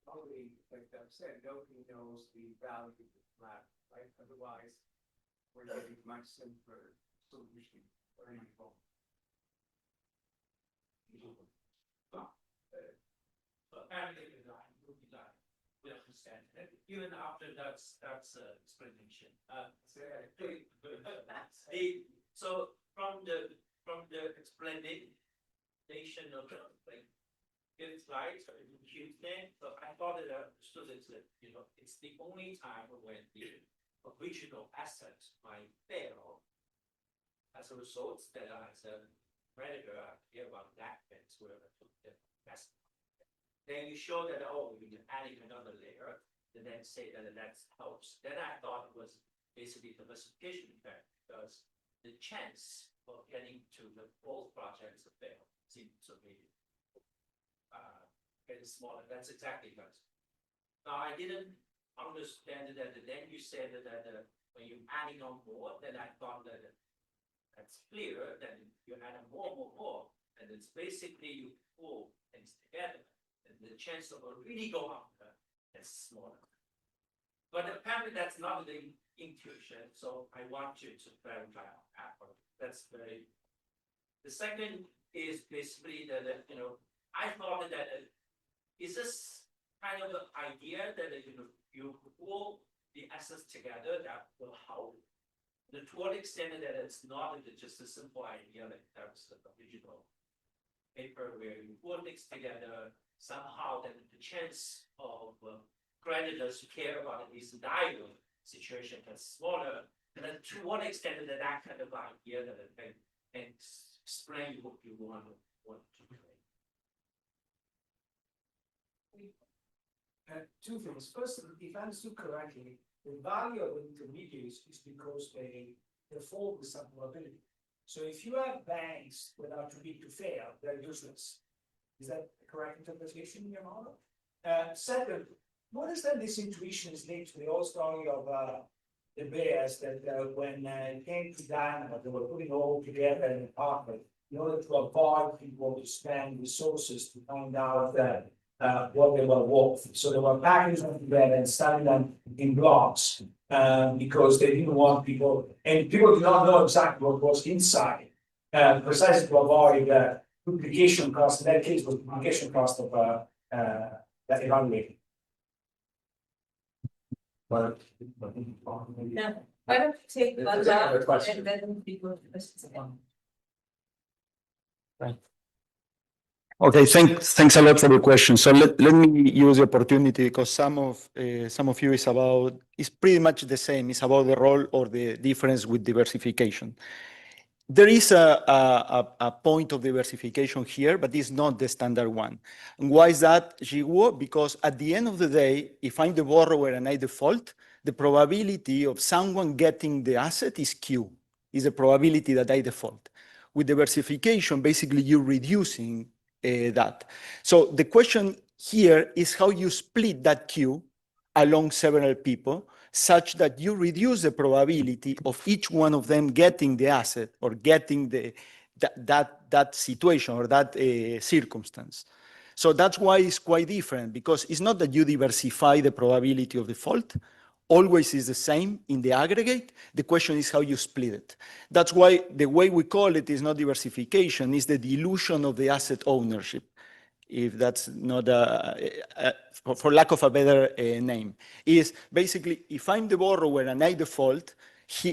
Speaker 10: nobody, like I've said, nobody knows the value of the flat, right? Otherwise, we're getting much simpler solution for any problem.
Speaker 9: Apparently, we understand. Even after that's explanation. So from the explanation of like in slides or in Tuesday, so I thought that I understood it that it's the only time when the original asset might fail. As a result, that as a creditor, I hear about that things where I took the best. Then you show that, oh, we can adding another layer, and then say that that helps. Then I thought it was basically diversification effect, because the chance of getting to the both projects to fail seems to be getting smaller. That's exactly right. Now, I didn't understand that. Then you said that when you're adding on more, then I thought that that's clear. Then you add more, and it's basically you pull things together. And the chance of really go up is smaller. But apparently that's not the intuition, so I want you to clarify that. That's very. The second is basically that I thought that is this kind of an idea that you pull the assets together that will help. To what extent that it's not just a simple idea like that was the original paper where you pull things together. Somehow that the chance of creditors who care about at least the dire situation gets smaller, and then to what extent that kind of idea that it can explain what you want to do.
Speaker 20: Two things. First, if I understood correctly, the value of intermediaries is because they default with some probability. So if you have banks that are too big to fail, they're useless. Is that the correct interpretation in your model? Second, what is that this intuition is linked to the old story of the bears that when it came to Dynamo, they were putting all together in an apartment in order to avoid people to spend resources to find out what they were worth. So they were packaging them together and selling them in blocks because they didn't want people, and people did not know exactly what was inside, precisely to avoid duplication cost. In that case, was duplication cost of that evaluating.
Speaker 1: Yeah, why don't you take one last and then we go to questions again.
Speaker 12: Okay, thanks a lot for the question. So let me use the opportunity because some of you is pretty much the same. It's about the role or the difference with diversification. There is a point of diversification here, but it's not the standard one. And why is that, Jiwo? Because at the end of the day, if I'm the borrower and I default, the probability of someone getting the asset is Q, is the probability that I default. With diversification, basically you're reducing that. So the question here is how you split that Q along several people,
Speaker 18: such that you reduce the probability of each one of them getting the asset or getting that situation or that circumstance. So that's why it's quite different, because it's not that you diversify the probability of default, always is the same in the aggregate. The question is how you split it. That's why the way we call it is not diversification, it's the dilution of the asset ownership, if that's not for lack of a better name. Is basically, if I'm the borrower and I default,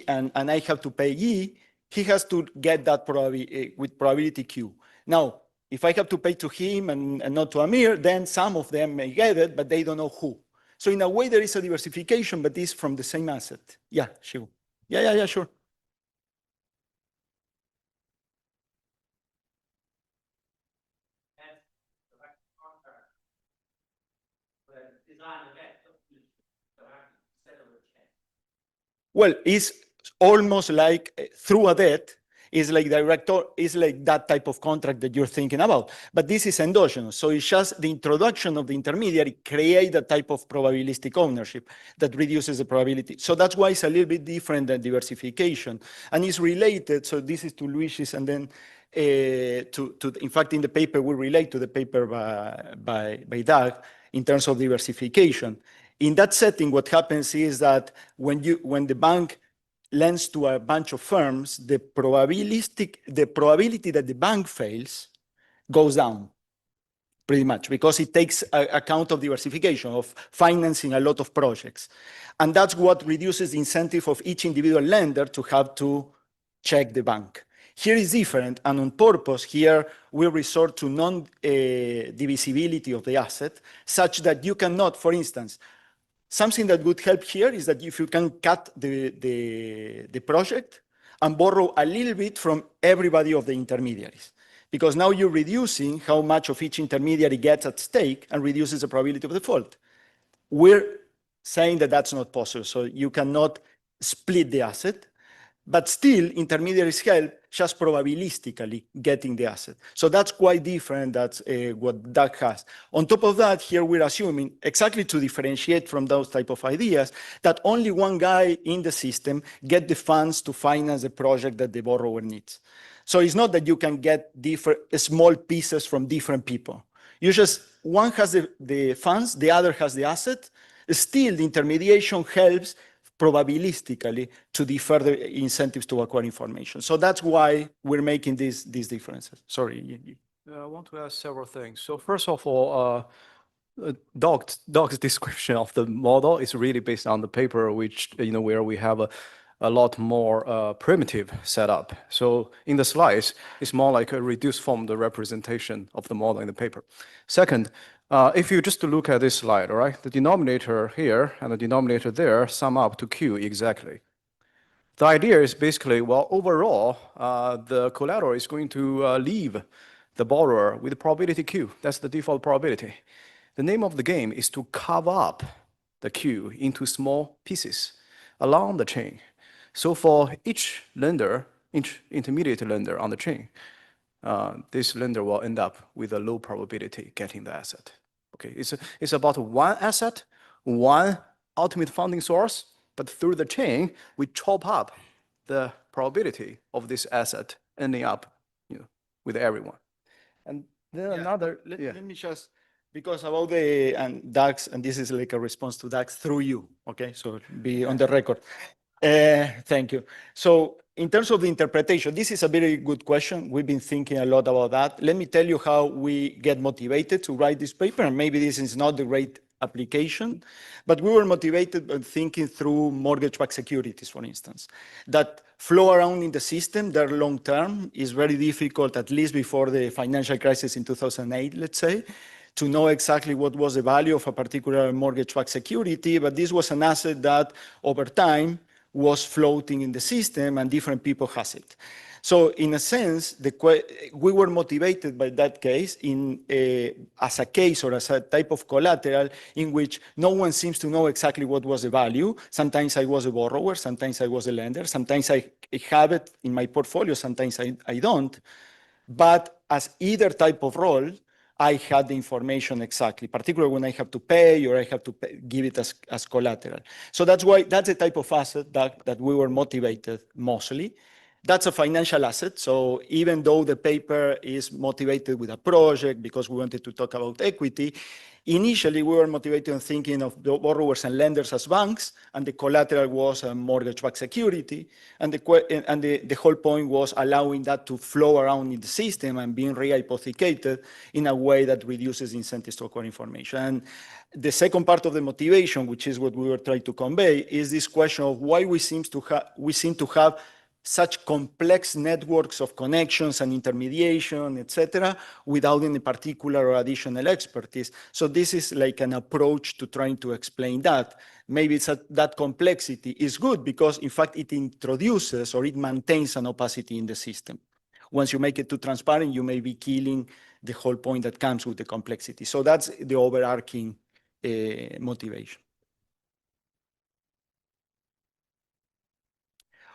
Speaker 18: and I have to pay E, he has to get that with probability Q. Now, if I have to pay to him and not to Amir, then some of them may get it, but they don't know who. So in a way, there is a diversification, but it's from the same asset. Yeah, sure. Yeah, sure. Well, it's almost like through a debt, is like director, is like that type of contract that you're thinking about. But this is endogenous. So it's just the introduction of the intermediary create a type of probabilistic ownership that reduces the probability. So that's why it's a little bit different than diversification. And it's related, so this is to Luis's, and then in fact, in the paper, we relate to the paper by Doug in terms of diversification. In that setting, what happens is that when the bank lends to a bunch of firms, the probability that the bank fails goes down pretty much, because it takes account of diversification, of financing a lot of projects. And that's what reduces the incentive of each individual lender to have to check the bank. Here is different, and on purpose, here we resort to non-divisibility of the asset, such that you cannot, for instance, something that would help here is that if you can cut the project and borrow a little bit from everybody of the intermediaries, because now you're reducing how much of each intermediary gets at stake and reduces the probability of default. We're saying that that's not possible, so you cannot split the asset, but still intermediaries help just probabilistically getting the asset. So that's quite different. That's what Doug has. On top of that, here we're assuming, exactly to differentiate from those type of ideas, that only one guy in the system get the funds to finance the project that the borrower needs. So it's not that you can get different small pieces from different people. You just, one has the funds, the other has the asset. Still, the intermediation helps probabilistically to defer the incentives to acquire information. So that's why we're making these differences. Sorry.
Speaker 12: I want to ask several things. So first of all, Doc's description of the model is really based on the paper, which, where we have a lot more primitive setup. So in the slides, it's more like a reduced form, the representation of the model in the paper. Second, if you just look at this slide, all right, the denominator here and the denominator there sum up to Q exactly. The idea is basically, well, overall, the collateral is going to leave the borrower with probability Q. That's the default probability. The name of the game is to carve up the Q into small pieces along the chain. So for each lender, each intermediate lender on the chain, this lender will end up with a low probability getting the asset. Okay, it's about one asset, one ultimate funding source, but through the chain, we chop up the probability of this asset ending up, with everyone.
Speaker 18: And then another, let me just, because about and Dax, and this is like a response to Dax through you, okay? So be on the record. Thank you. So in terms of the interpretation, this is a very good question. We've been thinking a lot about that. Let me tell you how we get motivated to write this paper, and maybe this is not the great application, but we were motivated by thinking through mortgage-backed securities, for instance, that flow around in the system. They're long-term. Is very difficult, at least before the financial crisis in 2008, let's say, to know exactly what was the value of a particular mortgage-backed security, but this was an asset that over time was floating in the system and different people has it. So in a sense, we were motivated by that case as a case or as a type of collateral in which no one seems to know exactly what was the value. Sometimes I was a borrower, sometimes I was a lender, sometimes I have it in my portfolio, sometimes I don't. But as either type of role, I had the information exactly, particularly when I have to pay or I have to give it as collateral. So that's the type of asset that we were motivated mostly. That's a financial asset. So even though the paper is motivated with a project because we wanted to talk about equity, initially we were motivated on thinking of the borrowers and lenders as banks, and the collateral was a mortgage-backed security. And the whole point was allowing that to flow around in the system and being rehypothecated in a way that reduces incentives to acquire information. And the second part of the motivation, which is what we were trying to convey, is this question of why we seem to have such complex networks of connections and intermediation, etc., without any particular or additional expertise. So this is like an approach to trying to explain that. Maybe it's that complexity is good because, in fact, it introduces or it maintains an opacity in the system. Once you make it too transparent, you may be killing the whole point that comes with the complexity. So that's the overarching motivation.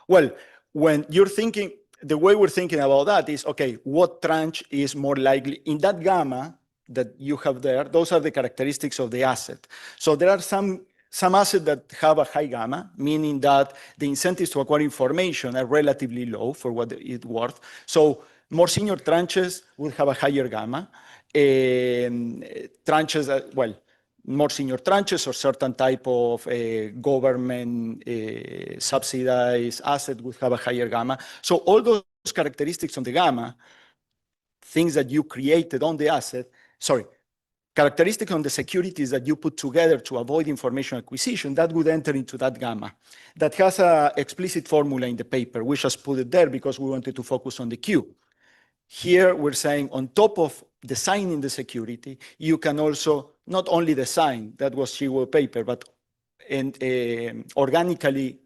Speaker 18: Well, when you're thinking, the way we're thinking about that is, okay, what tranche is more likely? In that gamma that you have there, those are the characteristics of the asset. So there are some assets that have a high gamma, meaning that the incentives to acquire information are relatively low for what it's worth. So more senior tranches will have a higher gamma. Tranches, well, more senior tranches or certain type of government subsidized asset would have a higher gamma. So all those characteristics on the gamma, things that you created on the asset, characteristics on the securities that you put together to avoid information acquisition, that would enter into that gamma. That has an explicit formula in the paper. We just put it there because we wanted to focus on the Q. Here, we're saying on top of designing the security, you can also not only design, that was Schoar paper, but organically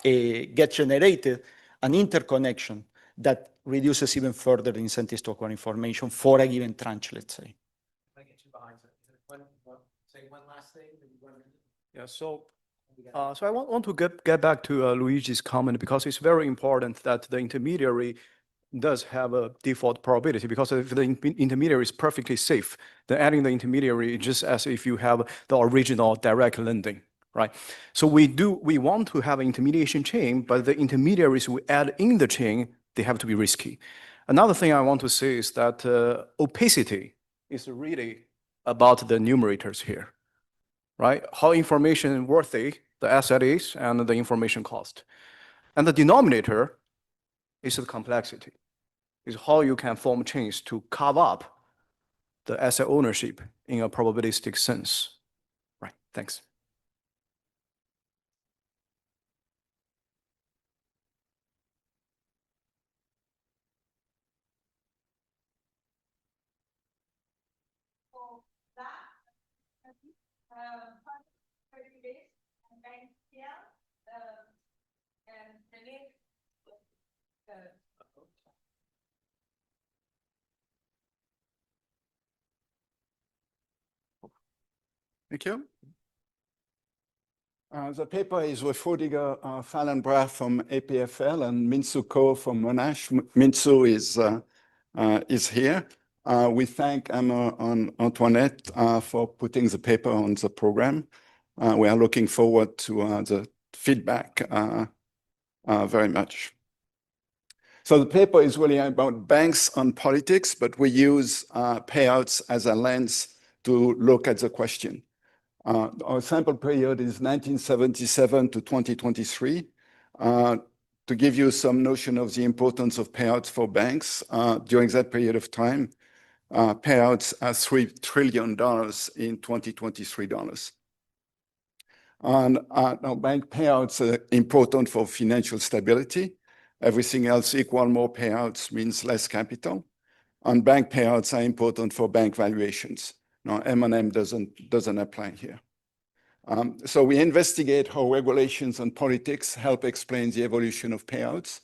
Speaker 18: get generated an interconnection that reduces even further the incentives to acquire information for a given tranche, let's say.
Speaker 17: I get you behind it. Say one last thing.
Speaker 12: Yeah, so I want to get back to Luigi's comment because it's very important that the intermediary does have a default probability, because if the intermediary is perfectly safe, then adding the intermediary is just as if you have the original direct lending, right? So we want to have an intermediation chain, but the intermediaries we add in the chain, they have to be risky. Another thing I want to say is that opacity is really about the numerators here, right? How information worthy the asset is and the information cost. And the denominator is the complexity, is how you can form chains to carve up the asset ownership in a probabilistic sense. Right, thanks.
Speaker 1: So that, 30 days, and bank here, and the link.
Speaker 15: Thank you. The paper is with Rudiger Fallenbra from APFL and Minsu Ko from Monash. Minsu is here. We thank Amir and Antoinette for putting the paper on the program. We are looking forward to the feedback very much. So the paper is really about banks and politics, but we use payouts as a lens to look at the question. Our sample period is 1977 to 2023. To give you some notion of the importance of payouts for banks, during that period of time, payouts are $3 trillion in 2023 dollars. And now bank payouts are important for financial stability. Everything else equal, more payouts means less capital. And bank payouts are important for bank valuations. Now, M&M doesn't apply here. So we investigate how regulations and politics help explain the evolution of payouts.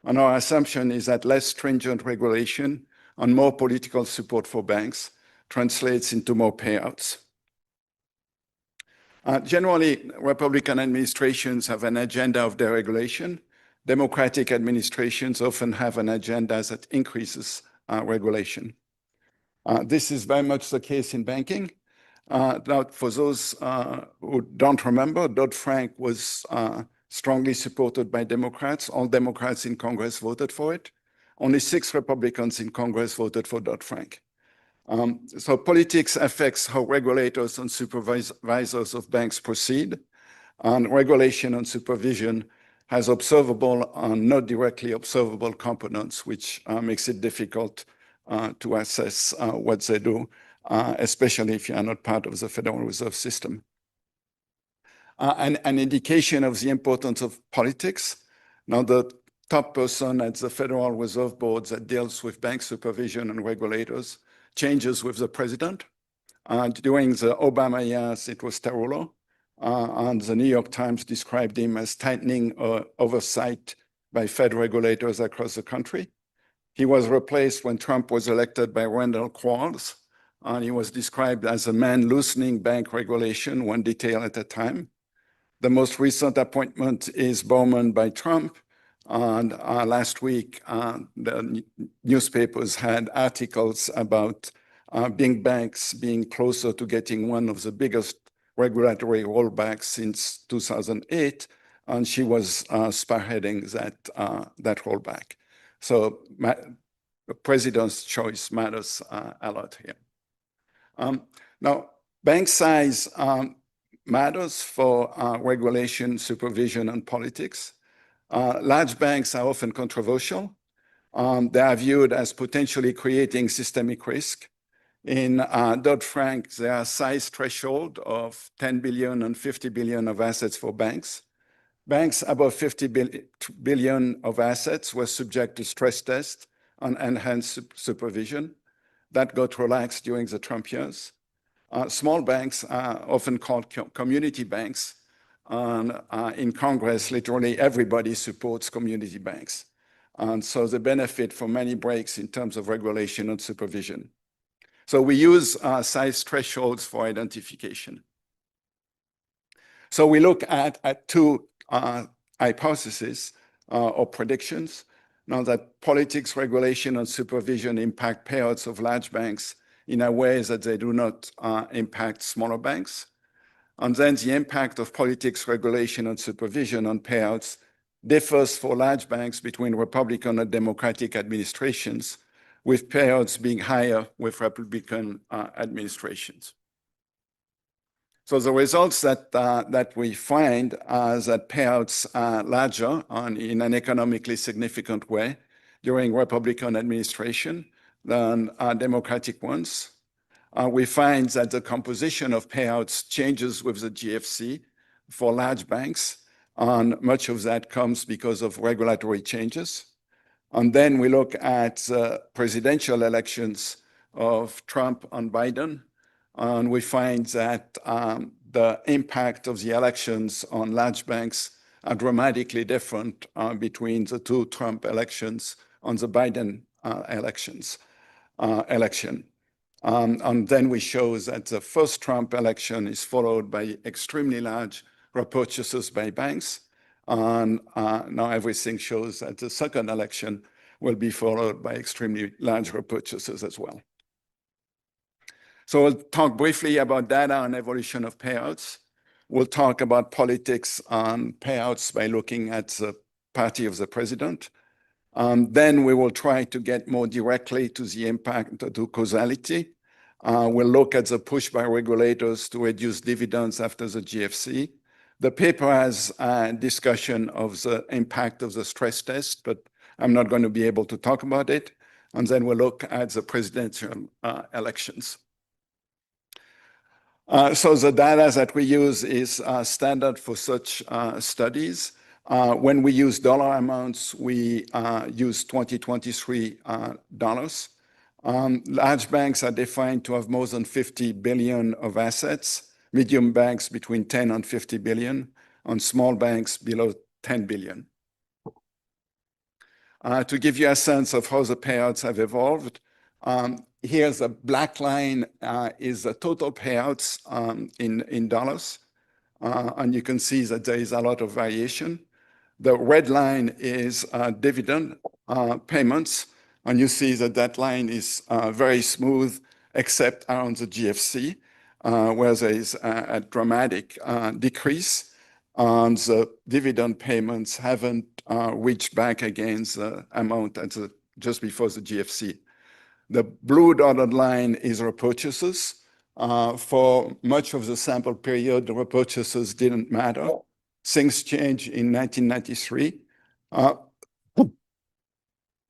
Speaker 15: And our assumption is that less stringent regulation and more political support for banks translates into more payouts. Generally, Republican administrations have an agenda of deregulation. Democratic administrations often have an agenda that increases regulation. This is very much the case in banking. Now, for those who don't remember, Dodd-Frank was strongly supported by Democrats. All Democrats in Congress voted for it. Only 6 Republicans in Congress voted for Dodd-Frank. So politics affects how regulators and supervisors of banks proceed, and regulation and supervision has observable and not directly observable components, which makes it difficult to assess what they do, especially if you are not part of the Federal Reserve System. An indication of the importance of politics. Now, the top person at the Federal Reserve Board that deals with bank supervision and regulators changes with the president. During the Obama years, it was Tarullo, and the New York Times described him as tightening oversight by Fed regulators across the country. He was replaced when Trump was elected by Randall Quarles, and he was described as a man loosening bank regulation, one detail at a time. The most recent appointment is Bowman by Trump, and last week, the newspapers had articles about big banks being closer to getting one of the biggest regulatory rollbacks since 2008, and she was spearheading that rollback. So the president's choice matters a lot here. Now, bank size matters for regulation, supervision, and politics. Large banks are often controversial. They are viewed as potentially creating systemic risk. In Dodd-Frank, there are size threshold of 10 billion and 50 billion of assets for banks. Banks above 50 billion of assets were subject to stress tests and enhanced supervision. That got relaxed during the Trump years. Small banks are often called community banks. And in Congress, literally everybody supports community banks. And so they benefit from many breaks in terms of regulation and supervision. So we use size thresholds for identification. So we look at 2 hypotheses or predictions. Now that politics, regulation, and supervision impact payouts of large banks in a way that they do not impact smaller banks. And then the impact of politics, regulation, and supervision on payouts differs for large banks between Republican and Democratic administrations, with payouts being higher with Republican administrations. So the results that we find are that payouts are larger and in an economically significant way during Republican administration than Democratic ones. We find that the composition of payouts changes with the GFC for large banks, and much of that comes because of regulatory changes. And then we look at the presidential elections of Trump and Biden, and we find that the impact of the elections on large banks are dramatically different between the 2 Trump elections and the Biden election. And then we show that the first Trump election is followed by extremely large repurchases by banks. And now everything shows that the second election will be followed by extremely large repurchases as well. So we'll talk briefly about data and evolution of payouts. We'll talk about politics and payouts by looking at the party of the president. Then we will try to get more directly to the impact to causality. We'll look at the push by regulators to reduce dividends after the GFC. The paper has a discussion of the impact of the stress test, but I'm not going to be able to talk about it. And then we'll look at the presidential elections. So the data that we use is standard for such studies. When we use dollar amounts, we use 2023 dollars. Large banks are defined to have more than 50 billion of assets, medium banks between 10 and 50 billion, and small banks below 10 billion. To give you a sense of how the payouts have evolved, here's a black line is the total payouts in dollars. And you can see that there is a lot of variation. The red line is dividend payments. And you see that that line is very smooth except around the GFC, where there is a dramatic decrease. And the dividend payments haven't reached back against the amount at just before the GFC. The blue dotted line is repurchases. For much of the sample period, the repurchases didn't matter. Things changed in 1993.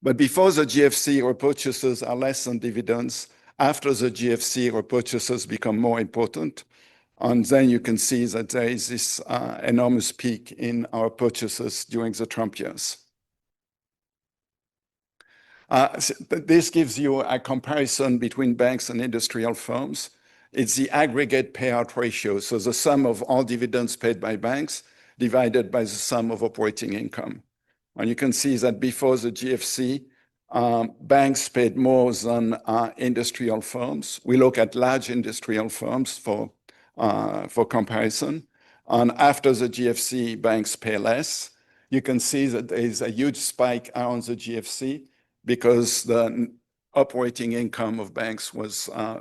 Speaker 15: But before the GFC, repurchases are less than dividends. After the GFC, repurchases become more important. And then you can see that there is this enormous peak in our purchases during the Trump years. This gives you a comparison between banks and industrial firms. It's the aggregate payout ratio, so the sum of all dividends paid by banks divided by the sum of operating income. And you can see that before the GFC, banks paid more than industrial firms. We look at large industrial firms for comparison. And after the GFC, banks pay less. You can see that there is a huge spike around the GFC because the operating income of banks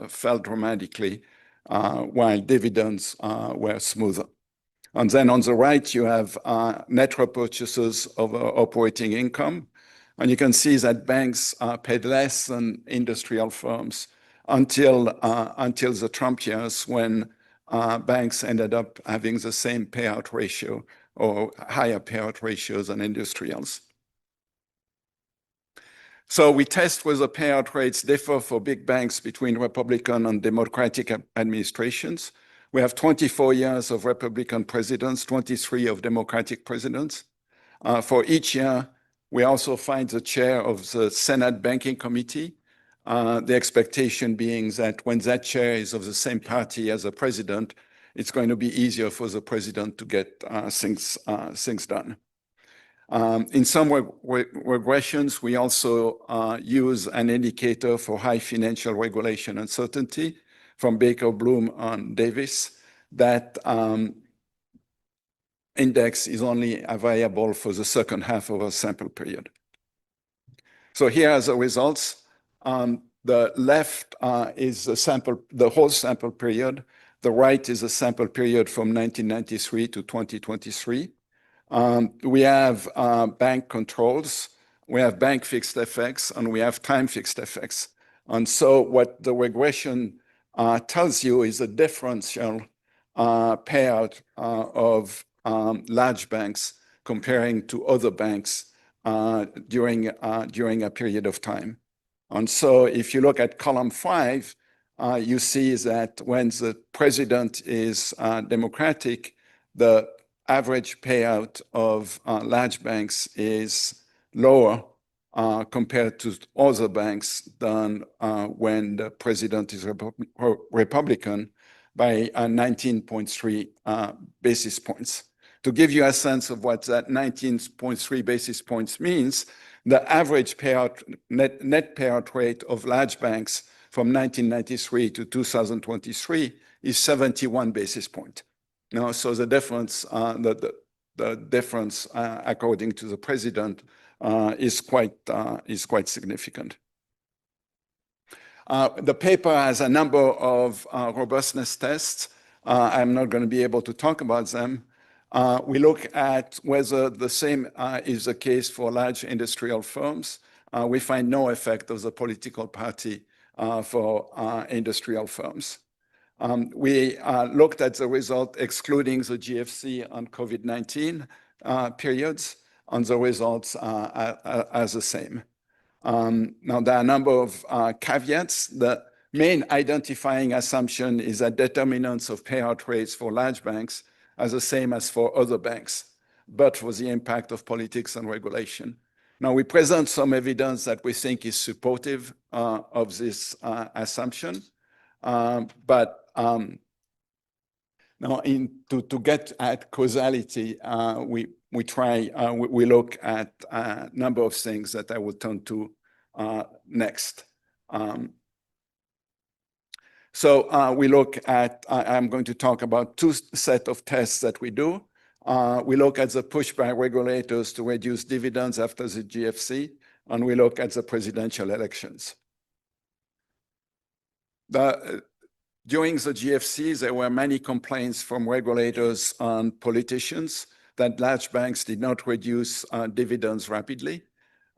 Speaker 15: fell dramatically while dividends were smoother. And then on the right, you have net repurchases of operating income. And you can see that banks paid less than industrial firms until the Trump years, when banks ended up having the same payout ratio or higher payout ratios than industrials. So we test whether payout rates differ for big banks between Republican and Democratic administrations. We have 24 years of Republican presidents, 23 of Democratic presidents. For each year, we also find the chair of the Senate Banking Committee, the expectation being that when that chair is of the same party as the president, it's going to be easier for the president to get things done. In some regressions, we also use an indicator for high financial regulation uncertainty from Baker, Bloom, and Davis. That index is only available for the second half of a sample period. So here are the results. The left is the whole sample period. The right is a sample period from 1993 to 2023. We have bank controls, we have bank fixed effects, and we have time fixed effects. And so what the regression tells you is a differential payout of large banks comparing to other banks during a period of time. And so if you look at column 5, you see that when the president is Democratic, the average payout of large banks is lower compared to other banks than when the president is Republican by 19.3 basis points. To give you a sense of what that 19.3 basis points means, the average payout, net payout rate of large banks from 1993 to 2023 is 71 basis points. Now, so the difference, the difference according to the president is quite significant. The paper has a number of robustness tests. I'm not going to be able to talk about them. We look at whether the same is the case for large industrial firms. We find no effect of the political party for industrial firms. We looked at the result excluding the GFC and COVID-19 periods, and the results are the same. Now, there are a number of caveats. The main identifying assumption is that determinants of payout rates for large banks are the same as for other banks, but for the impact of politics and regulation. Now, we present some evidence that we think is supportive of this assumption, but now to get at causality, we look at a number of things that I will turn to next. So we look at, I'm going to talk about two sets of tests that we do. We look at the push by regulators to reduce dividends after the GFC, and we look at the presidential elections. During the GFC, there were many complaints from regulators and politicians that large banks did not reduce dividends rapidly.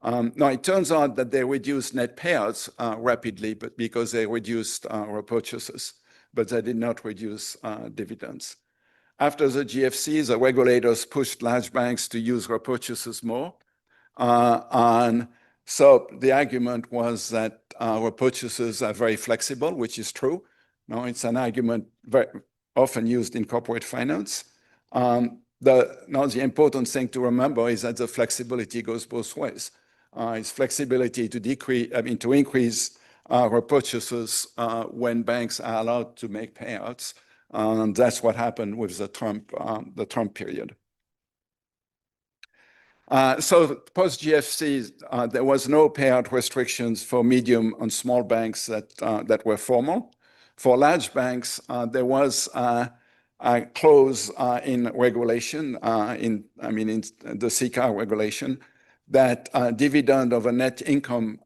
Speaker 15: Now, it turns out that they reduced net payouts rapidly, but because they reduced repurchases, but they did not reduce dividends. After the GFC, the regulators pushed large banks to use repurchases more. And so the argument was that repurchases are very flexible, which is true. Now, it's an argument very often used in corporate finance. Now, the important thing to remember is that the flexibility goes both ways. It's flexibility to to increase repurchases when banks are allowed to make payouts. And that's what happened with the Trump period. So post-GFC, there was no payout restrictions for medium and small banks that were formal. For large banks, there was a clause in regulation, in the CCAR regulation, that dividend of a net income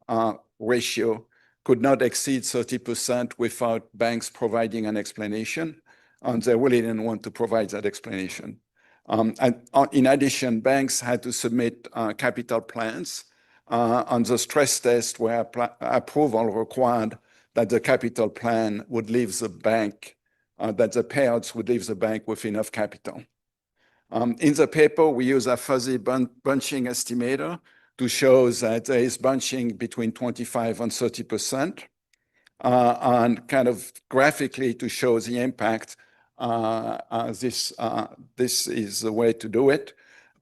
Speaker 15: ratio could not exceed 30% without banks providing an explanation, and they really didn't want to provide that explanation. And in addition, banks had to submit capital plans, and the stress test where approval required that the capital plan would leave the bank, that the payouts would leave the bank with enough capital. In the paper, we use a fuzzy bunching estimator to show that there is bunching between 25 and 30%, and kind of graphically to show the impact. This is the way to do it.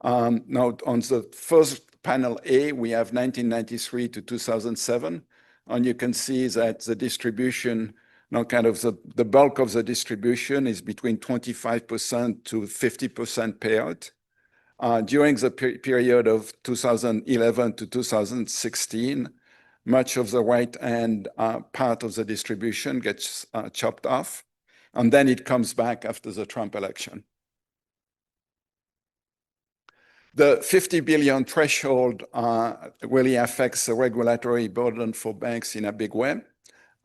Speaker 15: Now, on the first panel A, we have 1993 to 2007, and you can see that the distribution, now kind of the bulk of the distribution is between 25% to 50% payout. During the period of 2011 to 2016, much of the right-hand part of the distribution gets chopped off, and then it comes back after the Trump election. The 50 billion threshold really affects the regulatory burden for banks in a big way.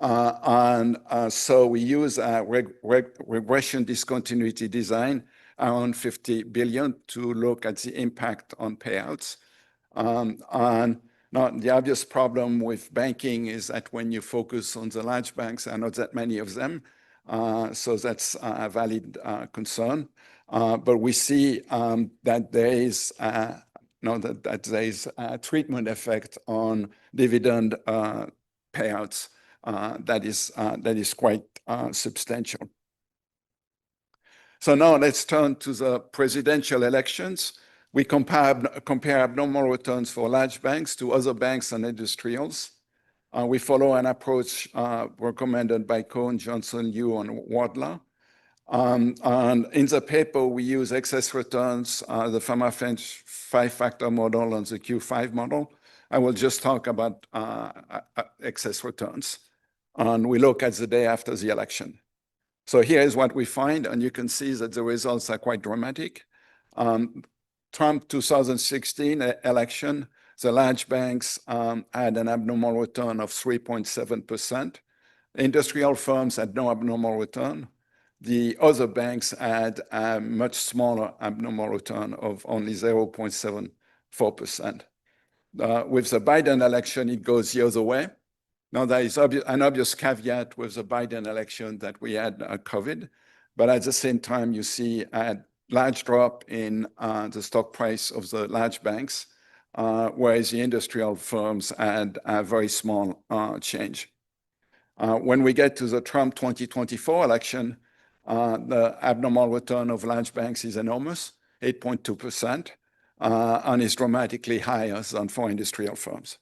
Speaker 15: So we use a regression discontinuity design around 50 billion to look at the impact on payouts. Now, the obvious problem with banking is that when you focus on the large banks, there are not that many of them. So that's a valid concern. But we see that there is there is a treatment effect on dividend payouts that is quite substantial. So now let's turn to the presidential elections. We compare abnormal returns for large banks to other banks and industrials. We follow an approach recommended by Cohen, Johnson, Yu, and Wadler. And in the paper, we use excess returns, the Fama-French 5-factor model and the Q5 model. I will just talk about excess returns. And we look at the day after the election. So here is what we find, and you can see that the results are quite dramatic. Trump 2016 election, the large banks had an abnormal return of 3.7%. Industrial firms had no abnormal return. The other banks had a much smaller abnormal return of only 0.74%. With the Biden election, it goes the other way. Now, there is an obvious caveat with the Biden election that we had COVID, but at the same time, you see a large drop in the stock price of the large banks, whereas the industrial firms had a very small change. When we get to the Trump 2024 election, the abnormal return of large banks is enormous, 8.2%, and is dramatically higher than for industrial firms.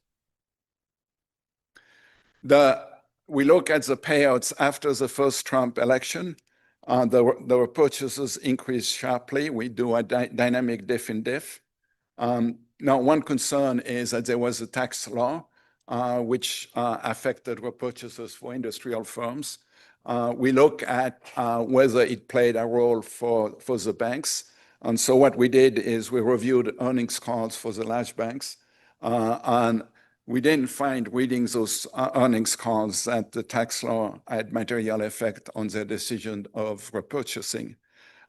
Speaker 15: We look at the payouts after the first Trump election. The repurchases increased sharply. We do a dynamic diff in diff. Now, one concern is that there was a tax law which affected repurchases for industrial firms. We look at whether it played a role for the banks. And so what we did is we reviewed earnings calls for the large banks. And we didn't find reading those earnings calls that the tax law had material effect on their decision of repurchasing.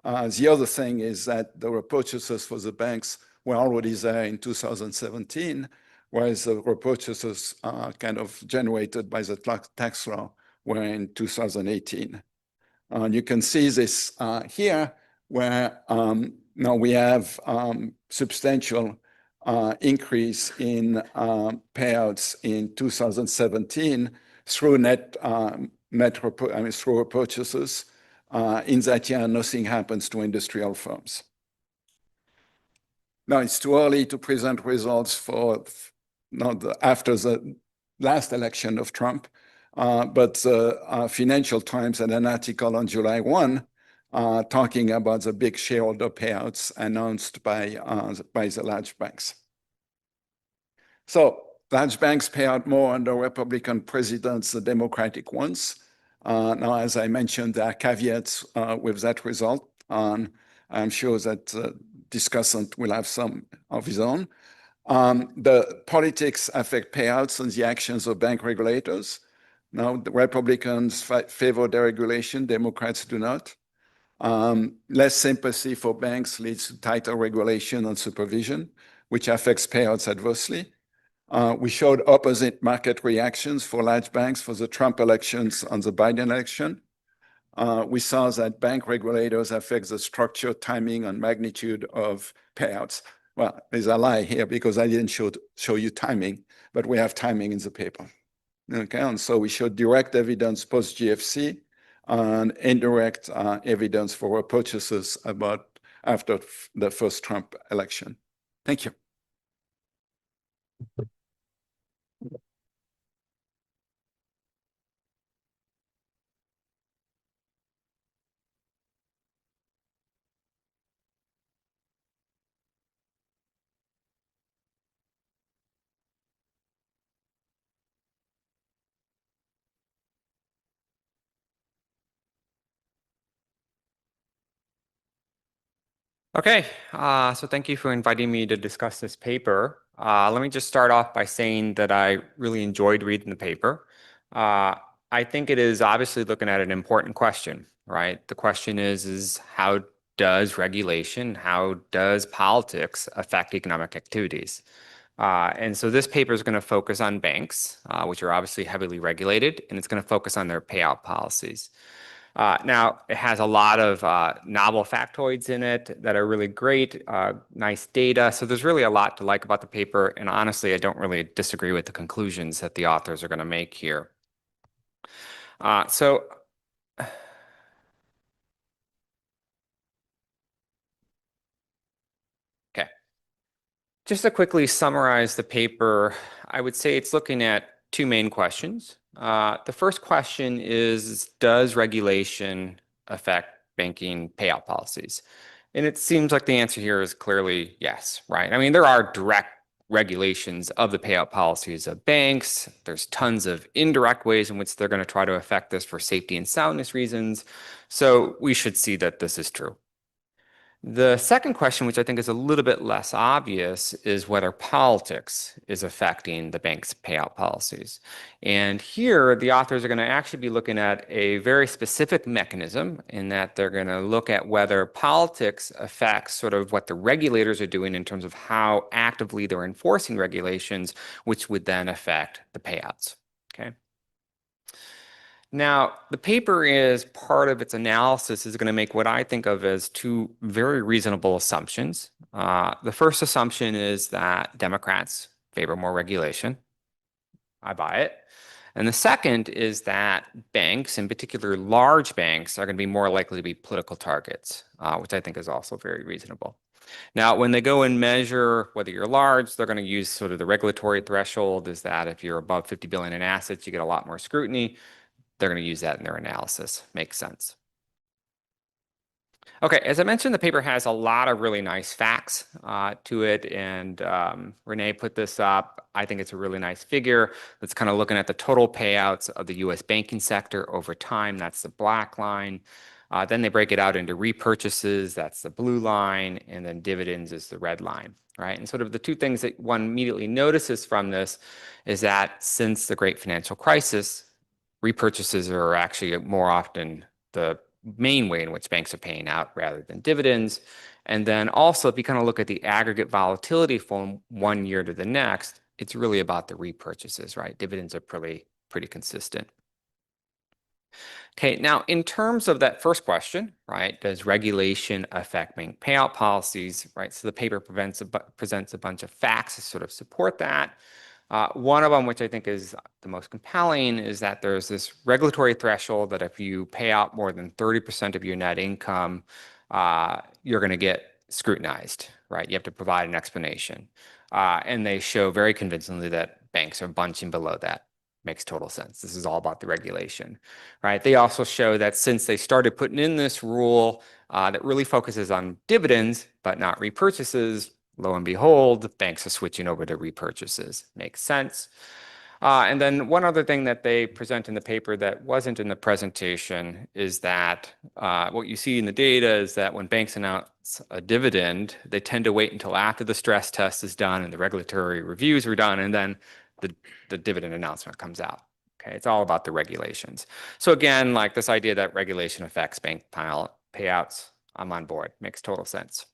Speaker 15: The other thing is that the repurchases for the banks were already there in 2017, whereas the repurchases kind of generated by the tax law were in 2018. You can see this here, where now we have substantial increase in payouts in 2017 through through repurchases. In that year, nothing happens to industrial firms. Now, it's too early to present results for after the last election of Trump, but the Financial Times had an article on July 1 talking about the big shareholder payouts announced by the large banks. So large banks pay out more under Republican presidents than Democratic ones. Now, as I mentioned, there are caveats with that result. I'm sure that discussant will have some of his own. The politics affect payouts and the actions of bank regulators. Now, the Republicans favor deregulation, Democrats do not. Less sympathy for banks leads to tighter regulation and supervision, which affects payouts adversely. We showed opposite market reactions for large banks for the Trump elections and the Biden election. We saw that bank regulators affect the structure, timing, and magnitude of payouts. Well, there's a lie here because I didn't show you timing, but we have timing in the paper. Okay, and so we showed direct evidence post-GFC and indirect evidence for purchases after the first Trump election. Thank you.
Speaker 11: Okay, so thank you for inviting me to discuss this paper. Let me just start off by saying that I really enjoyed reading the paper. I think it is obviously looking at an important question, right? The question is how does regulation, how does politics affect economic activities? And so this paper is going to focus on banks, which are obviously heavily regulated, and it's going to focus on their payout policies. Now, it has a lot of novel factoids in it that are really great, nice data. So there's really a lot to like about the paper. And honestly, I don't really disagree with the conclusions that the authors are going to make here. Okay. Just to quickly summarize the paper, I would say it's looking at two main questions. The first question is, does regulation affect banking payout policies? And it seems like the answer here is clearly yes, right? I mean, there are direct regulations of the payout policies of banks. There's tons of indirect ways in which they're going to try to affect this for safety and soundness reasons. So we should see that this is true. The second question, which I think is a little bit less obvious, is whether politics is affecting the bank's payout policies. And here, the authors are going to actually be looking at a very specific mechanism in that they're going to look at whether politics affects sort of what the regulators are doing in terms of how actively they're enforcing regulations, which would then affect the payouts. Okay. Now, the paper is part of its analysis is going to make what I think of as two very reasonable assumptions. The first assumption is that Democrats favor more regulation. I buy it. And the second is that banks, in particular large banks, are going to be more likely to be political targets, which I think is also very reasonable. Now, when they go and measure whether you're large, they're going to use sort of the regulatory threshold is that if you're above 50 billion in assets, you get a lot more scrutiny. They're going to use that in their analysis. Makes sense. Okay, as I mentioned, the paper has a lot of really nice facts to it, and Renee put this up. I think it's a really nice figure that's kind of looking at the total payouts of the U.S. banking sector over time. That's the black line. Then they break it out into repurchases, that's the blue line, and then dividends is the red line, right? And sort of the two things that one immediately notices from this is that since the great financial crisis, repurchases are actually more often the main way in which banks are paying out rather than dividends. And then also, if you kind of look at the aggregate volatility from one year to the next, it's really about the repurchases, right? Dividends are pretty consistent. Okay, now in terms of that first question, right, does regulation affect bank payout policies, right? So the paper presents a bunch of facts to sort of support that. One of them, which I think is the most compelling, is that there's this regulatory threshold that if you pay out more than 30% of your net income, you're going to get scrutinized, right? You have to provide an explanation. And they show very convincingly that banks are bunching below that. Makes total sense. This is all about the regulation, right? They also show that since they started putting in this rule that really focuses on dividends, but not repurchases, lo and behold, banks are switching over to repurchases. Makes sense. And then one other thing that they present in the paper that wasn't in the presentation is that what you see in the data is that when banks announce a dividend, they tend to wait until after the stress test is done and the regulatory reviews are done, and then the dividend announcement comes out. Okay, it's all about the regulations. So again, like this idea that regulation affects bank payouts, I'm on board. Makes total sense.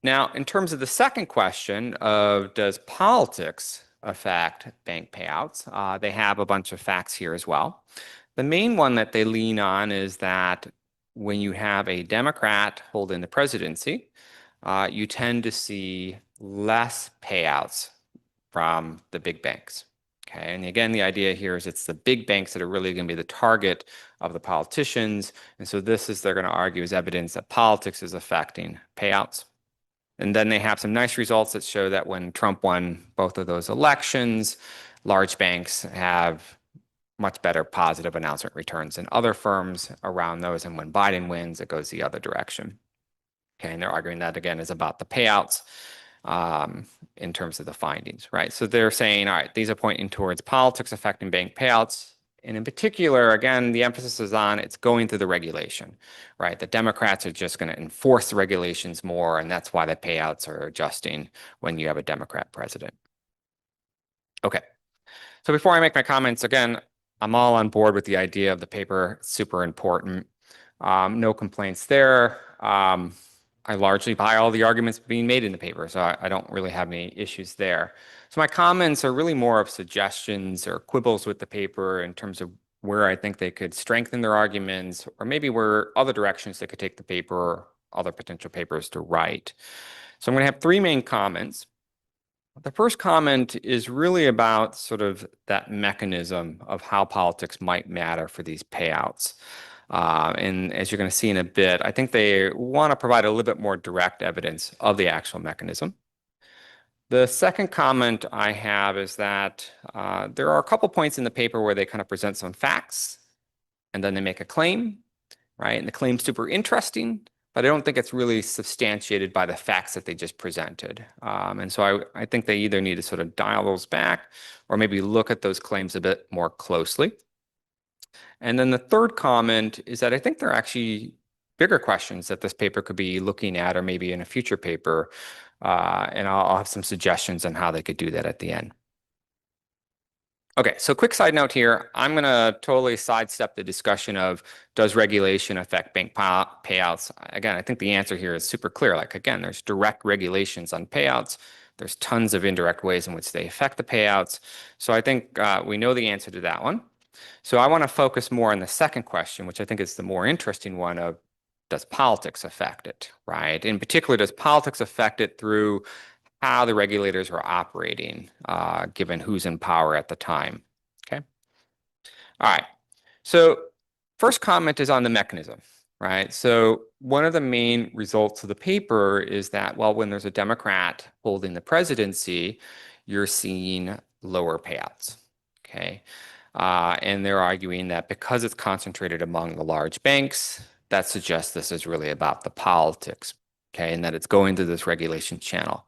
Speaker 11: Now, in terms of the second question of does politics affect bank payouts, they have a bunch of facts here as well. The main one that they lean on is that when you have a Democrat holding the presidency, you tend to see less payouts from the big banks. Okay, and again, the idea here is it's the big banks that are really going to be the target of the politicians. And so this is, they're going to argue, is evidence that politics is affecting payouts. And then they have some nice results that show that when Trump won both of those elections, large banks have much better positive announcement returns than other firms around those. And when Biden wins, it goes the other direction. Okay, and they're arguing that, again, is about the payouts in terms of the findings, right? So they're saying, all right, these are pointing towards politics affecting bank payouts. And in particular, again, the emphasis is on it's going through the regulation, right? The Democrats are just going to enforce the regulations more, and that's why the payouts are adjusting when you have a Democrat president. Okay, so before I make my comments, again, I'm all on board with the idea of the paper. It's super important. No complaints there. I largely buy all the arguments being made in the paper, so I don't really have any issues there. So my comments are really more of suggestions or quibbles with the paper in terms of where I think they could strengthen their arguments, or maybe where other directions they could take the paper, or other potential papers to write. So I'm going to have three main comments. The first comment is really about sort of that mechanism of how politics might matter for these payouts. And as you're going to see in a bit, I think they want to provide a little bit more direct evidence of the actual mechanism. The second comment I have is that there are a couple points in the paper where they kind of present some facts and then they make a claim, right? And the claim's super interesting, but I don't think it's really substantiated by the facts that they just presented. And so I think they either need to sort of dial those back or maybe look at those claims a bit more closely. And then the third comment is that I think there are actually bigger questions that this paper could be looking at, or maybe in a future paper. And I'll have some suggestions on how they could do that at the end. Okay, so quick side note here. I'm going to totally sidestep the discussion of does regulation affect bank payouts? Again, I think the answer here is super clear. Like, again, there's direct regulations on payouts. There's tons of indirect ways in which they affect the payouts. So I think we know the answer to that one. So I want to focus more on the second question, which I think is the more interesting one of does politics affect it, right? In particular, does politics affect it through how the regulators are operating, given who's in power at the time, okay? All right, so first comment is on the mechanism, right? So one of the main results of the paper is that, well, when there's a Democrat holding the presidency, you're seeing lower payouts, okay? And they're arguing that because it's concentrated among the large banks, that suggests this is really about the politics.
Speaker 16: okay, and that it's going through this regulation channel.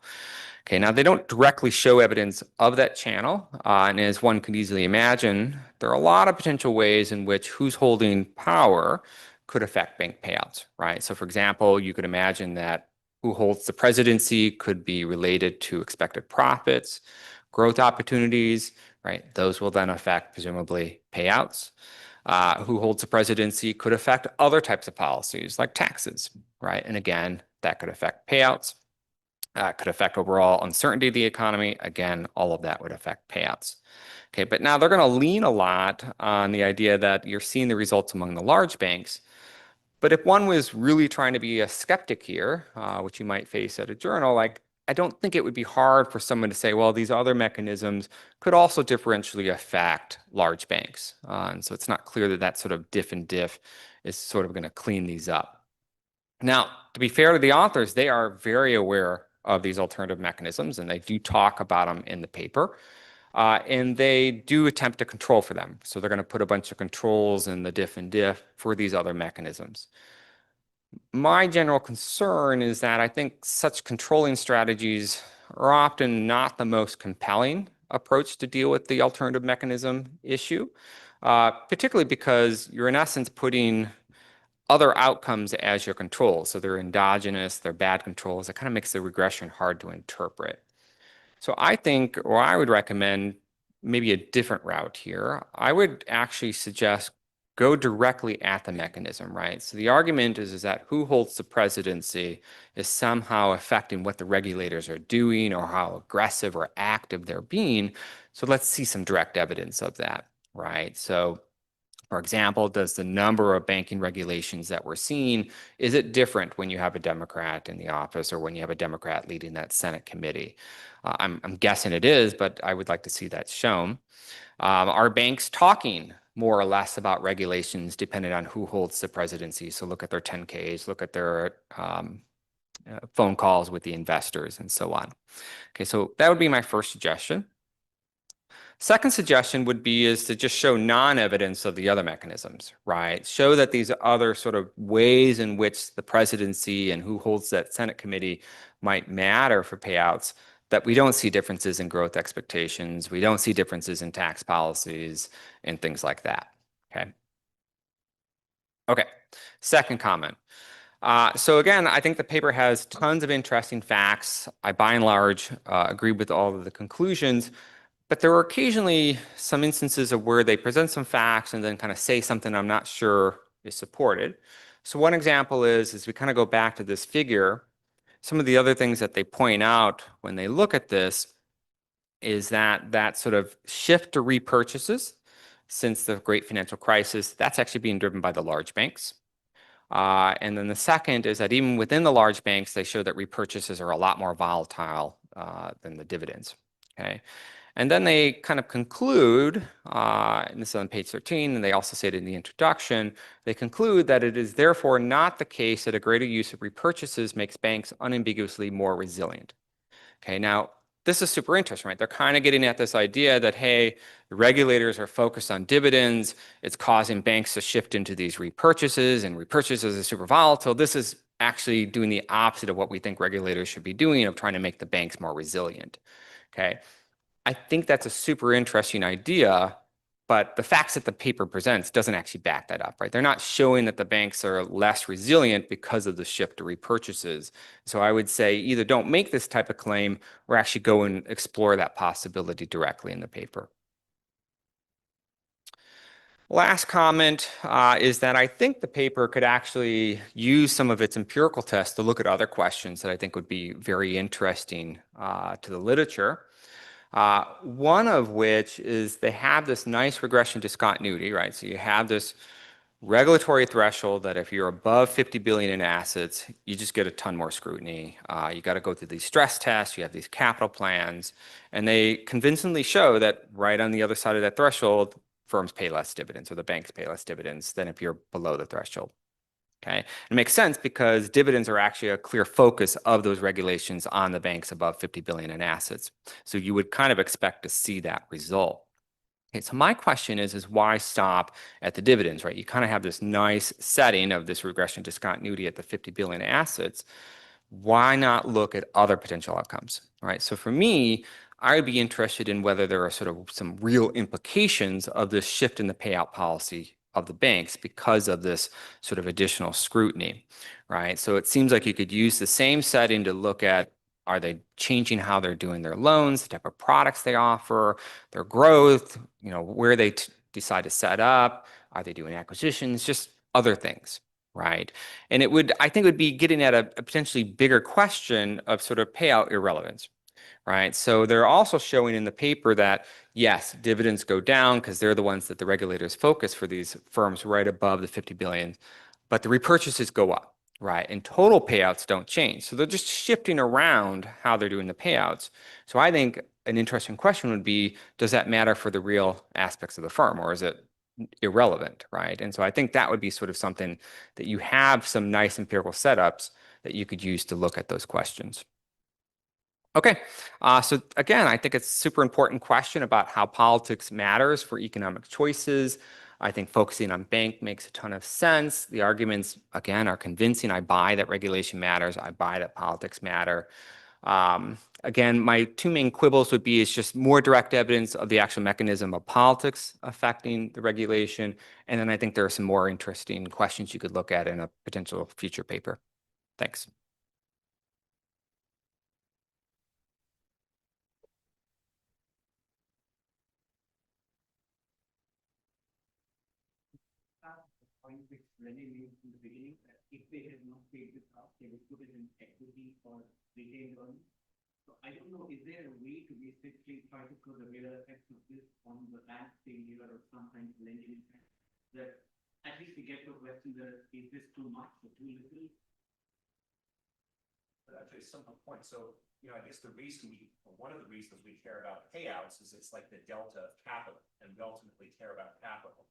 Speaker 16: Okay, now they don't directly show evidence of that channel, and as one could easily imagine, there are a lot of potential ways in which who's holding power could affect bank payouts, right? So for example, you could imagine that who holds the presidency could be related to expected profits, growth opportunities, right? Those will then affect, presumably, payouts. Who holds the presidency could affect other types of policies like taxes, right? And again, that could affect payouts. Could affect overall uncertainty of the economy. Again, all of that would affect payouts. Okay, but now they're going to lean a lot on the idea that you're seeing the results among the large banks. But if one was really trying to be a skeptic here, which you might face at a journal, like I don't think it would be hard for someone to say, well, these other mechanisms could also differentially affect large banks. And so it's not clear that that sort of diff and diff is sort of going to clean these up. Now, to be fair to the authors, they are very aware of these alternative mechanisms, and they do talk about them in the paper. And they do attempt to control for them. So they're going to put a bunch of controls in the diff and diff for these other mechanisms. My general concern is that I think such controlling strategies are often not the most compelling approach to deal with the alternative mechanism issue, particularly because you're in essence putting other outcomes as your control. So they're endogenous, they're bad controls. It kind of makes the regression hard to interpret. So I think, or I would recommend maybe a different route here. I would actually suggest go directly at the mechanism, right? So the argument is that who holds the presidency is somehow affecting what the regulators are doing or how aggressive or active they're being. So let's see some direct evidence of that, right? So for example, does the number of banking regulations that we're seeing, is it different when you have a Democrat in the office or when you have a Democrat leading that Senate committee? I'm guessing it is, but I would like to see that shown. Are banks talking more or less about regulations depending on who holds the presidency? So look at their 10Ks, look at their phone calls with the investors and so on. Okay, so that would be my first suggestion. Second suggestion would be is to just show non-evidence of the other mechanisms, right? Show that these other sort of ways in which the presidency and who holds that Senate committee might matter for payouts, that we don't see differences in growth expectations, we don't see differences in tax policies and things like that, okay? Okay, second comment. So again, I think the paper has tons of interesting facts. I by and large agree with all of the conclusions. But there are occasionally some instances of where they present some facts and then kind of say something I'm not sure is supported. So one example is we kind of go back to this figure, some of the other things that they point out when they look at this is that sort of shift to repurchases since the great financial crisis, that's actually being driven by the large banks. And then the second is that even within the large banks, they show that repurchases are a lot more volatile than the dividends, okay? And then they kind of conclude, and this is on page 13, and they also say it in the introduction, they conclude that it is therefore not the case that a greater use of repurchases makes banks unambiguously more resilient. Okay, now this is super interesting, right? They're kind of getting at this idea that, hey, the regulators are focused on dividends, it's causing banks to shift into these repurchases, and repurchases are super volatile. This is actually doing the opposite of what we think regulators should be doing, of trying to make the banks more resilient, okay? I think that's a super interesting idea, but the facts that the paper presents doesn't actually back that up, right? They're not showing that the banks are less resilient because of the shift to repurchases. So I would say either don't make this type of claim or actually go and explore that possibility directly in the paper. Last comment is that I think the paper could actually use some of its empirical tests to look at other questions that I think would be very interesting to the literature. One of which is they have this nice regression discontinuity, right? So you have this regulatory threshold that if you're above 50 billion in assets, you just get a ton more scrutiny. You got to go through these stress tests, you have these capital plans, and they convincingly show that right on the other side of that threshold, firms pay less dividends or the banks pay less dividends than if you're below the threshold. Okay, it makes sense because dividends are actually a clear focus of those regulations on the banks above 50 billion in assets. So you would kind of expect to see that result. Okay, so my question is why stop at the dividends, right? You kind of have this nice setting of this regression discontinuity at the 50 billion assets. why not look at other potential outcomes, right? So for me, I would be interested in whether there are sort of some real implications of this shift in the payout policy of the banks because of this sort of additional scrutiny, right? So it seems like you could use the same setting to look at, are they changing how they're doing their loans, the type of products they offer, their growth, you know, where they decide to set up, are they doing acquisitions, just other things, right? And it would, I think it would be getting at a potentially bigger question of sort of payout irrelevance, right? So they're also showing in the paper that, yes, dividends go down because they're the ones that the regulators focus for these firms right above the 50 billion, but the repurchases go up, right? And total payouts don't change. So they're just shifting around how they're doing the payouts. So I think an interesting question would be, does that matter for the real aspects of the firm, or is it irrelevant, right? And so I think that would be sort of something that you have some nice empirical setups that you could use to look at those questions. Okay, so again, I think it's a super important question about how politics matters for economic choices. I think focusing on bank makes a ton of sense. The arguments, again, are convincing. I buy that regulation matters. I buy that politics matter. Again, my two main quibbles would be it's just more direct evidence of the actual mechanism of politics affecting the regulation. And then I think there are some more interesting questions you could look at in a potential future paper. Thanks.
Speaker 21: Point which Renee made in the beginning, that if they had not paid this out, they would put it in equity or retained earnings. So I don't know, is there a way to basically try to put the real effects of this on the bank failure or some kind of lending impact? That at least we get to a question that is this too much or too little?
Speaker 7: But actually, a simple point. So, you know, I guess the reason one of the reasons we care about payouts is it's like the delta of capital, and we ultimately care about capital.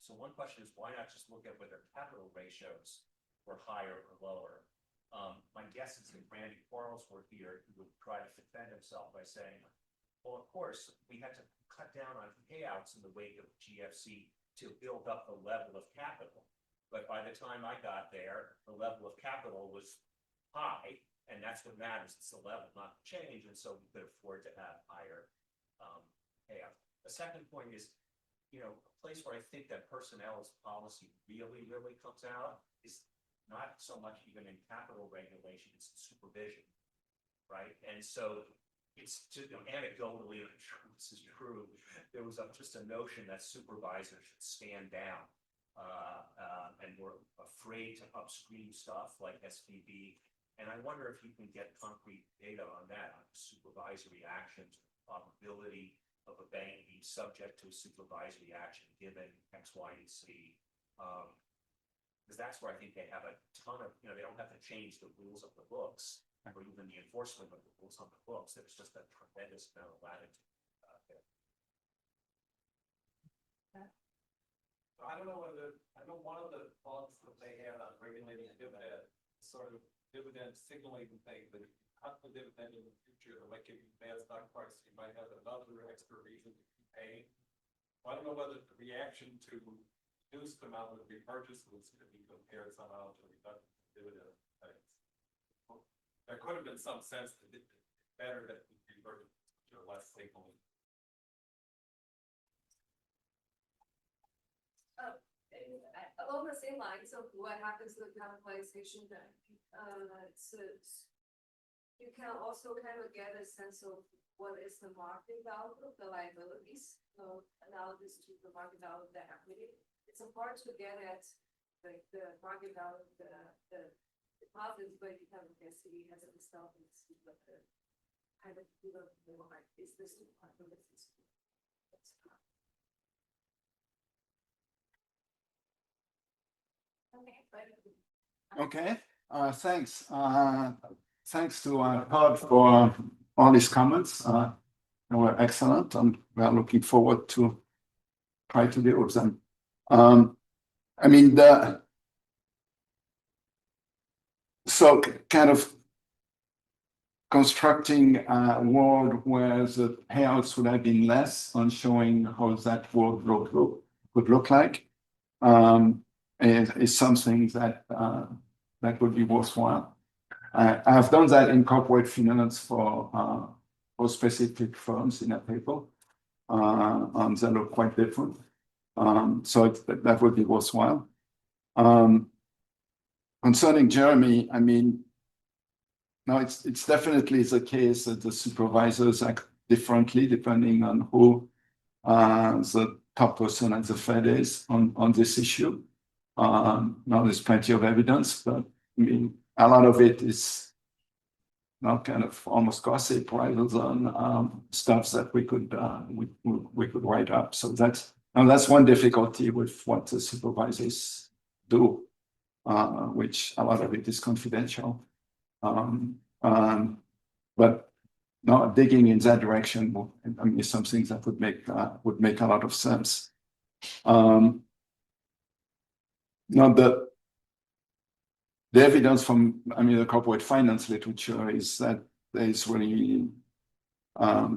Speaker 7: So one question is, why not just look at whether capital ratios were higher or lower? My guess is if Randy Quarles were here, he would try to defend himself by saying, well, of course, we had to cut down on payouts in the wake of GFC to build up the level of capital. But by the time I got there, the level of capital was high, and that's what matters. It's the level, not the change. And so we could afford to have higher payout. The second point is, you know, a place where I think that personnel's policy really comes out is not so much even in capital regulation, it's in supervision, right? And so it's just, you know, anecdotally, I'm sure this is true, there was just a notion that supervisors should stand down and were afraid to upstream stuff like SVB. And I wonder if you can get concrete data on that, on supervisory actions, probability of a bank being subject to a supervisory action given X, Y, and Z. Because that's where I think they have a ton of, you know, they don't have to change the rules of the books or even the enforcement of the rules on the books. There's just a tremendous amount of latitude there.
Speaker 4: I don't know whether, I know one of the thoughts that they had on regulating dividend, sort of dividend signaling thing that cut the dividend in the future, that might give you bad stock price, you might have another extra reason to be paying. I don't know whether the reaction to reduce the amount of repurchases could be compared somehow to reduction of dividend things. There could have been some sense that it's better that we reverted to less signaling.
Speaker 2: Along the same lines of what happens with capitalization, that you can also kind of get a sense of what is the market value of the liabilities, analogous to the market value of the equity. It's hard to get at like the market value of the deposits, but you kind of guess the as a result and see what the kind of like is this too much or is this too much?
Speaker 15: Okay, thanks. Thanks to Todd for all his comments. They were excellent, and we are looking forward to try to deal with them. I mean, so kind of constructing a world where the payouts would have been less on showing how that world would look like. Is something that that would be worthwhile. I've done that in corporate finance for specific firms in a paper. They look quite different. So that would be worthwhile. Concerning Jeremy, I mean, no, it's definitely the case that the supervisors act differently depending on who the top person at the Fed is on this issue. Now there's plenty of evidence, but I mean, a lot of it is not kind of almost gossip rather than stuff that we could write up. So that's one difficulty with what the supervisors do, which a lot of it is confidential. But no, digging in that direction, I mean, is something that would make a lot of sense. Now the evidence from, I mean, the corporate finance literature is that there's really, I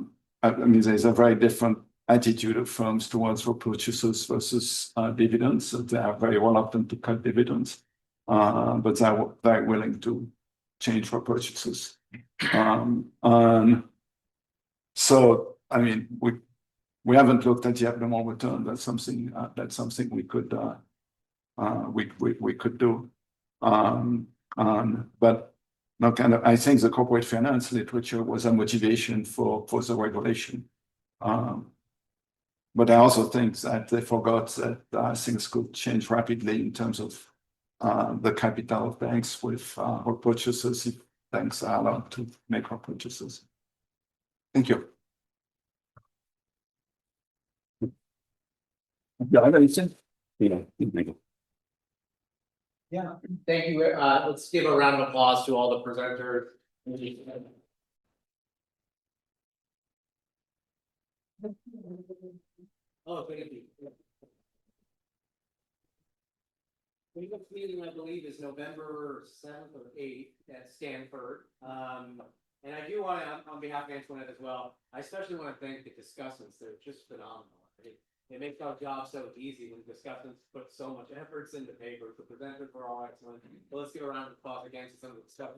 Speaker 15: mean, there's a very different attitude of firms towards repurchases versus dividends. So they are very reluctant to cut dividends, but they're very willing to change repurchases. So, I mean, we haven't looked at the abnormal return. That's something we could do. But no, kind of, I think the corporate finance literature was a motivation for the regulation. But I also think that they forgot that things could change rapidly in terms of the capital of banks with repurchases if banks are allowed to make repurchases. Thank you.
Speaker 17: Yeah, thank you. Let's give a round of applause to all the presenters. Oh, thank you. The next meeting, I believe, is November 7th or 8th at Stanford. And I do want to, on behalf of Antoinette as well, I especially want to thank the discussants. They're just phenomenal. It makes our job so easy when discussants put so much efforts into papers. The presenters were all excellent. But let's give a round of applause again to some of the stuff.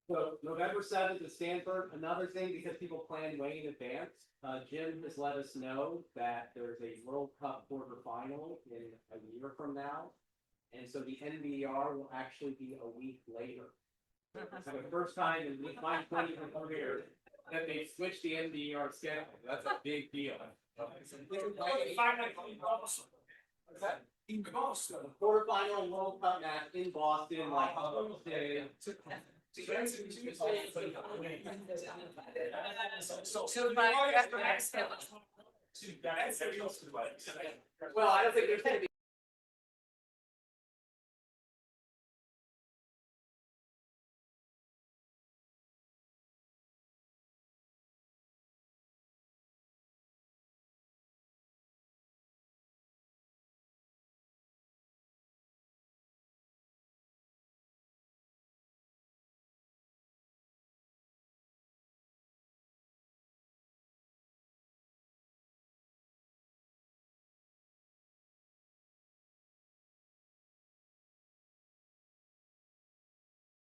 Speaker 17: So November 7th at Stanford. Another thing, because people plan way in advance, Jim has let us know that there's a World Cup quarterfinal in a year from now. And so the NBER will actually be a week later. It's the first time in my 20 career that they switched the NBER schedule. That's a big deal. In Boston. Quarterfinal World Cup match in Boston, like Tuesday. Well, I don't think there's going to be